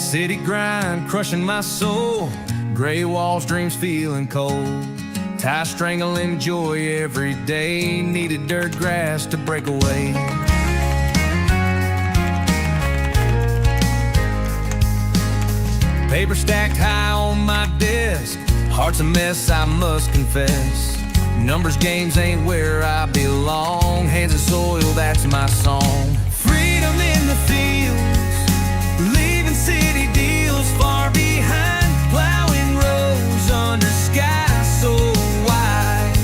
City grind crushing my soul, gray walls, dreams feeling cold. Tie strangling joy every day, needed dirt grass to break away. Paper stacked high on my desk, heart's a mess, I must confess. Numbers games ain't where I belong, hands of soil, that's my song. Freedom in the fields, leaving city deals far behind, plowing roads under skies so wide.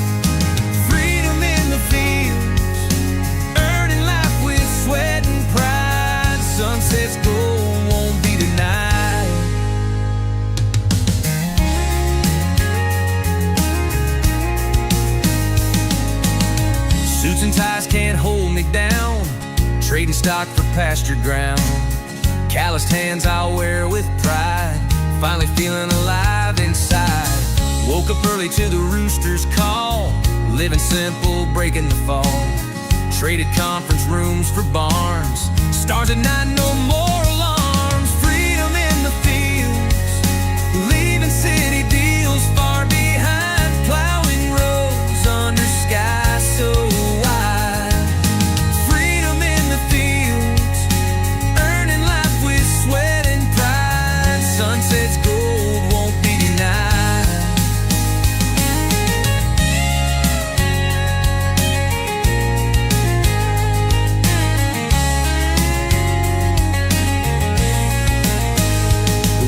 Freedom in the fields, earning life with sweat and pride. Sunset's gold won't be denied. Suits and ties can't hold me down, trading stock for pasture ground. Calloused hands I'll wear with pride, finally feeling alive inside. Woke up early to the rooster's call, living simple, breaking the fall. Traded conference rooms for barns, stars at night, no more alarms. Freedom in the fields, leaving city deals far behind, plowing roads under skies so wide. Freedom in the fields, earning life with sweat and pride. Sunset's gold won't be denied.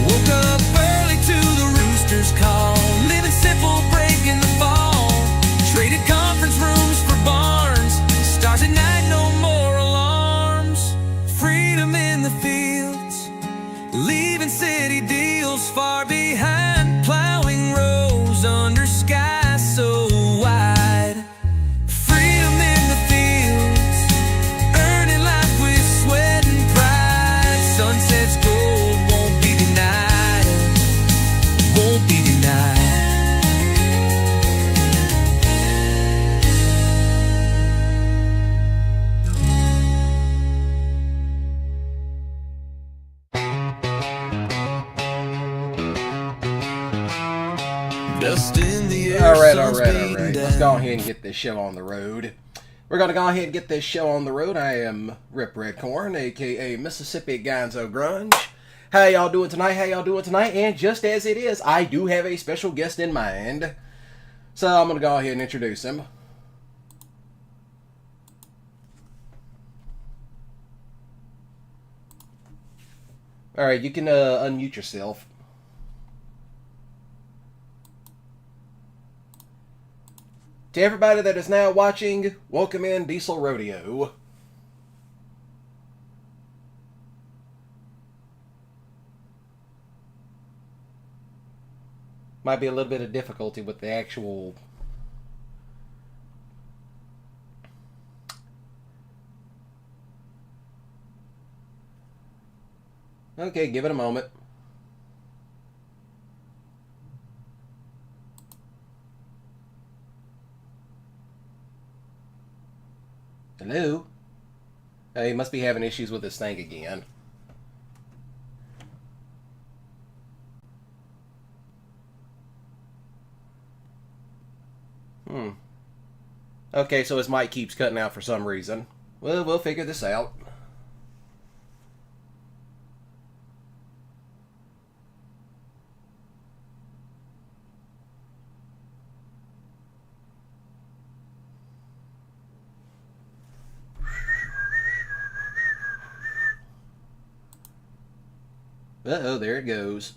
Woke up early to the rooster's call, living simple, breaking the fall. Traded conference rooms for barns, stars at night, no more alarms. Freedom in the fields, leaving city deals far behind, plowing rows under skies so wide. Freedom in the fields, earning life with sweat and pride. Sunset's gold won't be denied, won't be denied. Dust in the air, All right. sun's Let's go ahead and get this show on the road. We're going to go ahead and get this show on the road. I am Rip RedCorn, a.k.a. Mississippi Gonzo Grunge. How y'all doing tonight? And just as it is, I do have a special guest in mind. So I'm going to go ahead and introduce him. All right, you can unmute yourself. To everybody that is now watching, welcome in Diesel Rodeo. Might be a little bit of difficulty with the actual... Okay, give it a moment. Hello? He must be having issues with this thing again. Okay, so his mic keeps cutting out for some reason. Well, we'll figure this out. Uh-oh, there it goes.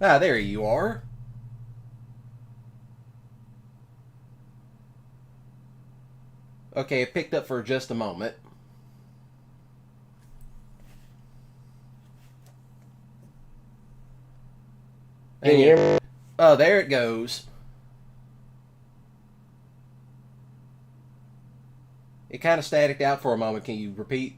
Ah, there you are. Okay, it picked up for just a moment. Can you hear me? Oh, there it goes. It kind of staticked out for a moment. Can you repeat?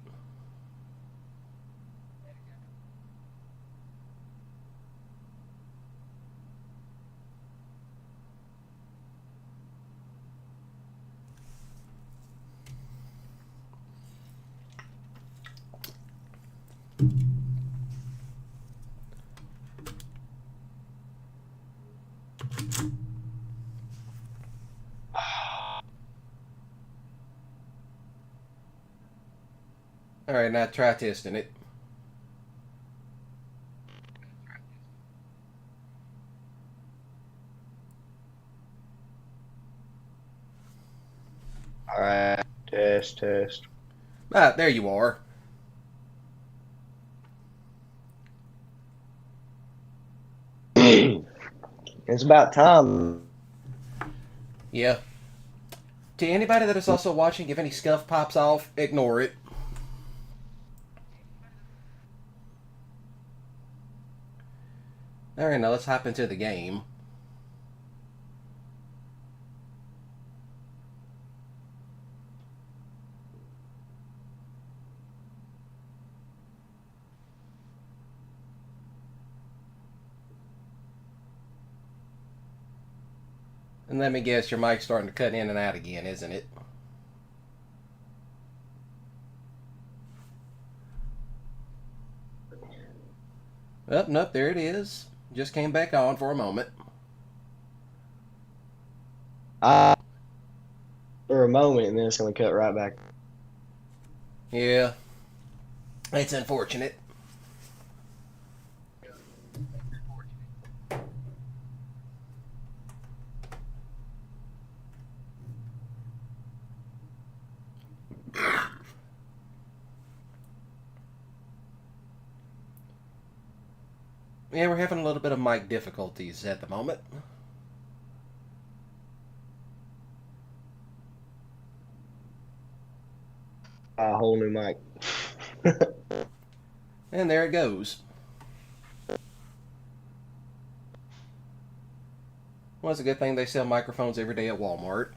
Alright, now try testing it. Alright, test. Ah, there you are. It's about time. Yeah. To anybody that is also watching, if any scuff pops off, ignore it. Alright, now let's hop into the game. And let me guess, your mic's starting to cut in and out again, isn't it? Oh, nope, there it is. Just came back on for a moment. For a moment, and then it's going to cut right back. Yeah. It's unfortunate. Yeah, we're having a little bit of mic difficulties at the moment. A whole new mic. And there it goes. Well, it's a good thing they sell microphones every day at Walmart.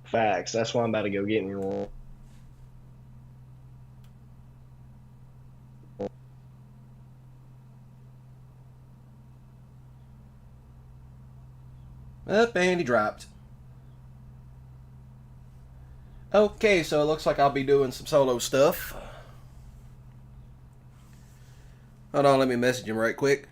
Facts. That's why I'm about to go get me one. Up, and he dropped. Okay, so it looks like I'll be doing some solo stuff. Hold on, let me message him right quick.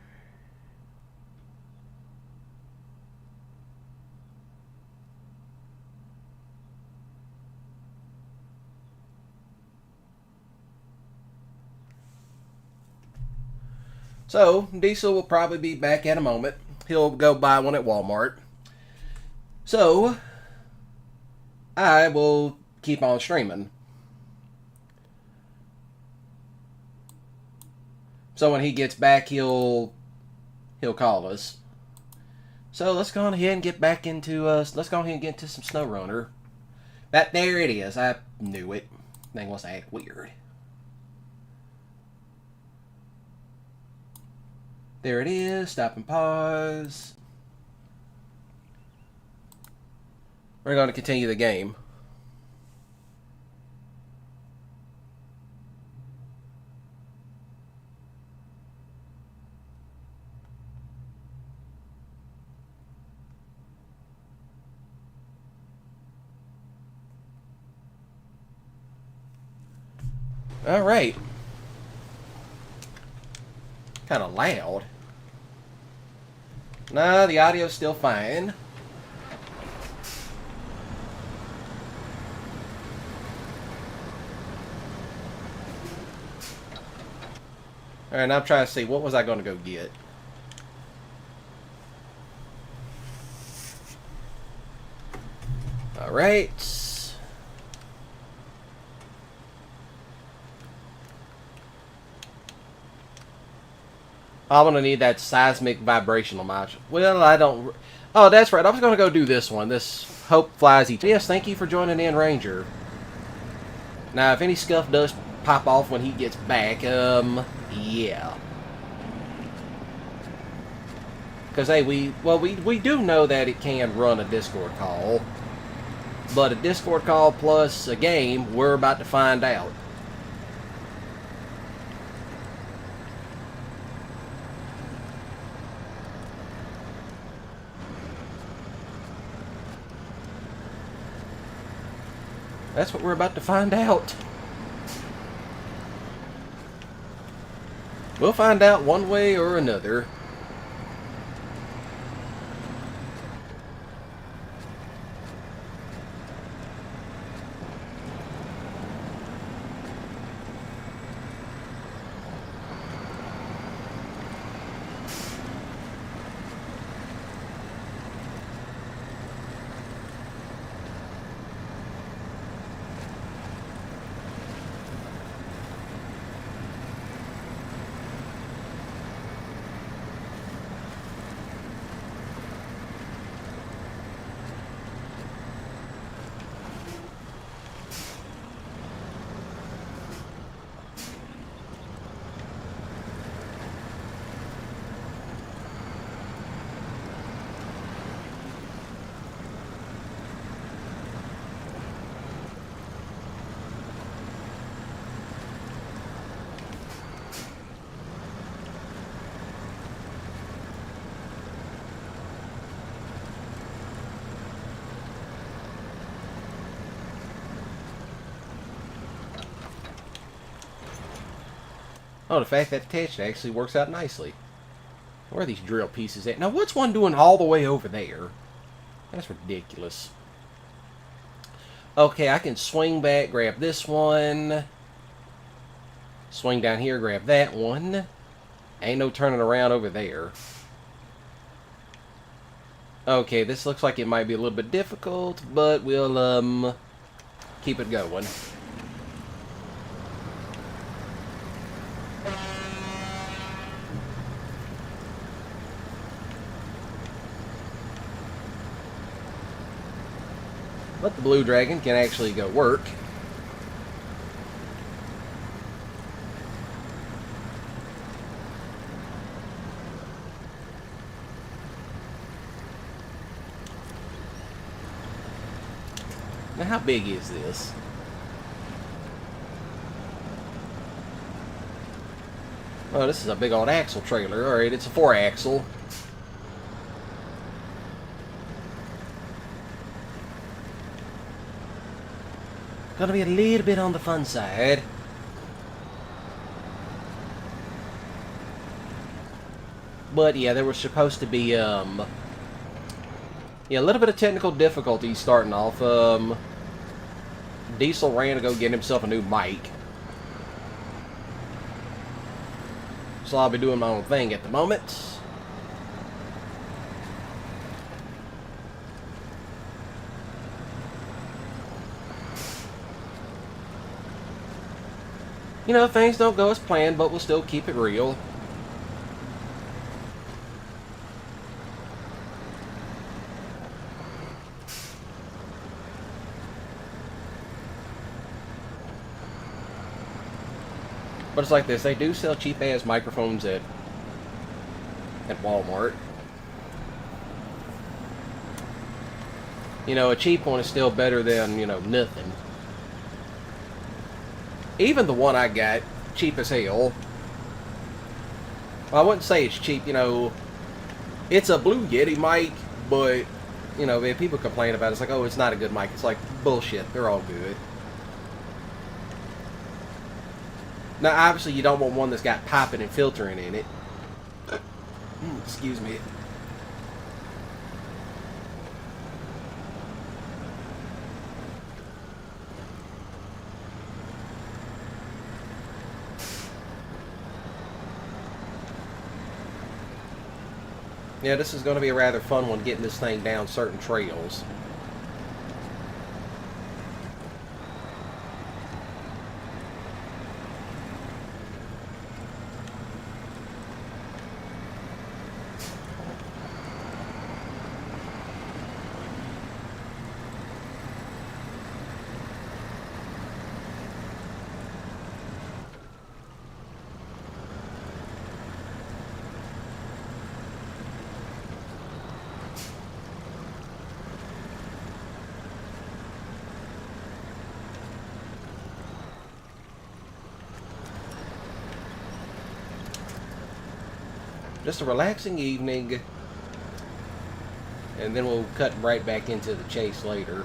So, Diesel will probably be back in a moment. He'll go buy one at Walmart. So, I will keep on streaming. So when he gets back, he'll call us. So let's go ahead and get back into let's go ahead and get into some SnowRunner. There it is. I knew it. Thing was act weird. There it is. Stop and pause. We're going to continue the game. All right. Kind of loud. Nah, the audio's still fine. Alright, now I'm trying to see, what was I going to go get? Alright. I'm going to need that seismic vibrational module. Well, I don't... Oh, that's right. I was going to go do this one. This Hope Flies Each. Yes, thank you for joining in, Ranger. Now, if any scuff does pop off when he gets back, yeah. Because, hey, we do know that it can run a Discord call. But a Discord call plus a game, we're about to find out. That's what we're about to find out. We'll find out one way or another. Oh, the fact that attached actually works out nicely. Where are these drill pieces at? Now, what's one doing all the way over there? That's ridiculous. Okay, I can swing back, grab this one. Swing down here, grab that one. Ain't no turning around over there. Okay, this looks like it might be a little bit difficult, but we'll, keep it going. But the Blue Dragon can actually go work. Now, how big is this? Oh, this is a big old axle trailer. Alright, it's a 4-axle. Gonna be a little bit on the fun side. But yeah, there was supposed to be yeah, a little bit of technical difficulty starting off. Diesel ran to go get himself a new mic. So I'll be doing my own thing at the moment. You know, things don't go as planned, but we'll still keep it real. But it's like this, they do sell cheap-ass microphones at Walmart. You know, a cheap one is still better than, you know, nothing. Even the one I got, cheap as hell. Well, I wouldn't say it's cheap, you know. It's a Blue Yeti mic, but, you know, if people complain about it, it's like, oh, it's not a good mic. It's like, bullshit, they're all good. Now, obviously, you don't want one that's got popping and filtering in it. Excuse me. Yeah, this is going to be a rather fun one, getting this thing down certain trails. Just a relaxing evening, and then we'll cut right back into the chase later.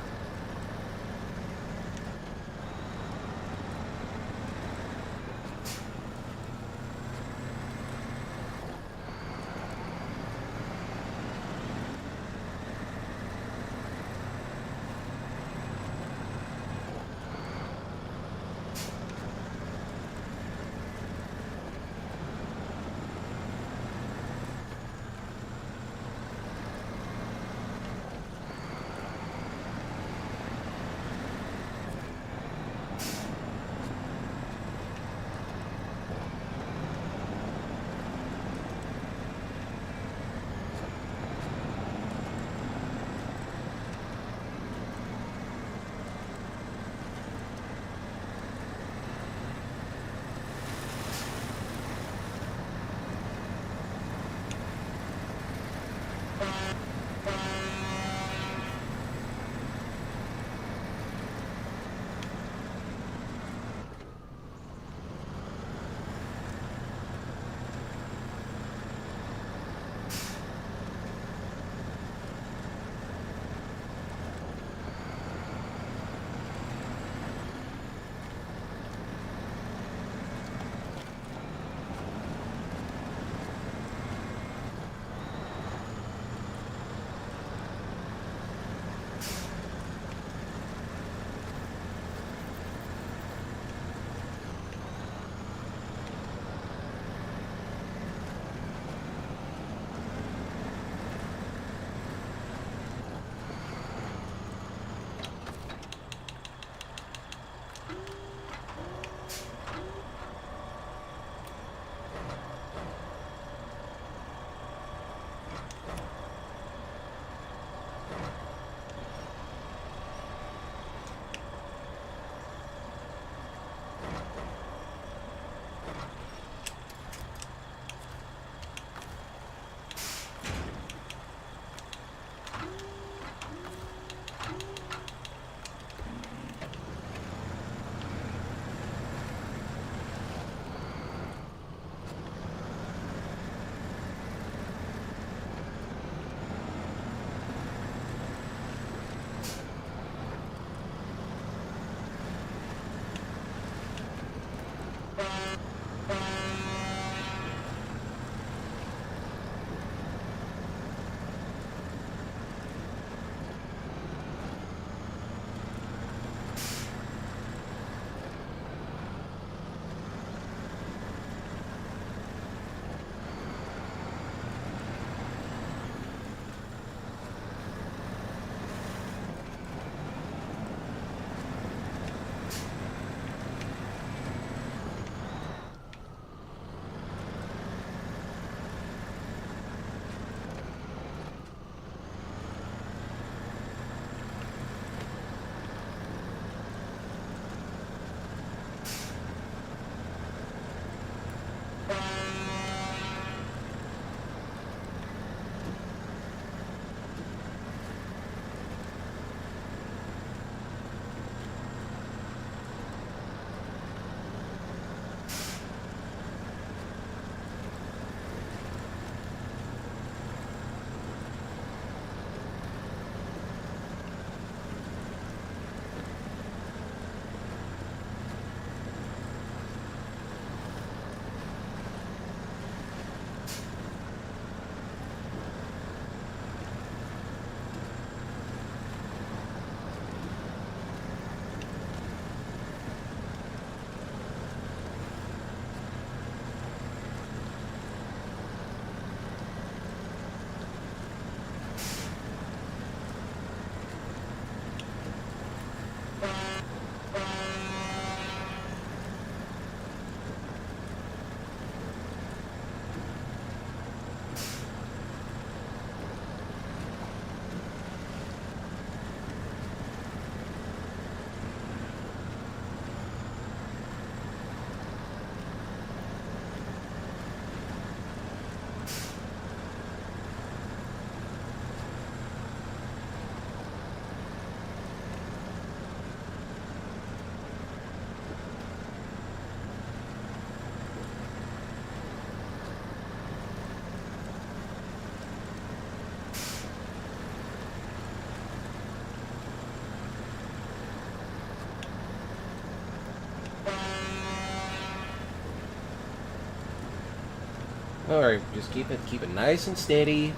Alright, just keep it nice and steady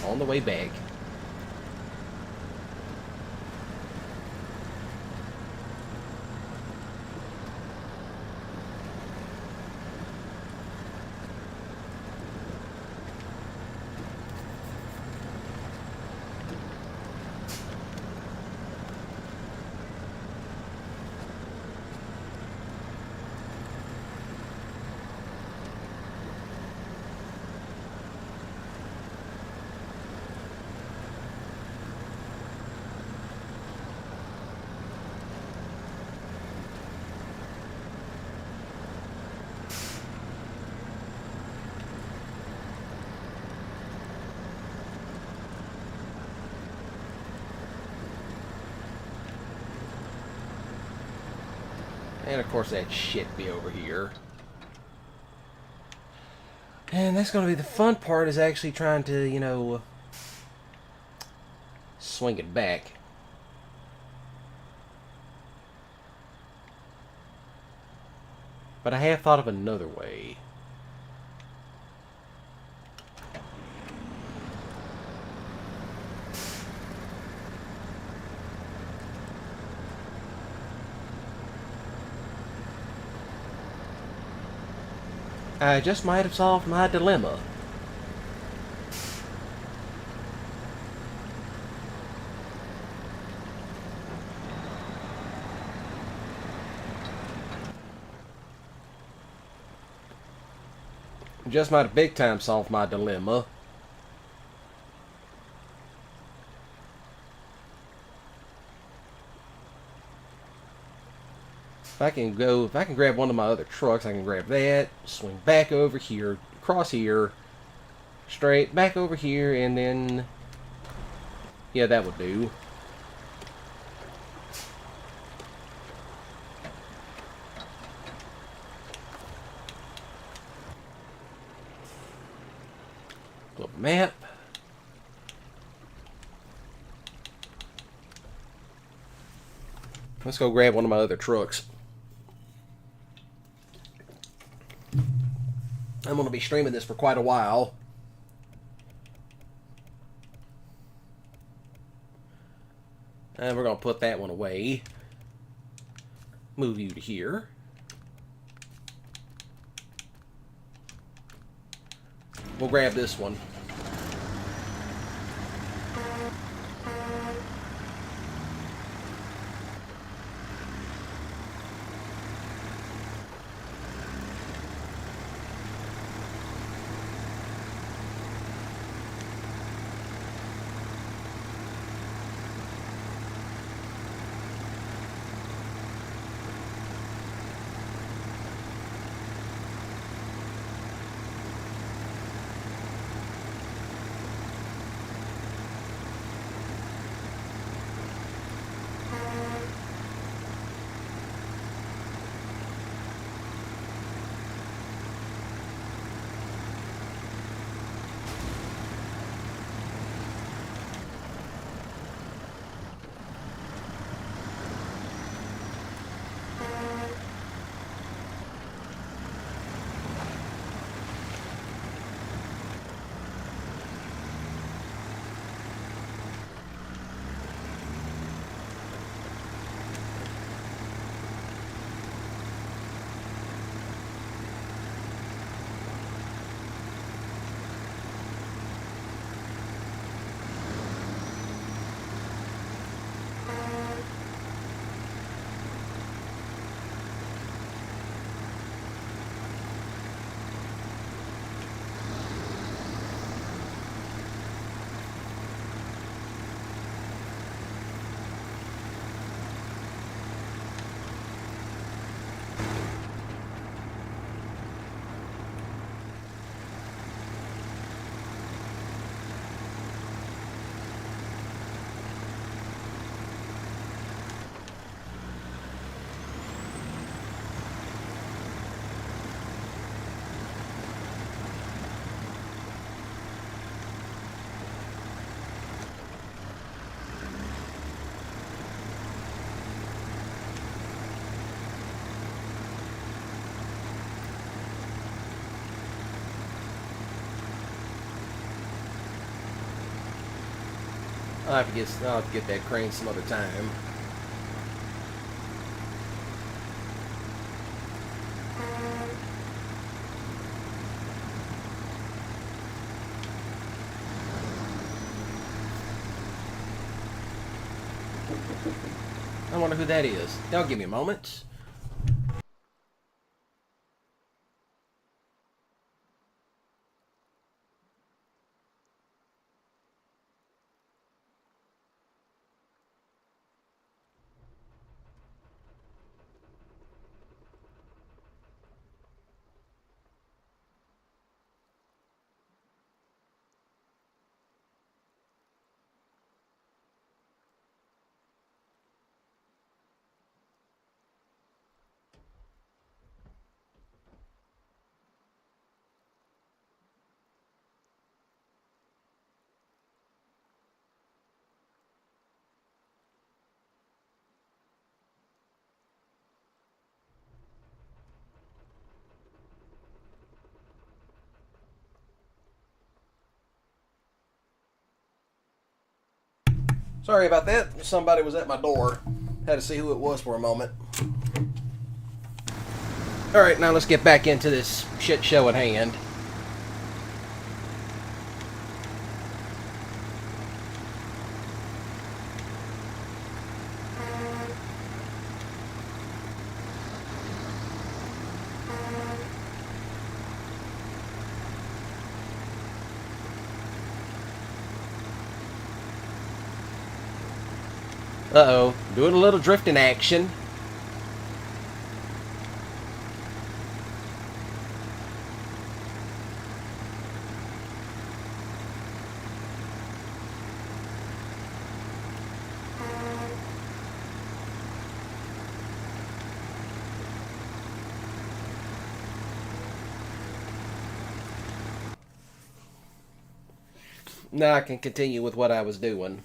on the way back. And of course that shit be over here. And that's going to be the fun part, is actually trying to, you know, swing it back. But I have thought of another way. I just might have solved my dilemma. Just might have big time solved my dilemma. If I can grab one of my other trucks, I can grab that, swing back over here, across here, straight, back over here, and then, yeah, that would do. Little map. Let's go grab one of my other trucks. I'm going to be streaming this for quite a while. And we're going to put that one away. Move you to here. We'll grab this one. I'll have to get that crane some other time. I wonder who that is. Y'all give me a moment. Sorry about that. Somebody was at my door. Had to see who it was for a moment. Alright, now let's get back into this shit show at hand. Uh-oh, doing a little drifting action. Now I can continue with what I was doing.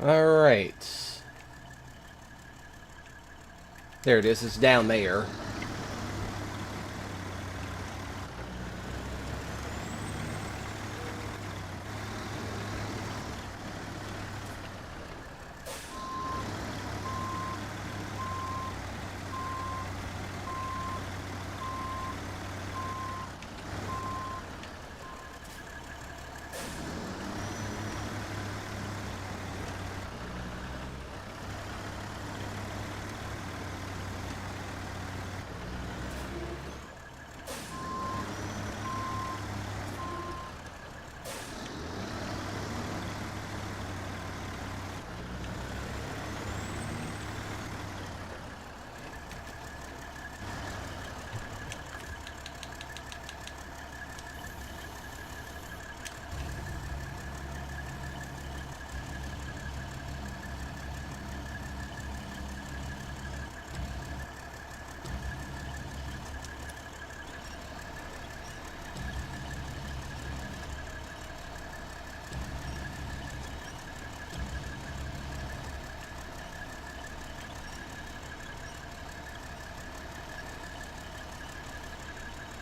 Alright. There it is. It's down there.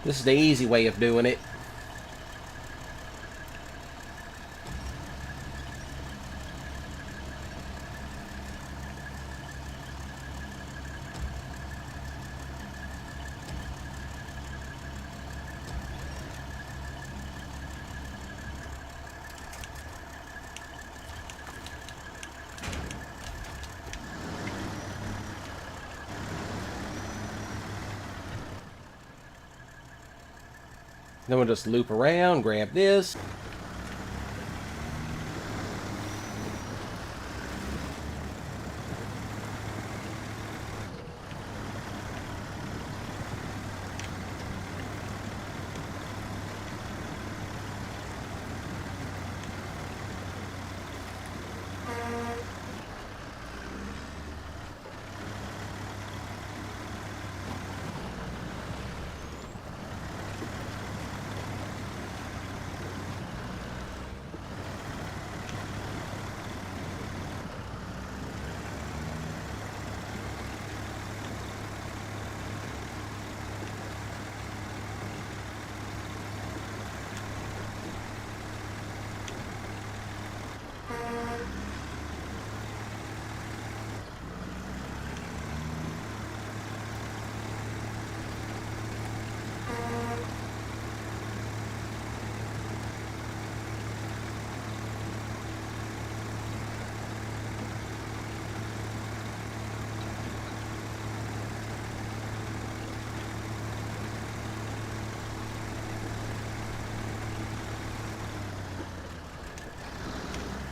This is the easy way of doing it. Then we'll just loop around, grab this.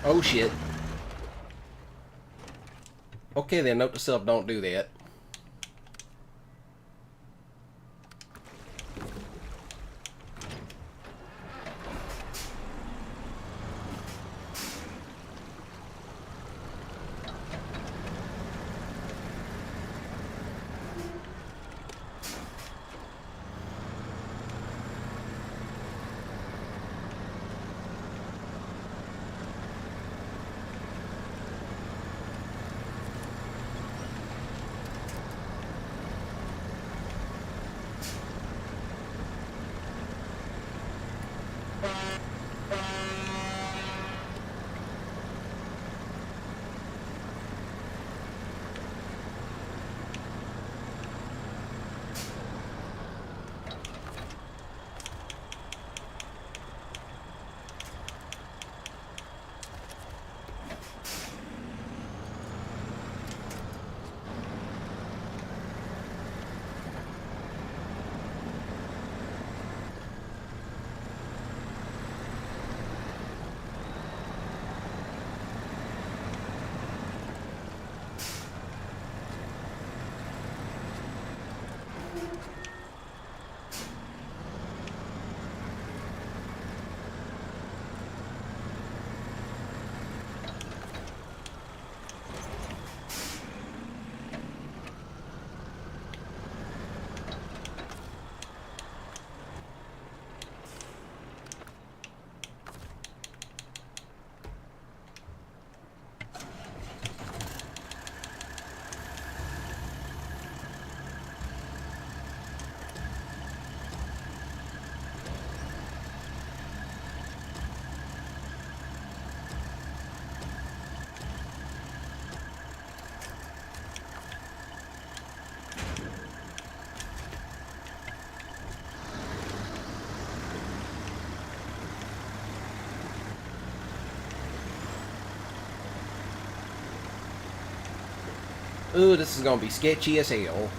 Oh shit. Okay then, note to self, don't do that. Ooh, this is gonna be sketchy as hell.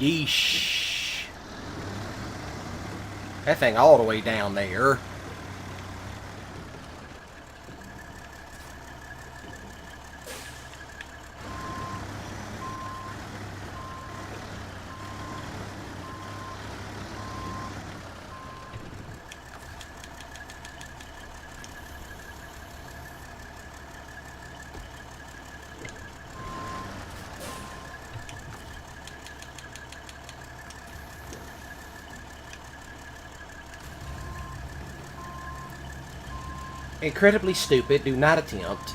Yeesh. That thing all the way down there. Incredibly stupid. Do not attempt.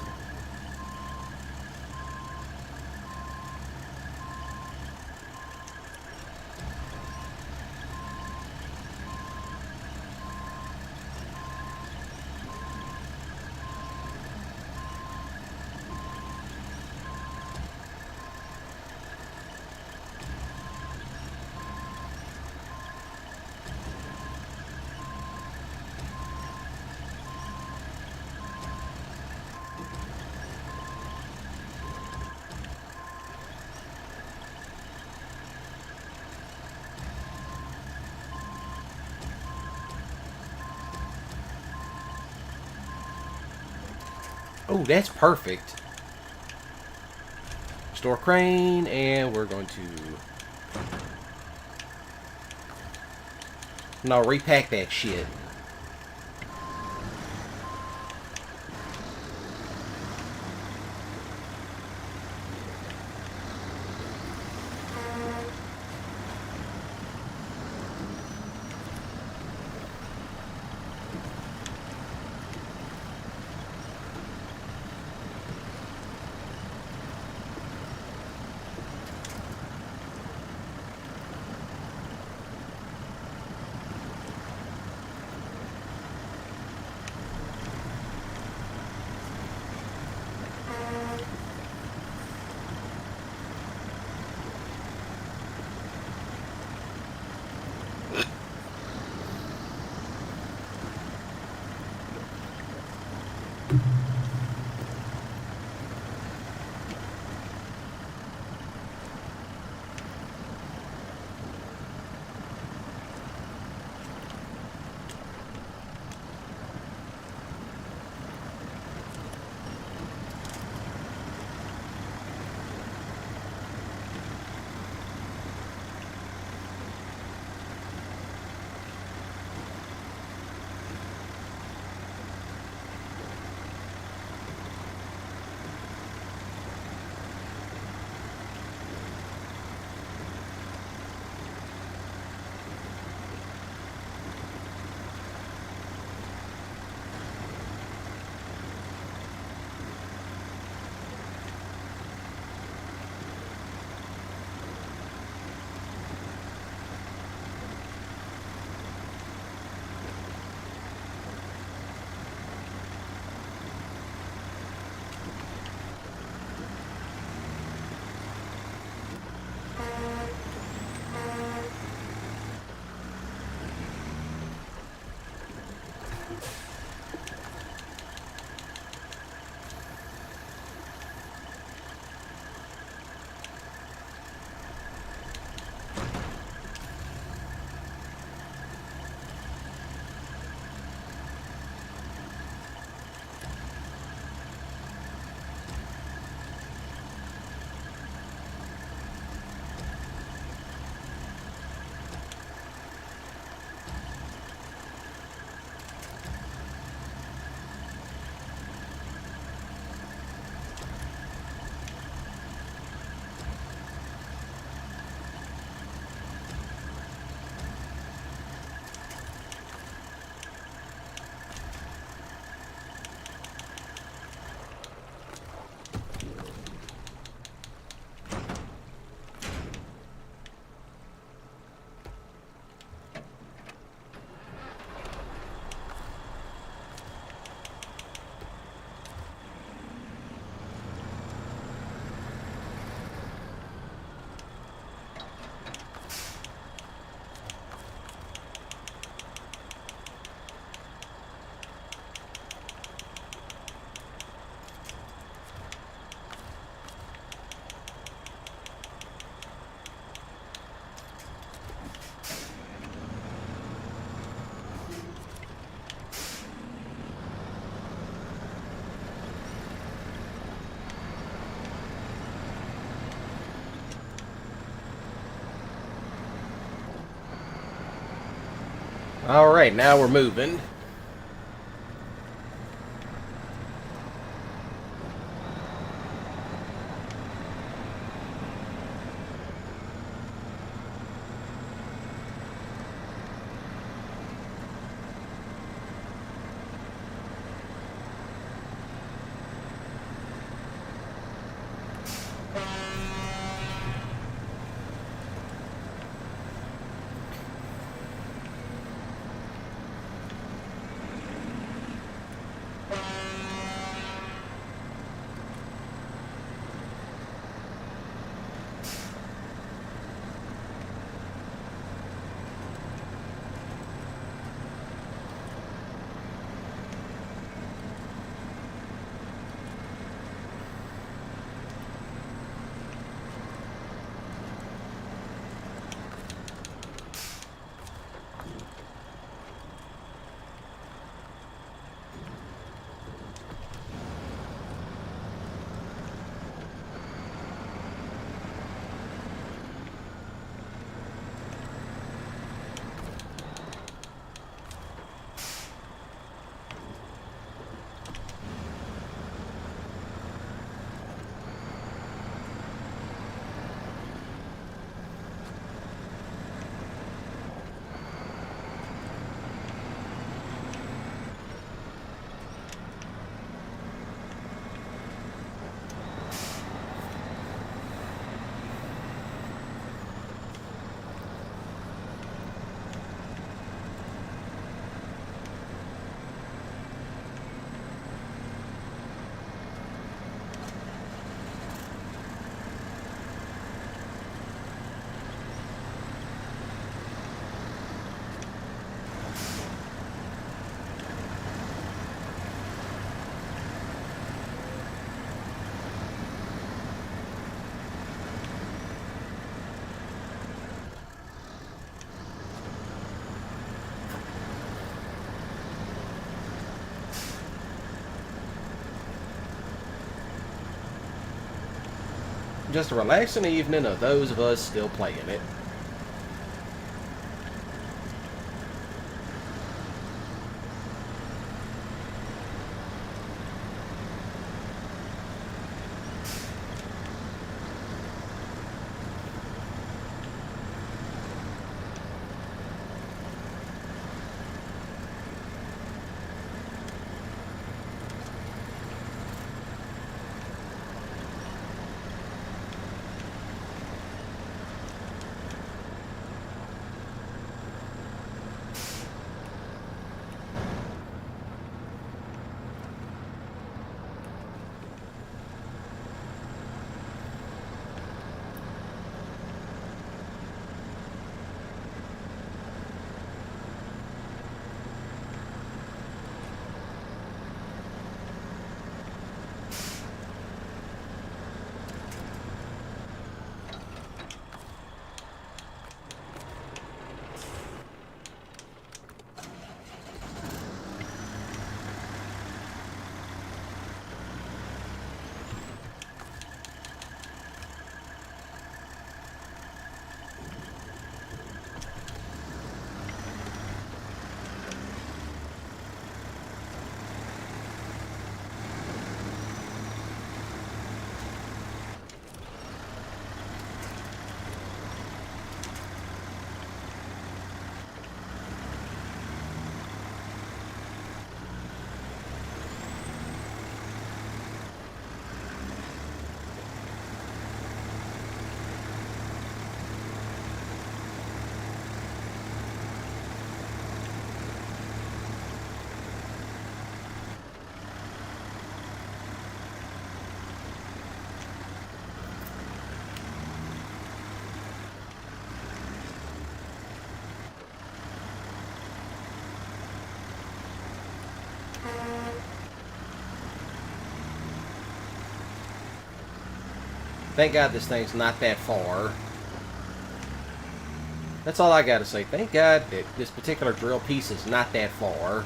Oh, that's perfect. Store crane, and we're going to... No, repack that shit. Alright, now we're moving. just a relaxing evening of those of us still playing it. Thank God this thing's not that far. That's all I gotta say. Thank God that this particular drill piece is not that far.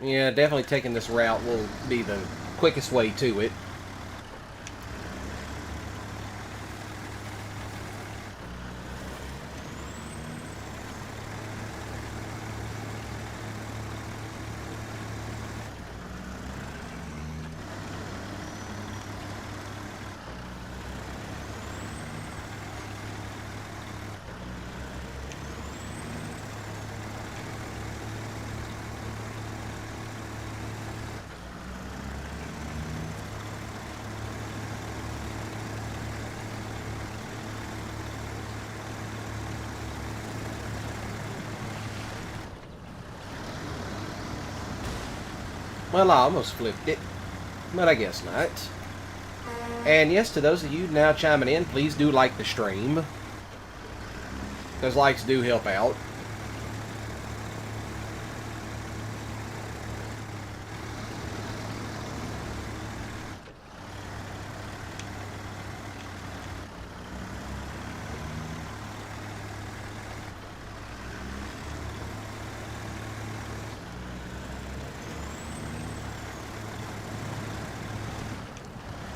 Yeah, definitely taking this route will be the quickest way to it. Well, I almost flipped it, but I guess not. And yes, to those of you now chiming in, please do like the stream. Those likes do help out.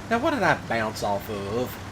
Now, what did I bounce off of?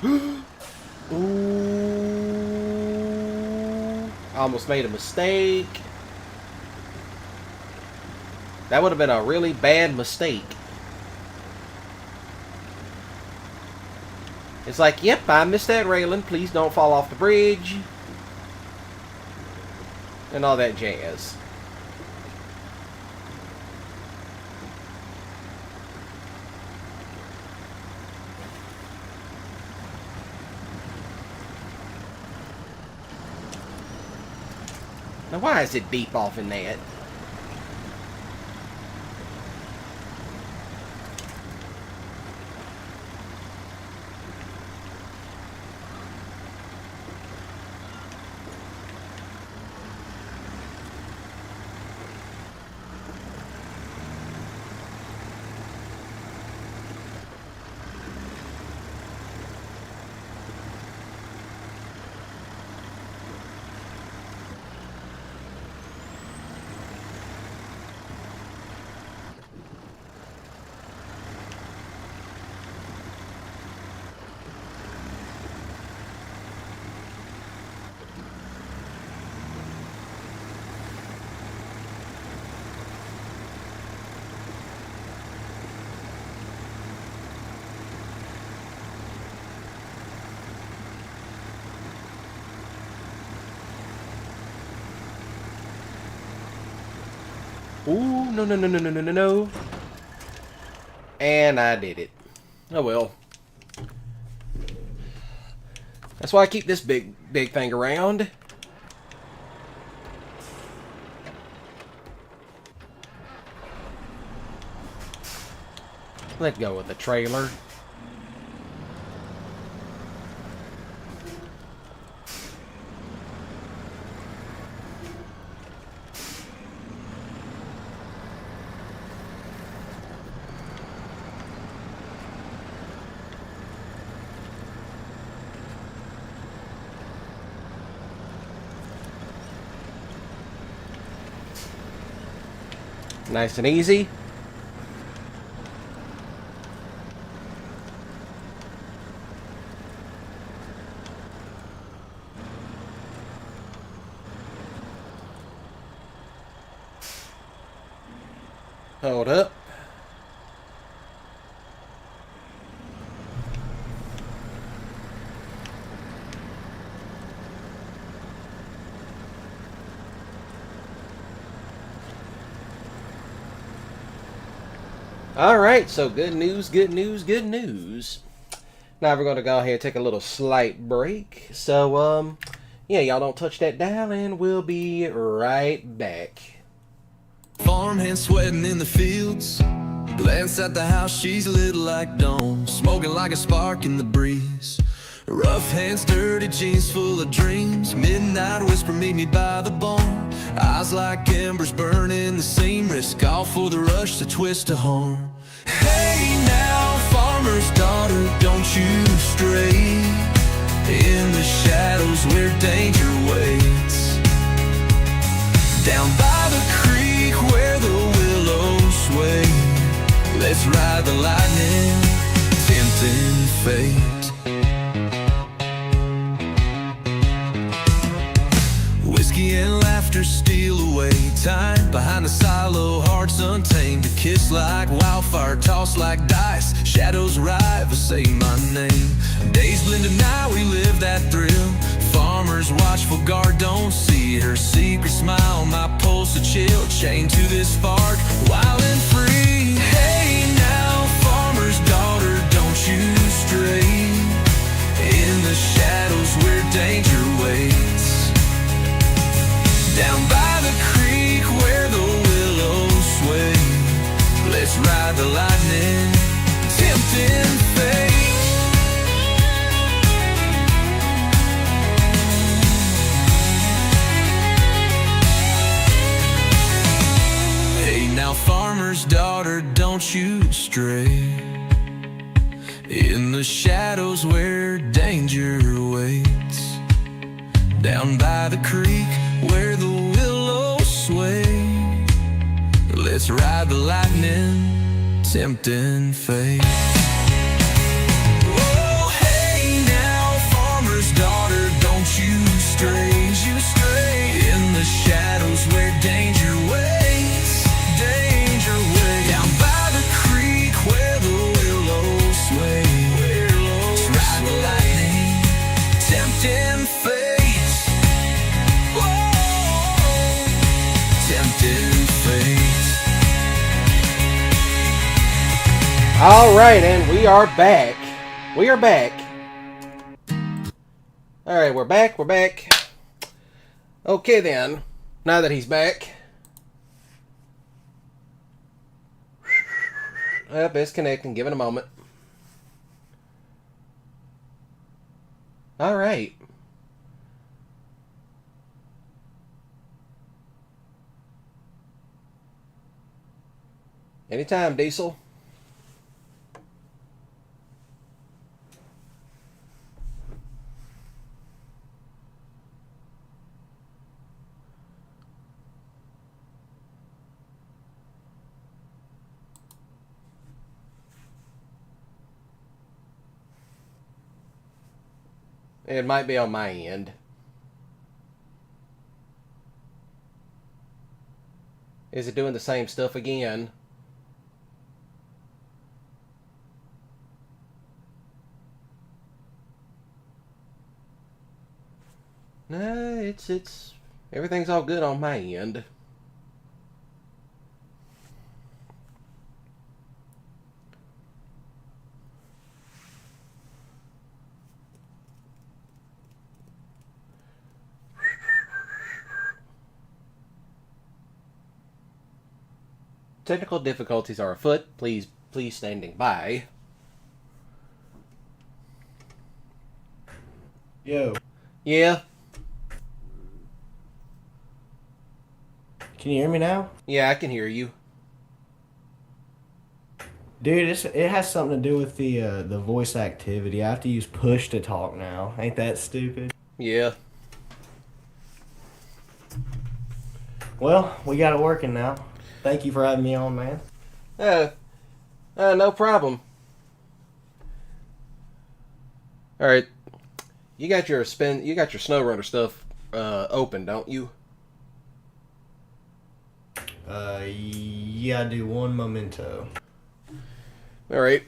Ooh. I almost made a mistake. That would have been a really bad mistake. It's like, yep, I missed that railing. Please don't fall off the bridge. And all that jazz. Now, why is it deep off in that? Ooh, no, no, no, no, no, no, no, no. And I did it. Oh, well. That's why I keep this big thing around. Let go of the trailer. Nice and easy. Hold up. Alright, so good news, good news, good news. Now we're going to go ahead and take a little slight break. So, yeah, y'all don't touch that dial and we'll be right back. Farmhand sweating in the fields. Glance at the house, she's lit like dawn. Smoking like a spark in the breeze. Rough hands, dirty jeans full of dreams. Midnight whisper, meet me by the bone. Eyes like embers burning the same. Risk all for the rush to twist a horn. Hey now, farmer's daughter, don't you stray in the shadows where danger waits. Down by the creek where the willows sway. Let's ride the lightning, tempting fate. Whiskey and laughter steal away time. Behind the silo, hearts untamed. A kiss like wildfire, tossed like dice. Shadows rival, say my name. Days blend to night, we live that thrill. Farmer's watchful guard, don't see her secret smile. My pulse a chill, chained to this spark, wild and free. Hey now, farmer's daughter, don't you stray in the shadows where danger waits. Down by the creek where the willows sway. Let's ride the lightning, tempting fate. Hey now, farmer's daughter, don't you stray in the shadows where danger waits. Down by the creek where the willows sway. Let's ride the lightning, tempting fate. Oh, hey Alright, and we are back. We are back. Alright, we're back. We're back. Okay, then. Now that he's back. Yep, it's connecting. Give it a moment. Alright. Anytime, Diesel. It might be on my end. Is it doing the same stuff again? No, it's everything's all good on my end. Technical difficulties are afoot. Please standing by. Yo, Yeah. can you hear me now? Yeah, I can hear you. Dude, it has something to do with the voice activity. I have to use push to talk now. Ain't that stupid? Yeah. Well, we got it working now. Thank you for having me on, man. No problem. All right. You got your SnowRunner stuff open, don't you? Yeah, I do one memento. All right.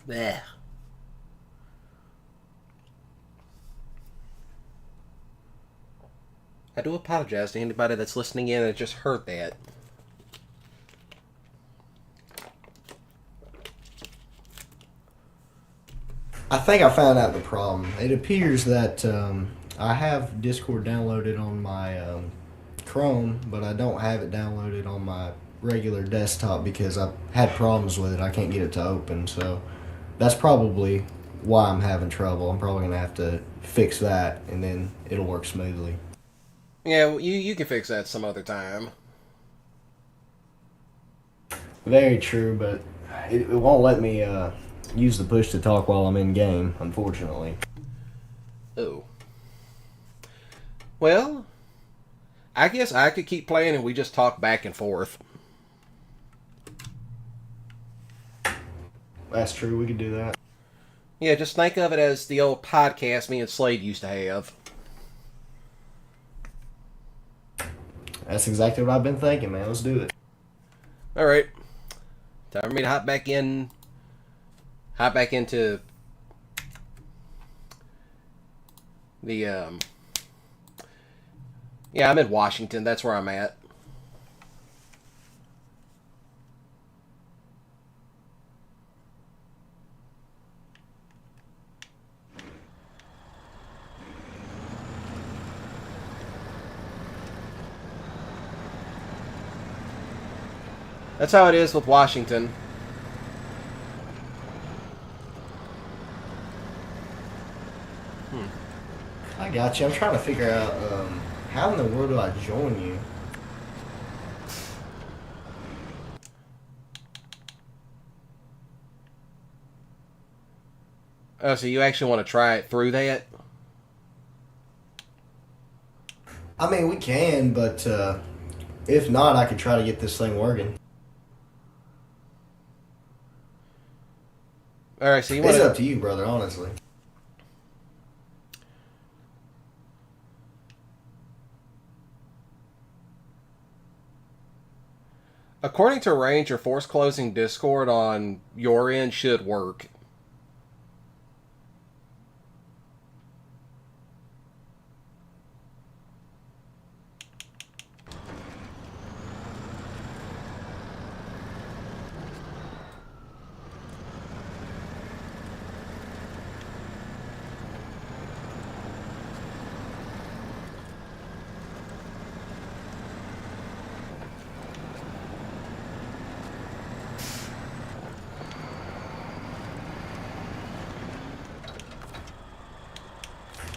There. I do apologize to anybody that's listening in and just heard that. I think I found out the problem. It appears that I have Discord downloaded on my Chrome, but I don't have it downloaded on my regular desktop because I've had problems with it. I can't get it to open, so that's probably why I'm having trouble. I'm probably going to have to fix that, and then it'll work smoothly. Yeah, well, you can fix that some other time. Very true, but it won't let me use the push to talk while I'm in game, unfortunately. Oh. Well, I guess I could keep playing and we just talk back and forth. That's true, we could do that. Yeah, just think of it as the old podcast me and Slade used to have. That's exactly what I've been thinking, man. Let's do it. Alright. Time for me to hop back into the, yeah, I'm in Washington. That's where I'm at. That's how it is with Washington. I got you. I'm trying to figure out how in the world do I join you? Oh, so you actually want to try it through that? I mean, we can, but if not, I could try to get this thing working. All right, so you want It's to... up to you, brother, honestly. According to Ranger, force closing Discord on your end should work.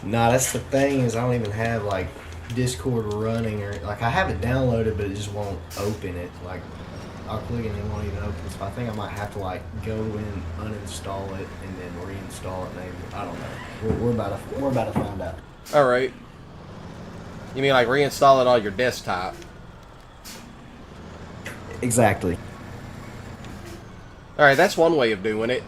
Nah, that's the thing is I don't even have like Discord running or like I have it downloaded, but it just won't open it. Like I'll click and it won't even open. So I think I might have to like go in, uninstall it, and then reinstall it. Maybe I don't know. We're about to find out. All right. You mean like reinstall it on your desktop? Exactly. All right, that's one way of doing it.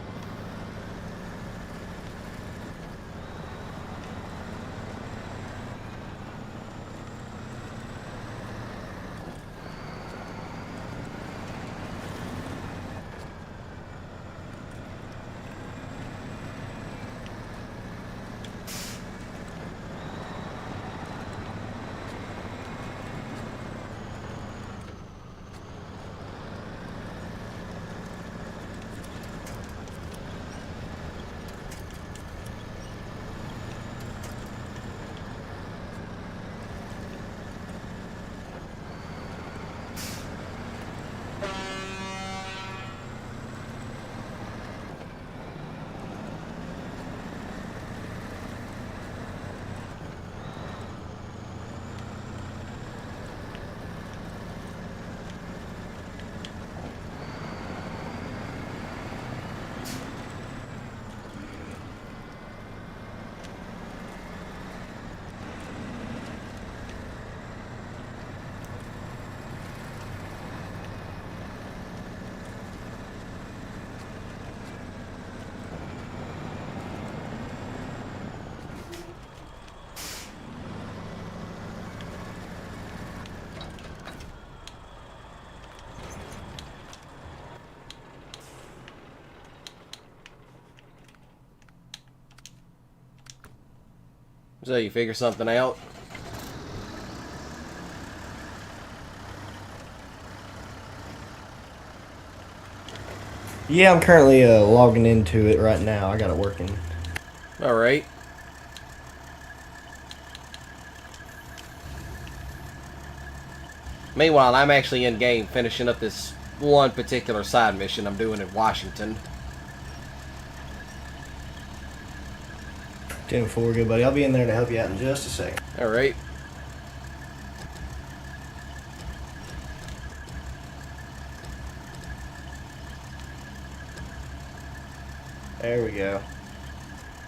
So you figure something out? Yeah, I'm currently logging into it right now. I got it working. All right. Meanwhile, I'm actually in game finishing up this one particular side mission I'm doing in Washington. 10-4, good buddy. I'll be in there to help you out in just a second. All right. There we go.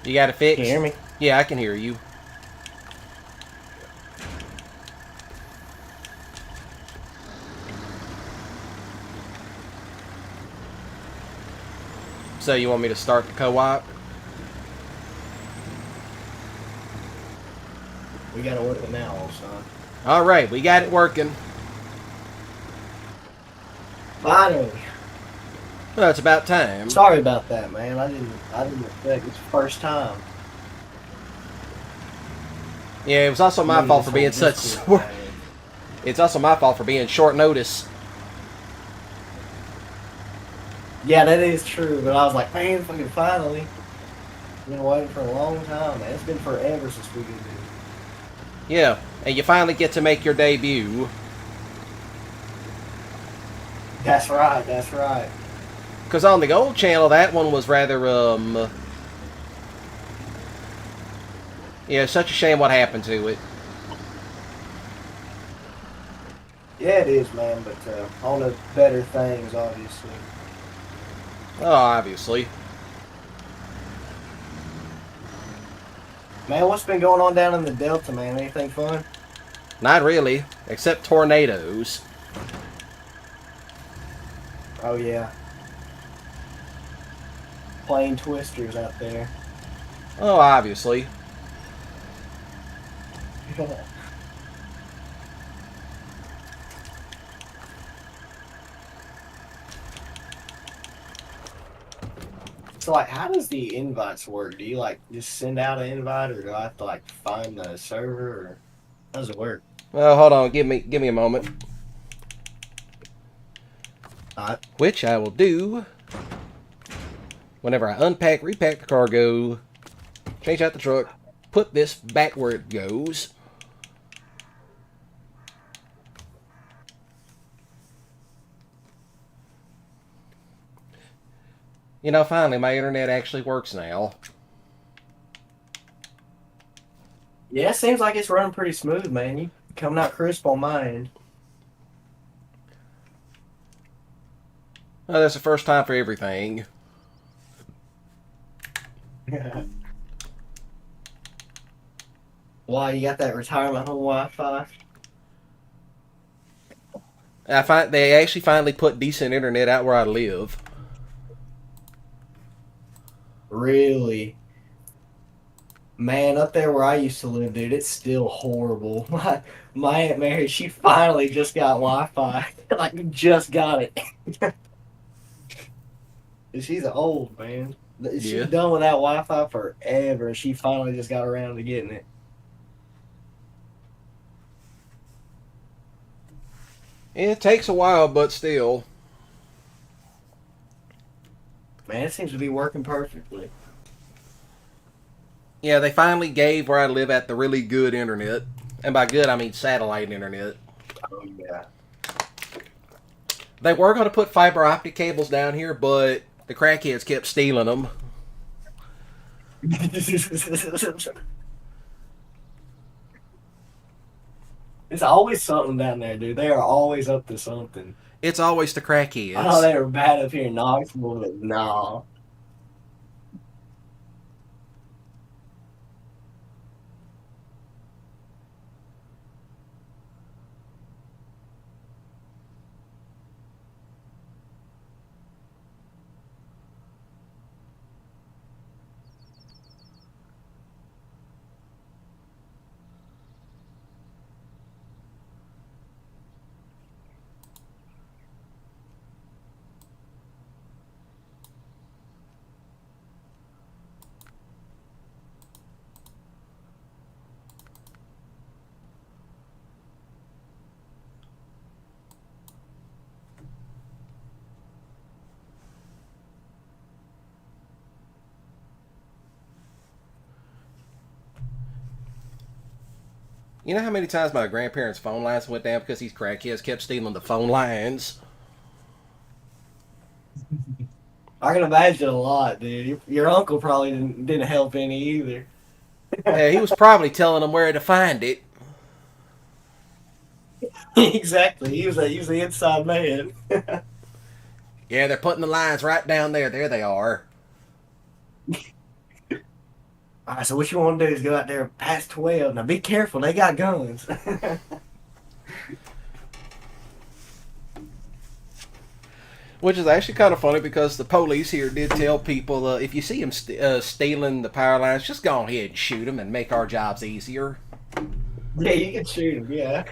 You got it fixed? Can you hear me? Yeah, I can hear you. So you want me to start the co-op? We got it working now, old son. All right, we got it working. Finally. Well, it's about time. Sorry about that, man. I didn't expect. It's the first time. Yeah, it was also my fault for being such short. It's also my fault for being short notice. Yeah, that is true, but I was like, man, fucking finally. I've been waiting for a long time, man. It's been forever since we could do. Yeah, and you finally get to make your debut. That's right. That's right. Because on the old channel, that one was rather, yeah, such a shame what happened to it. Yeah, it is, man. But on to better things, obviously. Oh, obviously. Man, what's been going on down in the Delta, man? Anything fun? Not really, except tornadoes. Oh, yeah. Plane twisters out there. Oh, obviously. So, like, how does the invites work? Do you, like, just send out an invite, or do I have to, like, find the server, or how does it work? Well, hold on. Give me a moment. Alright. Which I will do whenever I unpack, repack the cargo, change out the truck, put this back where it goes. You know, finally, my internet actually works now. Yeah, it seems like it's running pretty smooth, man. You coming out crisp on my end. Well, that's the first time for everything. Why, you got that retirement home Wi-Fi? They actually finally put decent internet out where I live. Really? Man, up there where I used to live, dude, it's still horrible. My Aunt Mary, she finally just got Wi-Fi. Like, just got it. She's old, man. She's Yeah. done with that Wi-Fi forever, and she finally just got around to getting it. It takes a while, but still. Man, it seems to be working perfectly. Yeah, they finally gave where I live at the really good internet. And by good, I mean satellite internet. Oh, yeah. They were going to put fiber optic cables down here, but the crackheads kept stealing them. It's always something down there, dude. They are always up to something. It's always the crackheads. I know they were bad up here in Knoxville, but no. You know how many times my grandparents' phone lines went down because these crackheads kept stealing the phone lines? I can imagine a lot, dude. Your uncle probably didn't help any either. Yeah, he was probably telling them where to find it. Exactly. He was the inside man. Yeah, they're putting the lines right down there. There they are. All right, so what you want to do is go out there past 12. Now be careful, they got guns. Which is actually kind of funny because the police here did tell people if you see them stealing the power lines, just go ahead and shoot them and make our jobs easier. Yeah, you can shoot him, yeah.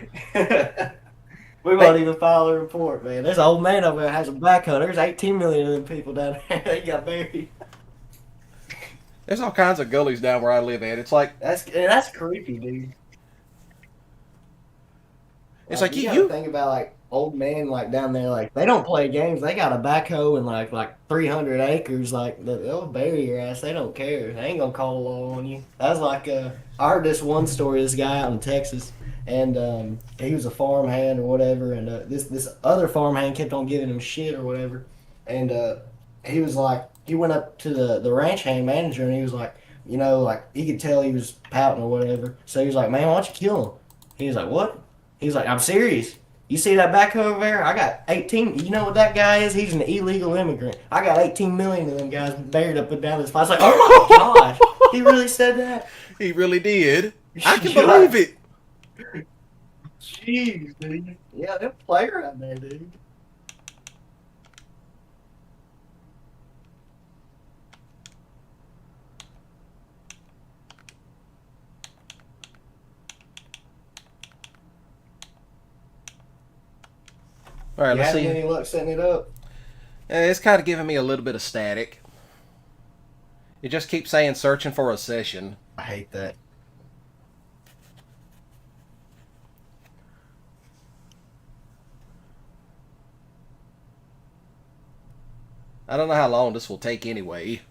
We won't even file a report, man. There's an old man over there has a backhoe. There's 18 million of them people down there. They got buried. There's all kinds of gullies down where I live at. It's like That's creepy, dude. It's like you you gotta think about like old men like down there, like they don't play games. They got a backhoe and like 300 acres. Like they'll bury your ass. They don't care. They ain't gonna call law on you. That's like I heard this one story. This guy out in Texas, and he was a farmhand or whatever, and this other farmhand kept on giving him shit or whatever, and he was like, he went up to the ranch hand manager, and he was like, you know, like he could tell he was pouting or whatever, so he was like, man, why don't you kill him? He was like, what? He's like, I'm serious. You see that backhoe over there? I got 18. You know what that guy is? He's an illegal immigrant. I got 18 million of them guys buried up and down this place. Like, oh my gosh, he really said that? He really did. I can believe it. Jeez, dude. Yeah, they're player out there, dude. All right, You let's having see. any luck setting it up? It's kind of giving me a little bit of static. It just keeps saying searching for a session. I hate that. I don't know how long this will take anyway.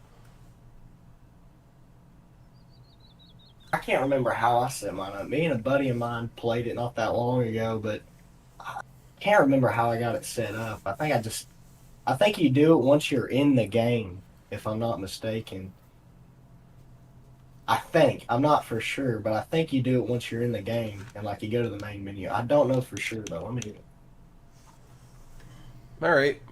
I can't remember how I set mine up. Me and a buddy of mine played it not that long ago, but I can't remember how I got it set up. I think you do it once you're in the game, if I'm not mistaken. I think. I'm not for sure, but I think you do it once you're in the game and like you go to the main menu. I don't know for sure though. Let me. All right.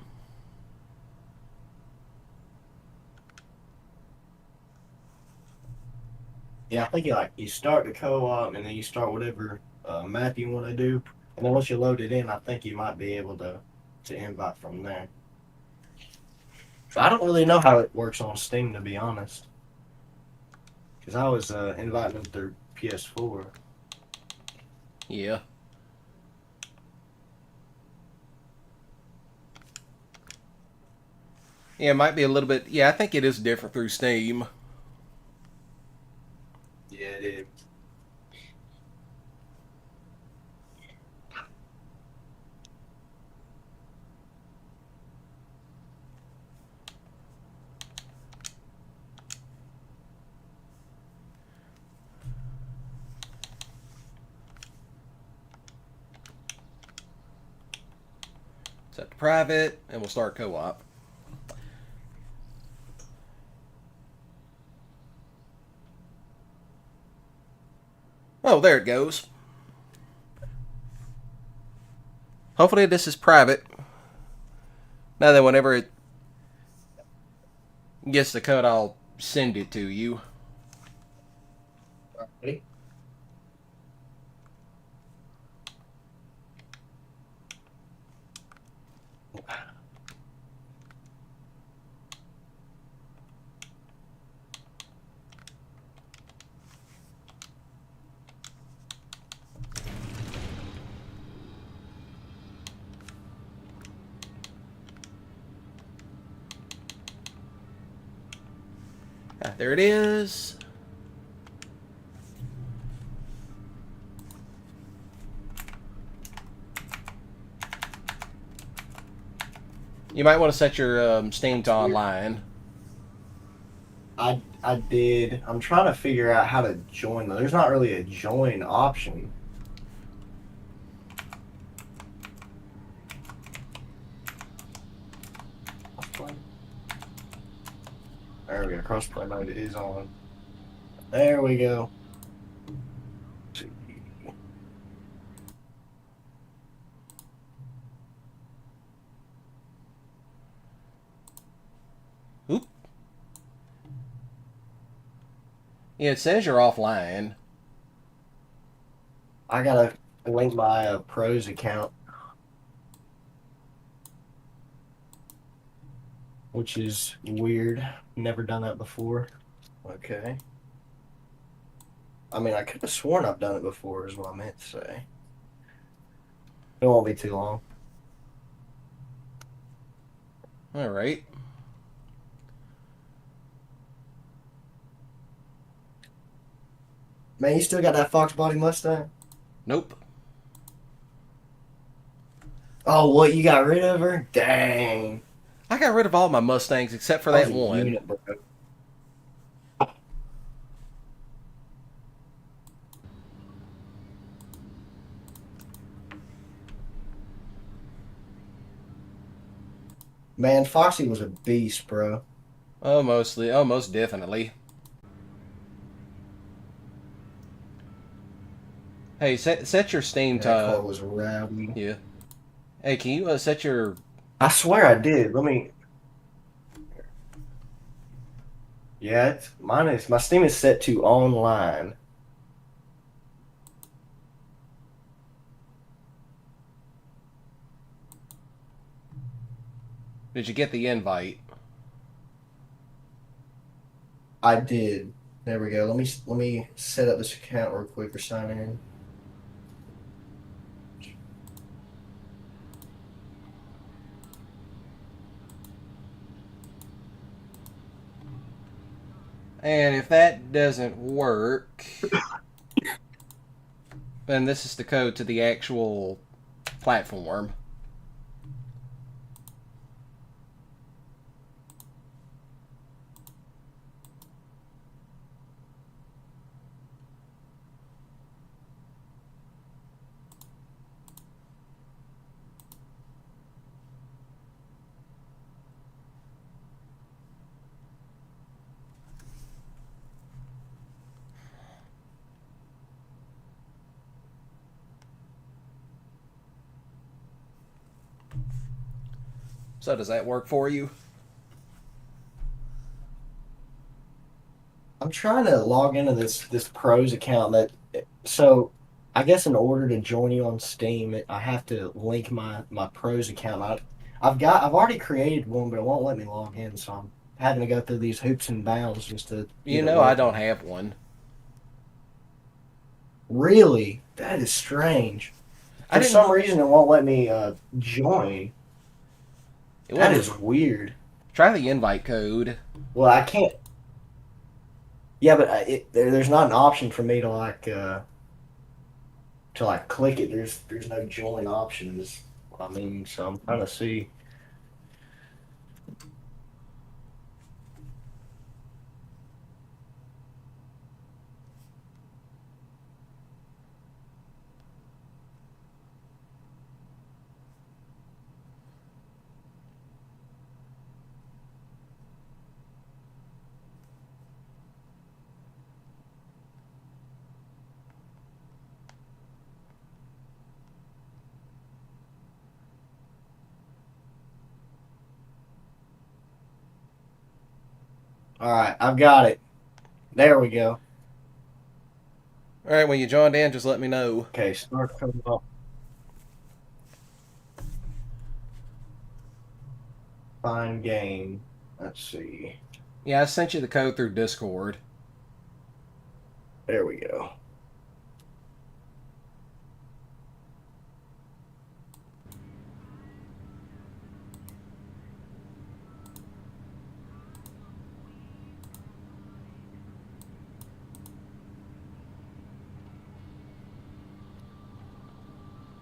Yeah, I think you start the co-op and then you start whatever map you want to do, and then once you load it in, I think you might be able to invite from there. So I don't really know how it works on Steam, to be honest, because I was inviting them through PS4. Yeah. Yeah, it might be a little bit. Yeah, I think it is different through Steam. Yeah, it is. Set to private, and we'll start co-op. Oh, there it goes. Hopefully this is private. Now then, whenever it gets the code, I'll send it to you. Ready? Ah, there it is. You might want to set your Steam to online. I did. I'm trying to figure out how to join though. There's not really a join option. There we go. Crossplay mode is on. There we go. Oop. Yeah, it says you're offline. I gotta link my pros account, which is weird. Never done that before. Okay. I mean, I could have sworn I've done it before, is what I meant to say. It won't be too long. All right. Man, you still got that Fox Body Mustang? Nope. Oh, what? You got rid of her? Dang. I got rid of all my Mustangs except for that was a one. unit, bro. Man, Foxy was a beast, bro. Oh, mostly. Oh, most definitely. Hey, set your Steam That car time. was rowdy. Yeah. Hey, can you set your... I swear I did. Let me. Yeah, my Steam is set to online. Did you get the invite? I did. There we go. Let me set up this account real quick or sign in. And if that doesn't work, then this is the code to the actual platform. So does that work for you? I'm trying to log into this pros account so I guess in order to join you on Steam, I have to link my pros account. I've already created one, but it won't let me log in, so I'm having to go through these hoops and bounds just to You get it know I working. don't have one. Really? That is strange. I For didn't. some reason, it won't let me join. It That won't. is weird. Try the invite code. Well, I can't. Yeah, but there's not an option for me to click it. There's no join option. Is what I mean. So I'm trying to see. All right, I've got it. There we go. All right, when you joined in, just let me know. Okay, start coming up. Find game. Let's see. Yeah, I sent you the code through Discord. There we go.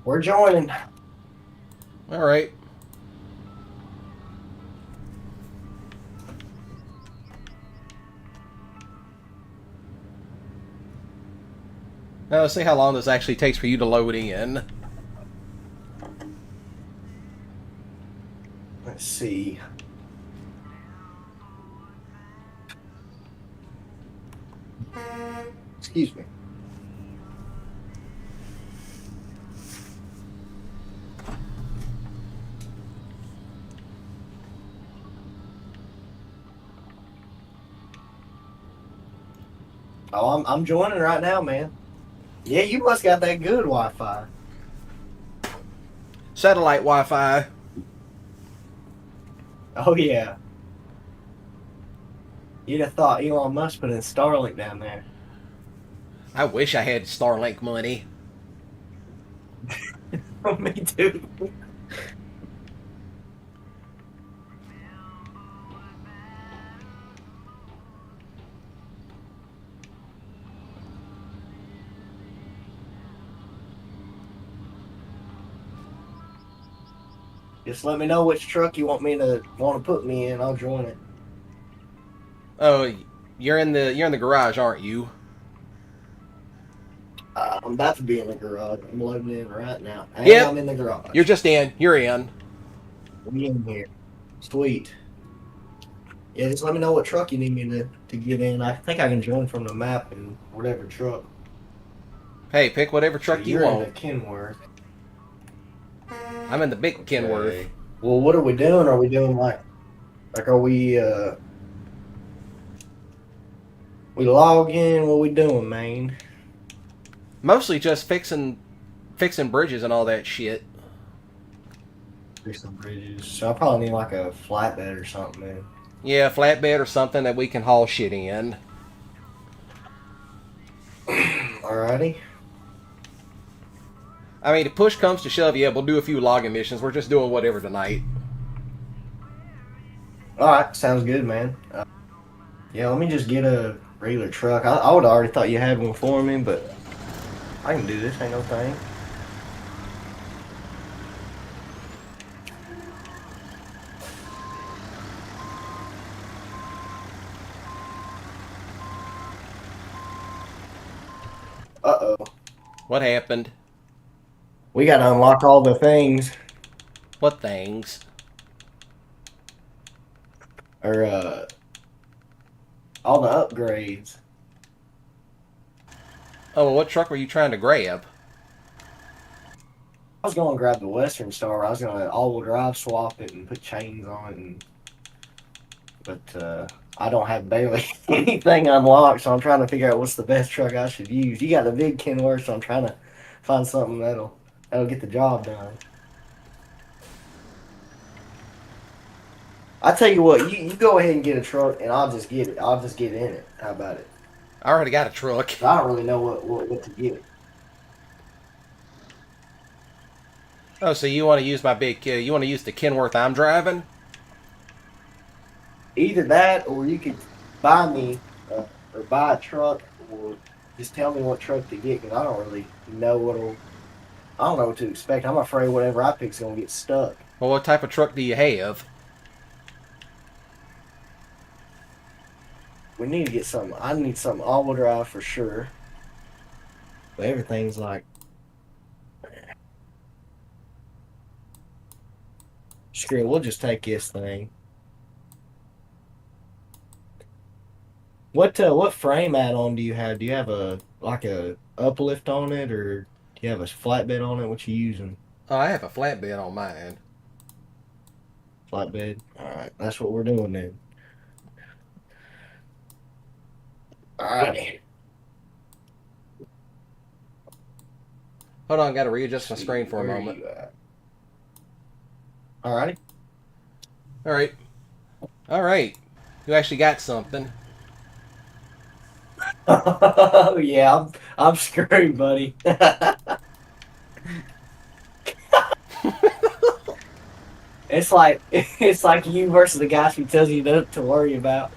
We're joining. All right. Now let's see how long this actually takes for you to load in. Let's see. Excuse me. Oh, I'm joining right now, man. Yeah, you must got that good Wi-Fi. Satellite Wi-Fi. Oh yeah. You'd have thought Elon Musk put in Starlink down there. I wish I had Starlink money. Me too. Just let me know which truck you want to put me in. I'll join it. Oh, you're in the garage, aren't you? I'm about to be in the garage. I'm loading in right now. And Yep. I'm in the garage. You're just in. You're in. We in here. Sweet. Yeah, just let me know what truck you need me to get in. I think I can join from the map in whatever truck. Hey, pick whatever truck So you you're want. in the Kenworth. I'm in the big Kenworth. Okay. Well, what are we doing? Are we doing like are we log in? What we doing, man? Mostly just fixing bridges and all that shit. Fix some bridges. So I probably need like a flatbed or something, man. Yeah, flatbed or something that we can haul shit in. Alrighty. I mean, if push comes to shove, yeah, we'll do a few logging missions. We're just doing whatever tonight. Alright, sounds good, man. Yeah, let me just get a regular truck. I would have already thought you had one for me, but I can do this. Ain't no thing. Uh-oh. What happened? We gotta unlock all the things. What things? Or, all the upgrades. Oh, well, what truck were you trying to grab? I was going to grab the Western Star. I was going to all-wheel drive swap it and put chains on it. But I don't have barely anything unlocked, so I'm trying to figure out what's the best truck I should use. You got the big Kenworth, so I'm trying to find something that'll get the job done. I tell you what, you go ahead and get a truck, and I'll just get it. I'll just get in it. How about it? I already got a truck. I don't really know what to get. Oh, so you want to use my big... you want to use the Kenworth I'm driving? Either that, or you could buy me, or buy a truck, or just tell me what truck to get, because I don't really know I don't know what to expect. I'm afraid whatever I pick's going to get stuck. Well, what type of truck do you have? We need to get something. I need something all-wheel drive for sure. But everything's like... Screw it, we'll just take this thing. What frame add-on do you have? Do you have a uplift on it, or do you have a flatbed on it? What you using? Oh, I have a flatbed on mine. Flatbed? Alright, that's what we're doing then. Alrighty. Hold on, gotta readjust my screen for a moment. Alrighty. Alright. Alright. You actually got something. Oh yeah, I'm screwed, buddy. It's like you versus the guy who tells you to worry about.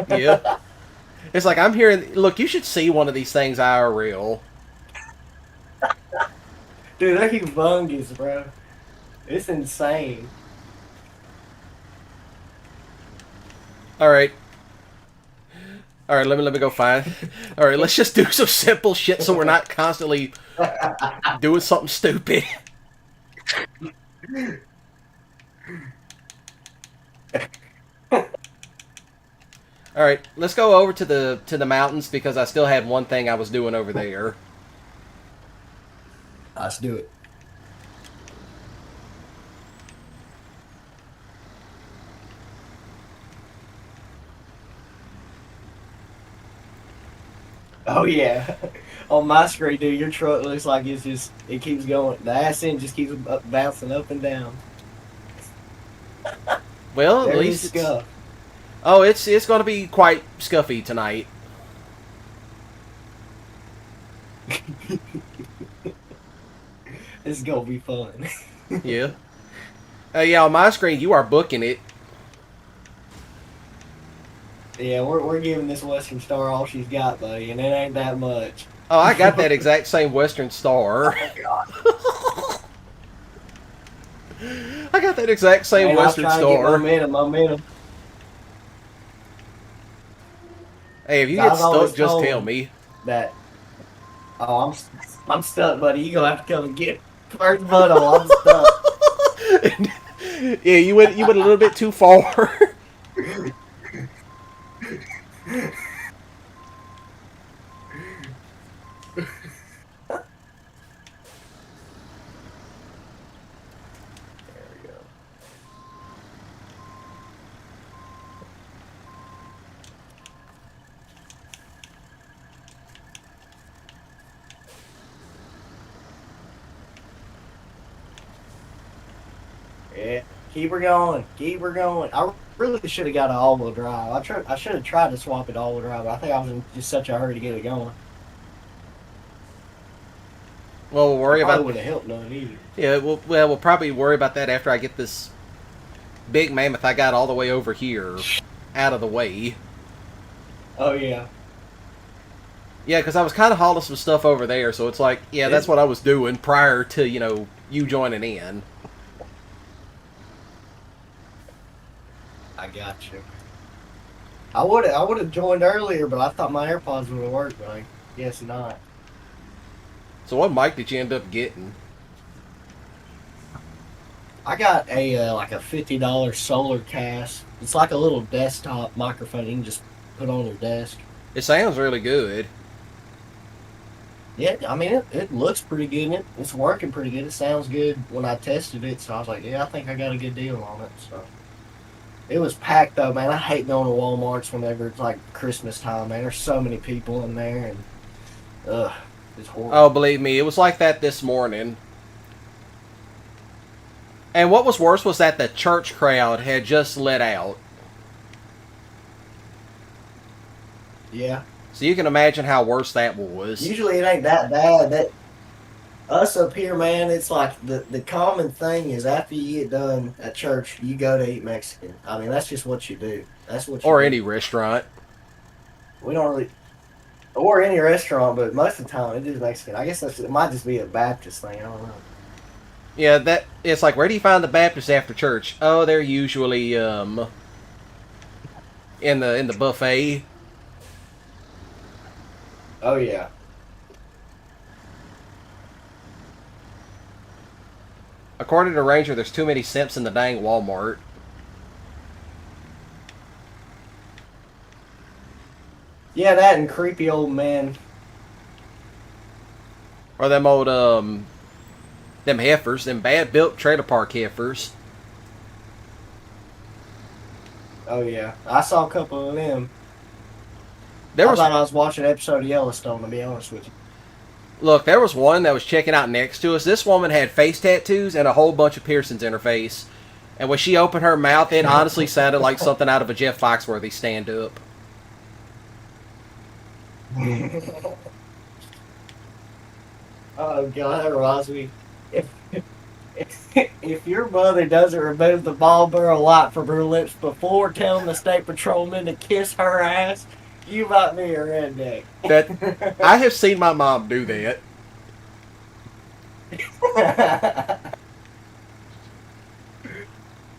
Yeah. It's like I'm hearing... Look, you should see one of these things IRL. Dude, they're humongous, bro. It's insane. Alright. Alright, let me go find... Alright, let's just do some simple shit so we're not constantly doing something stupid. Alright, let's go over to the mountains because I still had one thing I was doing over there. Let's do it. Oh yeah. On my screen, dude, your truck looks like it keeps going. The ass end just keeps bouncing up and down. Well, at least it's... Oh, it's going to be quite scuffy tonight. This is going to be fun. Yeah. Yeah, on my screen, you are booking it. Yeah, we're giving this Western Star all she's got, buddy, and it ain't that much. Oh, I got that exact same Western Star. Oh, God. I got that exact same Western Star. Momentum. Hey, if you get stuck, just tell me. That. Oh, I'm stuck, buddy. You gonna have to come and get first button. I'm stuck. Yeah, you went a little bit too far. Yeah, keep her going. Keep her going. I really should have got an all-wheel drive. I should have tried to swap it to all-wheel drive, but I think I was in just such a hurry to get it going. Well, we'll worry about. Would have helped none either. Yeah, we'll probably worry about that after I get this big mammoth I got all the way over here out of the way. Oh yeah. Yeah, because I was kind of hauling some stuff over there, so it's like, yeah, that's what I was doing prior to you joining in. I got you. I would have joined earlier, but I thought my AirPods would have worked, but I guess not. So what mic did you end up getting? I got a like a $50 solar cast. It's like a little desktop microphone you can just put on your desk. It sounds really good. Yeah, I mean it looks pretty good. It's working pretty good. It sounds good when I tested it. So I was like, yeah, I think I got a good deal on it. So it was packed though, man. I hate going to Walmart's whenever it's like Christmas time, man. There's so many people in there, and it's horrible. Oh, believe me, it was like that this morning. And what was worse was that the church crowd had just let out. Yeah. So you can imagine how worse that was. Usually it ain't that bad. That us up here, man, it's like the common thing is after you get done at church, you go to eat Mexican. I mean, that's just what you do. That's what you Or do. any restaurant. We don't really, or any restaurant, but most of the time it is Mexican. I guess it might just be a Baptist thing. I don't know. Yeah, it's like, where do you find the Baptists after church? Oh, they're usually in the buffet. Oh yeah. According to Ranger, there's too many simps in the dang Walmart. Yeah, that and creepy old men. Or them old them heifers, them bad built trailer park heifers. Oh yeah, I saw a couple of them. I thought I was watching an episode of Yellowstone, to be honest with you. Look, there was one that was checking out next to us. This woman had face tattoos and a whole bunch of piercings in her face. And when she opened her mouth, it honestly sounded like something out of a Jeff Foxworthy stand-up. Oh God, that reminds me. If your mother doesn't remove the Marlboro light from her lips before telling the state patrolman to kiss her ass, you might be a redneck. That I have seen my mom do that.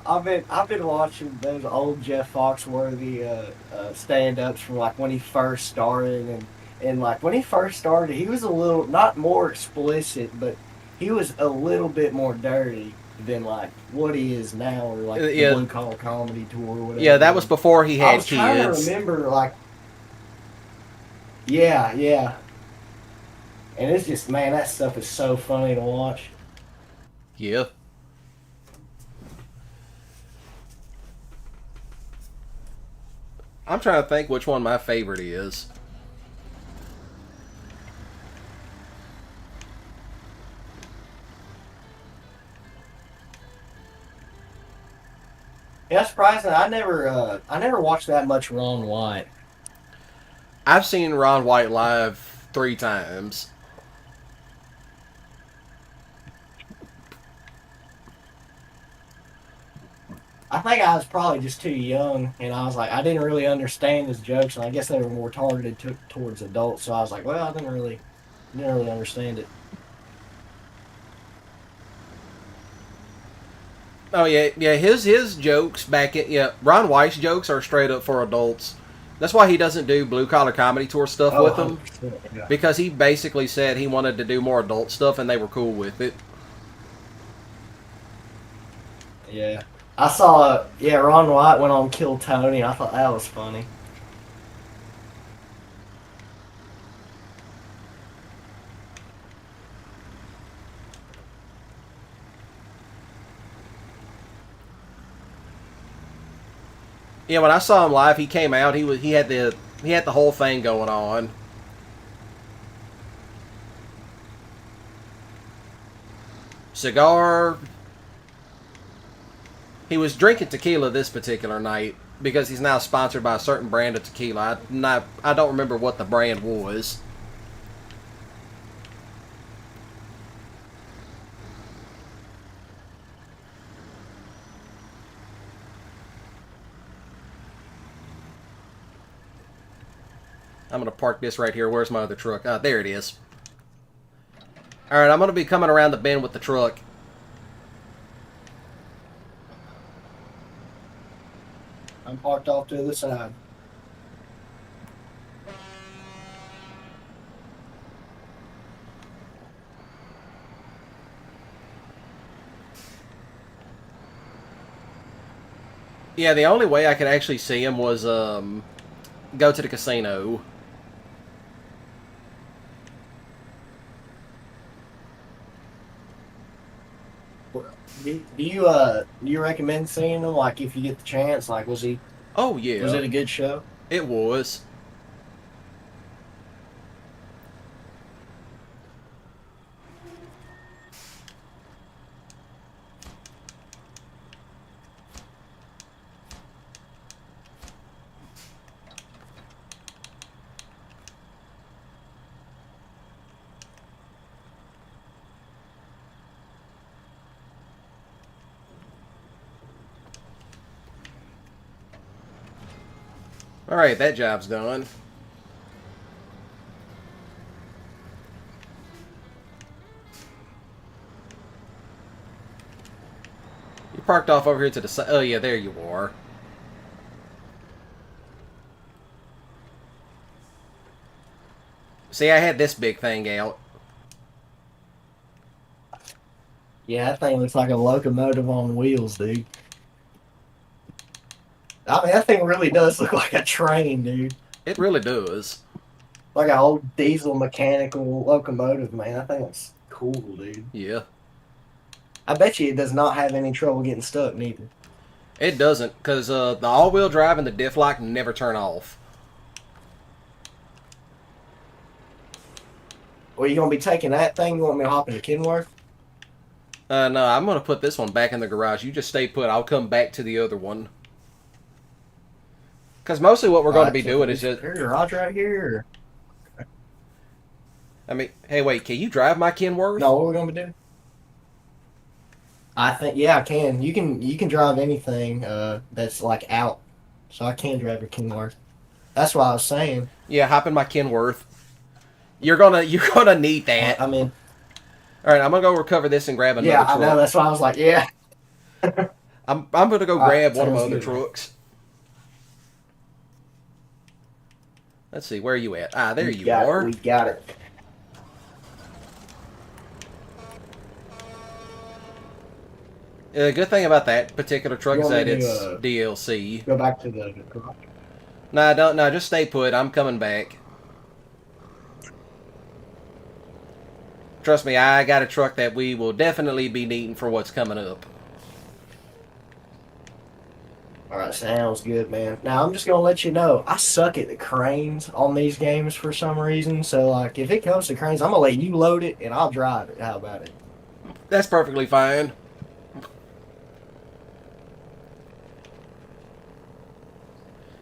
I've been watching those old Jeff Foxworthy stand-ups from like when he first started, and like when he first started, he was a little not more explicit, but he was a little bit more dirty than like what he is now, or like the Blue Collar Comedy Tour or whatever. Yeah, that was before he had kids. I was trying to remember, like, yeah, and it's just, man, that stuff is so funny to watch. Yeah. I'm trying to think which one my favorite is. Yeah, surprisingly, I never watched that much Ron White. I've seen Ron White live 3 times. I think I was probably just too young, and I was like, I didn't really understand his jokes, and I guess they were more targeted towards adults. So I was like, well, I didn't really understand it. Oh yeah. His jokes Ron White's jokes are straight up for adults. That's why he doesn't do Blue Collar Comedy Tour stuff with them, yeah. because he basically said he wanted to do more adult stuff, and they were cool with it. Yeah. I saw, Ron White went on Kill Tony. I thought that was funny. Yeah, when I saw him live, he came out. He had the whole thing going on. Cigar. He was drinking tequila this particular night because he's now sponsored by a certain brand of tequila. I don't remember what the brand was. I'm going to park this right here. Where's my other truck? Ah, there it is. Alright, I'm going to be coming around the bend with the truck. I'm parked off to the side. Yeah, the only way I could actually see him was go to the casino. Do you recommend seeing him? Like, if you get the chance, like, was he? Oh yeah, Was it a good show? It was. Alright, that job's done. You parked off over here to the side. Oh, yeah, there you are. See, I had this big thing out. Yeah, that thing looks like a locomotive on wheels, dude. I mean, that thing really does look like a train, dude. It really does. Like an old diesel mechanical locomotive, man. That thing looks cool, dude. Yeah. I bet you it does not have any trouble getting stuck, neither. It doesn't, because the all-wheel drive and the diff lock never turn off. Well, you gonna be taking that thing? You want me to hop into Kenworth? No, I'm going to put this one back in the garage. You just stay put. I'll come back to the other one. Because mostly what we're going to be doing is just... There's a garage right here. I mean, hey, wait, can you drive my Kenworth? No, what we're gonna do? I think, yeah, I can. You can drive anything that's like out. So I can drive your Kenworth. That's what I was saying. Yeah, hop in my Kenworth. You're gonna need that. I mean, all right, I'm gonna go recover this and grab another yeah, truck. I know. That's why I was like, yeah. I'm gonna go grab one of my sounds other good. trucks. Let's see, where are you at? Ah, there We you got it, are. we got it. The good thing about that particular truck You is want that me to, it's DLC. Go back to the garage. No, don't. No, just stay put. I'm coming back. Trust me, I got a truck that we will definitely be needing for what's coming up. Alright, sounds good, man. Now, I'm just going to let you know, I suck at the cranes on these games for some reason. So, like, if it comes to cranes, I'm going to let you load it and I'll drive it. How about it? That's perfectly fine.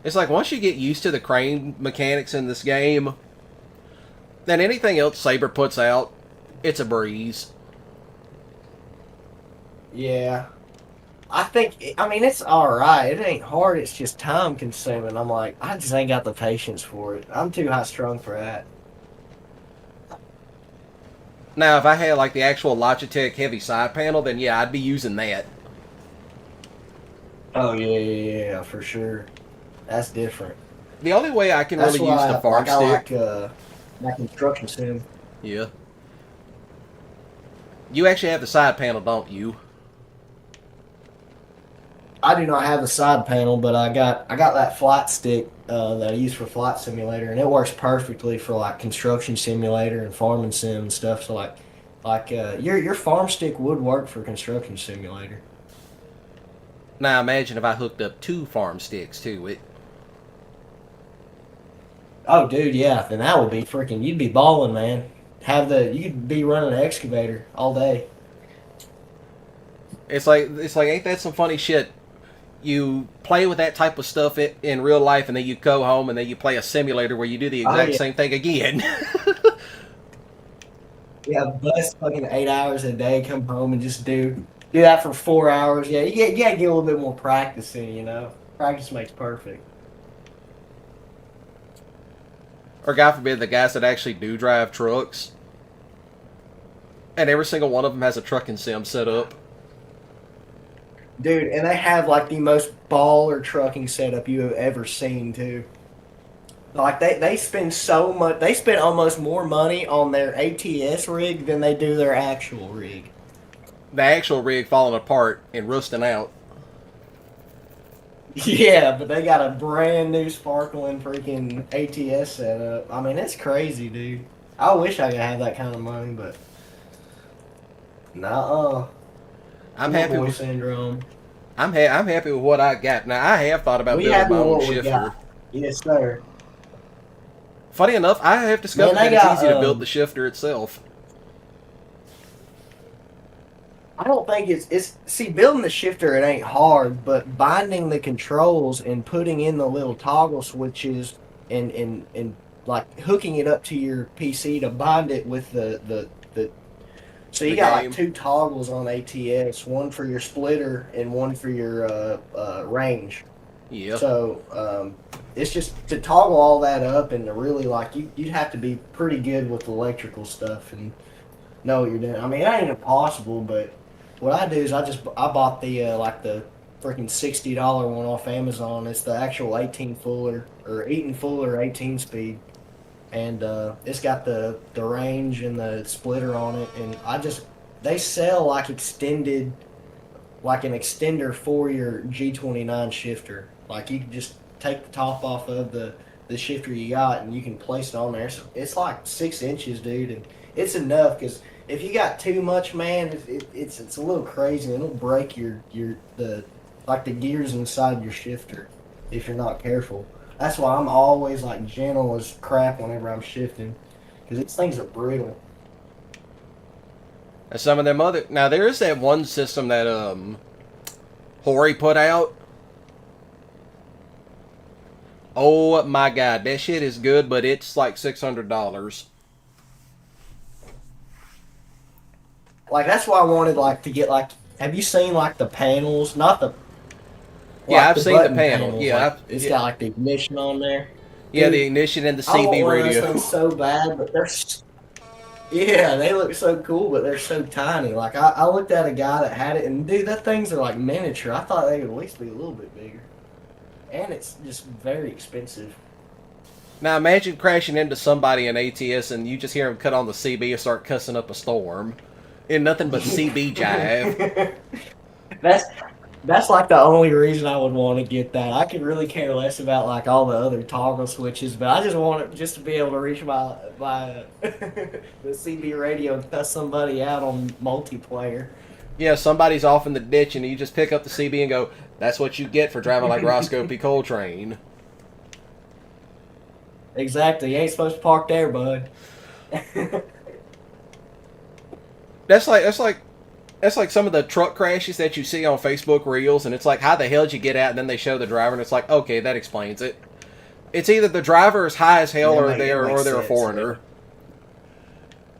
It's like once you get used to the crane mechanics in this game, then anything else Saber puts out, it's a breeze. Yeah. I mean, it's alright. It ain't hard. It's just time consuming. I'm like, I just ain't got the patience for it. I'm too high strung for that. Now, if I had like the actual Logitech heavy side panel, then yeah, I'd be using that. Oh, yeah, for sure. That's different. The only way I can That's really use why the farm stick. I like my construction sim. Yeah. You actually have the side panel, don't you? I do not have a side panel, but I got that flight stick that I use for Flight Simulator, and it works perfectly for like Construction Simulator and Farming Sim and stuff. So your farm stick would work for Construction Simulator. Now imagine if I hooked up 2 farm sticks to it. Oh, dude, yeah, then that would be freaking. You'd be balling, man. You'd be running an excavator all day. It's like ain't that some funny shit? You play with that type of stuff in real life, and then you go home and then you play a simulator where you do the exact same thing again. Yeah, bust fucking 8 hours a day, come home and just do that for 4 hours. Yeah, you gotta get a little bit more practice in, you know. Practice makes perfect. Or God forbid, the guys that actually do drive trucks, and every single one of them has a trucking sim set up. Dude, and they have like the most baller trucking setup you have ever seen too. Like they spend so much. They spend almost more money on their ATS rig than they do their actual rig. The actual rig falling apart and rusting out. Yeah, but they got a brand new sparkling freaking ATS setup. I mean, it's crazy, dude. I wish I could have that kind of money, but nah. I'm happy with syndrome. I'm happy with what I got. Now I have thought about building my own shifter. Yes, sir. Funny enough, I have discovered that it's easy to build the shifter itself. I don't think it's see, building the shifter, it ain't hard, but binding the controls and putting in the little toggle switches and like hooking it up to your PC to bind it with the so you got like 2 toggles on ATS, one for your splitter and one for your range. Yeah. So it's just to toggle all that up and to really like you'd have to be pretty good with electrical stuff and know what you're doing. I mean, it ain't impossible, but what I do is I bought the like the freaking $60 one off Amazon. It's the actual 18 Fuller or Eaton Fuller 18 speed, and it's got the range and the splitter on it. And they sell like an extender for your G29 shifter. Like you can just take the top off of the shifter you got and you can place it on there. It's like 6 inches, dude, and it's enough because if you got too much, man, it's a little crazy and it'll break the gears inside your shifter if you're not careful. That's why I'm always like gentle as crap whenever I'm shifting because these things are brittle. And some of them other now there is that one system that Hori put out. Oh my god, that shit is good, but it's like $600. Like that's why I wanted like to get like. Have you seen like the panels? Not the. Yeah, I've seen the panel. Panels. Yeah, like, it's got like the ignition on there. Yeah, Dude, the ignition and the I want CB one of those radio. things so bad, but yeah, they look so cool, but they're so tiny. Like I looked at a guy that had it, and dude, that things are like miniature. I thought they would at least be a little bit bigger, and it's just very expensive. Now imagine crashing into somebody in ATS and you just hear them cut on the CB and start cussing up a storm. In nothing but CB jive. That's like the only reason I would want to get that. I could really care less about like all the other toggle switches, but I just want it just to be able to reach my the CB radio and cuss somebody out on multiplayer. Yeah, somebody's off in the ditch and you just pick up the CB and go, "That's what you get for driving like Roscoe P. Coltrane." Exactly. You ain't supposed to park there, bud. That's like some of the truck crashes that you see on Facebook Reels, and it's like, how the hell did you get out? And then they show the driver, and it's like, okay, that explains it. It's either the driver is high as hell, or they're a foreigner. Yeah.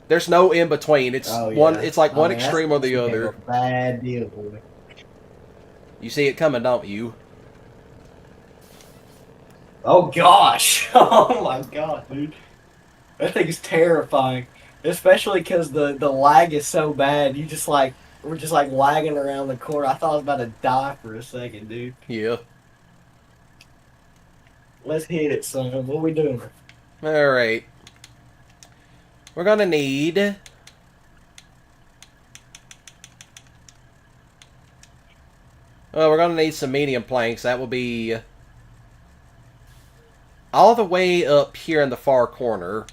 There's no in between. It's one. It's like one extreme or the other. Bad deal, boy. You see it coming, don't you? Oh gosh! Oh my god, dude, that thing's terrifying. Especially because the lag is so bad. We're just like lagging around the corner. I thought I was about to die for a second, dude. Yeah. Let's hit it, son. What are we doing? All right. We're gonna need. Well, we're going to need some medium planks. That will be all the way up here in the far corner.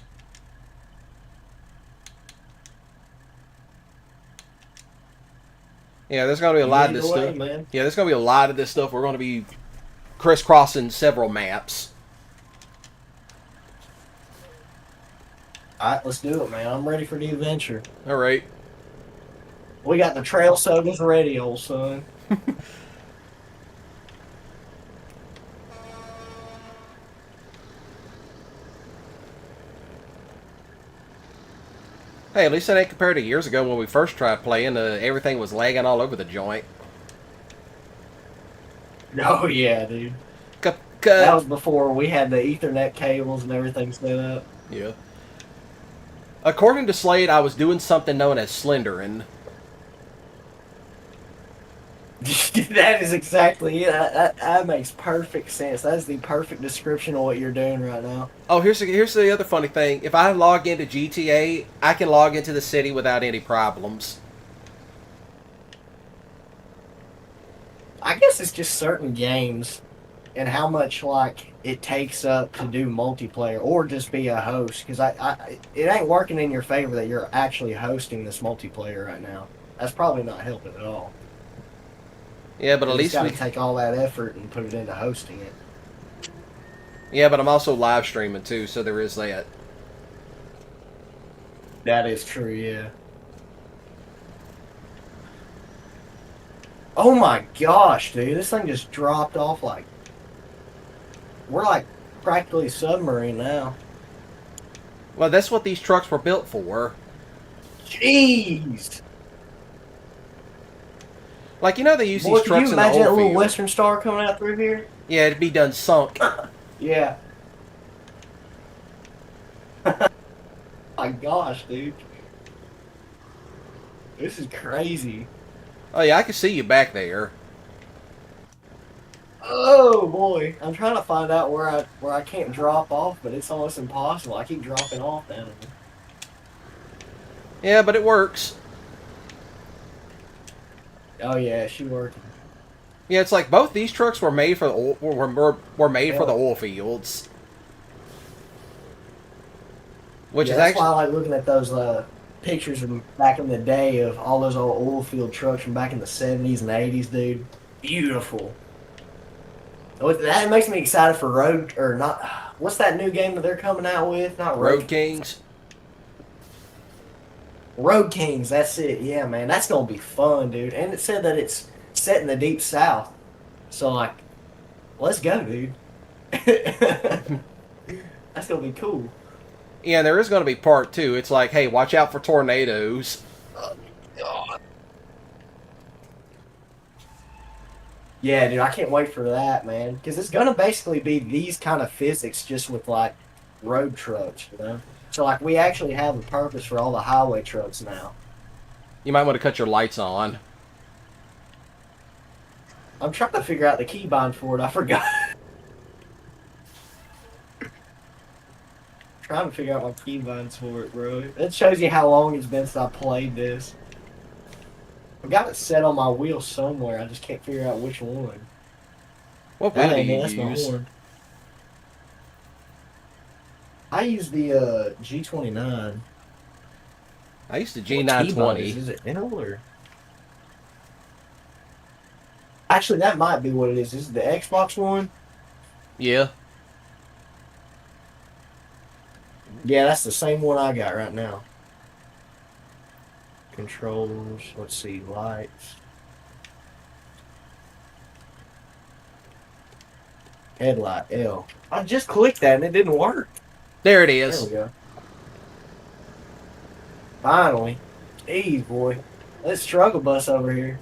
Yeah, there's going to be a lot of this stuff. Man. Yeah, there's going to be a lot of this stuff. We're going to be crisscrossing several maps. Alright, let's do it, man. I'm ready for the adventure. All right. We got the trail sodas ready, old son. Hey, at least that ain't compared to years ago when we first tried playing. Everything was lagging all over the joint. Oh, yeah, dude. That That was before we had the Ethernet cables and everything set up. Yeah. According to Slade, I was doing something known as slendering. That is exactly it. That makes perfect sense. That is the perfect description of what you're doing right now. Oh, here's the other funny thing. If I log into GTA, I can log into the city without any problems. I guess it's just certain games and how much like it takes up to do multiplayer or just be a host. Because it ain't working in your favor that you're actually hosting this multiplayer right now. That's probably not helping at all. Yeah, but at least we we take all that effort and put it into hosting it. Yeah, but I'm also live streaming too, so there is that. That is true, yeah. Oh my gosh, dude, this thing just dropped off like... We're like practically submarine now. Well, that's what these trucks were built for. Jeez! Like, you know they use Boy, these trucks can you in the imagine that oil little field. Western Star coming out through here? Yeah, it'd be done sunk. Yeah. My gosh, dude. This is crazy. Oh yeah, I can see you back there. Oh boy, I'm trying to find out where I can't drop off, but it's almost impossible. I keep dropping off down here. Yeah, but it works. Oh yeah, she working. Yeah, it's like both these trucks were made for the oil, were made for the oil fields. Which is that's actually why I like looking at those pictures from back in the day of all those old oil field trucks from back in the 70s and 80s, dude. Beautiful. That makes me excited for Road, or not, what's that new game that they're coming out with? Not Road Kings. Road Kings, that's it. Yeah, man, that's gonna be fun, dude. And it said that it's set in the Deep South. So, like, let's go, dude. That's gonna be cool. Yeah, there is going to be part 2. It's like, hey, watch out for tornadoes. Oh, God. Yeah, dude, I can't wait for that, man. Because it's gonna basically be these kind of physics just with, like, road trucks, you know? So, like, we actually have a purpose for all the highway trucks now. You might want to cut your lights on. I'm trying to figure out the keybind for it. I forgot. Trying to figure out my keybinds for it, bro. That shows you how long it's been since I played this. I got it set on my wheel somewhere. I just can't figure out which one. What wheel do ain't you it. That's my use? horn. I use the G29. I used the What keybind G920. Is it Intel or? Actually, that might be what it is. This is the Xbox one. Yeah. Yeah, that's the same one I got right now. Controls. Let's see, lights. Headlight L. I just clicked that and it didn't work. There it There is. we go. Finally. Jeez, boy. Let's struggle bus over here.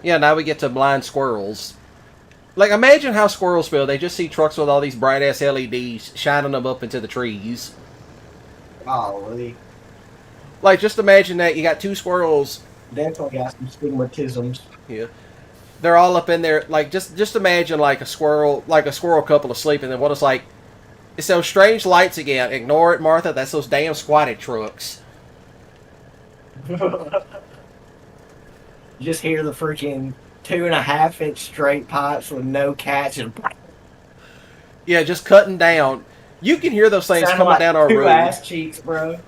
Yeah, now we get to blind squirrels. Like, imagine how squirrels feel. They just see trucks with all these bright-ass LEDs shining them up into the trees. Golly. Like, just imagine that you got 2 squirrels. Definitely got some stigmatisms. Yeah. They're all up in there. Like, just imagine, like, a squirrel couple asleep, and then what it's like, it's those strange lights again. Ignore it, Martha. That's those damn squatted trucks. You just hear the freaking 2.5-inch straight pipes with no catch and Yeah, just cutting down. You can hear those things sounding coming like down our two road. ass cheeks, bro.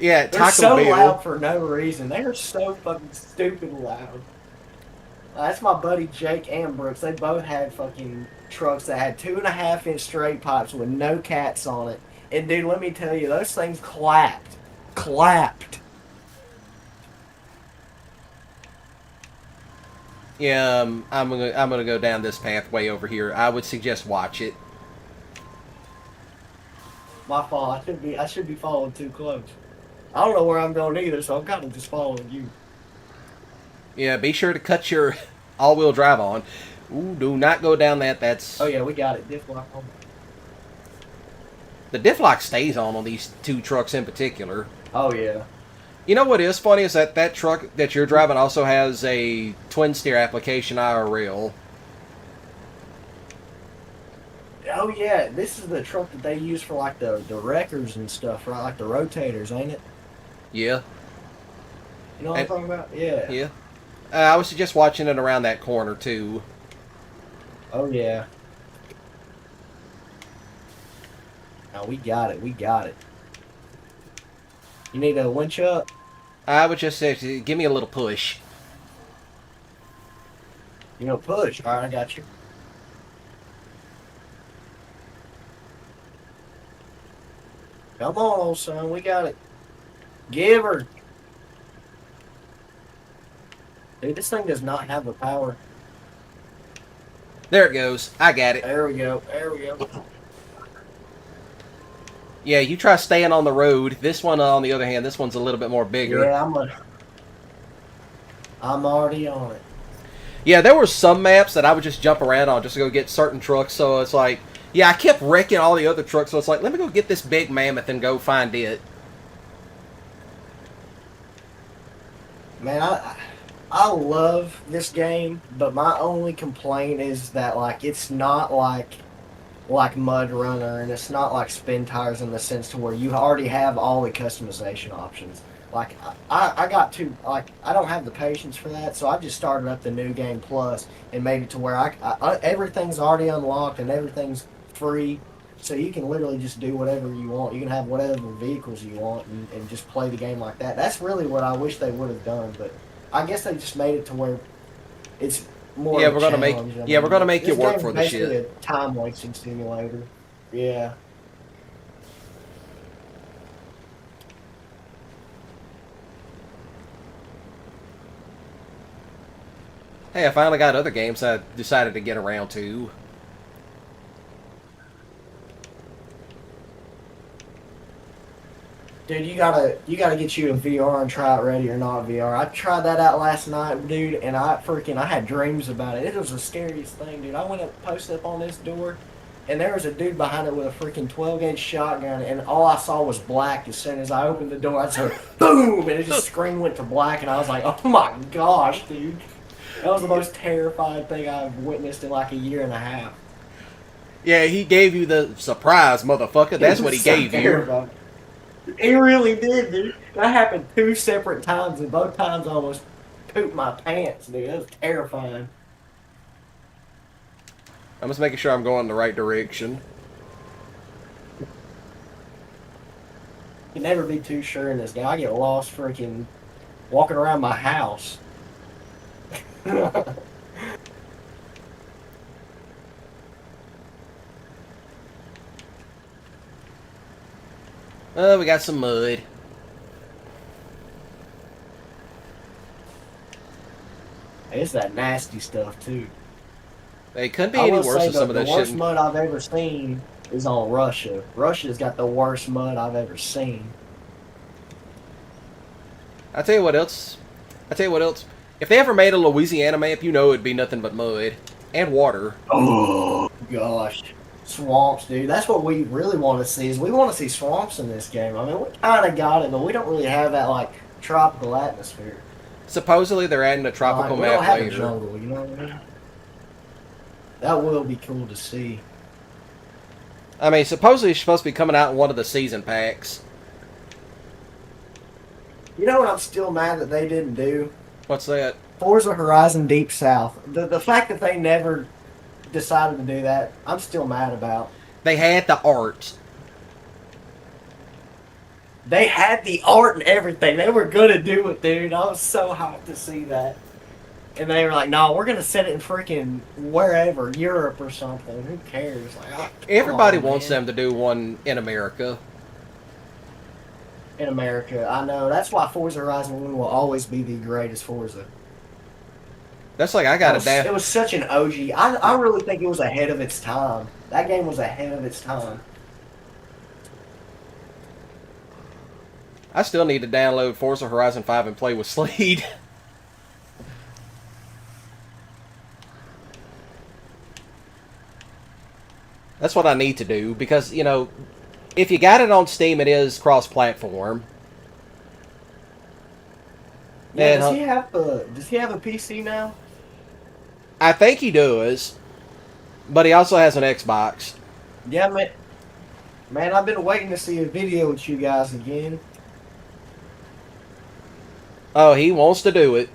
Yeah, They're Taco so Bell. loud for no reason. They are so fucking stupid loud. That's my buddy Jake and Brooks. They both had fucking trucks that had 2.5-inch straight pipes with no cats on it. And dude, let me tell you, those things clapped. Clapped. Yeah, I'm gonna go down this pathway over here. I would suggest watch it. My fault. I should be following too close. I don't know where I'm going either, so I'm kind of just following you. Yeah, be sure to cut your all-wheel drive on. Ooh, do not go down that. That's Oh yeah, we got it. Diff lock on. the diff lock stays on these two trucks in particular. Oh yeah. You know what is funny is that truck that you're driving also has a twin steer application IRL. Oh yeah, this is the truck that they use for like the wreckers and stuff, right? Like the rotators, ain't it? Yeah, You know what I'm talking about? Yeah. yeah. I would suggest watching it around that corner too. Oh yeah. Now we got it. We got it. You need a winch up? I would just say, give me a little push. You know, push. All right, I got you. Come on, old son. We got it. Give her. Dude, this thing does not have the power. There it goes. I got it. There we go. There we go. Yeah, you try staying on the road. This one, on the other hand, this one's a little bit more bigger. Yeah, I'm already on it. Yeah, there were some maps that I would just jump around on just to go get certain trucks. So it's like, yeah, I kept wrecking all the other trucks. So it's like, let me go get this big mammoth and go find it. Man, I love this game, but my only complaint is that like it's not like Mud Runner, and it's not like Spin Tires in the sense to where you already have all the customization options. Like I got to like I don't have the patience for that, so I just started up the New Game Plus and made it to where I everything's already unlocked and everything's free, so you can literally just do whatever you want. You can have whatever vehicles you want and just play the game like that. That's really what I wish they would have done, but I guess they just made it to where it's more. Yeah, of a we're gonna make. challenge. Yeah, we're gonna make you This work game's for the basically shit. a time wasting simulator. Yeah. Hey, I finally got other games I decided to get around to. Dude, you gotta get you a VR and try it Ready or Not VR. I tried that out last night, dude, and I had dreams about it. It was the scariest thing, dude. I went up, posted up on this door, and there was a dude behind it with a freaking 12-gauge shotgun, and all I saw was black. As soon as I opened the door, I just heard boom, and it just screen went to black, and I was like, oh my gosh, dude. That was the most terrifying thing I've witnessed in like a year and a half. Yeah, he gave you the surprise, motherfucker. That's what he gave you. Terrifying. He really did, dude. That happened 2 separate times, and both times I almost pooped my pants, dude. That was terrifying. I'm just making sure I'm going in the right direction. You can never be too sure in this game. I get lost freaking walking around my house. Oh, we got some mud. It's that nasty stuff, too. It couldn't be I any will worse say than some of the that worst shit. mud I've ever seen is on Russia. Russia's got the worst mud I've ever seen. I tell you what else. If they ever made a Louisiana map, you know it'd be nothing but mud and water. Oh gosh, swamps, dude. That's what we really want to see. Is we want to see swamps in this game. I mean, we kind of got it, but we don't really have that like tropical atmosphere. Supposedly they're adding a tropical we map don't have a later. jungle, you know what I mean? That will be cool to see. I mean, supposedly it's supposed to be coming out in one of the season packs. You know what I'm still mad that they didn't do? What's that? Forza Horizon Deep South. The fact that they never decided to do that, I'm still mad about. They had the art. They had the art and everything. They were gonna do it, dude. I was so hyped to see that. And they were like, "No, we're gonna set it in freaking wherever, Europe or something. Who cares?" Like, oh, Everybody on, wants man. them to do one in America. In America. I know. That's why Forza Horizon 1 will always be the greatest Forza. That's like I got It was such an OG. I really think it was ahead of its time. That game was ahead of its time. I still need to download Forza Horizon 5 and play with Sleed. That's what I need to do because, you know, if you got it on Steam, it is cross-platform. Yeah, And, does he have a PC now? I think he does, but he also has an Xbox. Yeah, man. Man, I've been waiting to see a video with you guys again. Oh, he wants to do it.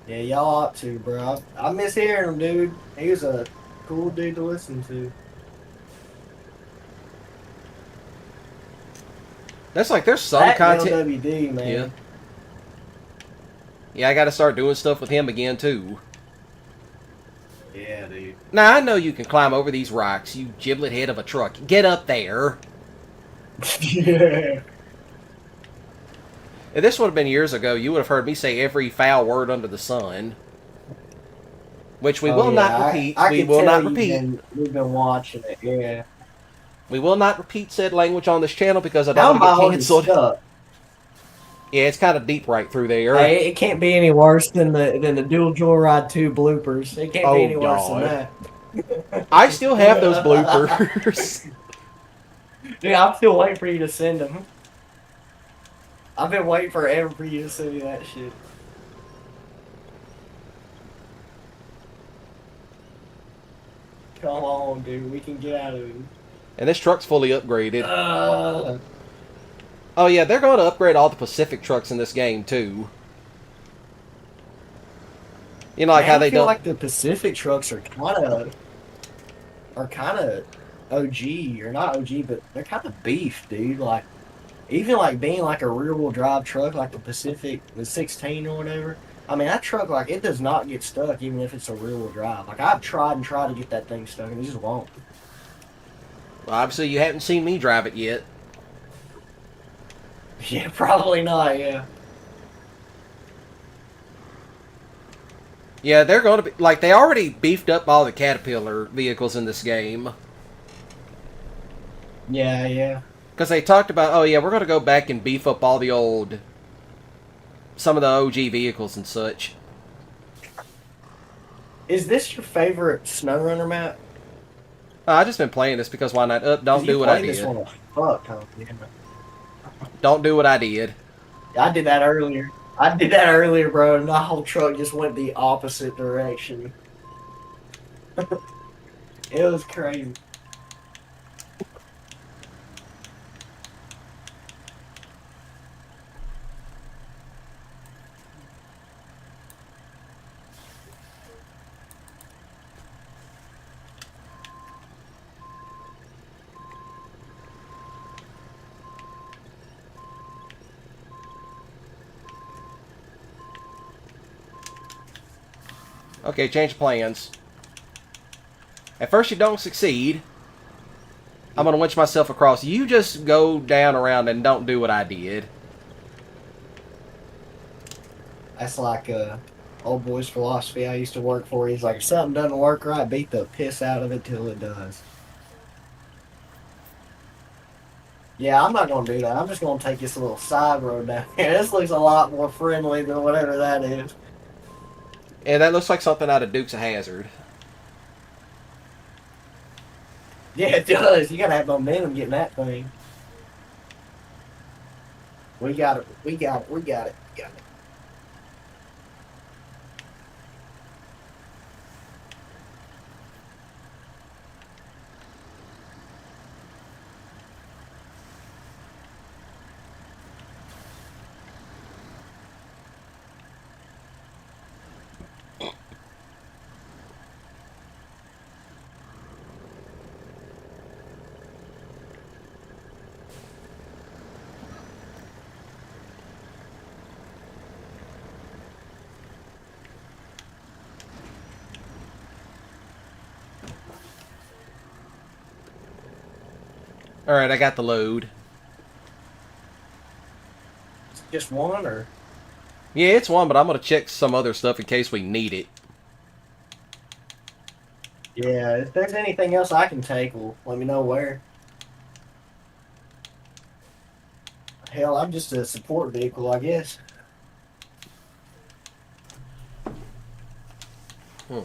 Yeah, y'all ought to, bro. I miss hearing him, dude. He was a cool dude to listen to. That's like there's some That content. LWD, man. Yeah. Yeah, I got to start doing stuff with him again too. Yeah, dude. Now I know you can climb over these rocks, you giblet head of a truck. Get up there. Yeah. If this would have been years ago, you would have heard me say every foul word under the sun. Which we will not repeat. We will not repeat. We've been watching it, yeah. We will not repeat said language on this channel because I Now don't my want to heart get is canceled. stuck. Yeah, it's kind of deep right through there. Hey, it can't be any worse than the Dual Joyride 2 bloopers. It can't be any worse than God. that. I still have those bloopers. Dude, I'm still waiting for you to send them. I've been waiting forever for you to send me that shit. Come on, dude. We can get out of it. And this truck's fully upgraded. Oh yeah, they're going to upgrade all the Pacific trucks in this game too. You know, like how they I feel don't. like the Pacific trucks are kind of OG or not OG, but they're kind of beef, dude. Like even like being like a rear wheel drive truck, like the Pacific, the 16 or whatever. I mean, that truck, like, it does not get stuck even if it's a rear wheel drive. Like, I've tried and tried to get that thing stuck, and it just won't. Well, obviously, you haven't seen me drive it yet. Yeah, probably not, yeah. Yeah, they're going to be like they already beefed up all the Caterpillar vehicles in this game. Yeah, yeah. Because they talked about, oh yeah, we're going to go back and beef up all the old, some of the OG vehicles and such. Is this your favorite SnowRunner map? I just been playing this because why not? Don't do what I This did. one a fuck ton, yeah. Don't do what I did. I did that earlier. Bro, and my whole truck just went the opposite direction. It was crazy. Okay, change plans. At first you don't succeed. I'm going to winch myself across. You just go down around and don't do what I did. That's like old boy's philosophy I used to work for. He's like, if something doesn't work right, beat the piss out of it till it does. Yeah, I'm not going to do that. I'm just going to take this little side road down here. This looks a lot more friendly than whatever that is. And that looks like something out of Dukes of Hazzard. Yeah, it does. You got to have momentum getting that thing. We got it. We got it. We got it. We got it. Alright, I got the load. Just one, or? Yeah, it's one, but I'm going to check some other stuff in case we need it. Yeah, if there's anything else I can take, well, let me know where. Hell, I'm just a support vehicle, I guess. Hmm.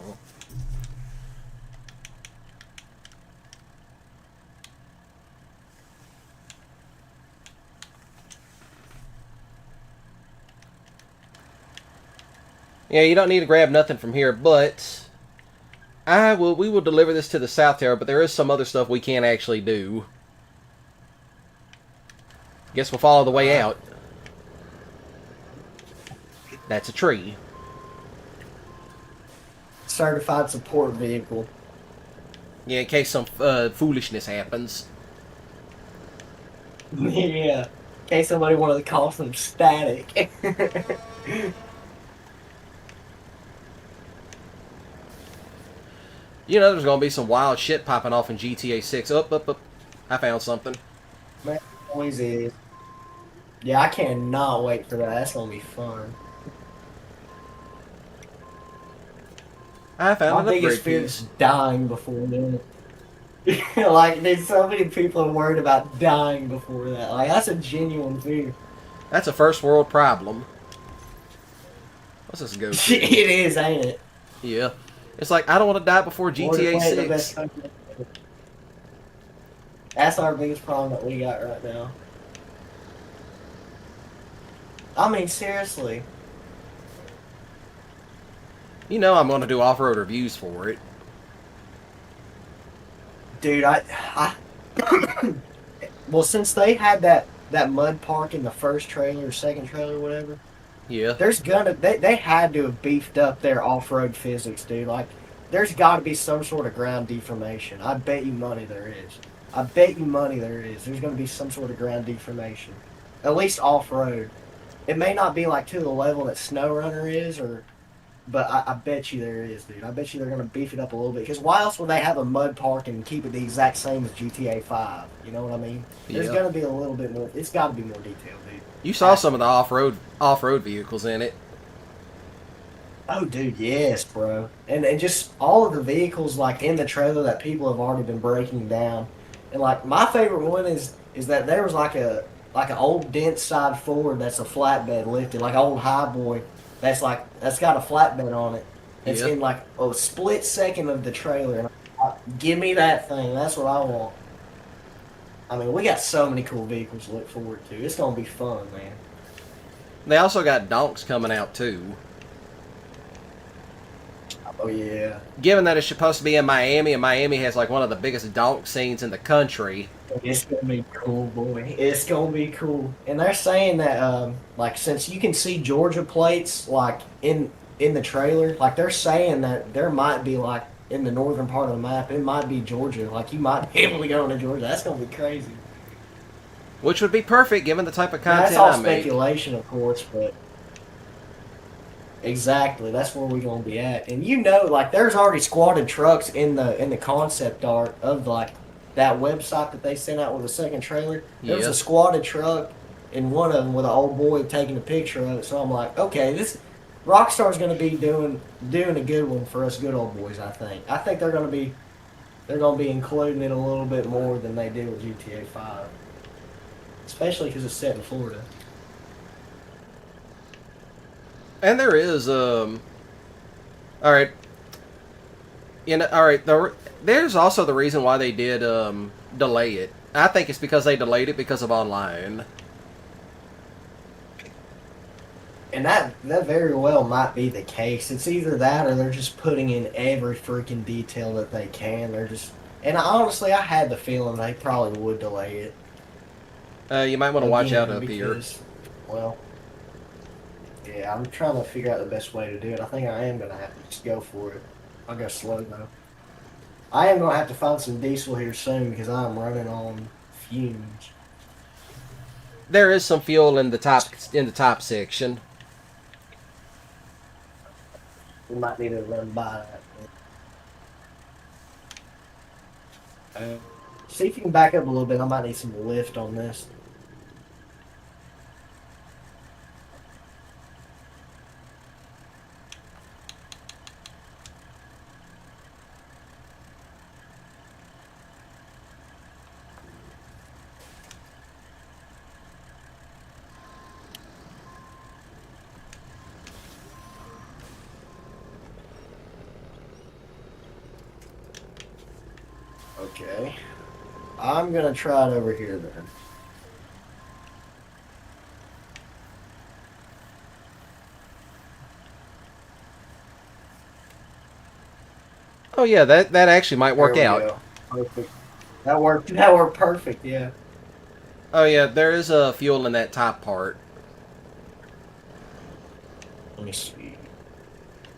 Yeah, you don't need to grab nothing from here, but we will deliver this to the South Tower, but there is some other stuff we can't actually do. Guess we'll follow the way out. That's a tree. Certified support vehicle. Yeah, in case some foolishness happens. Yeah. In case somebody wanted to call some static. You know there's going to be some wild shit popping off in GTA 6. Up. I found something. Man, always is. Yeah, I cannot wait for that. That's gonna be fun. I found My an biggest upgrade fear piece. is dying before then. Like, there's so many people are worried about dying before that. Like, that's a genuine fear. That's a first world problem. What's this go It to? is, ain't it? Yeah. It's like, I don't want to die before We're GTA playing the best 6. country. That's our biggest problem that we got right now. I mean, seriously. You know I'm going to do off-road reviews for it. Dude, well, since they had that mud park in the first trailer or second trailer, whatever, Yeah. they had to have beefed up their off-road physics, dude. Like, there's got to be some sort of ground deformation. I bet you money there is. I bet you money there is. There's going to be some sort of ground deformation, at least off-road. It may not be like to the level that SnowRunner is, but I bet you there is, dude. I bet you they're going to beef it up a little bit. Because why else would they have a mud park and keep it the exact same as GTA 5? You know what I mean? There's Yeah. going to be a little bit more. It's got to be more detailed, dude. You saw some of the off-road vehicles in it. Oh, dude, yes, bro. And just all of the vehicles, like, in the trailer that people have already been breaking down. And, like, my favorite one is that there was, like an old dent side Ford that's a flatbed lifted, like an old highboy that's got a flatbed on it. It's Yeah. in, like, a split second of the trailer. And give me that thing. That's what I want. I mean, we got so many cool vehicles to look forward to. It's going to be fun, man. They also got donks coming out, too. Oh, yeah. Given that it's supposed to be in Miami, and Miami has, like, one of the biggest donk scenes in the country. It's gonna be cool, boy. It's gonna be cool. And they're saying that, like, since you can see Georgia plates, like, in the trailer, like, they're saying that there might be, like, in the northern part of the map, it might be Georgia. Like, you might be able to go into Georgia. That's gonna be crazy. Which would be perfect, given the type of Now, content that's all I make. speculation, of course, but exactly, that's where we're gonna be at. And you know, like, there's already squatted trucks in the concept art of, like, that website that they sent out with the second trailer. There was Yeah. a squatted truck in one of them with an old boy taking a picture of it. So I'm like, okay, this Rockstar's going to be doing a good one for us good old boys. I think they're going to be including it a little bit more than they did with GTA 5, especially because it's set in Florida. And there is, alright. Alright, there's also the reason why they did, delay it. I think it's because they delayed it because of online. And that very well might be the case. It's either that or they're just putting in every freaking detail that they can. And honestly, I had the feeling they probably would delay it. You might want to watch out up because, here. Well, yeah, I'm trying to figure out the best way to do it. I think I am going to have to just go for it. I'll go slow though. I am going to have to find some diesel here soon because I'm running on fumes. There is some fuel in the top section. We might need to run by that. See if you can back up a little bit. I might need some lift on this. Okay. I'm gonna try it over here then. Oh yeah, that actually might work There we out. go. Perfect. That worked. That worked perfect. Yeah. Oh yeah, there is a fuel in that top part. Let me see.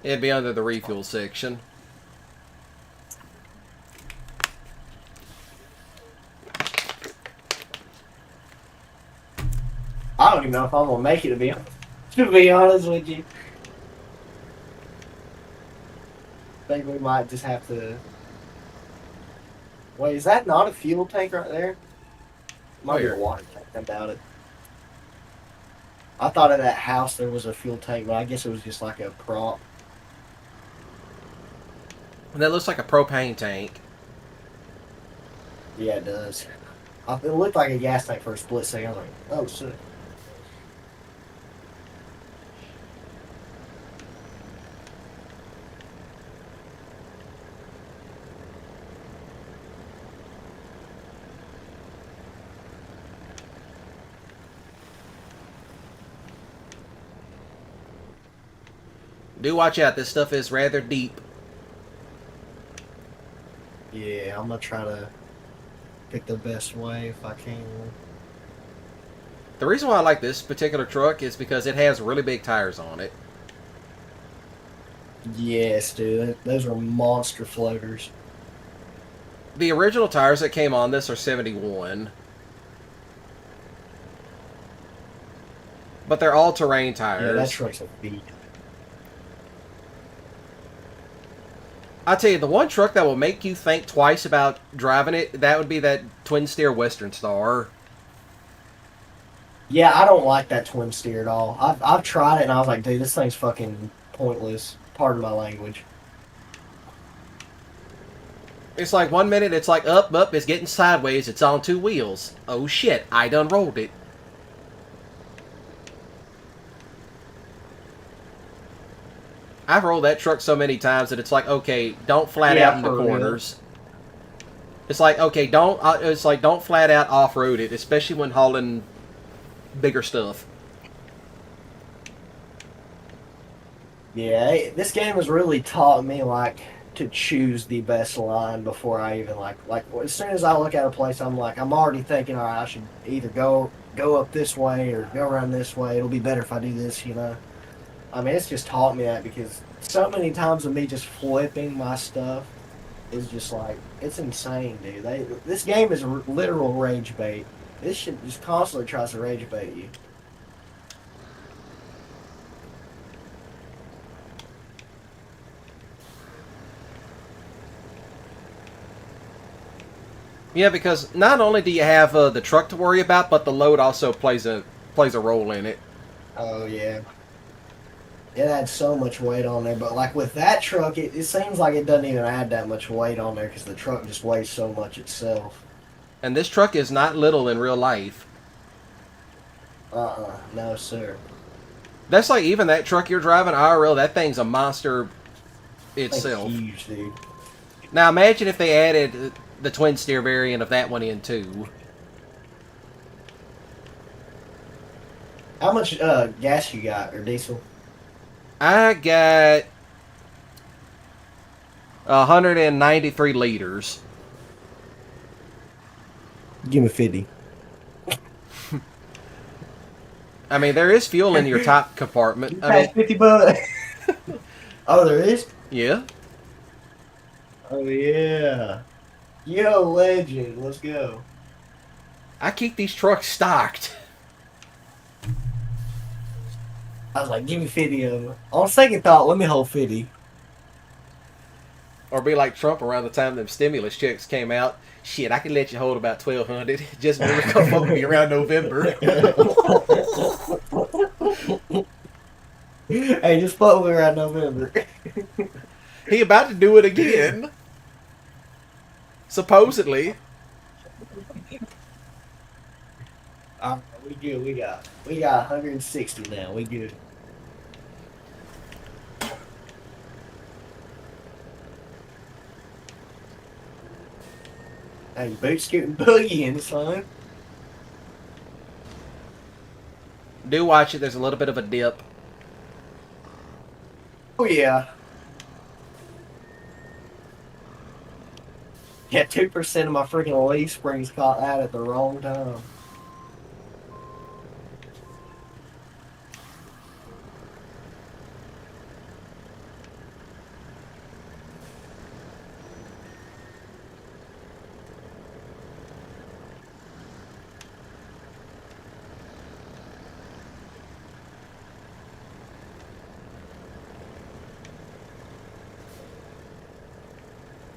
It'd be under the refuel section. I don't even know if I'm gonna make it to be honest with you. I think we might just have to. Wait, is that not a fuel tank right there? Might be a Where? water tank. I doubt it. I thought at that house there was a fuel tank, but I guess it was just like a prop. That looks like a propane tank. Yeah, it does. It looked like a gas tank for a split second. I was like, oh shit. Do watch out, this stuff is rather deep. Yeah, I'm gonna try to pick the best way if I can. The reason why I like this particular truck is because it has really big tires on it. Yes, dude. Those are monster floaters. The original tires that came on this are 71. But they're all-terrain tires. Yeah, that truck's a beat. I tell you, the one truck that will make you think twice about driving it, that would be that twin steer Western Star. Yeah, I don't like that twin steer at all. I've tried it and I was like, dude, this thing's fucking pointless. Pardon my language. It's like 1 minute it's like up, it's getting sideways, it's on two wheels. Oh shit, I done rolled it. I've rolled that truck so many times that it's like, okay, don't flat out in the corners. It's like, okay, don't flat out off-road it, especially when hauling bigger stuff. Yeah, this game has really taught me like to choose the best line before I even like as soon as I look at a place, I'm already thinking, all right, I should either go up this way or go around this way. It'll be better if I do this, you know. I mean, it's just taught me that because so many times of me just flipping my stuff is just like, it's insane, dude. This game is a literal rage bait. This shit just constantly tries to rage bait you. Yeah, because not only do you have the truck to worry about, but the load also plays a role in it. Oh, yeah. It adds so much weight on there, but like with that truck, it seems like it doesn't even add that much weight on there because the truck just weighs so much itself. And this truck is not little in real life. No sir. That's like even that truck you're driving IRL, that thing's a monster itself. That's huge, dude. Now imagine if they added the twin steer variant of that one in too. How much gas you got, or diesel? I got 193 liters. Give me 50. I mean, there is fuel in your top compartment. I mean, $50. Oh, there is? yeah. Oh, yeah. Yo, legend. Let's go. I keep these trucks stocked. I was like, give me 50 of them. On second thought, let me hold 50. Or be like Trump around the time them stimulus checks came out. Shit, I could let you hold about 1,200. Just never come fuck with me around November. Hey, just fuck with me around November. He about to do it again. Supposedly. We good. We got 160 now. We good. Hey, boot scooting boogieing, son. Do watch it. There's a little bit of a dip. Oh yeah. Yeah, 2% of my freaking leaf springs caught that at the wrong time.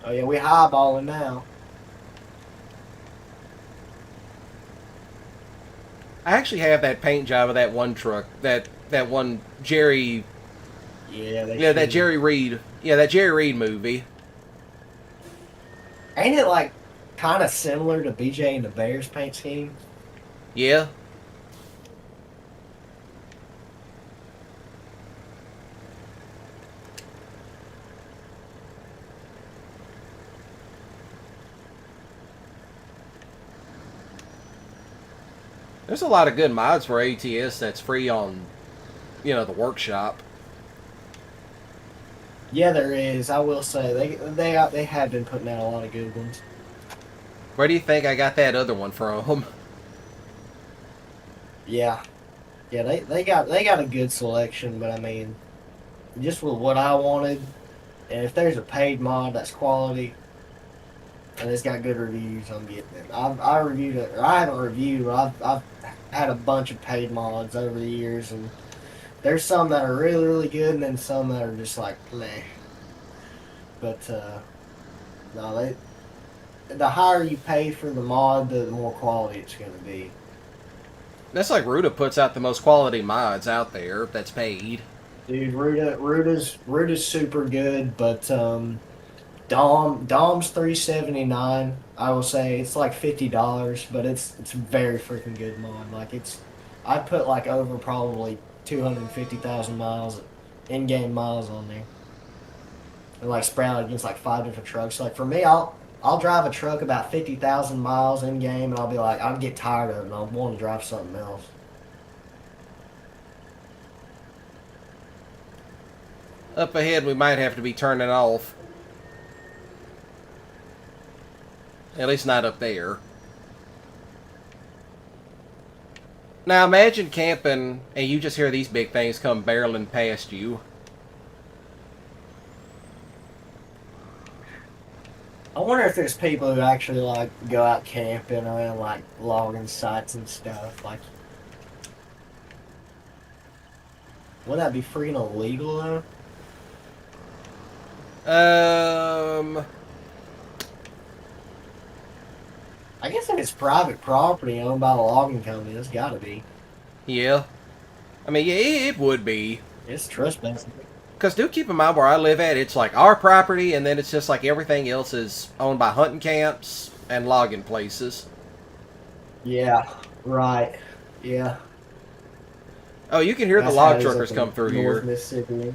Oh yeah, we highballing now. I actually have that paint job of that one truck. That one Jerry... Yeah, that Jerry Reed. Yeah, that Jerry Reed movie. Ain't it like kind of similar to BJ and the Bears paint scheme? Yeah. There's a lot of good mods for ATS that's free on, the workshop. Yeah, there is. I will say they have been putting out a lot of good ones. Where do you think I got that other one from? Yeah, they got a good selection, but I mean, just with what I wanted, and if there's a paid mod that's quality and it's got good reviews, I'm getting it. I reviewed it, or I haven't reviewed, but I've had a bunch of paid mods over the years, and there's some that are really, really good, and then some that are just like, meh. But, no, the higher you pay for the mod, the more quality it's going to be. That's like Ruda puts out the most quality mods out there that's paid. Dude, Ruda's super good, but, Dom's $3.79. I will say it's like $50, but it's very freaking good mod. Like I put like over probably 250,000 miles, in-game miles on there, and like spread out against like 5 different trucks. Like for me, I'll drive a truck about 50,000 miles in game, and I'll be like, I'll get tired of it, and I'll want to drive something else. Up ahead, we might have to be turning off. At least not up there. Now imagine camping and you just hear these big things come barreling past you. I wonder if there's people who actually like go out camping around like logging sites and stuff. Like, would that be freaking illegal though? I guess if it's private property owned by a logging company, it's got to be. Yeah. I mean, yeah, it would be. It's trespassing. Because do keep in mind where I live at, it's like our property, and then it's just like everything else is owned by hunting camps and logging places. Yeah, right. Yeah. Oh, you can hear the log truckers come through here. Mississippi.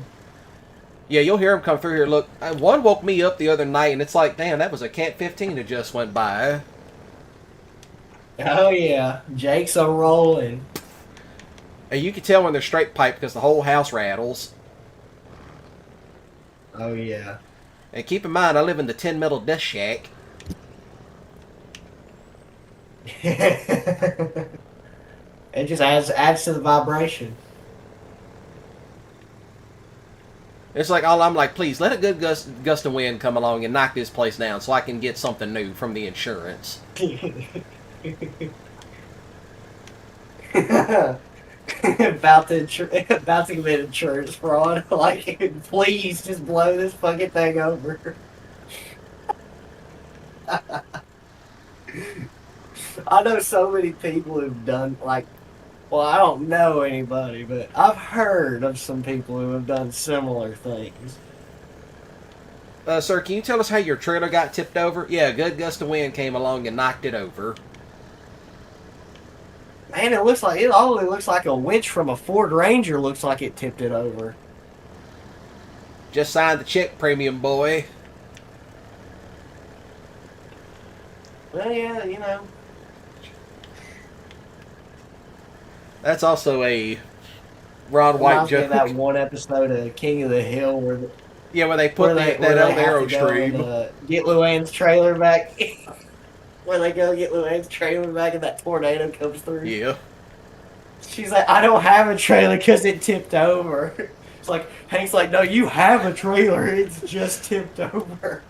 Yeah, you'll hear them come through here. Look, one woke me up the other night, and it's like, damn, that was a Cat 15 that just went by. Oh yeah, Jake's a rolling. And you can tell when they're straight pipe because the whole house rattles. Oh yeah. And keep in mind, I live in the Tin Metal Death Shack. It just adds to the vibration. It's like, I'm like, please, let a good gust of wind come along and knock this place down so I can get something new from the insurance. about to commit insurance fraud. Like, please just blow this fucking thing over. I know so many people who've done like, well, I don't know anybody, but I've heard of some people who have done similar things. Sir, can you tell us how your trailer got tipped over? Yeah, a good gust of wind came along and knocked it over. Man, it only looks like a winch from a Ford Ranger looks like it tipped it over. Just signed the check, premium boy. Well, yeah, you know. That's also a Ron White Reminds me of joke. that one episode of King of the Hill where Where they put that out Arrow stream. Get Luann's trailer back. Where they go get Luann's trailer back and that tornado comes through. Yeah. She's like, I don't have a trailer because it tipped over. It's like, Hank's like, no, you have a trailer. It's just tipped over.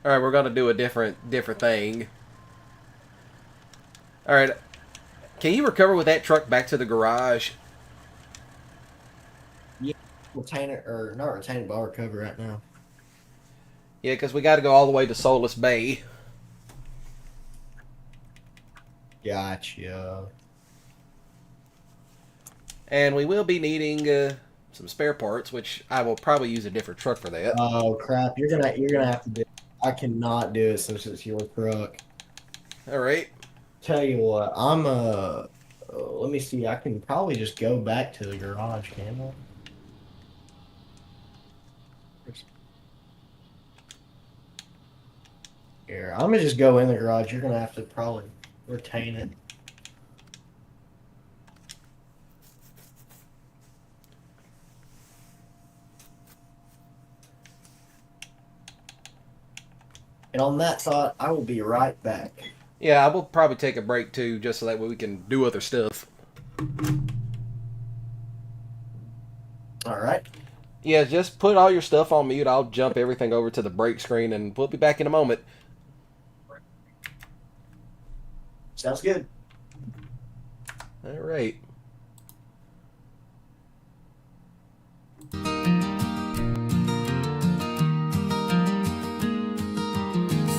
Alright, we're gonna do a different thing. Alright. Can you recover with that truck back to the garage? Yeah, retain it, or not retain it, but I'll recover right now. Yeah, because we got to go all the way to Soulless Bay. Gotcha. And we will be needing some spare parts, which I will probably use a different truck for that. Oh crap! You're gonna have to do. I cannot do it since it's your truck. All right. Tell you what, I'm let me see. I can probably just go back to the garage, can I? Here, I'm gonna just go in the garage. You're gonna have to probably retain it. And on that thought, I will be right back. Yeah, I will probably take a break too, just so that way we can do other stuff. All right. Yeah, just put all your stuff on mute. I'll jump everything over to the break screen, and we'll be back in a moment. Sounds good. All right.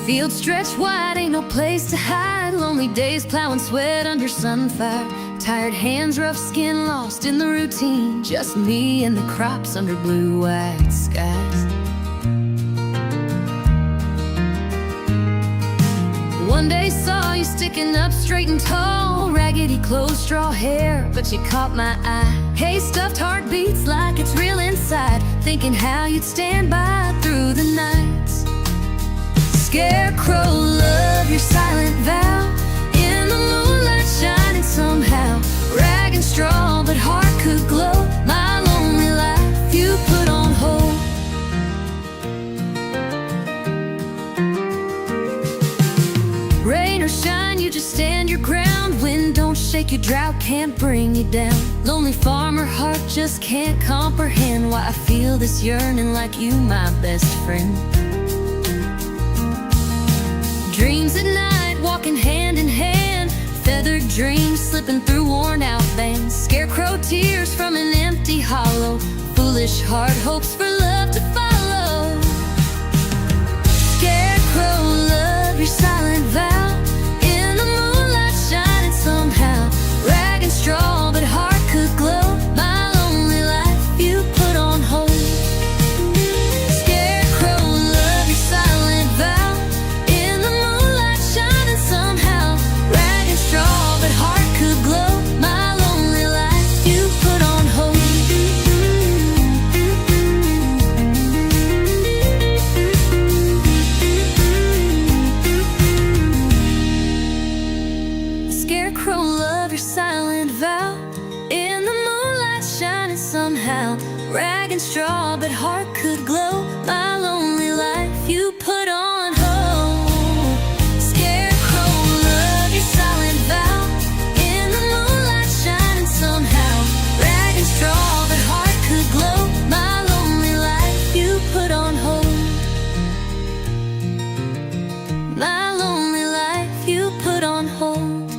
Field stretched wide, ain't no place to hide. Lonely days plowing sweat under sunfire. Tired hands, rough skin, lost in the routine. Just me and the crops under blue-white skies. One day saw you sticking up straight and tall. Raggedy clothes, straw hair, but you caught my eye. Hey, stuffed heart beats like it's real inside. Thinking how you'd stand by through the nights. Scarecrow, love your silent vow. In the moonlight shining somehow. Rag and straw, but heart could glow. My lonely life you put on hold. Rain or shine, you just stand your ground. Wind don't shake you, drought can't bring you down. Lonely farmer heart just can't comprehend why I feel this yearning like you, my best friend. Dreams at night, walking hand in hand. Feathered dreams slipping through worn out bands. Scarecrow tears from an empty hollow. Foolish heart hopes for love to follow. Scarecrow, love your silent vow. In the moonlight shining somehow. Rag and straw, but heart could glow. My lonely life you put on hold. Scarecrow, love your silent vow. In the moonlight shining somehow. Rag and straw, but heart could glow. My lonely life you put on hold. Scarecrow, love your silent vow. In the moonlight shining somehow. Rag and straw, but heart could glow. My lonely life you put on hold. Scarecrow, love your silent vow. In the moonlight shining somehow. Rag and straw, but heart could glow. My lonely life you put on hold. My lonely life you put on hold.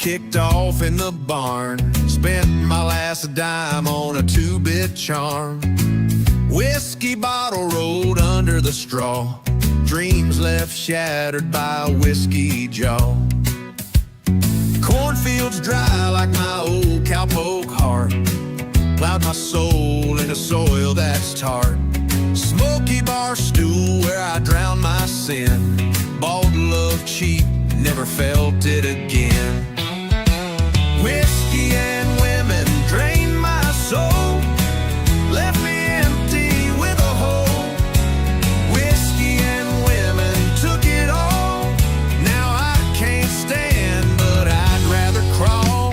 kicked off in the barn. Spent my last dime on a 2-bit charm. Whiskey bottle rolled under the straw. Dreams left shattered by a whiskey jaw. Cornfields dry like my old cowpoke heart. Plowed my soul into soil that's tart. Smoky bar stool where I drowned my sin. Bought love cheap, never felt it again. Whiskey and women drained my soul, left me empty with a hole. Whiskey and women took it all. Now I can't stand, but I'd rather crawl.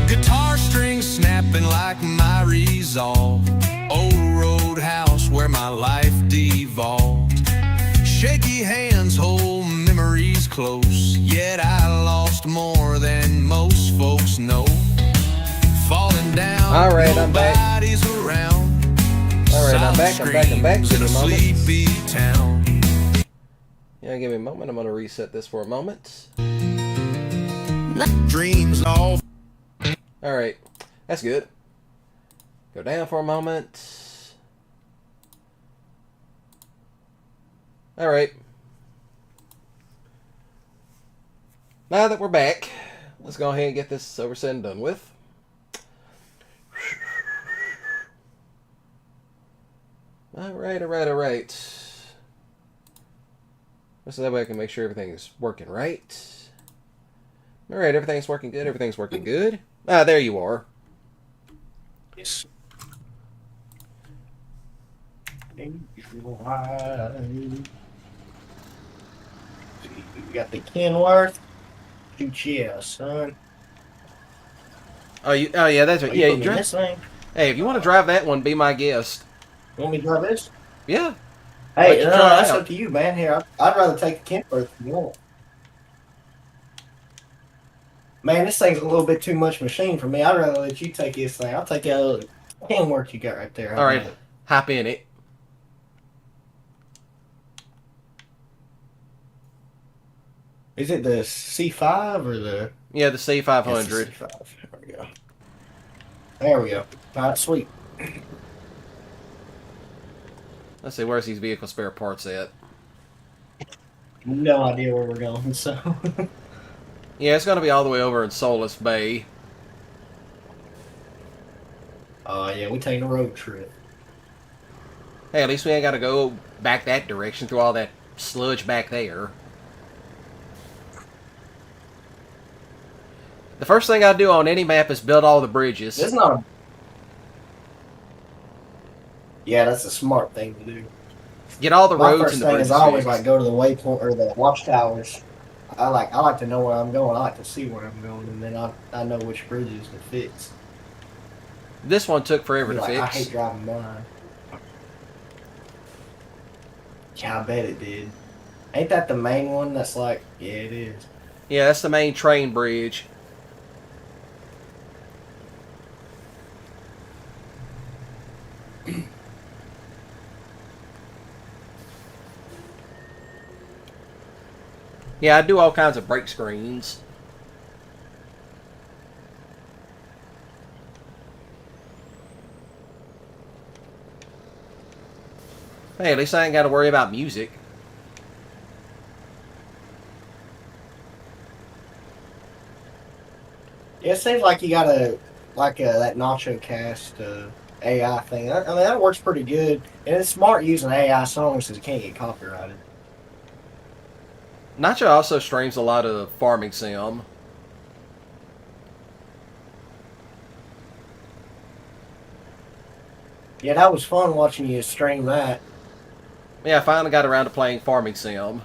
Guitar strings snapping like my resolve. Old roadhouse where my life devolved. Shaky hands hold memories close, yet I lost more than most folks know. Falling down, all right, I'm back. nobody's around. All right, I'm back. In a sleepy town. Yeah, give me a moment. I'm going to reset this for a moment. Dreams all. All right, that's good. Go down for a moment. All right. Now that we're back, let's go ahead and get this over said and done with. All right. So that way I can make sure everything's working right. All right, everything's working good. Ah, there you are. Yes. You got the Kenworth. Shoot yeah, son. Oh yeah, that's right. Yeah, this thing. hey, if you want to drive that one, be my guest. You want me to drive this? Yeah. Hey, Let you no, try it that's out. up to you, man. Here, I'd rather take the Kenworth if you want. Man, this thing's a little bit too much machine for me. I'd rather let you take this thing. I'll take that little Kenworth you got right there. All right, hop in it. Is it the C5 or the? Yeah, the C500. It's the C5. There we go. There we go. All right, sweet. Let's see, where's these vehicle spare parts at? No idea where we're going, so. Yeah, it's going to be all the way over in Solace Bay. Yeah, we taking a road trip. Hey, at least we ain't got to go back that direction through all that sludge back there. The first thing I do on any map is build all the bridges. It's not. Yeah, that's a smart thing to do. Get all the My roads first and the thing bridges is I always fixed. like go to the waypoint or the watchtowers. I like to know where I'm going. I like to see where I'm going, and then I know which bridges to fix. This one took forever to I fix. hate driving mine. Yeah, I bet it did. Ain't that the main one? That's like, yeah, it is. Yeah, that's the main train bridge. Yeah, I do all kinds of brake screens. Hey, at least I ain't got to worry about music. Yeah, it seems like you got that Nacho Cast AI thing. I mean, that works pretty good, and it's smart using AI songs because it can't get copyrighted. Nacho also streams a lot of farming sim. Yeah, that was fun watching you stream that. Yeah, I finally got around to playing farming sim.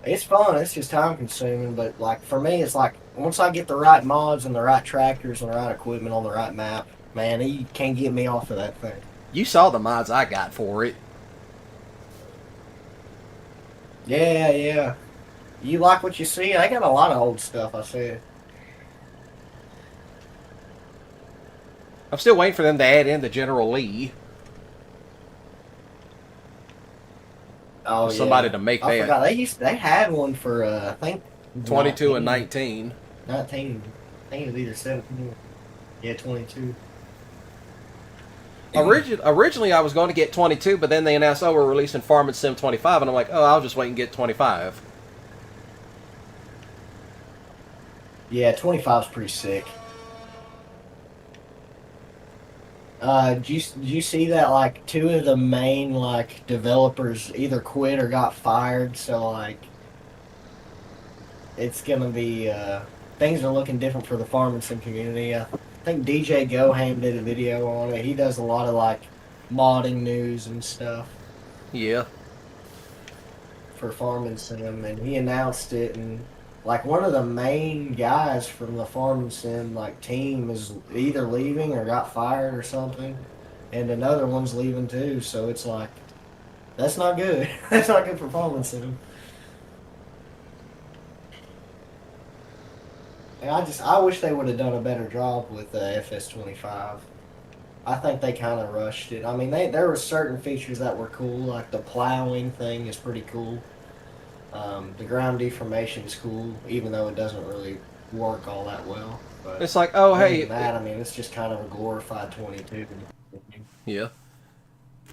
It's fun. It's just time consuming, but like for me, it's like once I get the right mods and the right tractors and the right equipment on the right map, man, you can't get me off of that thing. You saw the mods I got for it. Yeah. You like what you see? I got a lot of old stuff, I said. I'm still waiting for them to add in the General Lee. Oh, for somebody yeah. to make I that. forgot they had one for I think 22 and 19. 19. I think it was either 17. Yeah, 22. Originally, I was going to get 22, but then they announced, oh, we're releasing Farming Sim 25, and I'm like, oh, I'll just wait and get 25. Yeah, 25 is pretty sick. Did you see that, like, two of the main, like, developers either quit or got fired, so, like, it's gonna be, things are looking different for the farming sim community. I think DJ Goham did a video on it. He does a lot of, like, modding news and stuff Yeah. for farming sim, and he announced it, and like one of the main guys from the farming sim like team is either leaving or got fired or something, and another one's leaving too. So it's like that's not good. That's not good for farming sim. And I wish they would have done a better job with FS25. I think they kind of rushed it. I mean, there were certain features that were cool, like the plowing thing is pretty cool. The ground deformation is cool, even though it doesn't really work all that well. But It's like, oh, other hey. than that, I mean, it's just kind of a glorified 22. Yeah.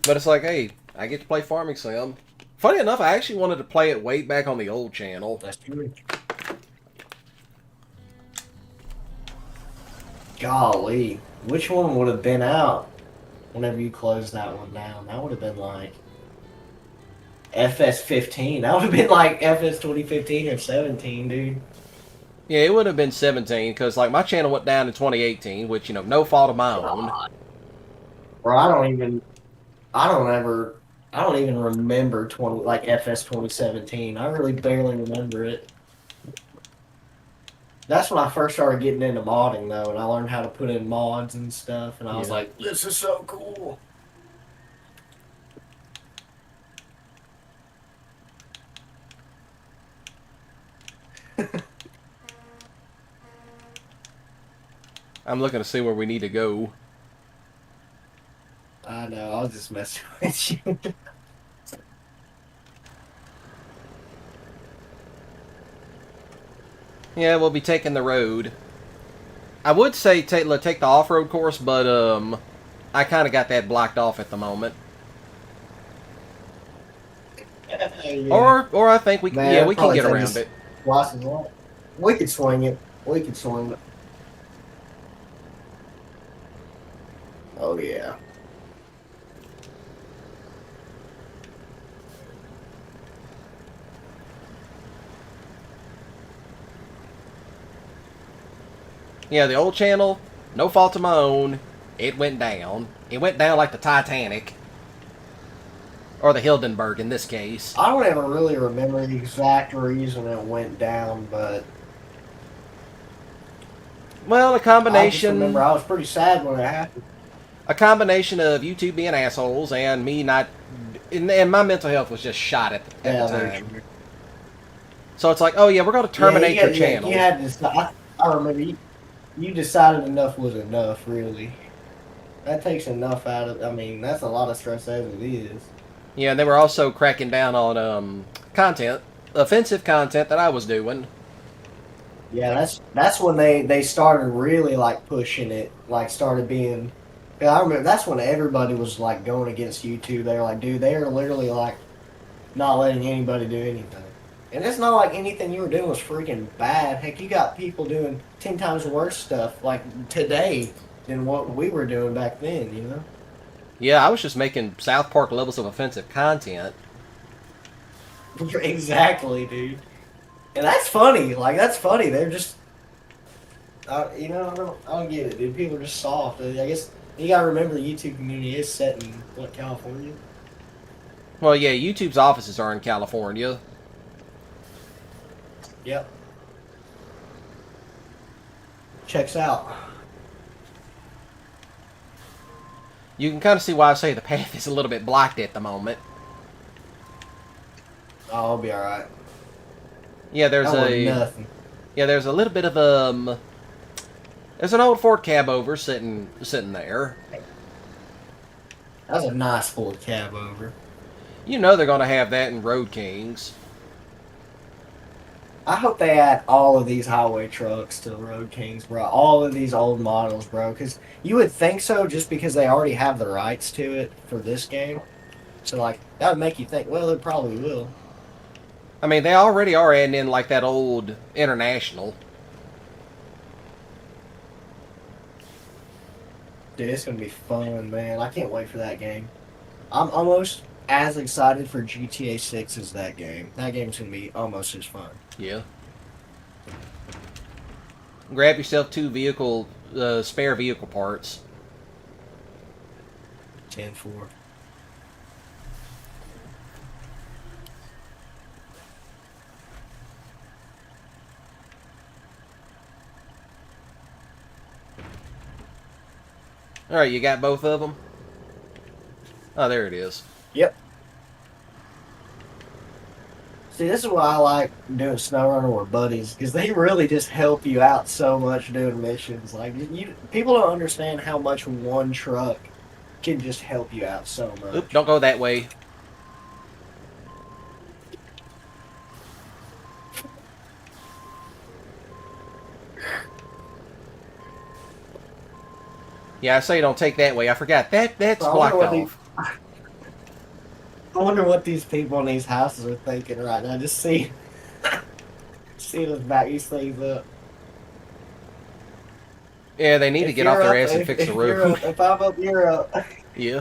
But it's like, hey, I get to play Farming Sim. Funny enough, I actually wanted to play it way back on the old channel. That's true. Golly, which one would have been out whenever you closed that one down? That would have been like FS15. That would have been like FS 2015 or 17, dude. Yeah, it would have been 17, because, like, my channel went down in 2018, which, you know, no fault of my own. Bro, I don't even remember FS 2017. I really barely remember it. That's when I first started getting into modding, though, and I learned how to put in mods and stuff, and I was like, this is so cool. I'm looking to see where we need to go. I know, I was just messing with you. Yeah, we'll be taking the road. I would say take the off-road course, but I kind of got that blocked off at the moment. Yeah. Or I think we Man, we can get around it. We could swing it. We could swing it. Oh yeah. Yeah, the old channel, no fault of my own, it went down. It went down like the Titanic. Or the Hildenberg in this case. I don't ever really remember the exact reason it went down, but Well, a I just combination. remember I was pretty sad when it happened. A combination of YouTube being assholes and me not, and my mental health was just shot at the time. So it's like, oh yeah, we're going to terminate your channel. You had to. I remember you decided enough was enough. Really, that takes enough out of. I mean, that's a lot of stress as it is. Yeah, and they were also cracking down on content, offensive content that I was doing. Yeah, that's when they started really like pushing it, like started being. Yeah, I remember that's when everybody was like going against YouTube. They were like, dude, they are literally like not letting anybody do anything. And it's not like anything you were doing was freaking bad. Heck, you got people doing 10 times worse stuff like today than what we were doing back then, you know? Yeah, I was just making South Park levels of offensive content. Exactly, dude. And that's funny. Like, that's funny. They're just, you know, I don't get it, dude. People are just soft. I guess you gotta remember the YouTube community is set in, what, California? Well, yeah, YouTube's offices are in California. Yep. Checks out. You can kind of see why I say the path is a little bit blocked at the moment. Oh, I'll be alright. Yeah, there's nothing. Yeah, there's a little bit of there's an old Ford cab over sitting there. That was a nice Ford cab over. You know they're going to have that in Road Kings. I hope they add all of these highway trucks to the Road Kings, bro. All of these old models, bro. Because you would think so just because they already have the rights to it for this game. So, like, that would make you think, well, it probably will. I mean, they already are adding in, like, that old International. Dude, it's going to be fun, man. I can't wait for that game. I'm almost as excited for GTA 6 as that game. That game's going to be almost as fun. Yeah. Grab yourself 2 spare vehicle parts. 10-4. Alright, you got both of them? Oh, there it is. Yep. See, this is why I like doing SnowRunner with buddies, because they really just help you out so much doing missions. Like, people don't understand how much one truck can just help you out so much. Oop, don't go that way. Yeah, I say don't take that way. I forgot. That's blocked off. I wonder what these people in these houses are thinking right now. Just see them back these things up. Yeah, they need to get off their ass and fix the roof. If I'm up, you're up. Yeah.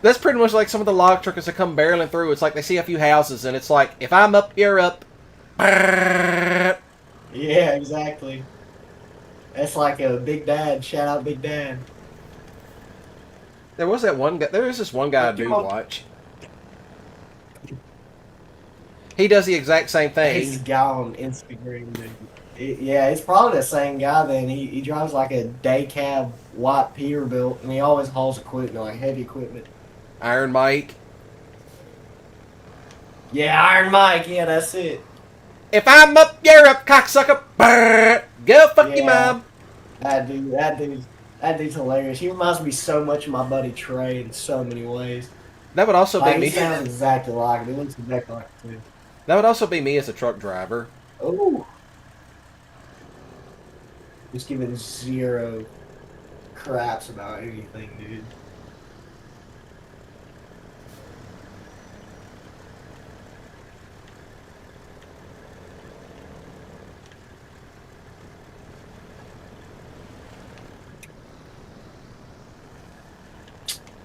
That's pretty much like some of the log truckers that come barreling through. It's like they see a few houses and it's like, if I'm up, you're up. Yeah, exactly. That's like a Big Dad. Shout out Big Dad. There was that one guy. There is this one guy I do watch. He does the exact same thing. He's a guy on Instagram. Yeah, it's probably the same guy then. He drives like a day cab white Peterbilt, and he always hauls equipment, like heavy equipment. Iron Mike. Yeah, Iron Mike. Yeah, that's it. If I'm up, you're up, cocksucker. Brrr. Go fuck your mom. That dude's hilarious. He reminds me so much of my buddy Trey in so many ways. That would also be me. He sounds exactly like him. He looks exactly like him too. That would also be me as a truck driver. Oh. Just giving zero craps about anything, dude.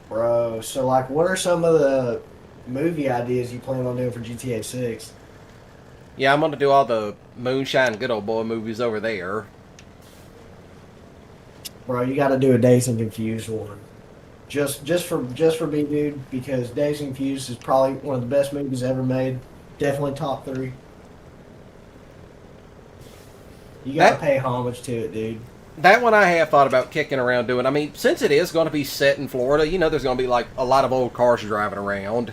Bro, so like, what are some of the movie ideas you plan on doing for GTA 6? Yeah, I'm gonna do all the Moonshine Good Old Boy movies over there. Bro, you got to do a Dazed and Confused one. Just for me, dude, because Dazed and Confused is probably one of the best movies ever made. Definitely top 3. You got to pay homage to it, dude. That one I have thought about kicking around doing. I mean, since it is going to be set in Florida, you know there's going to be like a lot of old cars driving around.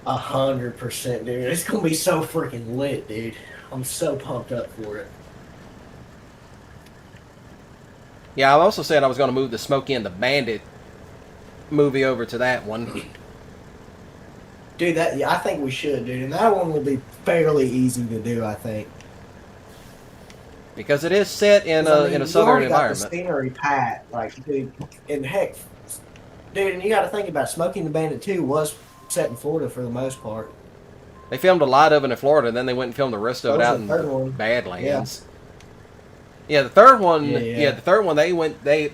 100%, dude. It's going to be so freaking lit, dude. I'm so pumped up for it. Yeah, I also said I was going to move the Smokey and the Bandit movie over to that one. Dude, I think we should, dude. And that one will be fairly easy to do, I think. Because it is set in a southern environment. Got the scenery pat, like, dude, and heck, dude, and you got to think about it, Smokey and the Bandit 2 was set in Florida for the most part. They filmed a lot of it in Florida, and then they went and filmed the rest of it out in the Badlands. Yeah, the third one. Yeah, the third one.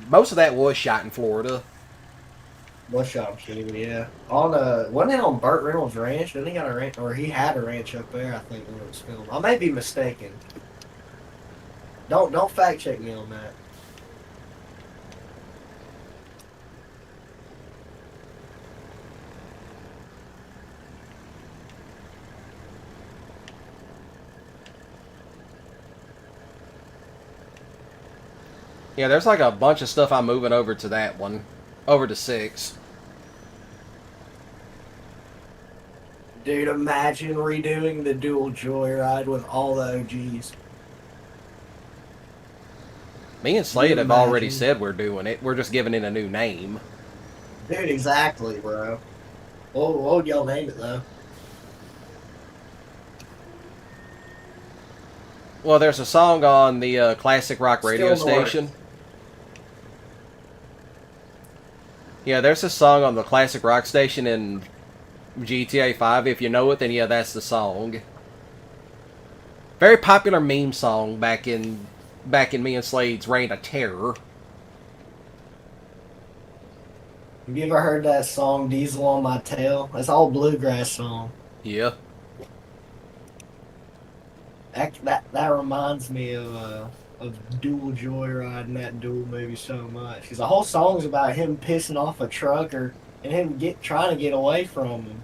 Most of that was shot in Florida. Was shot in Florida, yeah. Wasn't it on Burt Reynolds' ranch? Didn't he got a ranch, or he had a ranch up there? I think when it was filmed. I may be mistaken. Don't fact check me on that. Yeah, there's like a bunch of stuff I'm moving over to that one. Over to 6. Dude, imagine redoing the dual joyride with all the OGs. Me and Slade have already said we're doing it. We're just giving it a new name. Dude, exactly, bro. What would y'all name it, though? Well, there's a song on the classic rock Still radio in the works. station. Yeah, there's a song on the classic rock station in GTA 5. If you know it, then yeah, that's the song. Very popular meme song back in me and Slade's reign of terror. Have you ever heard that song, Diesel on My Tail? That's all bluegrass song. Yeah. That reminds me of Dual Joyride and that Dual movie so much. Because the whole song's about him pissing off a trucker and him trying to get away from him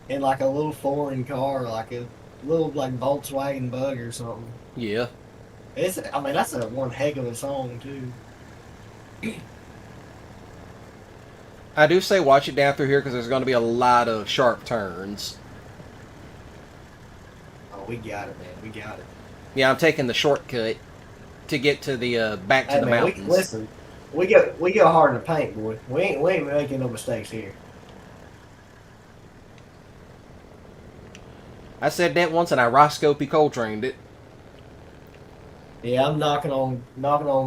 in like a little foreign car, like a little like Volkswagen Bug or something. Yeah. I mean, that's one heck of a song too. I do say watch it down through here because there's going to be a lot of sharp turns. Oh, we got it, man. We got it. Yeah, I'm taking the shortcut to get to the back to Hey, the man, mountains. listen, we go hard in the paint, boy. We ain't making no mistakes here. I said that once and I Roscoe Coltrane'd it. Yeah, I'm knocking on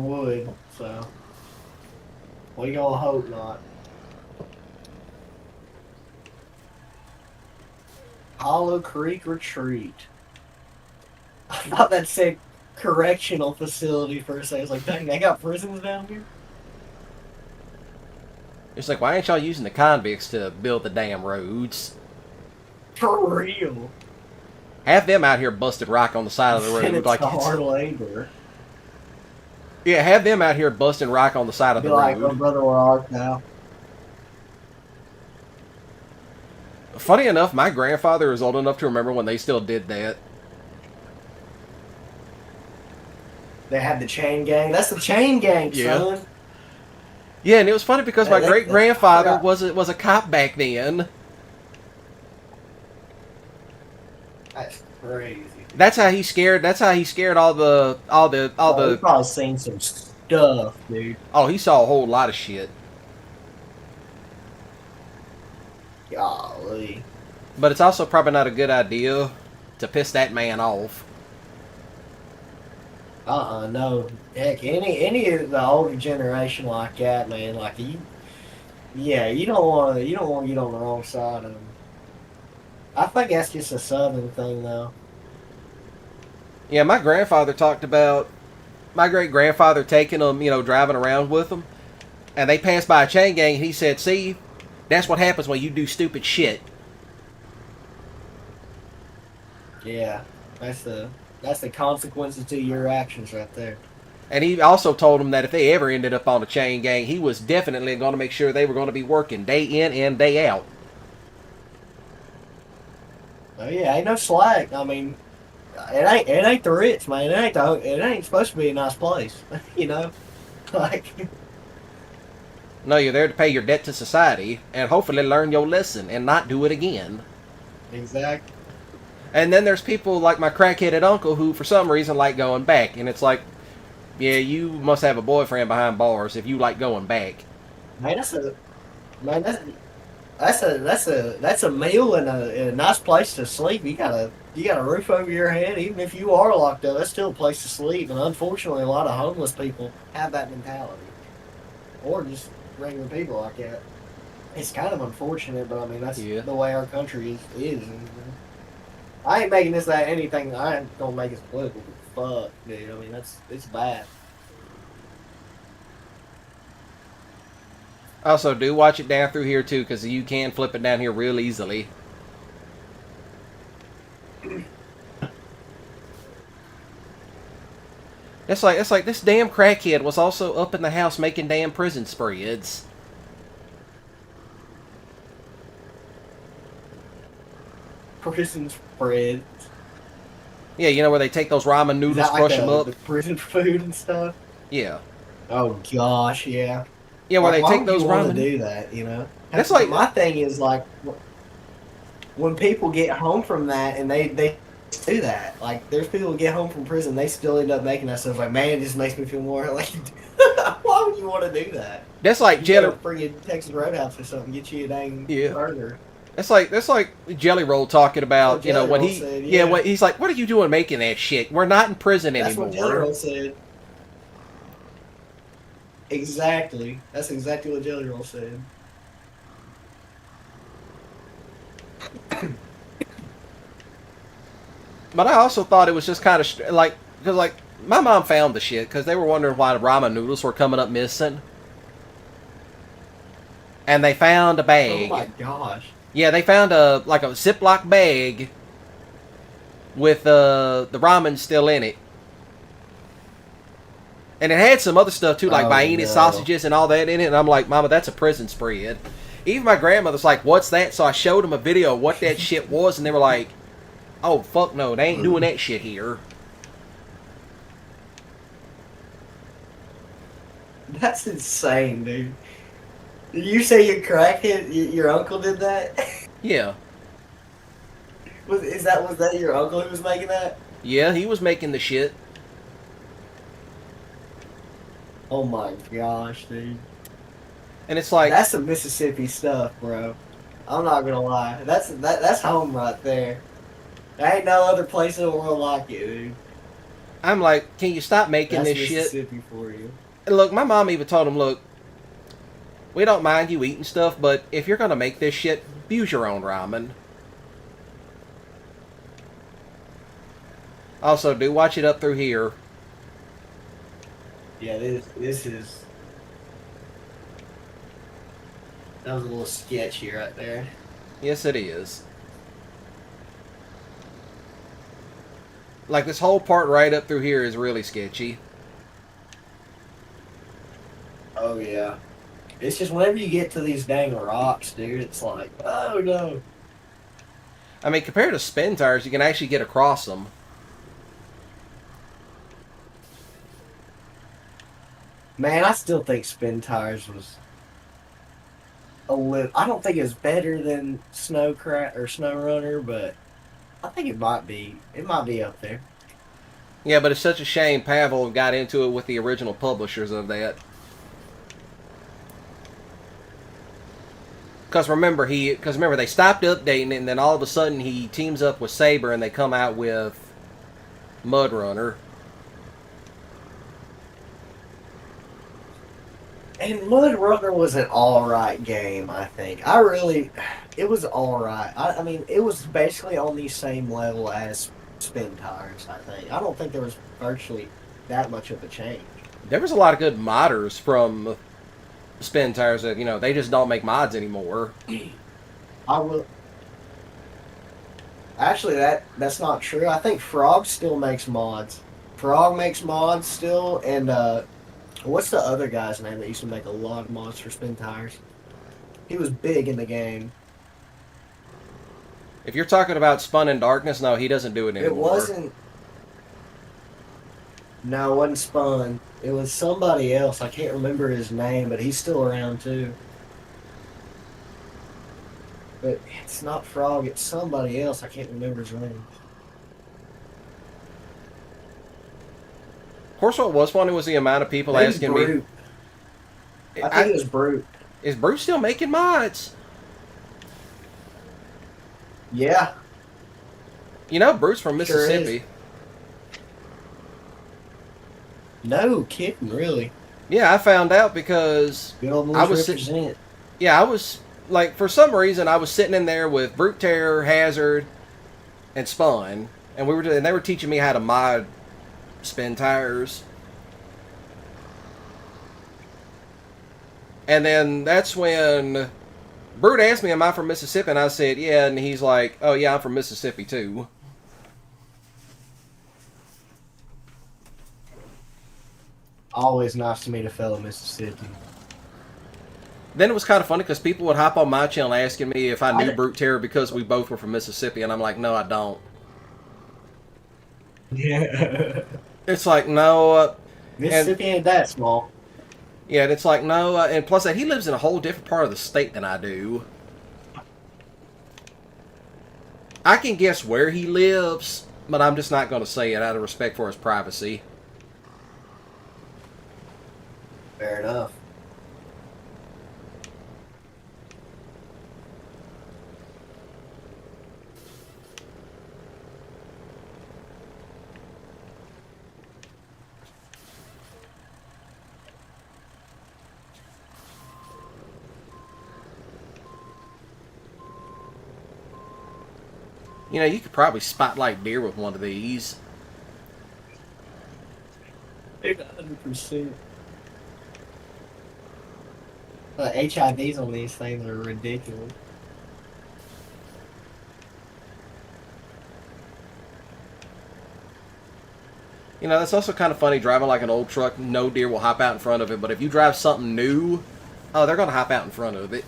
wood, so we gonna hope not. Hollow Creek Retreat. I thought that said correctional facility for a second. I was like, dang, they got prisons down here? It's like, why ain't y'all using the convicts to build the damn roads? For real. Have them out here busting rock on the side of the road. It's Like hard labor. Yeah, have them out here busting rock on the side of Be the like, road. oh, brother, where art thou? Funny enough, my grandfather is old enough to remember when they still did that. They had the chain gang. That's the chain gang, Yeah. son. Yeah, and it was funny because my Yeah, great grandfather yeah. was a cop back then. That's crazy. That's how he scared all the We've probably seen some stuff, dude. Oh, he saw a whole lot of shit. Golly. But it's also probably not a good idea to piss that man off. No. Heck, any of the older generation like that, man, like you don't want to get on the wrong side of them. I think that's just a southern thing, though. Yeah, my grandfather talked about my great grandfather taking them, driving around with them, and they passed by a chain gang, and he said, "See, that's what happens when you do stupid shit." Yeah, that's the consequences to your actions right there. And he also told them that if they ever ended up on a chain gang, he was definitely going to make sure they were going to be working day in and day out. Oh yeah, ain't no slack. I mean, it ain't the rich, man. It ain't supposed to be a nice place, like. No, you're there to pay your debt to society and hopefully learn your lesson and not do it again. Exactly. And then there's people like my crackheaded uncle who, for some reason, like going back. And it's like, yeah, you must have a boyfriend behind bars if you like going back. Man, that's a meal and a nice place to sleep. You got a roof over your head, even if you are locked up. That's still a place to sleep. And unfortunately, a lot of homeless people have that mentality, or just regular people like that. It's kind of unfortunate, but I mean that's the way our country is. And, I ain't making this anything. I ain't gonna make it political. Fuck, dude. I mean it's bad. Also, do watch it down through here too, because you can flip it down here real easily. It's like this damn crackhead was also up in the house making damn prison spreads. Prison spreads. Yeah, where they take those ramen noodles, crush them up. The prison food and stuff. Yeah. Oh gosh, yeah. Yeah, where they why take would those you wanna ramen. do that, That's like my thing is like when people get home from that and they do that. Like there's people who get home from prison, they still end up making that stuff. Like, man, it just makes me feel more like. Why would you want to do that? That's like You jelly. go to friggin' Texas Roadhouse or something, get you a dang burger. That's like Jelly Roll talking about, That's you know, what when Jelly he, Roll said, yeah, yeah. what he's like, what are you doing making that shit? We're not in prison That's anymore. what Jelly Roll said. Exactly. That's exactly what Jelly Roll said. But I also thought it was just kind of like, because like my mom found the shit because they were wondering why the ramen noodles were coming up missing, and they found a bag. Oh my gosh. Yeah, they found a Ziploc bag with the ramen still in it. And it had some other stuff too, like Vienna sausages and all that in it. And I'm like, Mama, that's a prison spread. Even my grandmother's like, what's that? So I showed them a video of what that shit was, and they were like, oh, fuck no, they ain't doing that shit here. That's insane, dude. Did you say your crackhead, your uncle did that? Yeah. Was that your uncle who was making that? Yeah, he was making the shit. Oh my gosh, dude. And it's like, That's some Mississippi stuff, bro. I'm not gonna lie. That's home right there. There ain't no other place in the world like it, dude. I'm like, can you stop making That's this shit? Mississippi for you. And look, my mom even told him, look, we don't mind you eating stuff, but if you're going to make this shit, use your own ramen. Also, do watch it up through here. Yeah, this is. That was a little sketchy right there. Yes, it is. Like, this whole part right up through here is really sketchy. Oh yeah. It's just whenever you get to these dang rocks, dude, it's like, oh no. I mean, compared to spin tires, you can actually get across them. Man, I still think spin tires was a little. I don't think it's better than SnowRunner, but I think it might be. It might be up there. Yeah, but it's such a shame Pavel got into it with the original publishers of that. Because remember, they stopped updating it, and then all of a sudden he teams up with Saber, and they come out with Mud Runner. And Mud Runner was an alright game, I think. It was alright. I mean, it was basically on the same level as spin tires, I think. I don't think there was virtually that much of a change. There was a lot of good modders from spin tires that, you know, they just don't make mods anymore. I will. Actually, that's not true. I think Frog still makes mods. Frog makes mods still, and what's the other guy's name that used to make a lot of mods for spin tires? He was big in the game. If you're talking about Spun in Darkness, no, he doesn't do it anymore. It wasn't. No, it wasn't Spun. It was somebody else. I can't remember his name, but he's still around too. But it's not Frog. It's somebody else. I can't remember his name. Of course, what was funny was the amount of people Maybe asking Brute. me. I think it was Brute. Is Bruce still making mods? Yeah. You know, Bruce from Sure is. Mississippi. No kidding, really. Yeah, I found out because Good old I was represent. yeah, I was like, for some reason, I was sitting in there with Brute Terror, Hazard, and Spun, and they were teaching me how to mod spin tires. And then that's when Brute asked me, "Am I from Mississippi?" And I said, "Yeah." And he's like, "Oh yeah, I'm from Mississippi too." Always nice to meet a fellow Mississippi. Then it was kind of funny because people would hop on my channel asking me if I knew Brute Terror because we both were from Mississippi, and I'm like, no, I don't. Yeah. It's like, no. Mississippi ain't that small. Yeah, it's like, no. And plus that, he lives in a whole different part of the state than I do. I can guess where he lives, but I'm just not going to say it out of respect for his privacy. Fair enough. You know, you could probably spotlight deer with one of these. 100%. The HIDs on these things are ridiculous. You know, that's also kind of funny driving like an old truck. No deer will hop out in front of it, but if you drive something new, oh, they're going to hop out in front of it.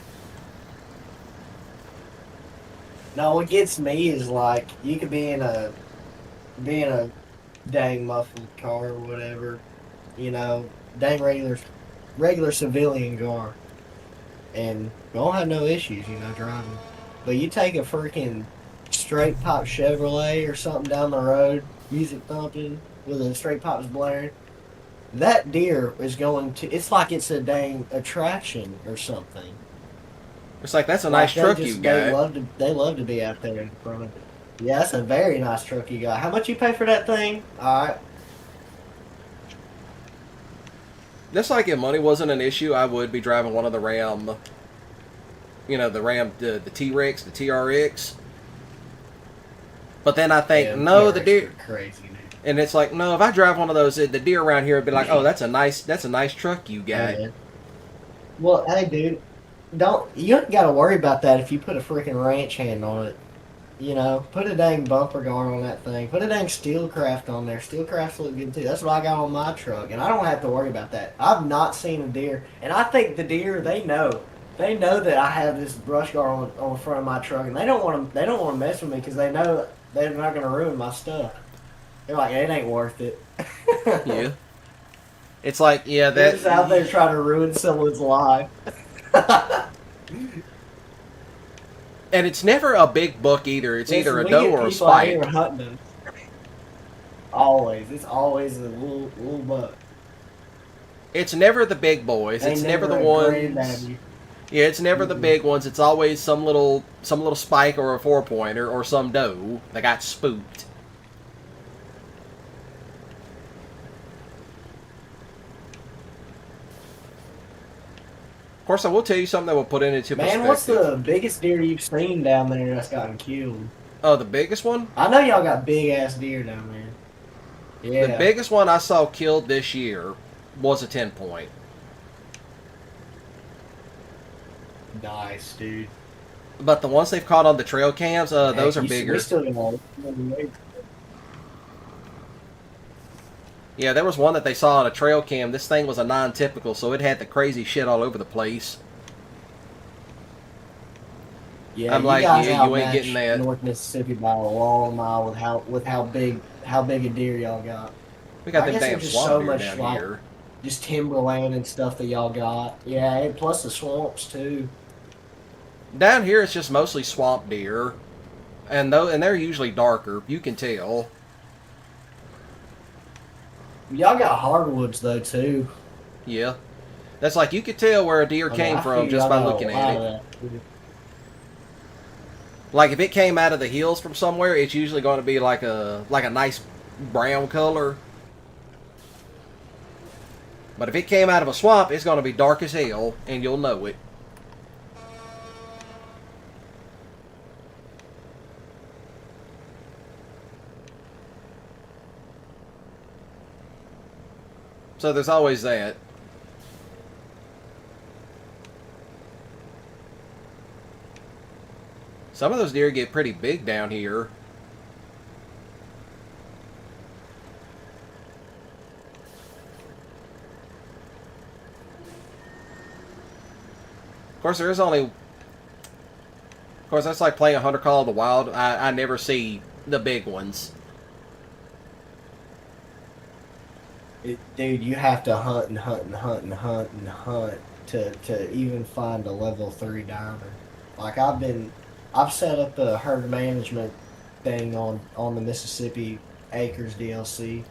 No, what gets me is like you could be in a dang muffled car or whatever, you know, dang regular civilian car, and you don't have no issues, you know, driving. But you take a freaking straight pop Chevrolet or something down the road, music thumping with the straight pops blaring. That deer is going to. It's like it's a dang attraction or something. It's like, that's a nice truck you got. They love to be out there in front of it. Yeah, that's a very nice truck you got. How much you pay for that thing? Alright. Just like if money wasn't an issue, I would be driving one of the Ram, you know, the T-Rex, the TRX. But then I think, Yeah, no, the TRX deer, are crazy, dude. and it's like, no, if I drive one of those, the deer around here would be like, oh, that's a nice truck you got. Yeah. Well, hey, dude, you ain't got to worry about that if you put a freaking ranch hand on it. You know, put a dang bumper guard on that thing. Put a dang Steelcraft on there. Steelcrafts look good too. That's what I got on my truck, and I don't have to worry about that. I've not seen a deer, and I think the deer they know that I have this brush guard on the front of my truck, and they don't want to mess with me because they know they're not going to ruin my stuff. They're like, it ain't worth it. Yeah. It's like, yeah, They're that. just out there trying to ruin someone's life. And it's never a big buck either. It's either a we doe get or a people out here spike. hunting them. Always. It's always a little buck. It's never the big boys. It's never the ones. Yeah, it's never the big ones. It's always some little spike or a 4-pointer or some doe that got spooked. Of course, I will tell you something that will put it into perspective. Man, what's the biggest deer you've seen down there that's gotten killed? Oh, the biggest one? I know y'all got big ass deer down there. Yeah. The biggest one I saw killed this year was a 10-point. Nice, dude. But the ones they've caught on the trail cams, those are bigger. We still don't. Yeah, there was one that they saw on a trail cam. This thing was a non-typical, so it had the crazy shit all over the place. Yeah, I'm like, guys yeah, you ain't outmatched getting that. North Mississippi by a long mile with how big a deer y'all got. We got I them guess damn there's just swamp so deer much, down like, here. Just timberland and stuff that y'all got. Yeah, and plus the swamps too. Down here, it's just mostly swamp deer, and they're usually darker. You can tell. Y'all got hardwoods though too. Yeah, that's like you could tell where a deer came from just by looking at it. Like if it came out of the hills from somewhere, it's usually going to be like a nice brown color. But if it came out of a swamp, it's going to be dark as hell, and you'll know it. So there's always that. Some of those deer get pretty big down here. Of course, there is only... Of course, that's like playing Hunter Call of the Wild. I never see the big ones. Dude, you have to hunt and hunt and hunt and hunt and hunt to even find a level 3 diamond. Like I've set up a herd management thing on the Mississippi Acres DLC,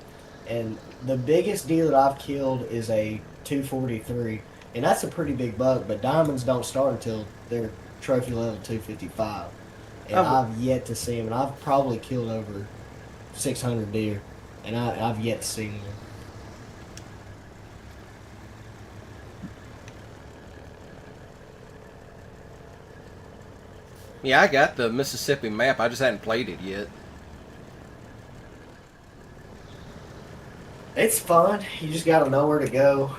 and the biggest deer that I've killed is a 243, and that's a pretty big buck. But diamonds don't start until they're trophy level 255, and I've yet to see them. And I've probably killed over 600 deer, and I've yet to see one. Yeah, I got the Mississippi map. I just hadn't played it yet. It's fun. You just got to know where to go.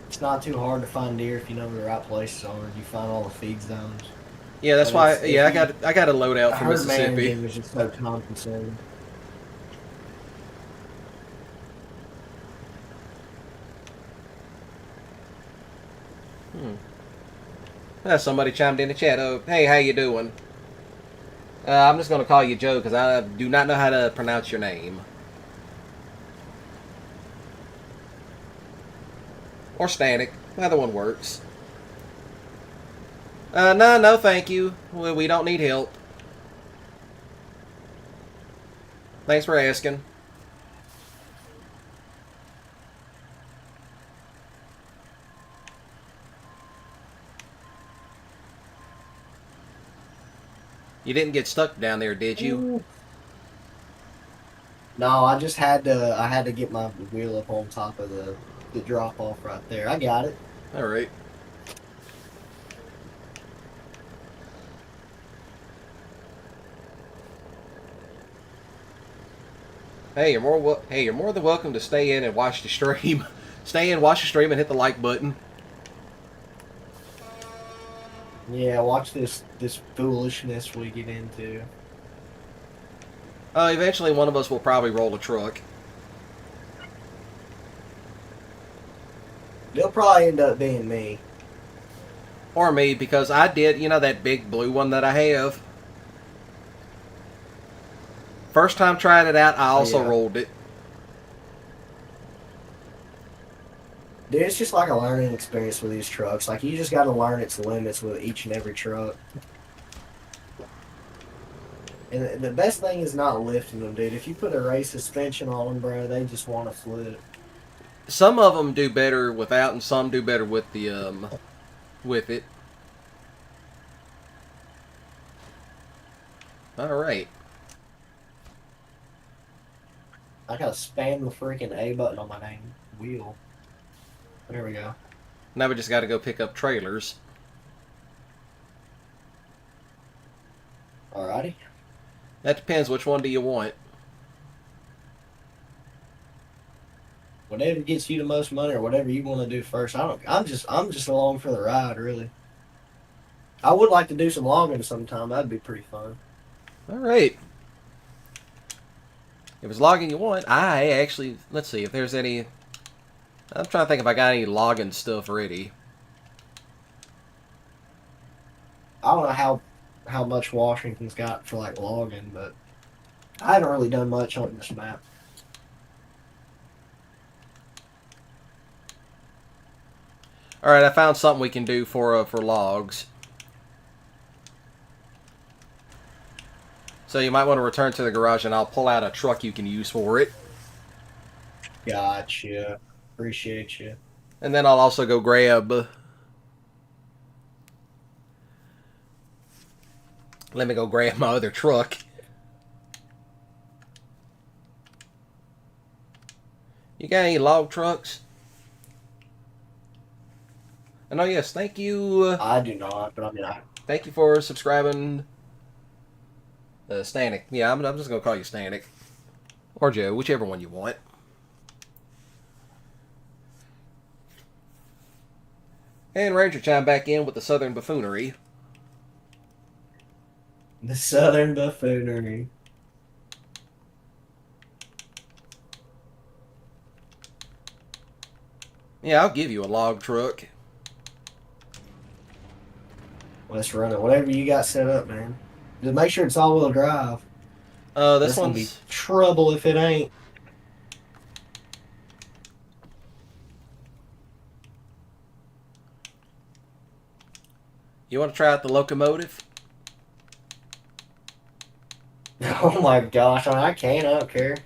It's not too hard to find deer if you know where the right places are. You find all the feed zones. Yeah, that's why. Yeah, I got a loadout for herd Mississippi. managing was just so time consuming. Somebody chimed in the chat. Oh, hey, how you doing? I'm just going to call you Joe because I do not know how to pronounce your name. Or Static. Either one works. No, thank you. We don't need help. Thanks for asking. You didn't get stuck down there, did you? No, I just had to get my wheel up on top of the drop off right there. I got it. All right. Hey, you're more than welcome to stay in and watch the stream. Stay in, watch the stream, and hit the like button. Yeah, watch this foolishness we get into. Eventually one of us will probably roll a truck. They'll probably end up being me. Or me, because I did, you know, that big blue one that I have. First time trying it out, I also rolled it. Dude, it's just like a learning experience with these trucks. Like, you just got to learn its limits with each and every truck. And the best thing is not lifting them, dude. If you put a race suspension on them, bro, they just want to flip. Some of them do better without, and some do better with the with it. All right. I gotta spam the freaking A button on my dang wheel. There we go. Now we just got to go pick up trailers. Alrighty. That depends. Which one do you want? Whatever gets you the most money, or whatever you want to do first. I'm just along for the ride, really. I would like to do some logging sometime. That'd be pretty fun. All right. If it's logging you want, I actually, let's see if there's any. I'm trying to think if I got any logging stuff ready. I don't know how much Washington's got for like logging, but I haven't really done much on this map. All right, I found something we can do for logs. So you might want to return to the garage, and I'll pull out a truck you can use for it. Gotcha. Appreciate you. And then I'll also go grab. Let me go grab my other truck. You got any log trucks? And oh yes, thank you. I do not, but I mean, Thank you for subscribing. Stanek. Yeah, I'm just gonna call you Stanek. Or Joe, whichever one you want. And Ranger chimed back in with the Southern Buffoonery. the Southern Buffoonery. Yeah, I'll give you a log truck. Let's run it. Whatever you got set up, man. Just make sure it's all-wheel drive. This gonna be one's trouble if it ain't. You want to try out the locomotive? Oh my gosh, I can. I don't care.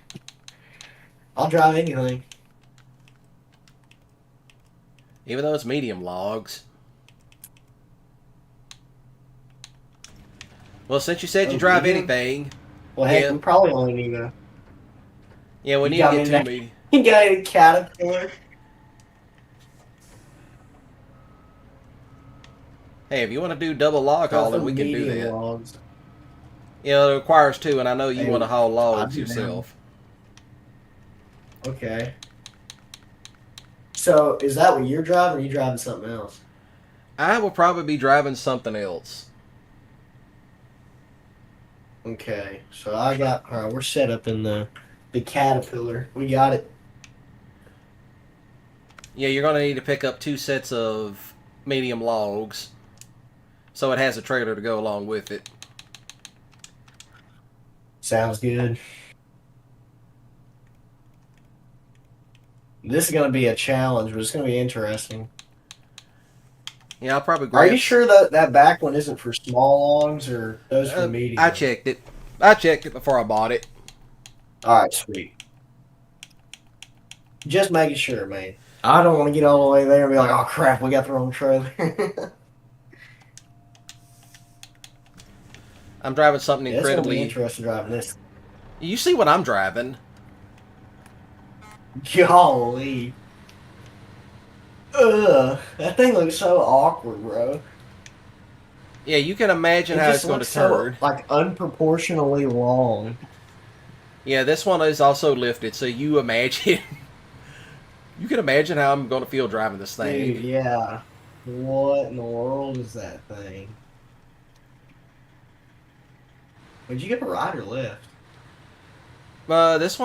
I'll drive anything. Even though it's medium logs. Well, since you said you drive medium? anything, Well, heck, yeah. we probably only need a. Yeah, we You need to got get me two that- medium. You got a caterpillar? Hey, if you want to do double log hauling, we can do Medium that. logs. Yeah, it requires two, and I know you Hey, want to haul logs I'd be down. yourself. Okay. So, is that what you're driving, or are you driving something else? I will probably be driving something else. Okay. So I got. All right, we're set up in the caterpillar. We got it. Yeah, you're going to need to pick up 2 sets of medium logs, so it has a trailer to go along with it. Sounds good. This is going to be a challenge, but it's going to be interesting. Yeah, I'll probably grab... Are you sure that back one isn't for small logs, or those for medium? I checked it. I checked it before I bought it. Alright, sweet. Just making sure, man. I don't want to get all the way there and be like, oh crap, we got the wrong trailer. I'm driving something It's going to be incredibly... interesting driving this. You see what I'm driving? Golly. Ugh. That thing looks so awkward, bro. Yeah, you can imagine how it's going to turn. So, like, unproportionally long. Yeah, this one is also lifted, so you imagine... You can imagine how I'm going to feel driving this thing. Dude, yeah. What in the world is that thing? Would you get a right or left? This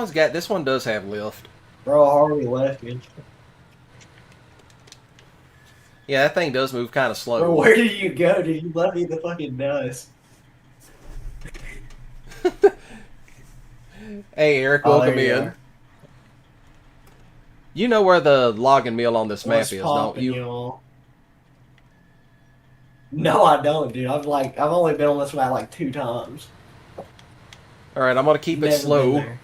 one does have lift. Bro, Harvey left me. Yeah, that thing does move kind of slow. Bro, where did you go? Did you left me the fucking dust? Hey, Eric, Oh, welcome there you in. are. You know where the logging mill on this map What's is, don't poppin', you? y'all? No, I don't, dude. I've only been on this map like 2 times. Alright, I'm going to keep it Never slow. been there.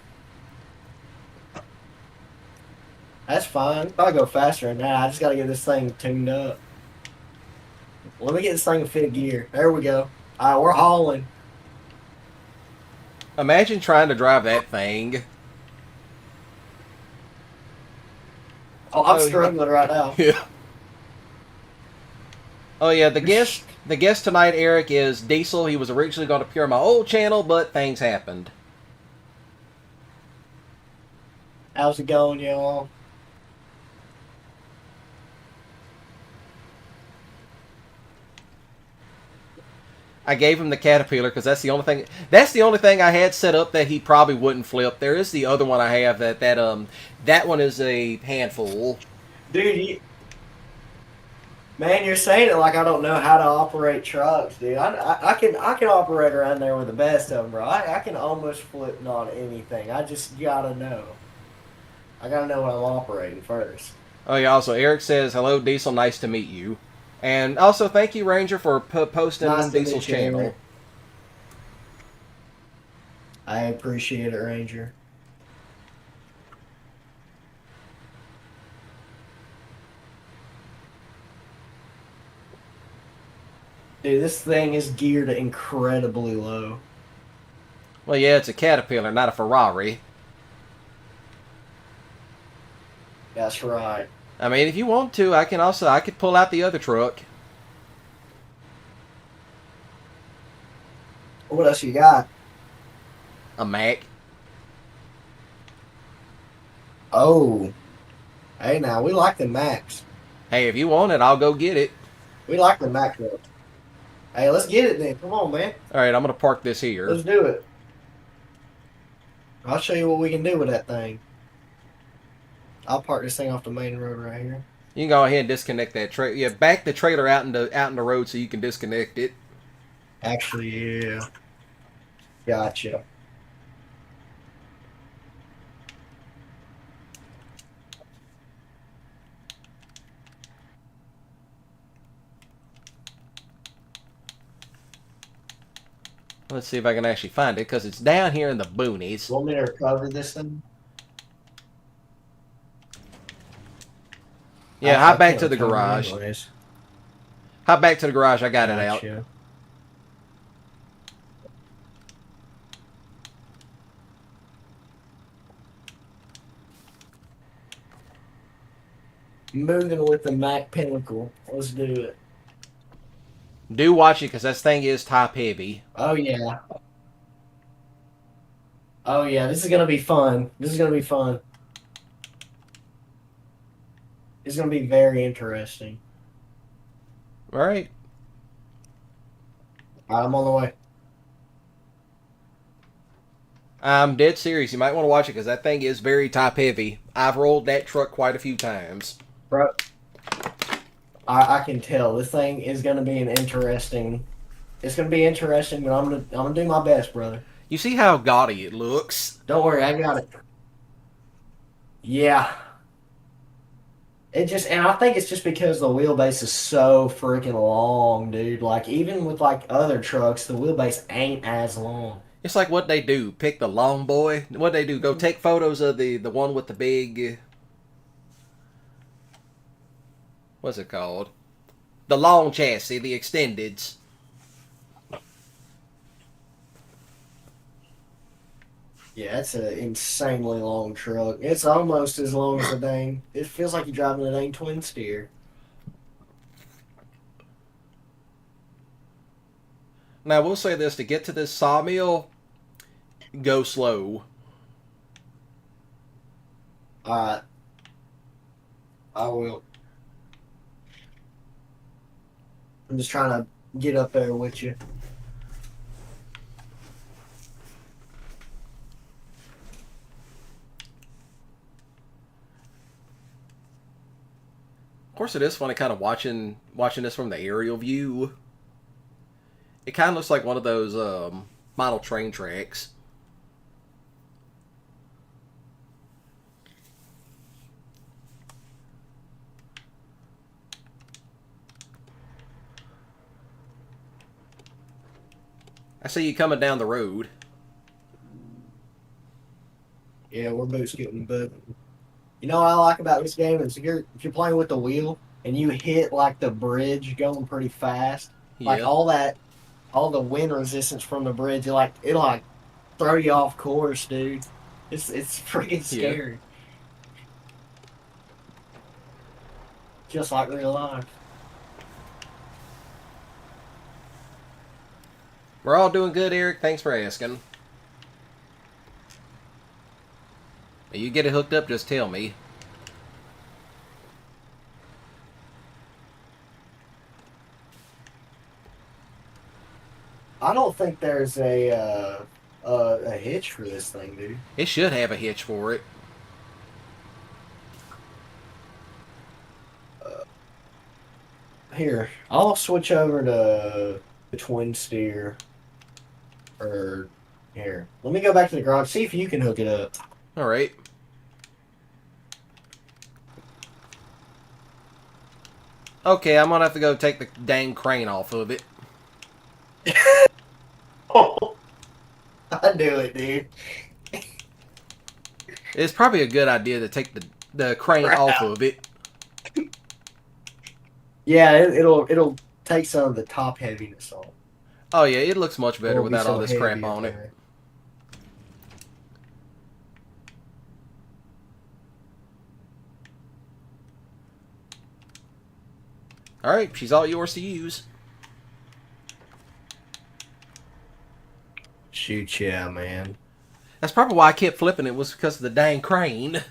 That's fine. I'll go faster than that. I just gotta get this thing tuned up. Let me get this thing in 5th gear. There we go. Alright, we're hauling. Imagine trying to drive that thing. Oh, I'm Oh, yeah. struggling right now. Yeah. Oh yeah, the guest tonight, Eric, is Diesel. He was originally going to appear on my old channel, but things happened. How's it going, y'all? I gave him the Caterpillar because that's the only thing. That's the only thing I had set up that he probably wouldn't flip. There is the other one I have that one is a handful. Dude, man, you're saying it like I don't know how to operate trucks, dude. I can operate around there with the best of them, bro. I can almost flip not anything. I just gotta know. I gotta know what I'm operating first. Oh yeah. Also, Eric says hello, Diesel. Nice to meet you. And also, thank you, Ranger, for posting Nice on to Diesel's meet you, channel. Eric. I appreciate it, Ranger. Dude, this thing is geared incredibly low. Well, yeah, it's a Caterpillar, not a Ferrari. That's right. I mean, if you want to, I could pull out the other truck. What else you got? A Mac. Oh. Hey, now, we like the Macs. Hey, if you want it, I'll go get it. We like the Mac truck. Hey, let's get it then. Come on, man. All right, I'm going to park this here. Let's do it. I'll show you what we can do with that thing. I'll park this thing off the main road right here. You can go ahead and disconnect that trailer. Yeah, back the trailer out in the road so you can disconnect it. Actually, yeah. Gotcha. Let's see if I can actually find it, because it's down here in the boonies. Want me to recover this thing? Yeah, hop back to the garage. Anyways. Hop back to the garage. I got it out. Gotcha. Moving with the Mac Pinnacle. Let's do it. Do watch it because this thing is top heavy. Oh yeah. Oh yeah, this is gonna be fun. This is gonna be fun. It's gonna be very interesting. All right. Alright, I'm on the way. I'm dead serious. You might want to watch it because that thing is very top heavy. I've rolled that truck quite a few times. Bro, I can tell this thing is gonna be an interesting. It's gonna be interesting, but I'm gonna do my best, brother. You see how gaudy it looks? Don't worry, I got it. Yeah. And I think it's just because the wheelbase is so freaking long, dude. Like, even with, like, other trucks, the wheelbase ain't as long. It's like what they do. Pick the long boy. What they do? Go take photos of the one with the big... What's it called? The long chassis, the extendeds. Yeah, it's an insanely long truck. It's almost as long as a dang... It feels like you're driving a dang twin steer. Now, we'll say this. To get to this sawmill, go slow. Alright. I will. I'm just trying to get up there with you. Of course, it is funny kind of watching this from the aerial view. It kind of looks like one of those model train tracks. I see you coming down the road. Yeah, we're boot scooting, but you know what I like about this game is if you're playing with the wheel and you hit like the bridge going pretty fast, like Yeah. all the wind resistance from the bridge, it'll like throw you off course, dude. It's freaking scary. Just like real life. We're all doing good, Eric. Thanks for asking. If you get it hooked up, just tell me. I don't think there's a hitch for this thing, dude. It should have a hitch for it. Here, I'll switch over to the twin steer. Or here, let me go back to the garage. See if you can hook it up. All right. Okay, I'm gonna have to go take the dang crane off of it. Oh, I do it, dude. It's probably a good idea to take the crane off of it. Yeah, it'll take some of the top heaviness off. Oh yeah, it looks much better Won't be without so all this heavy crap up on it. there. All right, she's all yours to use. Shoot, yeah, man. That's probably why I kept flipping it, was because of the dang crane.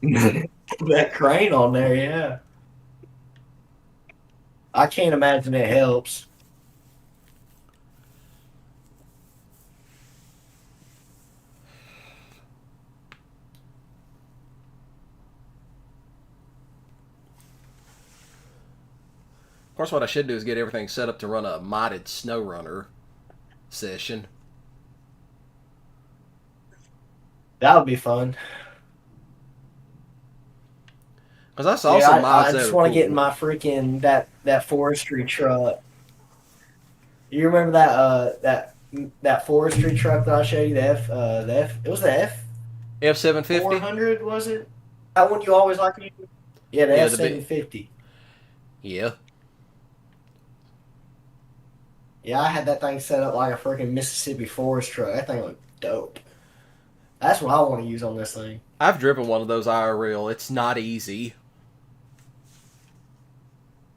That crane on there, yeah. I can't imagine it helps. Of course, what I should do is get everything set up to run a modded SnowRunner session. That would be fun. Because I saw some mods I that just were want to get cool. in my freaking that forestry truck. You remember that forestry truck that I showed you? It was the F F750? 400, was it? That one you always like to use? Yeah, the Yeah, F-750. Yeah. Yeah, I had that thing set up like a freaking Mississippi forest truck. That thing looked dope. That's what I want to use on this thing. I've driven one of those IRL. It's not easy.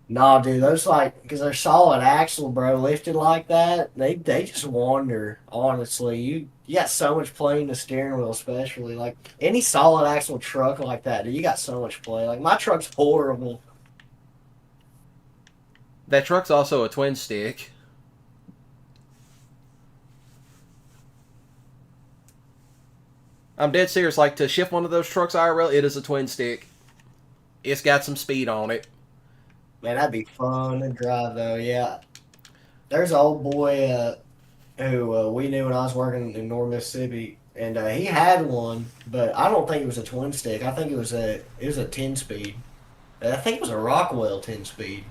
Nah, dude, those like, because they're solid axle, bro, lifted like that, they just wander, honestly. You got so much play in the steering wheel, especially. Like, any solid axle truck like that, dude, you got so much play. Like, my truck's horrible. That truck's also a twin stick. I'm dead serious. Like, to shift one of those trucks IRL, it is a twin stick. It's got some speed on it. Man, that'd be fun to drive, though, yeah. There's an old boy who we knew when I was working in North Mississippi, and he had one, but I don't think it was a twin stick. I think it was a 10-speed. I think it was a Rockwell 10-speed.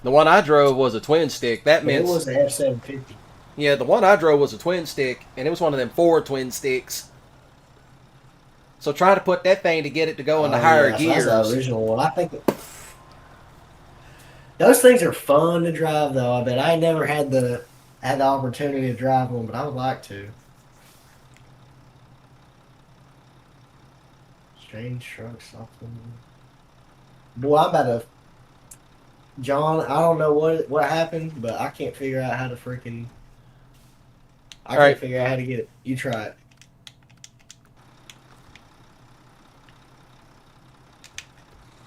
The one I drove was a twin stick. That But meant it was an F-750. yeah, the one I drove was a twin stick, and it was one of them 4 twin sticks. So try to put that thing to get it to go into higher So gears. that's the original one. I think those things are fun to drive, though. I bet I ain't never had the opportunity to drive one, but I would like to. Strange truck, something. Boy, I'm about to. John, I don't know what happened, but I can't figure out how to freaking. I can't figure out how to get it. You try it.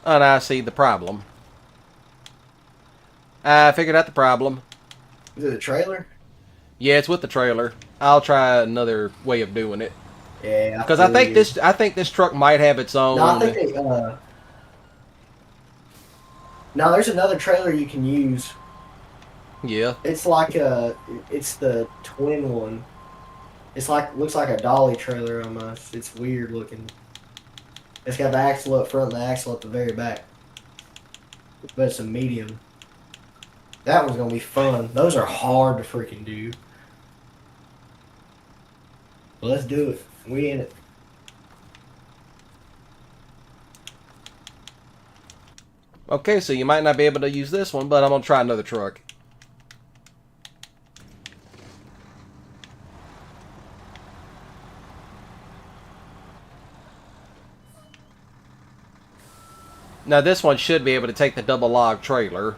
And I see the problem. I figured out the problem. Is it a trailer? Yeah, it's with the trailer. I'll try another way of doing it. Yeah. Because I think this truck might have its own. No, I think no, there's another trailer you can use. Yeah. It's like it's the twin one. It's like, looks like a dolly trailer almost. It's weird looking. It's got the axle up front and the axle at the very back. But it's a medium. That one's gonna be fun. Those are hard to freaking do. Well, let's do it. We in it. Okay, so you might not be able to use this one, but I'm going to try another truck. Now this one should be able to take the double log trailer.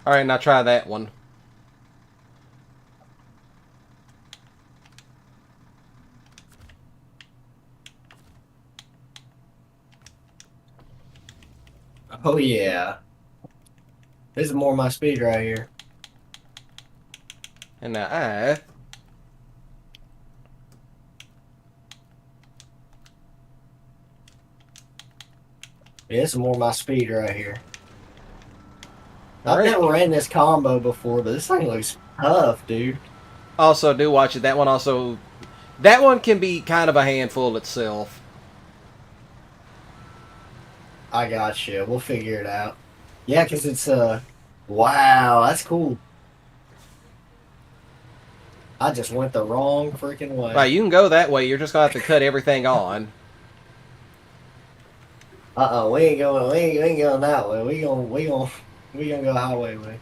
Alright, now try that one. Oh yeah. This is more my speed right here. And now Yeah, this is more my speed right here. I've never ran this combo before, but this thing looks tough, dude. Also, do watch it. That one can be kind of a handful itself. I got you. We'll figure it out. Yeah, because it's wow, that's cool. I just went the wrong freaking way. Right, you can go that way. You're just gonna have to cut everything on. We ain't going that way. We gonna go highway way.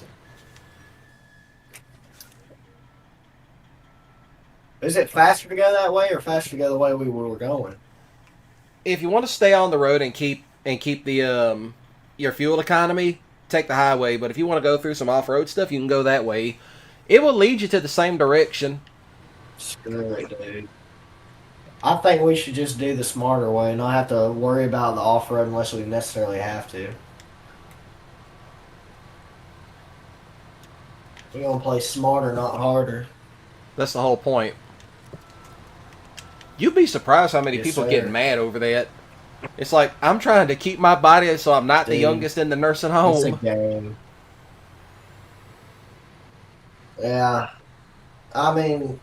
Is it faster to go that way or faster to go the way we were going? If you want to stay on the road and keep the your fuel economy, take the highway. But if you want to go through some off-road stuff, you can go that way. It will lead you to the same direction. Screw it, dude. I think we should just do the smarter way and not have to worry about the off-road unless we necessarily have to. We're gonna play smarter, not harder. That's the whole point. You'd be surprised how many Yes, people sir. get mad over that. It's like, I'm trying to keep my body so I'm not the Dude, youngest in the nursing It's a home. game. Yeah. I mean,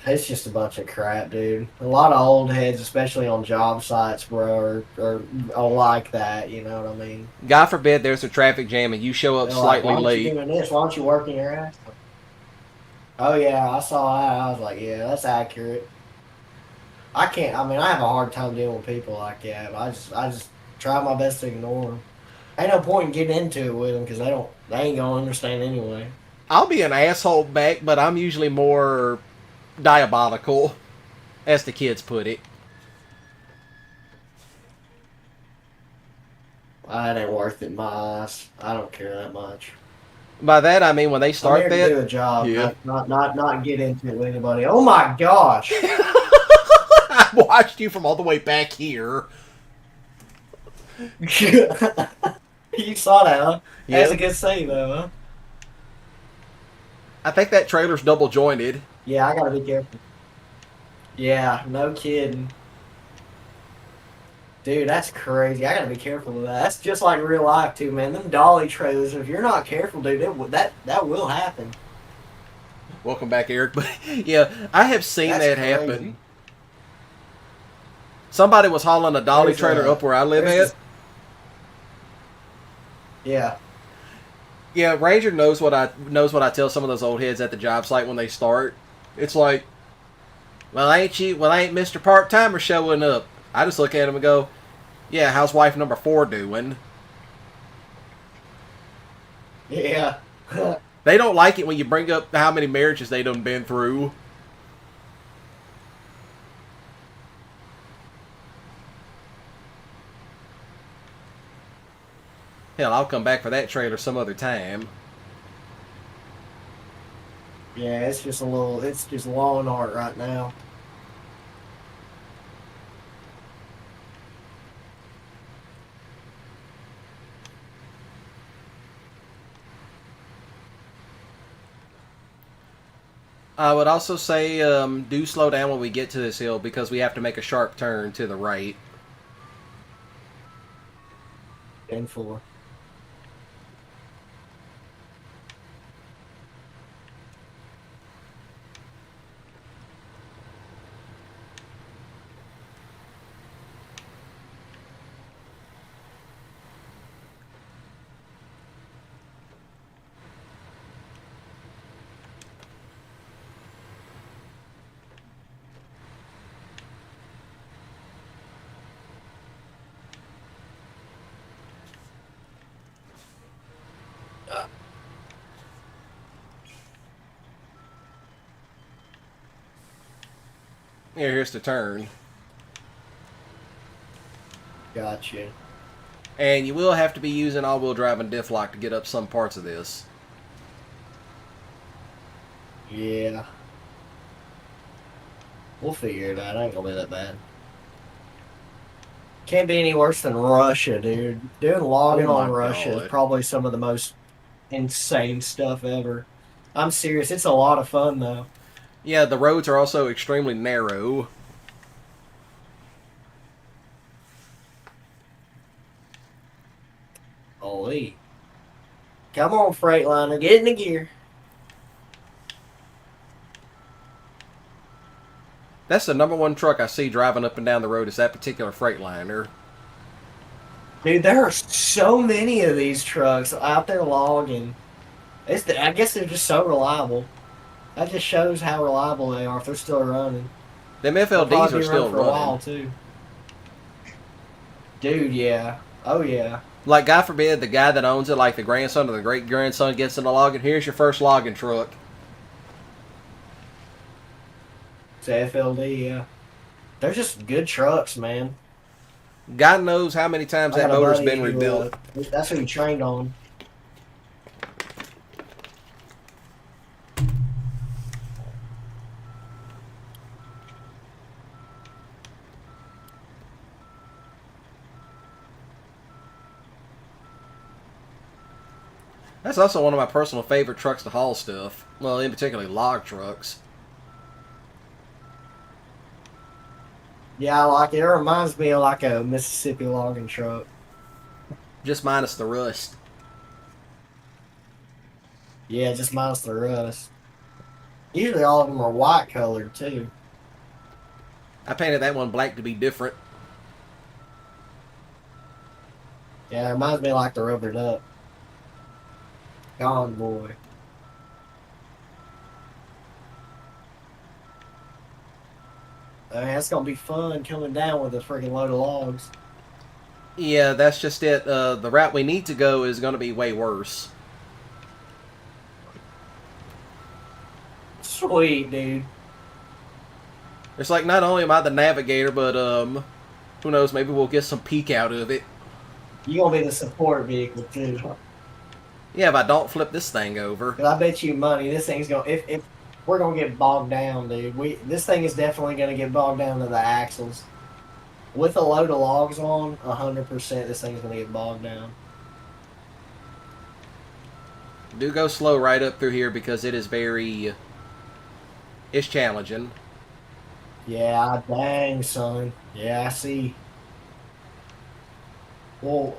it's just a bunch of crap, dude. A lot of old heads, especially on job sites, bro, are like that. You know what I mean? God forbid there's a traffic jam and you show up They're like, slightly why aren't you late. doing this? Why aren't you working your ass off? Oh yeah, I saw that. I was like, yeah, that's accurate. I can't. I mean, I have a hard time dealing with people like that. But I just try my best to ignore them. Ain't no point in getting into it with them because they ain't gonna understand anyway. I'll be an asshole back, but I'm usually more diabolical, as the kids put it. It ain't worth it in my eyes. I don't care that much. By that I mean when they I'm start here to that. do a job, Yeah. not get into it with anybody. Oh my gosh! I watched you from all the way back here. You saw that, huh? Yeah. That's a good save, though, huh? I think that trailer's double jointed. Yeah, I gotta be careful. Yeah, no kidding. Dude, that's crazy. I gotta be careful with that. That's just like real life, too, man. Them dolly trailers, if you're not careful, dude, that will happen. Welcome back, Eric. But yeah, I have seen That's that crazy. happen. Somebody was hauling a dolly There's trailer up where I live there's at. Yeah. Yeah, Ranger knows what I tell some of those old heads at the job site when they start. It's like, well, ain't Mr. Part Timer showing up? I just look at him and go, yeah, how's wife number 4 doing? Yeah. They don't like it when you bring up how many marriages they done been through. Hell, I'll come back for that trailer some other time. Yeah, it's just law and art right now. I would also say do slow down when we get to this hill because we have to make a sharp turn to the right. And 4. Here's the turn. Gotcha. And you will have to be using all-wheel drive and diff lock to get up some parts of this. Yeah. We'll figure it out. Ain't gonna be that bad. Can't be any worse than Russia, dude. Doing logging Oh my on Russia God. is probably some of the most insane stuff ever. I'm serious. It's a lot of fun, though. Yeah, the roads are also extremely narrow. Holy. Come on, Freightliner. Get in the gear. That's the #1 truck I see driving up and down the road is that particular Freightliner. Dude, there are so many of these trucks out there logging. I guess they're just so reliable. That just shows how reliable they are if they're still running. Them They'll FLDs probably are be still for a while, running. too. Dude, yeah. Oh, yeah. Like, God forbid, the guy that owns it, like the grandson or the great-grandson gets into logging, here's your first logging truck. It's a FLD, yeah. They're just good trucks, man. God knows how many times I that got a motor's buddy been who, rebuilt. That's who he trained on. That's also one of my personal favorite trucks to haul stuff. Well, in particular, log trucks. Yeah, I like it. It reminds me of like a Mississippi logging truck. Just minus the rust. Yeah, just minus the rust. Usually all of them are white colored too. I painted that one black to be different. Yeah, it reminds me of like the rubber duck. Gone boy. I mean, it's gonna be fun coming down with a freaking load of logs. Yeah, that's just it. The route we need to go is going to be way worse. Sweet, dude. It's like, not only am I the navigator, but, who knows, maybe we'll get some peek out of it. You gonna be the support vehicle too. Yeah, if I don't flip this thing over. 'Cause I bet you money this thing's gonna if we're gonna get bogged down, dude. This thing is definitely gonna get bogged down to the axles. With a load of logs on, 100% this thing's gonna get bogged down. Do go slow right up through here because it is very... It's challenging. Yeah, dang, son. Yeah, I see. Well,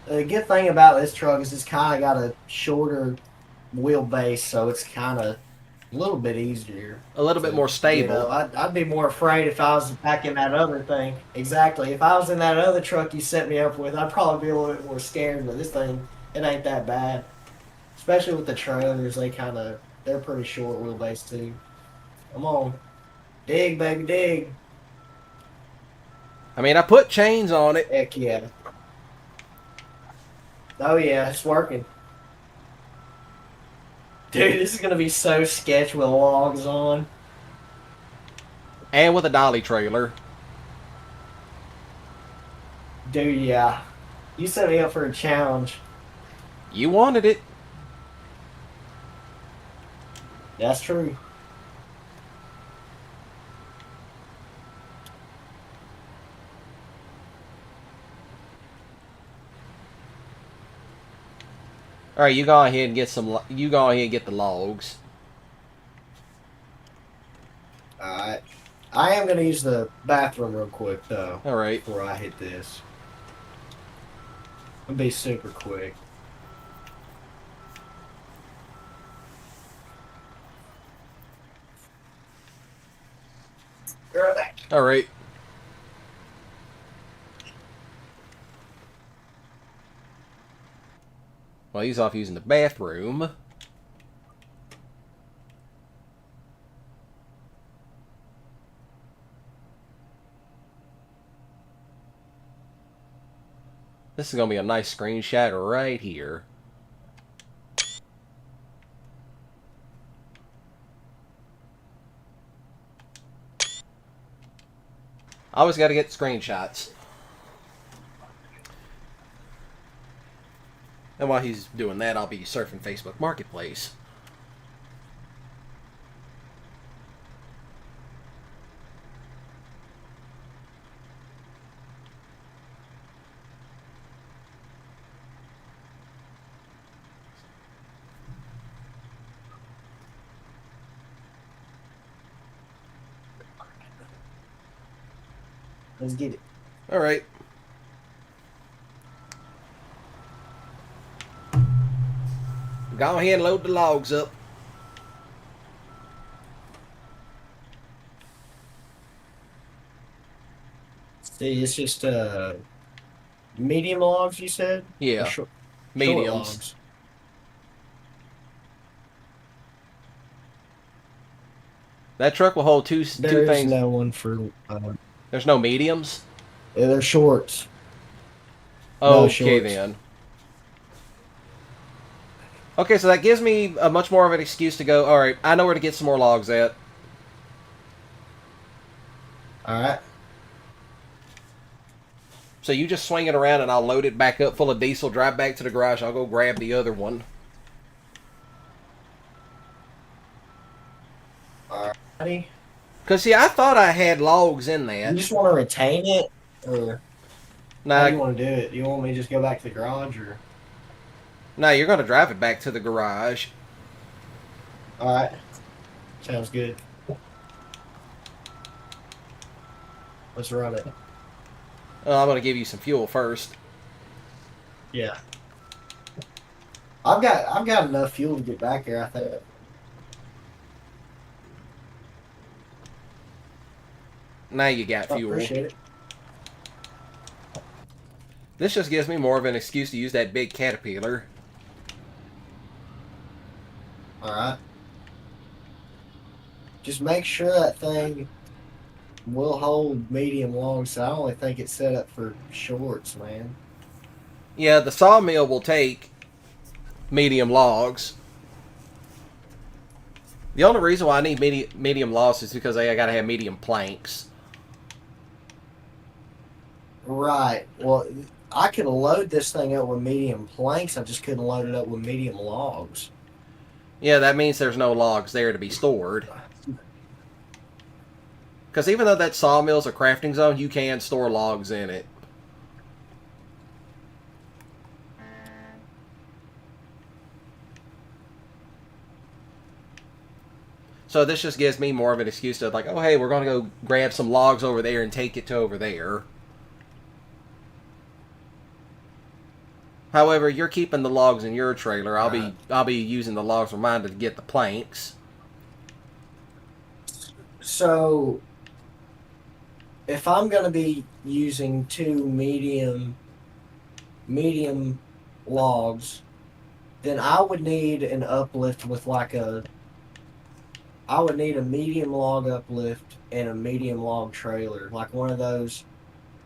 the good thing about this truck is it's kind of got a shorter wheelbase, so it's kind of a little bit easier. A little bit more stable. You know, I'd be more afraid if I was back in that other thing. Exactly. If I was in that other truck you set me up with, I'd probably be a little bit more scared, but this thing, it ain't that bad. Especially with the trailers, they're pretty short wheelbase too. Come on. Dig, baby, dig. I mean, I put chains on it. Heck yeah. Oh yeah, it's working. Dude, this is gonna be so sketch with logs on. And with a dolly trailer. Dude, yeah. You set me up for a challenge. You wanted it. That's true. All right, you go ahead and get some. You go ahead and get the logs. Alright. I am gonna use the bathroom real quick though. All right. Before I hit this. I'll be super quick. All right. Well, he's off using the bathroom. This is going to be a nice screenshot right here. I always got to get screenshots. And while he's doing that, I'll be surfing Facebook Marketplace. Let's get it. All right. Go ahead and load the logs up. See, it's just medium logs, you said? Yeah. Or short Mediums. logs? That truck will hold two There's things. no one for. There's no mediums? Yeah, they're shorts. Okay, shorts. then. Okay, so that gives me a much more of an excuse to go, alright, I know where to get some more logs at. Alright. So you just swing it around and I'll load it back up full of diesel, drive back to the garage, I'll go grab the other one. Alrighty. Because, see, I thought I had logs in that. You just want to retain it? Or Nah, how do you want to do it? You want me to just go back to the garage? Or nah, you're going to drive it back to the garage. Alright. Sounds good. Let's run it. I'm going to give you some fuel first. Yeah. I've got enough fuel to get back here, I think. Now you got I fuel. appreciate it. This just gives me more of an excuse to use that big caterpillar. Alright. Just make sure that thing will hold medium logs. I only think it's set up for shorts, man. Yeah, the sawmill will take medium logs. The only reason why I need medium logs is because I gotta have medium planks. Right. Well, I could load this thing up with medium planks. I just couldn't load it up with medium logs. Yeah, that means there's no logs there to be stored. Because even though that sawmill's a crafting zone, you can store logs in it. So this just gives me more of an excuse to like, oh hey, we're gonna go grab some logs over there and take it to over there. However, you're keeping the logs in your trailer. I'll be using the logs for mine to get the planks. So, if I'm gonna be using 2 medium logs, then I would need an uplift with like I would need a medium log uplift and a medium log trailer, like one of those,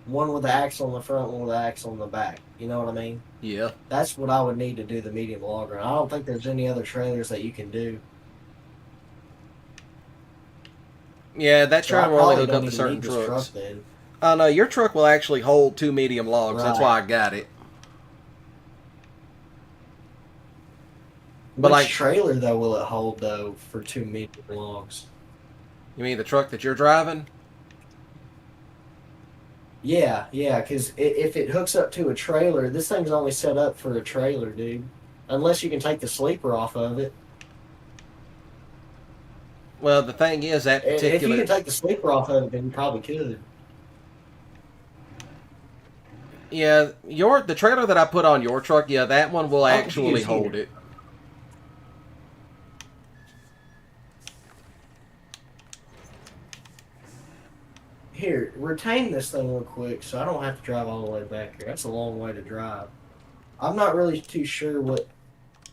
one with the axle on the front, one with the axle on the back. You know what I mean? Yeah. That's what I would need to do the medium log run. I don't think there's any other trailers that you can do. Yeah, that So I trailer will only probably hook up don't to even certain need this trucks. truck then. Oh no, your truck will actually hold 2 medium logs. That's Right. why I got it. But Which like, trailer though will it hold though for 2 medium logs? you mean the truck that you're driving? Yeah, because if it hooks up to a trailer, this thing's only set up for a trailer, dude. Unless you can take the sleeper off of it. Well, the thing is that If you particular. can take the sleeper off of it, then you probably could. Yeah, the trailer that I put on your truck, yeah, that one will actually hold it. Here, retain this thing real quick so I don't have to drive all the way back here. That's a long way to drive. I'm not really too sure what...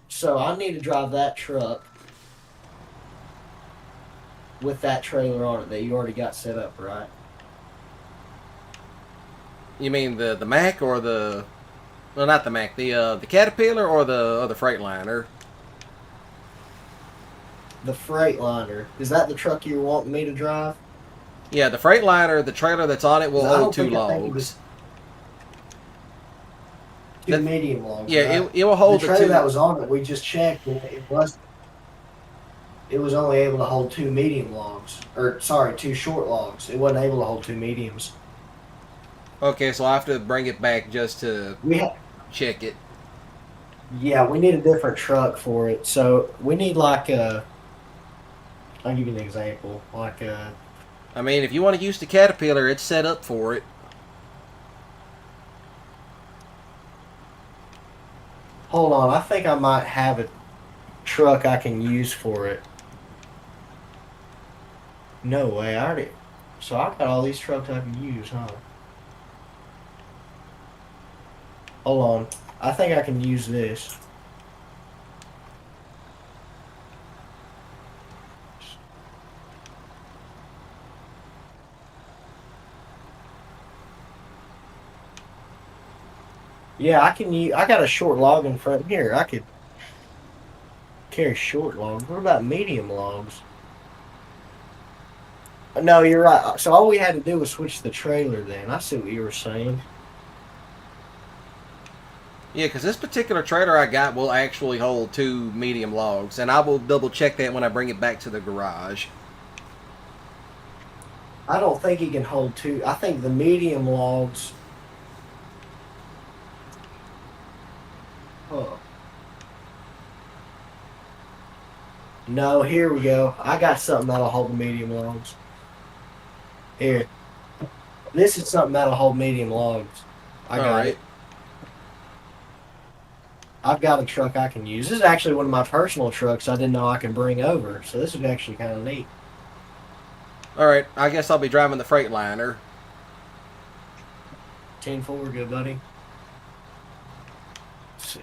So I need to drive that truck with that trailer on it that you already got set up, right? You mean the Mac or the... Well, not the Mac. The Caterpillar or the Freightliner? The Freightliner. Is that the truck you're wanting me to drive? Yeah, the Freightliner, the trailer that's on it will I don't hold 2 think I think it logs. was- 2 medium logs. Yeah, right? it will hold the the trailer 2. that was on it, we just checked, and it was only able to hold 2 medium logs. Or, sorry, 2 short logs. It wasn't able to hold 2 mediums. Okay, so I have to bring it back just to check it. Yeah, we need a different truck for it. So, we need like a... I'll give you an example. Like a... I mean, if you want to use the Caterpillar, it's set up for it. Hold on, I think I might have a truck I can use for it. No way, I already... So I got all these trucks I can use, huh? Hold on. I think I can use this. Yeah, I can use... I got a short log in front here. I could carry short logs. What about medium logs? No, you're right. So all we had to do was switch the trailer then. I see what you were saying. Yeah, because this particular trailer I got will actually hold 2 medium logs, and I will double check that when I bring it back to the garage. I don't think he can hold 2. I think the medium logs... Huh. No, here we go. I got something that'll hold the medium logs. Here. This is something that'll hold medium logs. I got it. I've got a truck I can use. This is actually one of my personal trucks I didn't know I could bring over, so this is actually kind of neat. Alright, I guess I'll be driving the Freightliner. 10-4, good buddy. Let's see.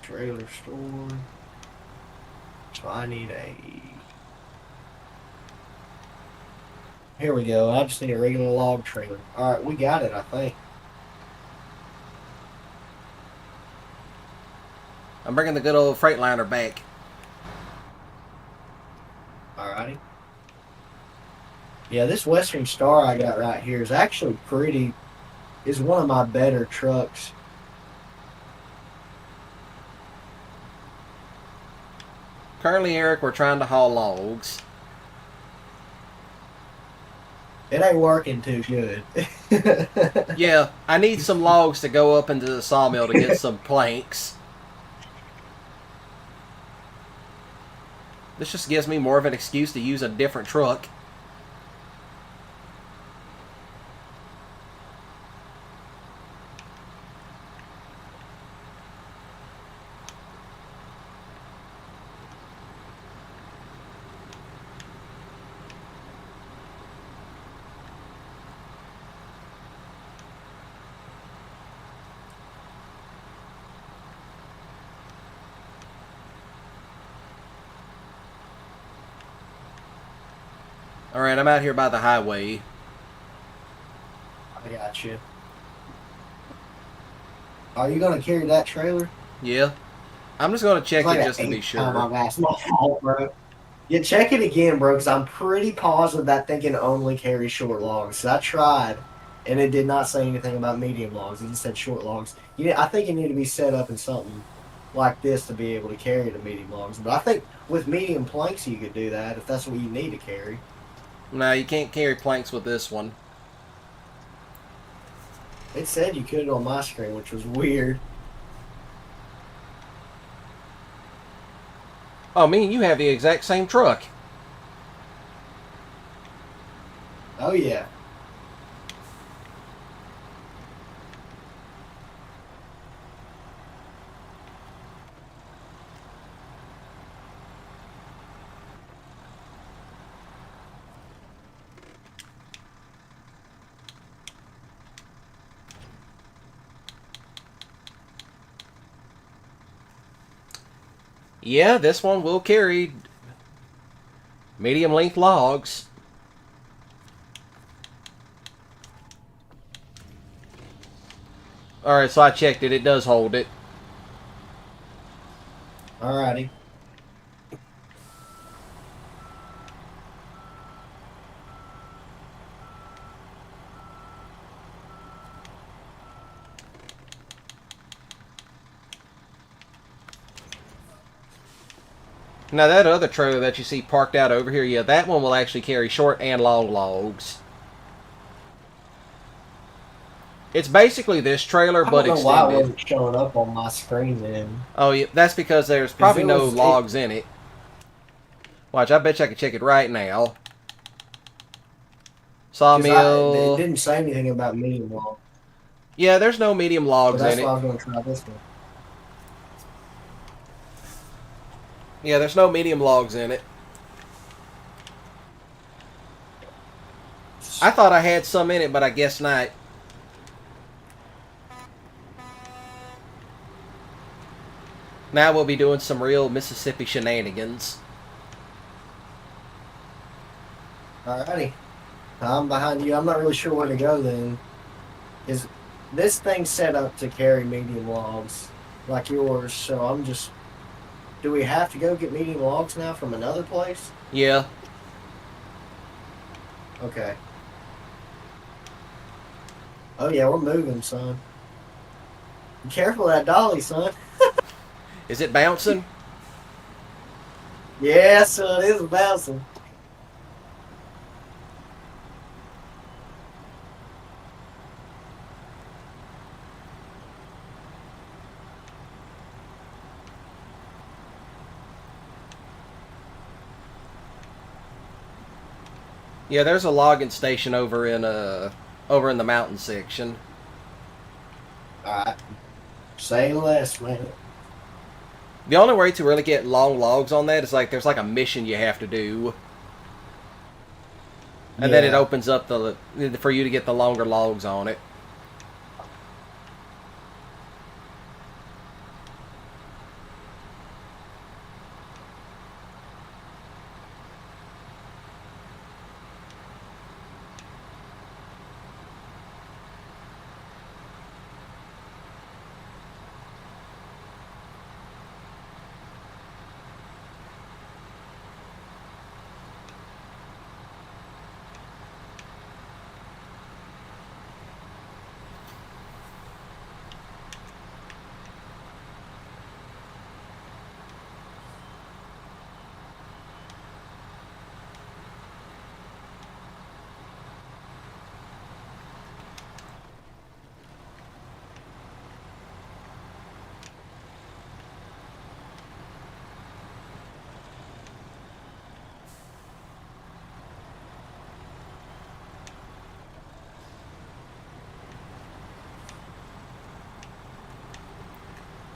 Trailer store. So I need a... Here we go. I just need a regular log trailer. Alright, we got it, I think. I'm bringing the good old Freightliner back. Alrighty. Yeah, this Western Star I got right here is actually pretty... is one of my better trucks. Currently, Eric, we're trying to haul logs. It ain't working too good. Yeah, I need some logs to go up into the sawmill to get some planks. This just gives me more of an excuse to use a different truck. Alright, I'm out here by the highway. I got you. Are you gonna carry that trailer? Yeah. I'm just going to check It's it like just to an be 8 sure. time I've asked my fault, bro. Yeah, check it again, bro, because I'm pretty positive that thing can only carry short logs. So I tried, and it did not say anything about medium logs. It just said short logs. I think you need to be set up in something like this to be able to carry the medium logs. But I think with medium planks you could do that if that's what you need to carry. No, you can't carry planks with this one. It said you could on my screen, which was weird. Oh, me and you have the exact same truck. Oh, yeah. Yeah, this one will carry medium length logs. Alright, so I checked it. It does hold it. Alrighty. Now that other trailer that you see parked out over here, yeah, that one will actually carry short and long logs. It's basically this trailer, but I don't know why it extended. wasn't showing up on my screen then. Oh, yeah, that's because there's probably it no was- logs in it. Watch, I bet you I can check it right now. 'Cause Sawmill. it didn't say anything about medium log. Yeah, there's no medium So logs that's in why I it. was going to try this one. Yeah, there's no medium logs in it. I thought I had some in it, but I guess not. Now we'll be doing some real Mississippi shenanigans. Alrighty. I'm behind you. I'm not really sure where to go then. Is this thing set up to carry medium logs like yours? So I'm just... Do we have to go get medium logs now from another place? Yeah. Okay. Oh yeah, we're moving, son. Be careful of that dolly, son. Is it bouncing? Yeah, son, it's bouncing. Yeah, there's a logging station over in the mountain section. Alright. Say less, man. The only way to really get long logs on that is like there's like a mission you have to do. And then it Yeah. opens up for you to get the longer logs on it.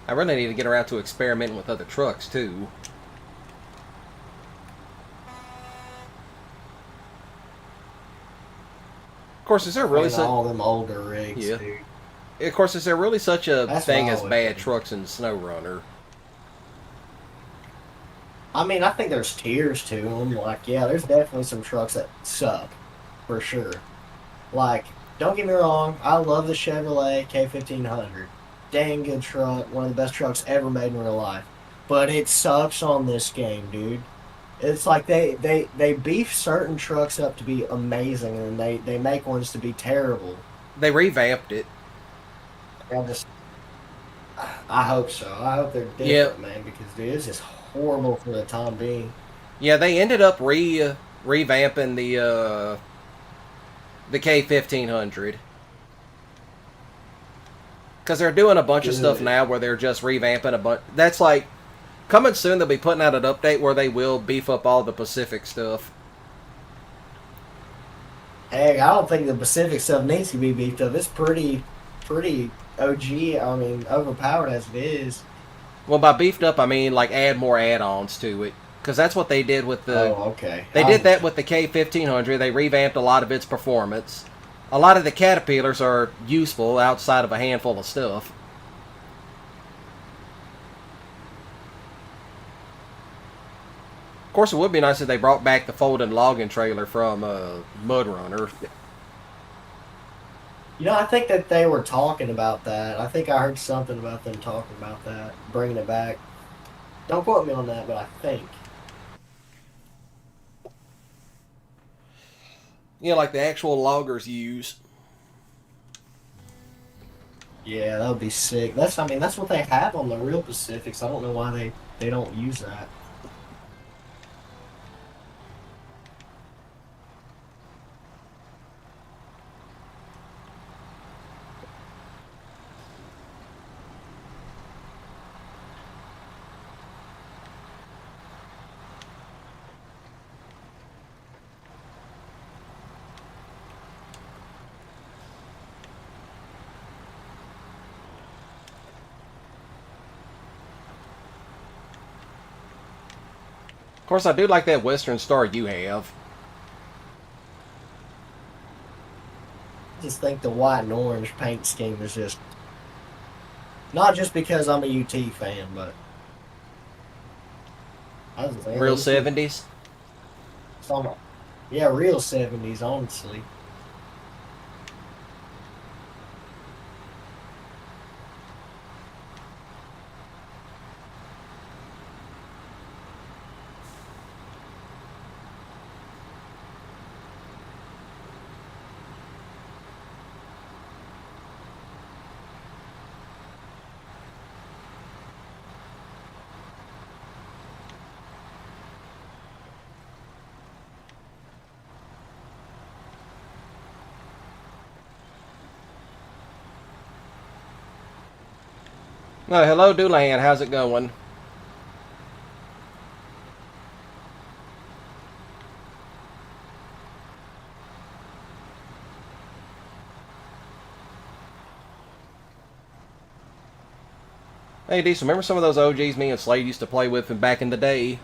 I really need to get around to experimenting with other trucks too. Of course, is there really And all them older rigs, Yeah. dude. Of course, is there really such a That's thing what I as would bad think. trucks in SnowRunner? I mean, I think there's tiers to them. Like, yeah, there's definitely some trucks that suck, for sure. Like, don't get me wrong, I love the Chevrolet K1500. Dang good truck, one of the best trucks ever made in real life. But it sucks on this game, dude. It's like they beef certain trucks up to be amazing, and they make ones to be terrible. They revamped it. I just, I hope so. I hope they're different, man, because dude, it's just horrible for the time being. Yeah, they ended up revamping the K1500 because they're doing a bunch of stuff Good. now where they're just revamping a bunch. That's like coming soon. They'll be putting out an update where they will beef up all the Pacific stuff. Hey, I don't think the Pacific stuff needs to be beefed up. It's pretty OG. I mean, overpowered as it is. Well, by beefed up, I mean like add more add-ons to it because that's what they did with the. Oh, okay. They did that with the K1500. They revamped a lot of its performance. A lot of the Caterpillars are useful outside of a handful of stuff. Of course, it would be nice if they brought back the folding logging trailer from MudRunner. You know, I think that they were talking about that. I think I heard something about them talking about that, bringing it back. Don't quote me on that, but I think. You know, like the actual loggers use. Yeah, that would be sick. I mean, that's what they have on the real Pacifics. I don't know why they don't use that. Of course, I do like that Western Star you have. I just think the white and orange paint scheme is just not just because I'm a UT fan, but I just think Real it's 70s. yeah, real 70s, honestly. No, hello, Doolan. How's it going? Hey, Diesel, remember some of those OGs me and Slade used to play with back in the day?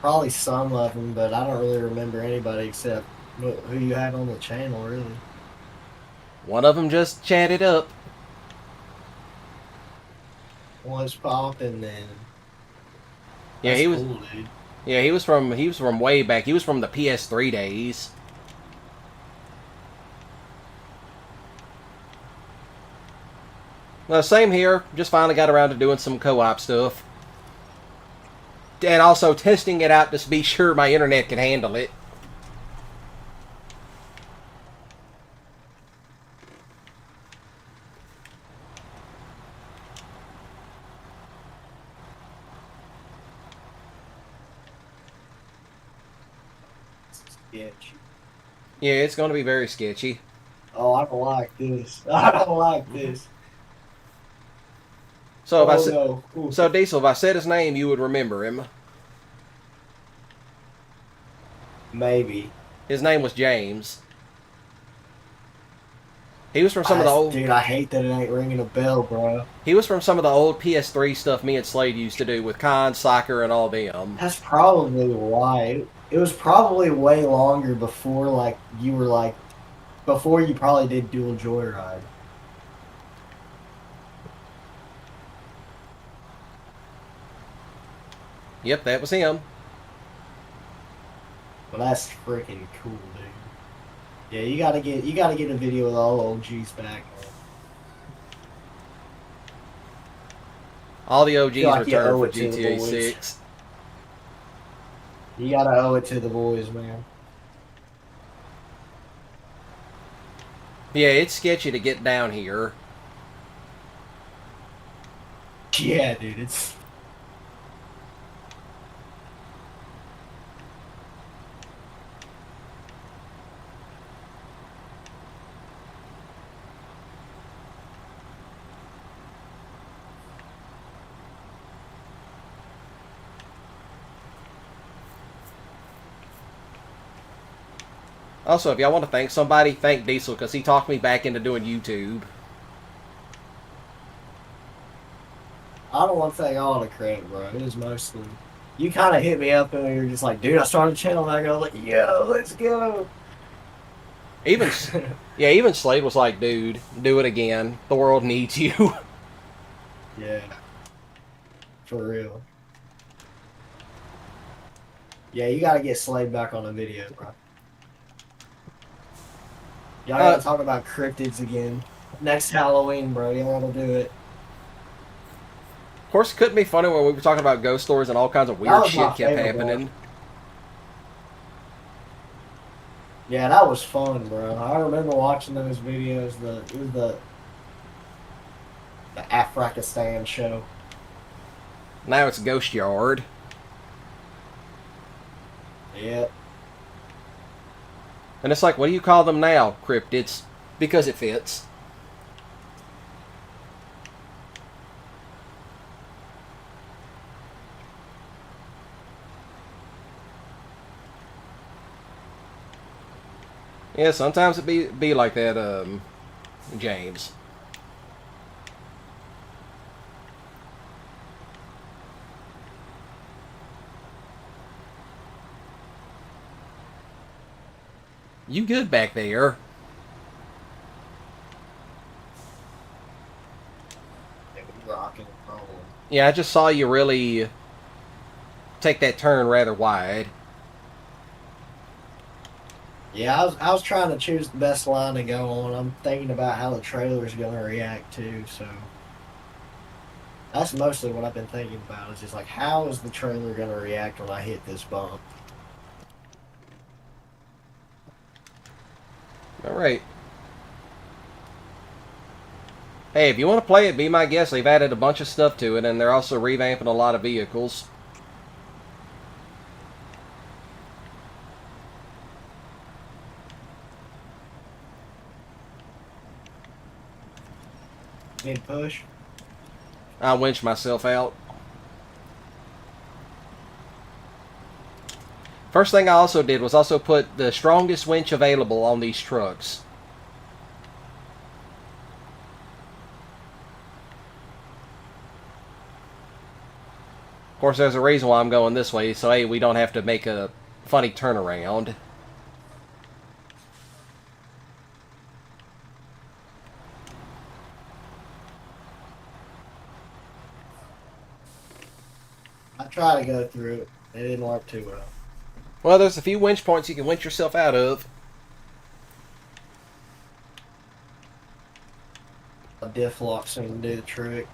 Probably some of them, but I don't really remember anybody except who you had on the channel, really. One of them just chatted up. Was popping then. Yeah, That's he was. cool, dude. Yeah, he was from way back. He was from the PS3 days. Well, same here. Just finally got around to doing some co-op stuff. And also testing it out to be sure my internet can handle it. Sketchy. Yeah, it's going to be very sketchy. Oh, I don't like this. I don't like this. So if I Oh, said, no. Ooh. so Diesel, if I said his name, you would remember him. Maybe. His name was James. He was from some of the old. Dude, I hate that it ain't ringing a bell, bro. He was from some of the old PS3 stuff me and Slade used to do with Con, Soccer, and all them. That's probably why. It was probably way longer before, like, you were like, before you probably did Dual Joyride. Yep, that was him. Well, that's freaking cool, dude. Yeah, you gotta get a video with all OGs back. All the OGs Feel like you returned owe for it to the GTA boys. 6. You gotta owe it to the boys, man. Yeah, it's sketchy to get down here. Yeah, dude, it's. Also, if y'all want to thank somebody, thank Diesel, because he talked me back into doing YouTube. I don't want to take all the credit, bro. It was mostly. You kind of hit me up and you were just like, dude, I started a channel. And I go, like, yo, let's go. Even, yeah, even Slade was like, dude, do it again. The world needs you. Yeah. For real. Yeah, you gotta get Slade back on the video, bro. Y'all gotta talk about cryptids again. Next Halloween, bro. Y'all gotta do it. Of course, it couldn't be funny when we were talking about ghost stories and all kinds of That weird was shit my kept favorite happening. Yeah, that was fun, bro. I remember watching those videos. It was the Afrakistan show. Now it's Ghost Yard. Yeah. And it's like, what do you call them now, cryptids? Because it fits. Yeah, sometimes it be like that, James. You good back there? Rocking and rolling. Yeah, I just saw you really take that turn rather wide. Yeah, I was trying to choose the best line to go on. I'm thinking about how the trailer's gonna react too, so that's mostly what I've been thinking about. Is just like, how is the trailer gonna react when I hit this bump? Alright. Hey, if you want to play it, be my guest. They've added a bunch of stuff to it, and they're also revamping a lot of vehicles. Mid push. I winched myself out. First thing I also did was also put the strongest winch available on these trucks. course, there's a reason why I'm going this way, so hey, we don't have to make a funny turnaround. I try to go through it. It didn't work too well. Well, there's a few winch points you can winch yourself out of. A diff lock seemed to do the trick.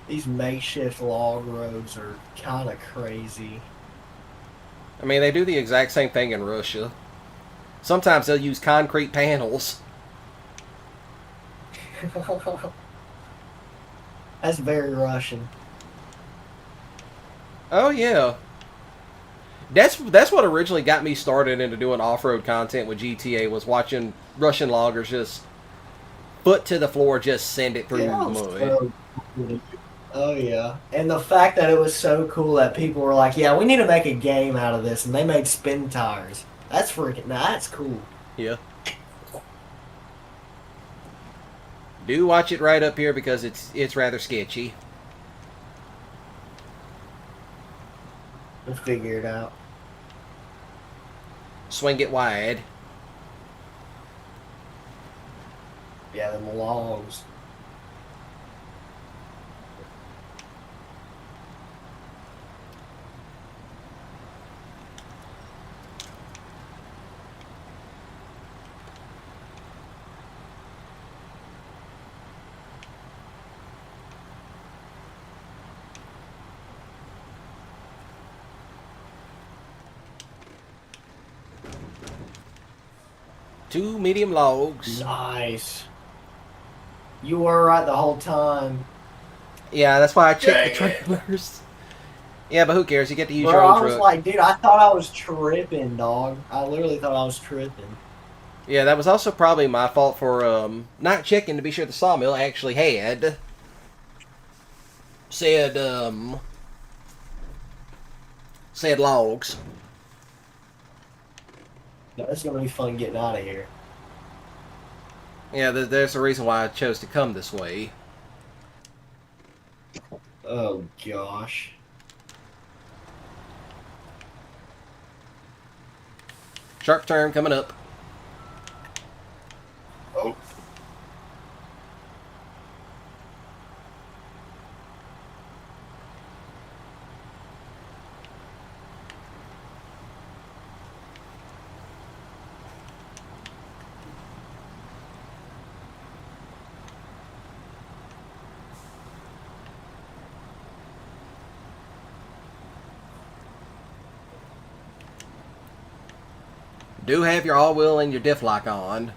These makeshift log roads are kind of crazy. I mean, they do the exact same thing in Russia. Sometimes they'll use concrete panels. That's very Russian. Oh yeah, that's what originally got me started into doing off-road content with GTA, was watching Russian loggers just foot to the floor, just send it through the mud. So cool. Oh yeah, and the fact that it was so cool that people were like, "Yeah, we need to make a game out of this," and they made spin tires. That's freaking. That's cool. Yeah. Do watch it right up here because it's rather sketchy. We'll figure it out. Swing it wide. Yeah, them logs. Two medium logs. Nice. You were right the whole time. Yeah, that's why I checked the trailers. Yeah, but who cares? You get to use Bro, your own I was truck. like, dude, I thought I was tripping, dog. I literally thought I was tripping. Yeah, that was also probably my fault for not checking to be sure the sawmill actually had said logs. No, it's gonna be fun getting out of here. Yeah, there's a reason why I chose to come this way. Oh gosh. Sharp turn coming up. Oh. Do have your all-wheel and your diff lock on.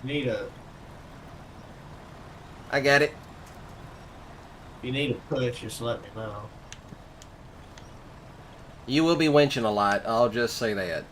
Need a. I got it. If you need a push, just let me know. You will be winching a lot, I'll just say that.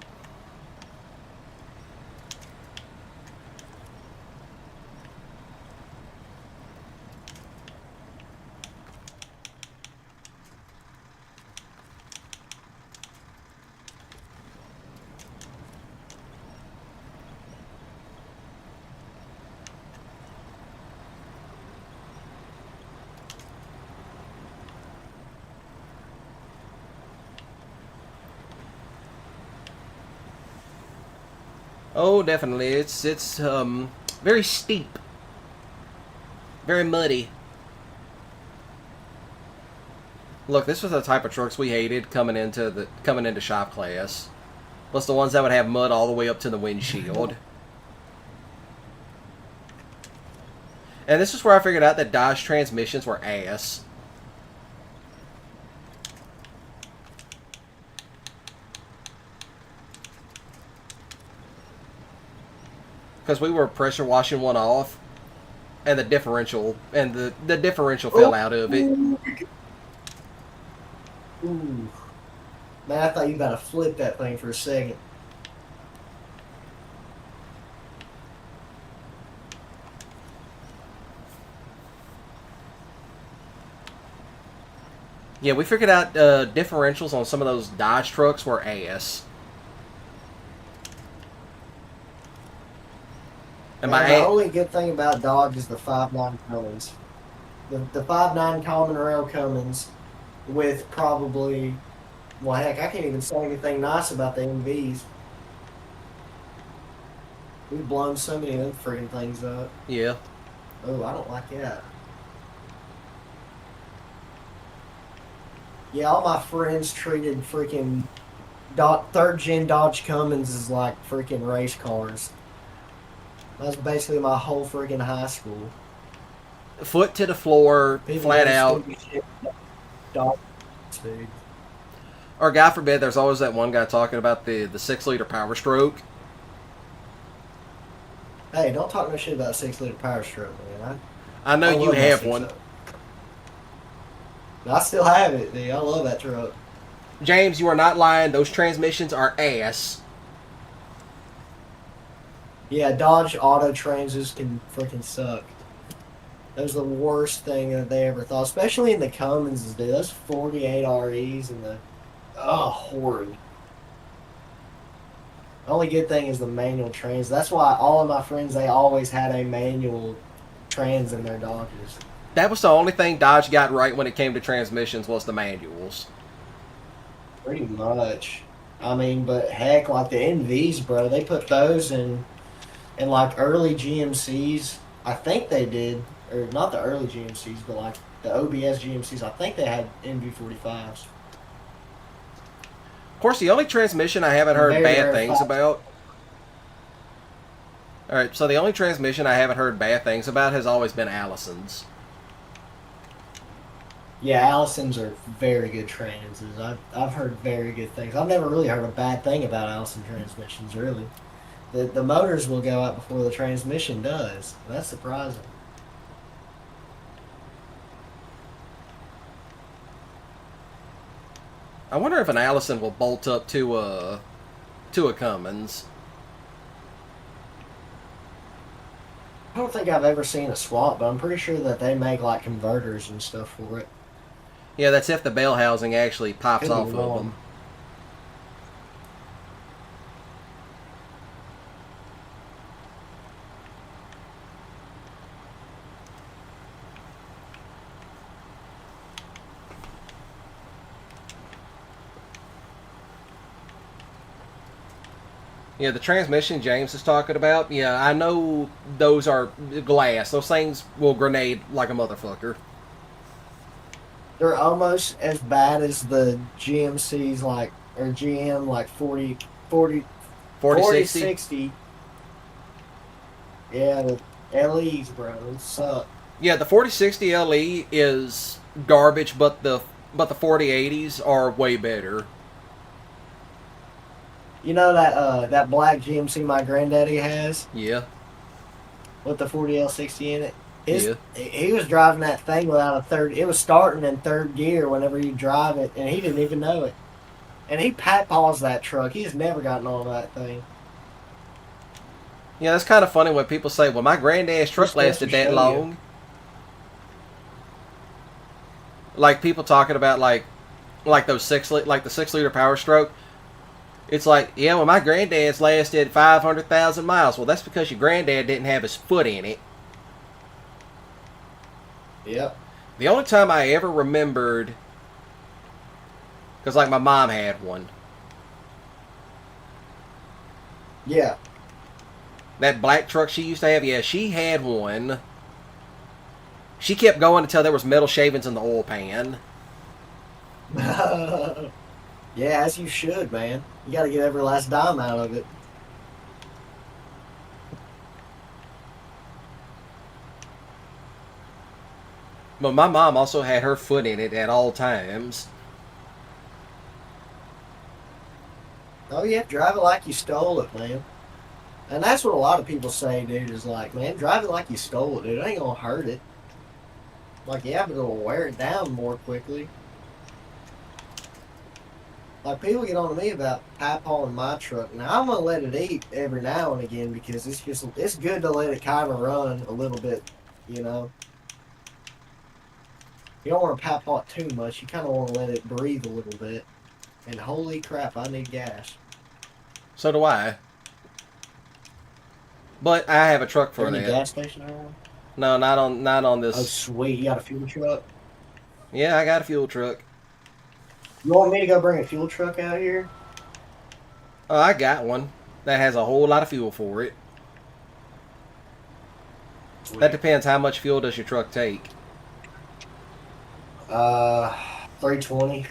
Oh, definitely. It's very steep. Very muddy. Look, this was the type of trucks we hated coming into shop class. Plus the ones that would have mud all the way up to the windshield. And this is where I figured out that Dodge transmissions were ass. Because we were pressure washing one off, and the differential fell out of it. Ooh. Man, I thought you about to flip that thing for a second. Yeah, we figured out differentials on some of those Dodge trucks were ass. And Man, by the only good thing about Dodge is the 5.9 Cummins. The 5.9 Common Rail Cummins with probably, well, heck, I can't even say anything nice about the MVs. We've blown so many of them freaking things up. yeah. Oh, I don't like that. Yeah, all my friends treated freaking third gen Dodge Cummins as like freaking race cars. That's basically my whole freaking high school. Foot to the floor, People flat do out. stupid shit. Dodge, dude. Or God forbid, there's always that one guy talking about the 6-liter Power Stroke. Hey, don't talk no shit about 6-liter Power Stroke, man. I know you love my have 6 one. up. I still have it, dude. I love that truck. James, you are not lying. Those transmissions are ass. Yeah, Dodge Auto Transits can freaking suck. That was the worst thing that they ever thought, especially in the Cummins, dude. Those 48 REs and the horrid. The only good thing is the manual trans. That's why all of my friends, they always had a manual trans in their Dodges. That was the only thing Dodge got right when it came to transmissions was the manuals. Pretty much. I mean, but heck, like the NVs, bro, they put those in like early GMCs. I think they did, or not the early GMCs, but like the OBS GMCs. I think they had NV45s. Of course, the only transmission I haven't heard Very, bad very things fast. about. Alright, so the only transmission I haven't heard bad things about has always been Allison's. Yeah, Allison's are very good transes. I've heard very good things. I've never really heard a bad thing about Allison transmissions, really. The motors will go out before the transmission does. That's surprising. I wonder if an Allison will bolt up to a Cummins. I don't think I've ever seen a swap, but I'm pretty sure that they make like converters and stuff for it. Yeah, that's if the bell housing actually pops Could be off of wrong. them. Yeah, the transmission James is talking about, yeah, I know those are glass. Those things will grenade like a motherfucker. They're almost as bad as the GMCs, like, or GM, like 40, 4060? 60. Yeah, the LEs, bro, they suck. Yeah, the 4060 LE is garbage, but the 4080s are way better. You know that black GMC my granddaddy has Yeah. with the 40L60 in it? Yeah. He was driving that thing without a third. It was starting in third gear whenever you drive it, and he didn't even know it. And he pat-paws that truck. He's never gotten on that thing. Yeah, that's kind of funny when people say, well, my granddad's truck Just goes to lasted that show you. long. Like people talking about like those the 6-liter Power Stroke. It's like, yeah, well, my granddad's lasted 500,000 miles. Well, that's because your granddad didn't have his foot in it. Yep. The only time I ever remembered, because like my mom had one. Yeah. That black truck she used to have, yeah, she had one. She kept going until there was metal shavings in the oil pan. Yeah, as you should, man. You got to get every last dime out of it. But my mom also had her foot in it at all times. Oh, yeah, drive it like you stole it, man. And that's what a lot of people say, dude, is like, man, drive it like you stole it, dude. It ain't going to hurt it. Like, yeah, but it'll wear it down more quickly. Like, people get on to me about pie-pawing my truck. Now, I'm going to let it eat every now and again because it's good to let it kind of run a little bit, you know? You don't want to pie-paw it too much. You kind of want to let it breathe a little bit. And holy crap, I need gas. So do I. But I have a truck for Any that. gas station around? No, not on this. Oh, sweet. You got a fuel truck? Yeah, I got a fuel truck. You want me to go bring a fuel truck out here? Oh, I got one that has a whole lot of fuel for it. Sweet. That depends how much fuel does your truck take. 320.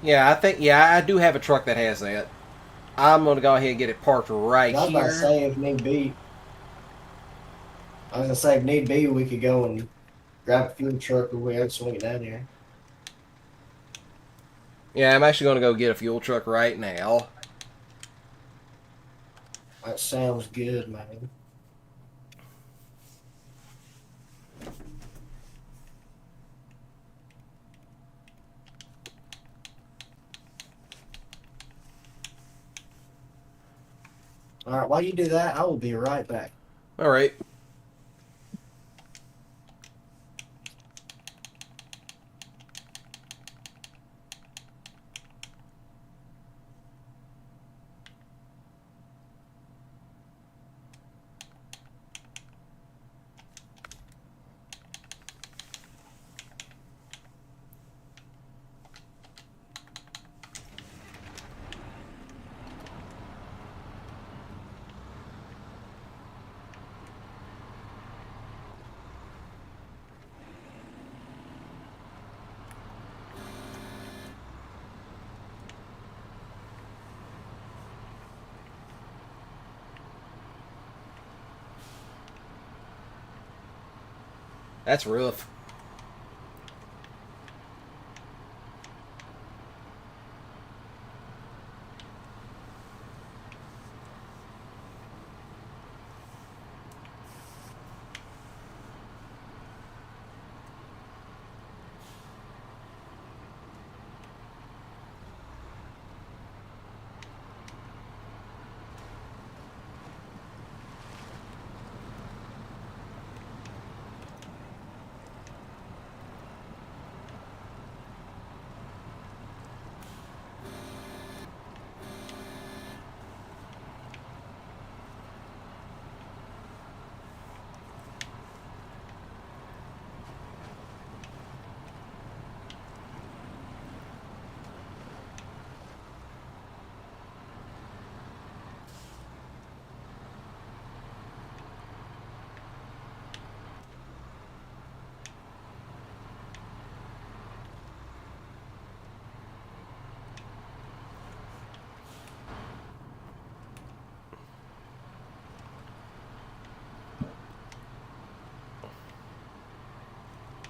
Yeah, I do have a truck that has that. I'm gonna go ahead and get it parked right I was about to here. say, if need be. I was gonna say, if need be, we could go and grab a fuel truck or we had to swing it down here. Yeah, I'm actually gonna go get a fuel truck right now. That sounds good, man. Alright, while you do that, I will be right back. All right. That's rough.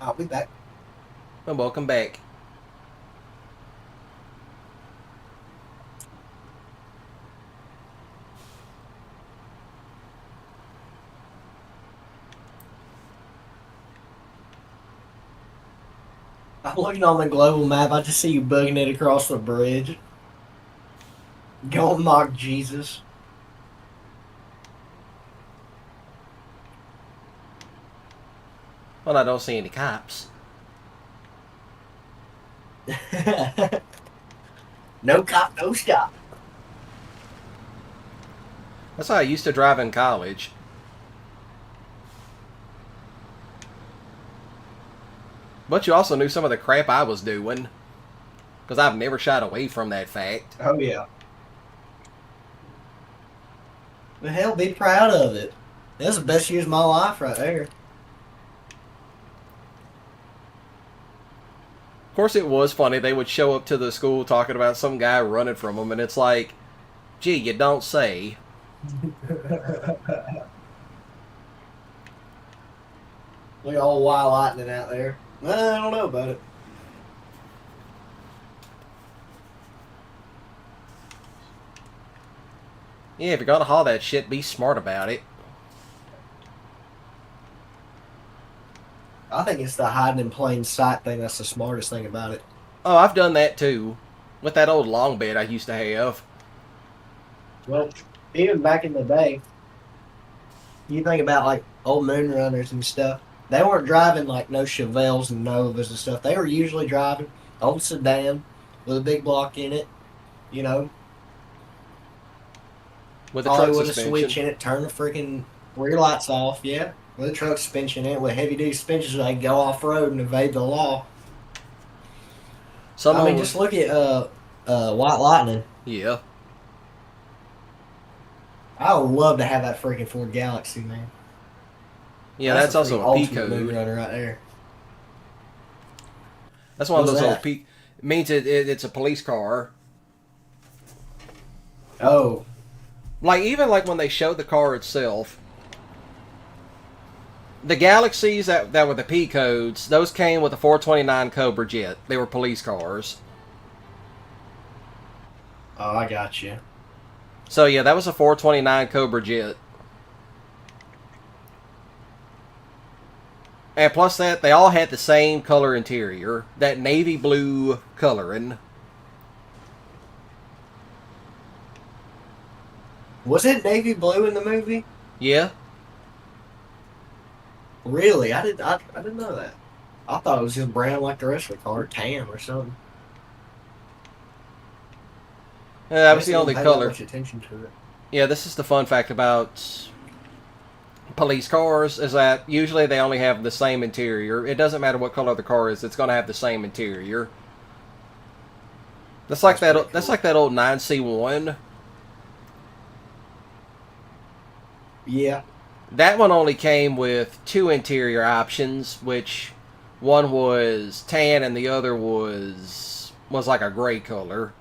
I'll be back. Well, welcome back. I'm looking on the global map. I just see you bugging it across the bridge. Don't mock Jesus. Well, I don't see any cops. No cop, no stop. That's how I used to drive in college. But you also knew some of the crap I was doing. Because I've never shied away from that fact. Oh, yeah. But hell, be proud of it. That's the best years of my life right there. Of course, it was funny. They would show up to the school talking about some guy running from them. And it's like, gee, you don't say. Look at all wild lightning out there. Well, I don't know about it. Yeah, if you're gonna haul that shit, be smart about it. I think it's the hiding in plain sight thing that's the smartest thing about it. Oh, I've done that too. With that old long bed I used to have. Well, even back in the day, you think about like old moon runners and stuff. They weren't driving like no Chevelles and Novas and stuff. They were usually driving old sedan with a big block in it. You know, With the probably truck with a switch suspension. in it, turn the freaking rear lights off. Yeah, with a truck suspension in it, with heavy duty suspension, so they can go off road and evade the law. Some I mean, of just look at White Lightning. yeah. I would love to have that freaking Ford Galaxy, man. Yeah, that's the also freaking a P ultimate moon code. runner right there. That's one of What's those old that? P. It means it's a police car. Oh, Like even like when they showed the car itself, the Galaxies that were the P codes, those came with a 429 Cobra jet. They were police cars. oh, I got you. So yeah, that was a 429 Cobra jet. And plus that, they all had the same color interior, that navy blue coloring. Was it navy blue in the movie? Yeah. Really? I didn't know that. I thought it was just brown like the rest of the car, tan or something. That was the I only didn't pay that color. much attention to it. Yeah, this is the fun fact about police cars, is that usually they only have the same interior. It doesn't matter what color the car is, it's going to have the same interior. That's like That's that. pretty That's cool. like that old 9C1. Yeah. That one only came with two interior options, which one was tan and the other was like a gray color.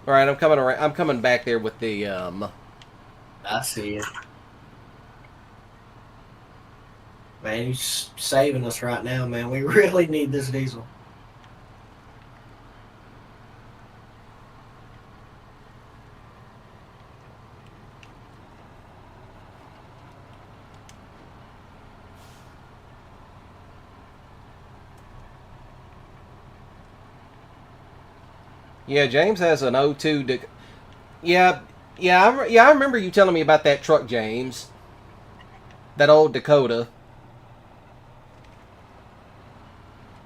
All right, I'm coming around. I'm coming back there with the I see it. Man, he's saving us right now, man. We really need this diesel. Yeah, James has an O2. Yeah, I remember you telling me about that truck, James. That old Dakota.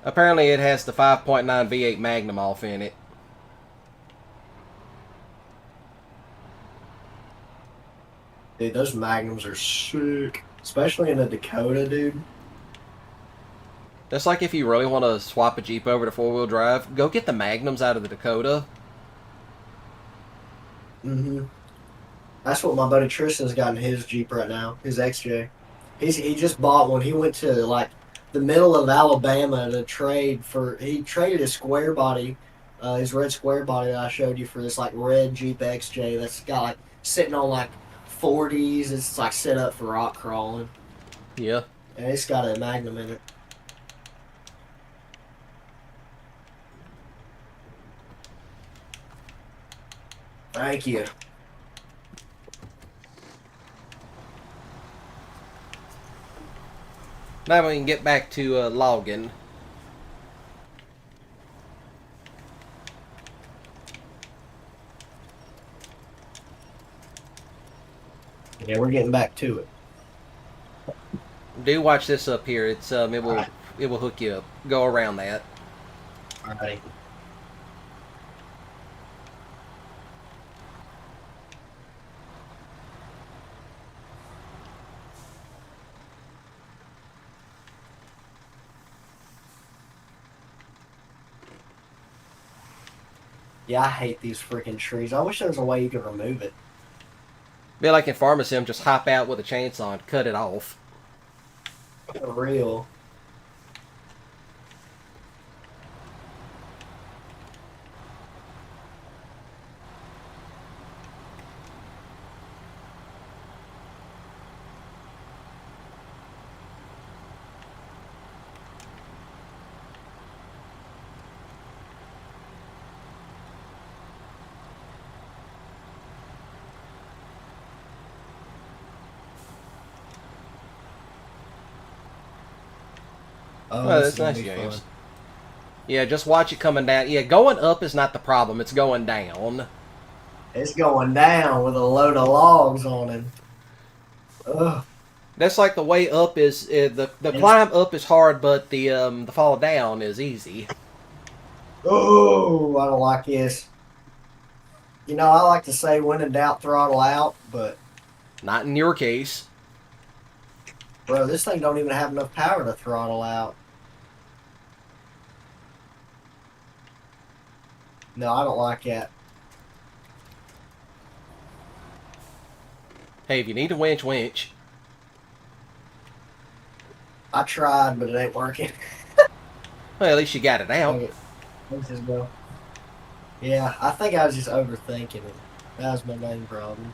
Apparently, it has the 5.9 V8 Magnum off in it. Dude, those Magnums are sick. Especially in the Dakota, dude. That's like if you really want to swap a Jeep over to four-wheel drive, go get the Magnums out of the Dakota. Mm-hmm. That's what my buddy Tristan's got in his Jeep right now, his XJ. He just bought one. He went to like the middle of Alabama to trade for. He traded his square body, his red square body that I showed you for this like red Jeep XJ that's got like sitting on like 40s. It's like set up for rock crawling, Yeah. and it's got a Magnum in it. Thank you. Now we can get back to logging. Yeah, we're getting back to it. Do watch this up here. It's it will hook you up. Go around that. Alrighty. Yeah, I hate these freaking trees. I wish there was a way you could remove it. Be like in Pharmacy, just hop out with a chainsaw and cut it off. For real. Oh, Oh, this that's is gonna nice, be James. fun. Yeah, just watch it coming down. Yeah, going up is not the problem. It's going down. It's going down with a load of logs on him. Ugh. That's like the way up is the It's, climb up is hard, but the fall down is easy. oh, I don't like this. You know, I like to say when in doubt, throttle out, but Not in your case. bro, this thing don't even have enough power to throttle out. No, I don't like that. Hey, if you need a winch, winch. I tried, but it ain't working. Well, at least you got it out. Okay, let's just go. Yeah, I think I was just overthinking it. That was my main problem.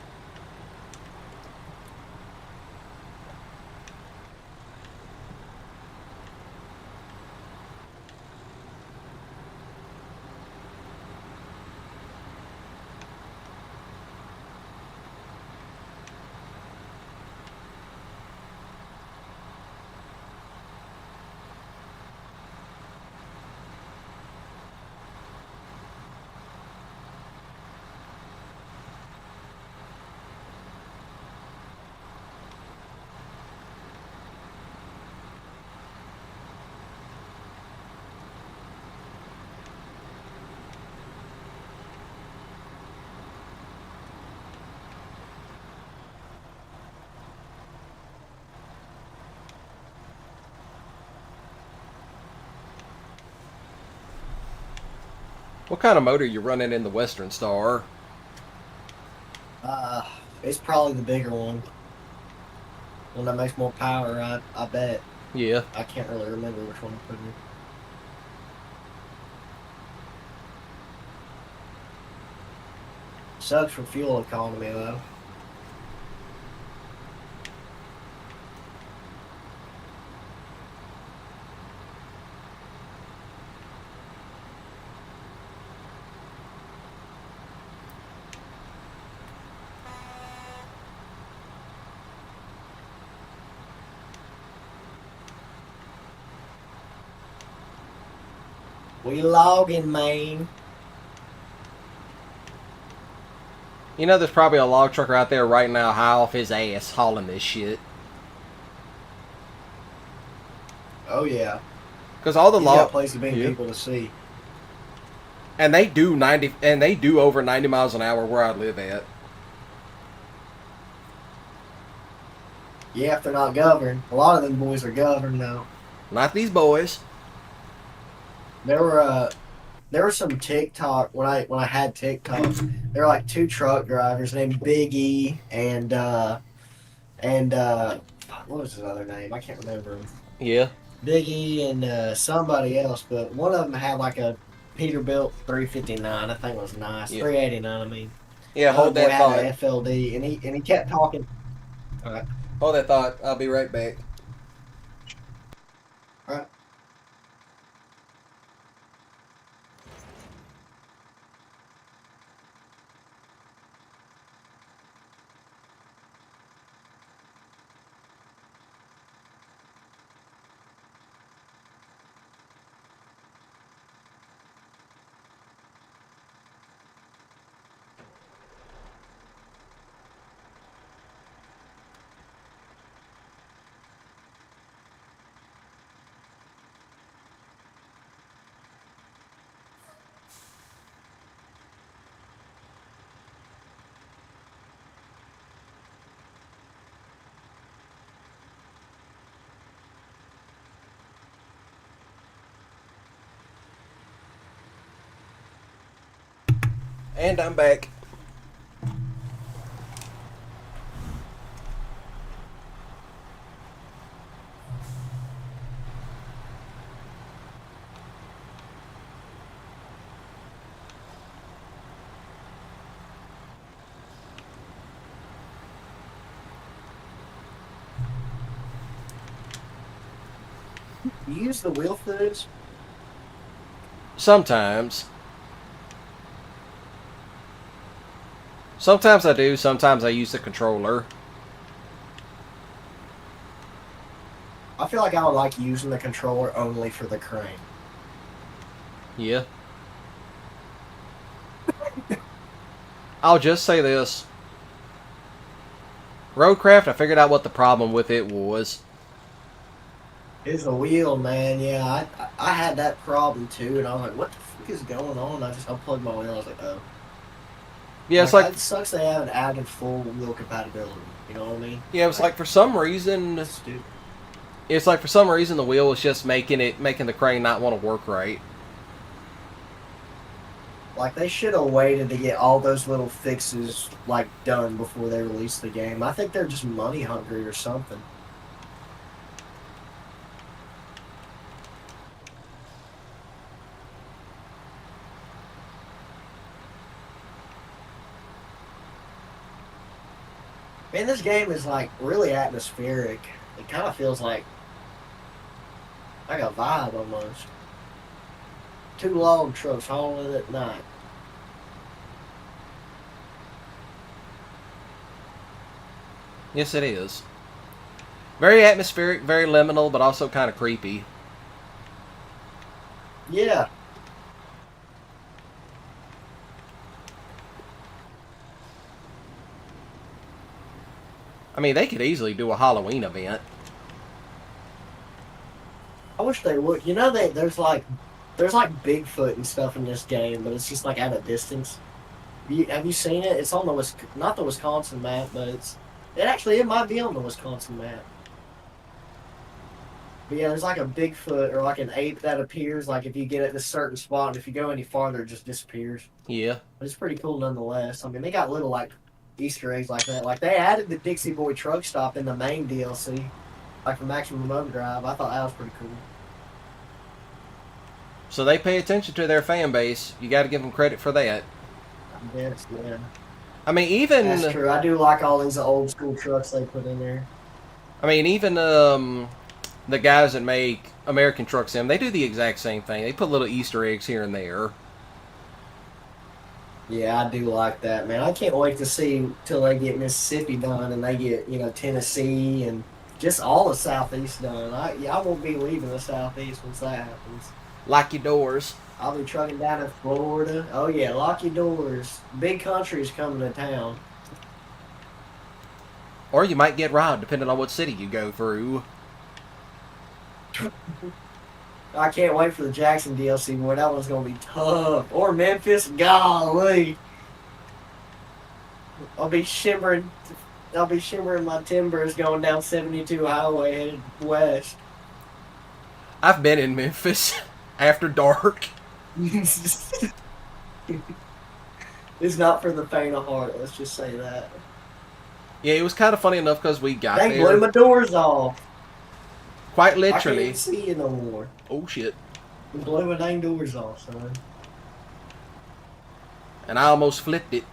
What kind of motor you running in the Western Star? It's probably the bigger one. One that makes more power, I bet. Yeah. I can't really remember which one I put in. Sucks for fuel economy, though. We logging, man. You know, there's probably a log trucker out there right now high off his ass hauling this shit. Oh yeah. Because all the He's got log places to be Yeah. people to see. and they do over 90 miles an hour where I live at. Yeah, if they're not governed. A lot of them boys are governed now. Not these boys. There were some TikTok when I had TikTok. There were like two truck drivers named Big E and what was his other name? I can't remember him. Yeah. Big E and somebody else, but one of them had like a Peterbilt 359. I think it was nice. Yeah. 389. I mean. Yeah, hold that Had thought. an FLD, and he kept talking. All right. Hold that thought. I'll be right back. All right. And I'm back. You use the wheel foods? Sometimes. Sometimes I do. Sometimes I use the controller. I feel like I would like using the controller only for the crane. Yeah. I'll just say this. Roadcraft, I figured out what the problem with it was. It's a wheel, man. Yeah, I had that problem too, and I was like, what the fuck is going on? I just unplugged my wheel. I was like, oh. Yeah, it's like it sucks they haven't added full wheel compatibility. You know what I mean? yeah, it's like for some reason That's stupid. it's like for some reason the wheel is just making the crane not want to work right. Like they should have waited to get all those little fixes like done before they released the game. I think they're just money hungry or something. Man, this game is like really atmospheric. It kind of feels like a vibe almost. Two log trucks hauling it at night. Yes, it is. Very atmospheric, very liminal, but also kind of creepy. Yeah. I mean, they could easily do a Halloween event. I wish they would. You know, there's like Bigfoot and stuff in this game, but it's just like at a distance. Have you seen it? It's on the not the Wisconsin map, but it might be on the Wisconsin map. But yeah, there's like a Bigfoot or like an ape that appears like if you get at this certain spot, and if you go any farther, it just disappears. Yeah. But it's pretty cool nonetheless. I mean, they got little like Easter eggs like that. Like they added the Dixie Boy truck stop in the main DLC, like for Maximum Overdrive. I thought that was pretty cool. So they pay attention to their fan base. You got to give them credit for that. Yes, yeah. I mean, even That's true. I do like all these old school trucks they put in there. I mean, even the guys that make American Truck Sim, they do the exact same thing. They put little Easter eggs here and there. Yeah, I do like that, man. I can't wait to see till they get Mississippi done and they get, Tennessee and just all the Southeast done. I won't be leaving the Southeast once that happens. Lock your doors. I'll be trucking down to Florida. Oh yeah, lock your doors. Big country's coming to town. Or you might get robbed, depending on what city you go through. I can't wait for the Jackson DLC, boy. That one's gonna be tough. Or Memphis, golly. I'll be shimmering my timbers going down 72 highway headed west. I've been in Memphis after dark. It's not for the faint of heart, let's just say that. Yeah, it was kind of funny enough because we got They there. blew my doors off. Quite I literally. can't see you no more. Oh shit. They blew my dang doors off, son. And I almost flipped it.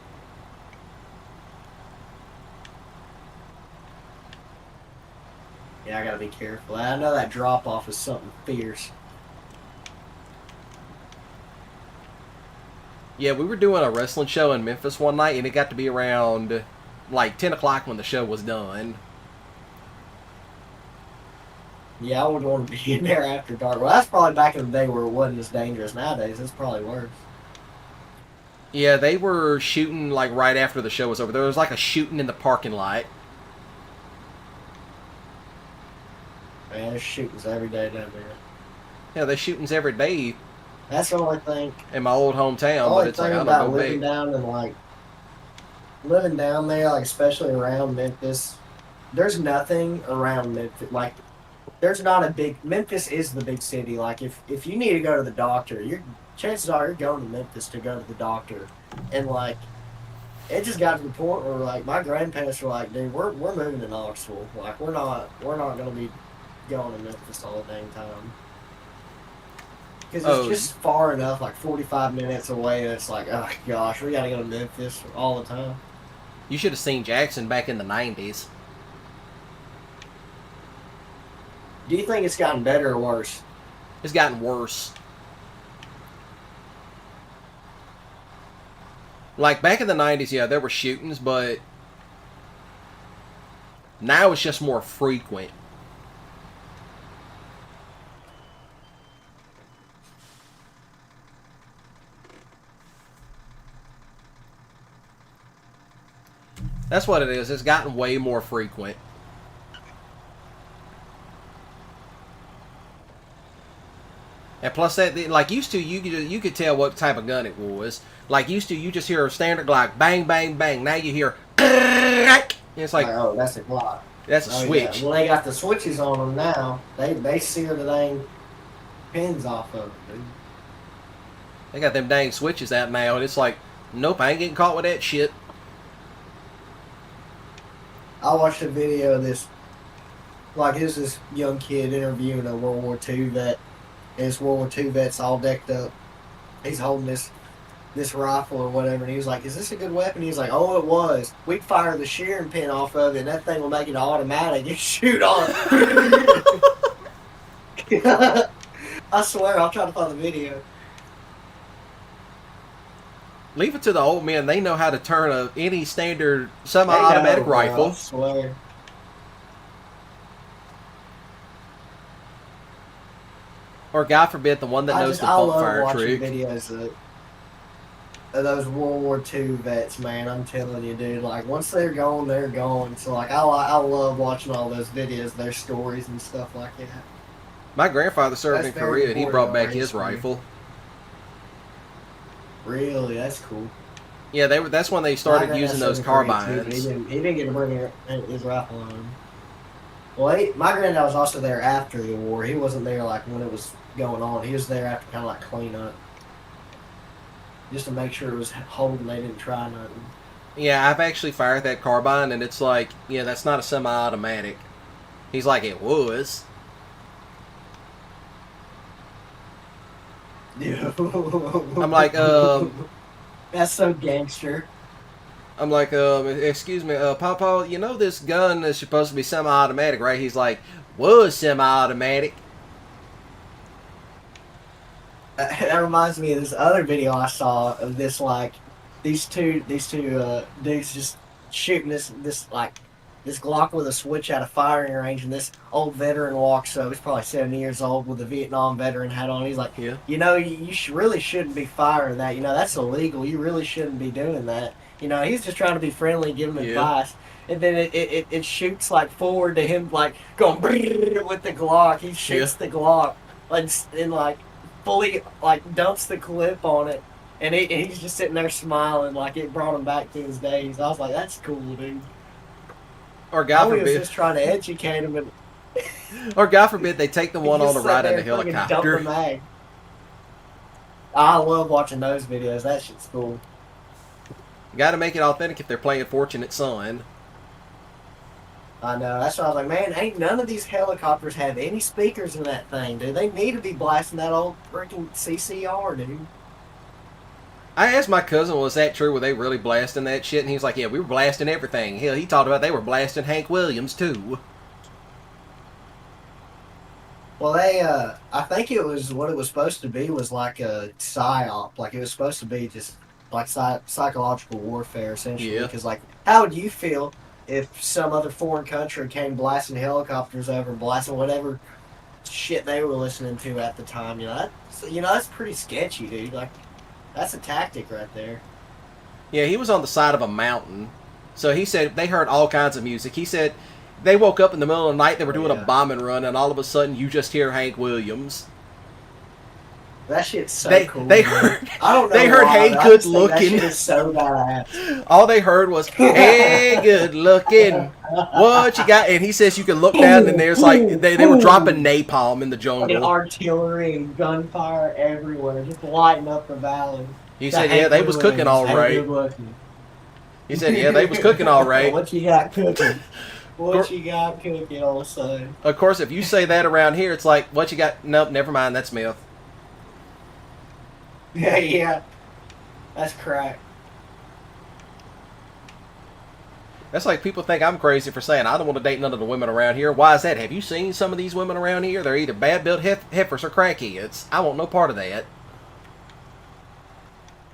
Yeah, I gotta be careful. I know that drop off is something fierce. Yeah, we were doing a wrestling show in Memphis one night, and it got to be around like 10 o'clock when the show was done. Yeah, I would want to be in there after dark. Well, that's probably back in the day where it wasn't as dangerous. Nowadays, it's probably worse. Yeah, they were shooting like right after the show was over. There was like a shooting in the parking lot. Man, there's shootings every day down there. Yeah, there's shootings every day That's the only thing. in my old The hometown, but only it's like, thing I don't about know living big. down in living down there, like especially around Memphis, there's nothing around Memphis. Like, there's not a big. Memphis is the big city. Like, if you need to go to the doctor, chances are you're going to Memphis to go to the doctor, and like, it just got to the point where like my grandparents were like, dude, we're moving to Knoxville. Like, we're not gonna be going to Memphis all the dang time. Because it's just far enough, like 45 minutes away. It's like, oh gosh, we gotta go to Memphis all the time. You should have seen Jackson back in the 90s. Do you think it's gotten better or worse? It's gotten worse. Like, back in the 90s, yeah, there were shootings, but now it's just more frequent. That's what it is. It's gotten way more frequent. And plus that, like used to, you could tell what type of gun it was. Like used to, you just hear a standard Glock, bang, bang, bang. Now you hear, it's like, oh, that's a Glock. That's a switch. Yeah. Well, they got the switches on them now. They sear the dang pins off of it, dude. They got them dang switches out now, and it's like, nope, I ain't getting caught with that shit. I watched a video of this. Like, there's this young kid interviewing a World War II vet. And this World War II vet's all decked up. He's holding this rifle or whatever, and he was like, "Is this a good weapon?" He was like, "Oh, it was. We'd fire the shearing pin off of it, and that thing will make it automatic and shoot on." I swear, I'll try to find the video. Leave it to the old men. They know how to turn any standard semi-automatic rifle. I swear. Or, God forbid, the one that knows the bump fire trick. Videos of those World War II vets, man. I'm telling you, dude. Like, once they're gone, they're gone. So, like, I love watching all those videos, their stories and stuff like that. My grandfather served in Korea, and he brought back his rifle. Really? That's cool. Yeah, that's when they started using those carbines. He didn't get to bring his rifle on him. Well, my granddad was also there after the war. He wasn't there, like, when it was going on. He was there after kind of, like, clean up. Just to make sure it was holding, they didn't try nothing. Yeah, I've actually fired that carbine, and it's like, yeah, that's not a semi-automatic. He's like, it was. I'm like, That's so gangster. I'm like, excuse me, Papa, you know this gun is supposed to be semi-automatic, right? He's like, was semi-automatic. That reminds me of this other video I saw of this, like, these two dudes just shooting this Glock with a switch at a firing range, and this old veteran walks up. He's probably 70 years old with a Vietnam veteran hat on. He's like, yeah. You know, you really shouldn't be firing that. You know, that's illegal. You really shouldn't be doing that. You know, he's just trying to be friendly, give him advice. And then it shoots, like, forward to him, like, going with the Glock. He shoots the Glock, and like, fully, like, dumps the clip on it. And he's just sitting there smiling, like it brought him back to his days. I was like, that's cool, dude. Or God forbid, was just trying to educate him. And or God forbid, they take the one on the ride in the helicopter. I love watching those videos. That shit's cool. Got to make it authentic if they're playing Fortunate Son. I know. That's why I was like, man, ain't none of these helicopters have any speakers in that thing, dude. They need to be blasting that old freaking CCR, dude. I asked my cousin, was that true? Were they really blasting that shit? And he was like, yeah, we were blasting everything. Hell, he talked about they were blasting Hank Williams, too. Well, I think it was, what it was supposed to be was like a psyop. Like, it was supposed to be just, like, psychological warfare, essentially. Yeah. Because, like, how would you feel if some other foreign country came blasting helicopters over, blasting whatever shit they were listening to at the time? That's pretty sketchy, dude. Like, that's a tactic right there. Yeah, he was on the side of a mountain. So he said they heard all kinds of music. He said they woke up in the middle of the night, they were doing a bombing run, and all of a sudden you just hear Hank Williams. That shit's so cool. They heard, I don't know they heard, why, hey, good looking. That shit is so badass. All they heard was, hey, good looking. What you got? And he says you can look down, and there's like, they were dropping napalm in the jungle. And artillery and gunfire everywhere, just lighting up the valley. He said, yeah, they was cooking all right. He said, yeah, they was cooking all right. What you got cooking? What you got cooking, old son? Of course, if you say that around here, it's like, what you got? Nope, never mind, that's meth. Yeah. That's crack. That's like people think I'm crazy for saying I don't want to date none of the women around here. Why is that? Have you seen some of these women around here? They're either bad-built heifers or crackheads. I want no part of that.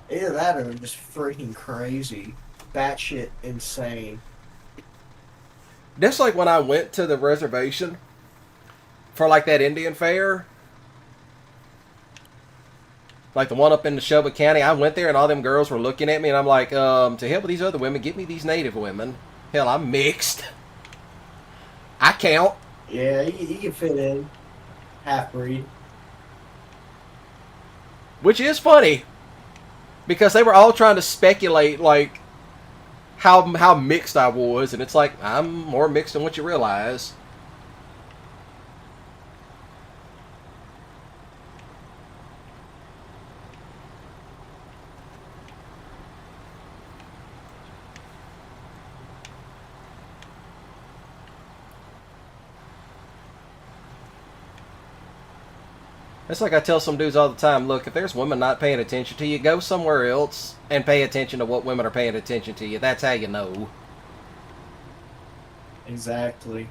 Either that or they're just freaking crazy. Batshit insane. Just like when I went to the reservation for like that Indian fair. Like the one up in Neshoba County, I went there and all them girls were looking at me, and I'm like, to hell with these other women, get me these native women. Hell, I'm mixed. I count. Yeah, you can fit in. Half breed. Which is funny. Because they were all trying to speculate, like, how mixed I was, and it's like, I'm more mixed than what you realize. It's like I tell some dudes all the time, look, if there's women not paying attention to you, go somewhere else and pay attention to what women are paying attention to you. That's how you know. Exactly.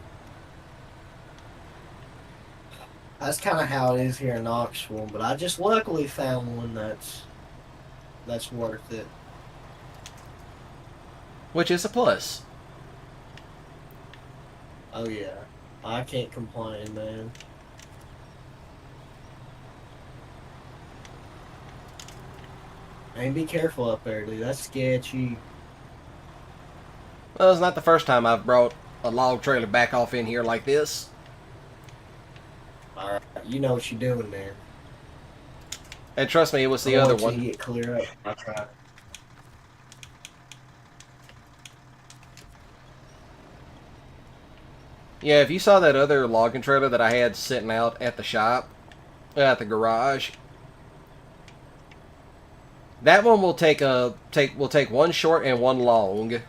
That's kind of how it is here in Knoxville, but I just luckily found one that's worth it. Which is a plus. Oh yeah, I can't complain, man. And be careful up there, dude. That's sketchy. Well, it's not the first time I've brought a log trailer back off in here like this. Alright, you know what you're doing there. And trust me, it was the other Once you one. get clear up, that's right. Yeah, if you saw that other logging trailer that I had sitting out at the shop, at the garage, that one will take one short and one long.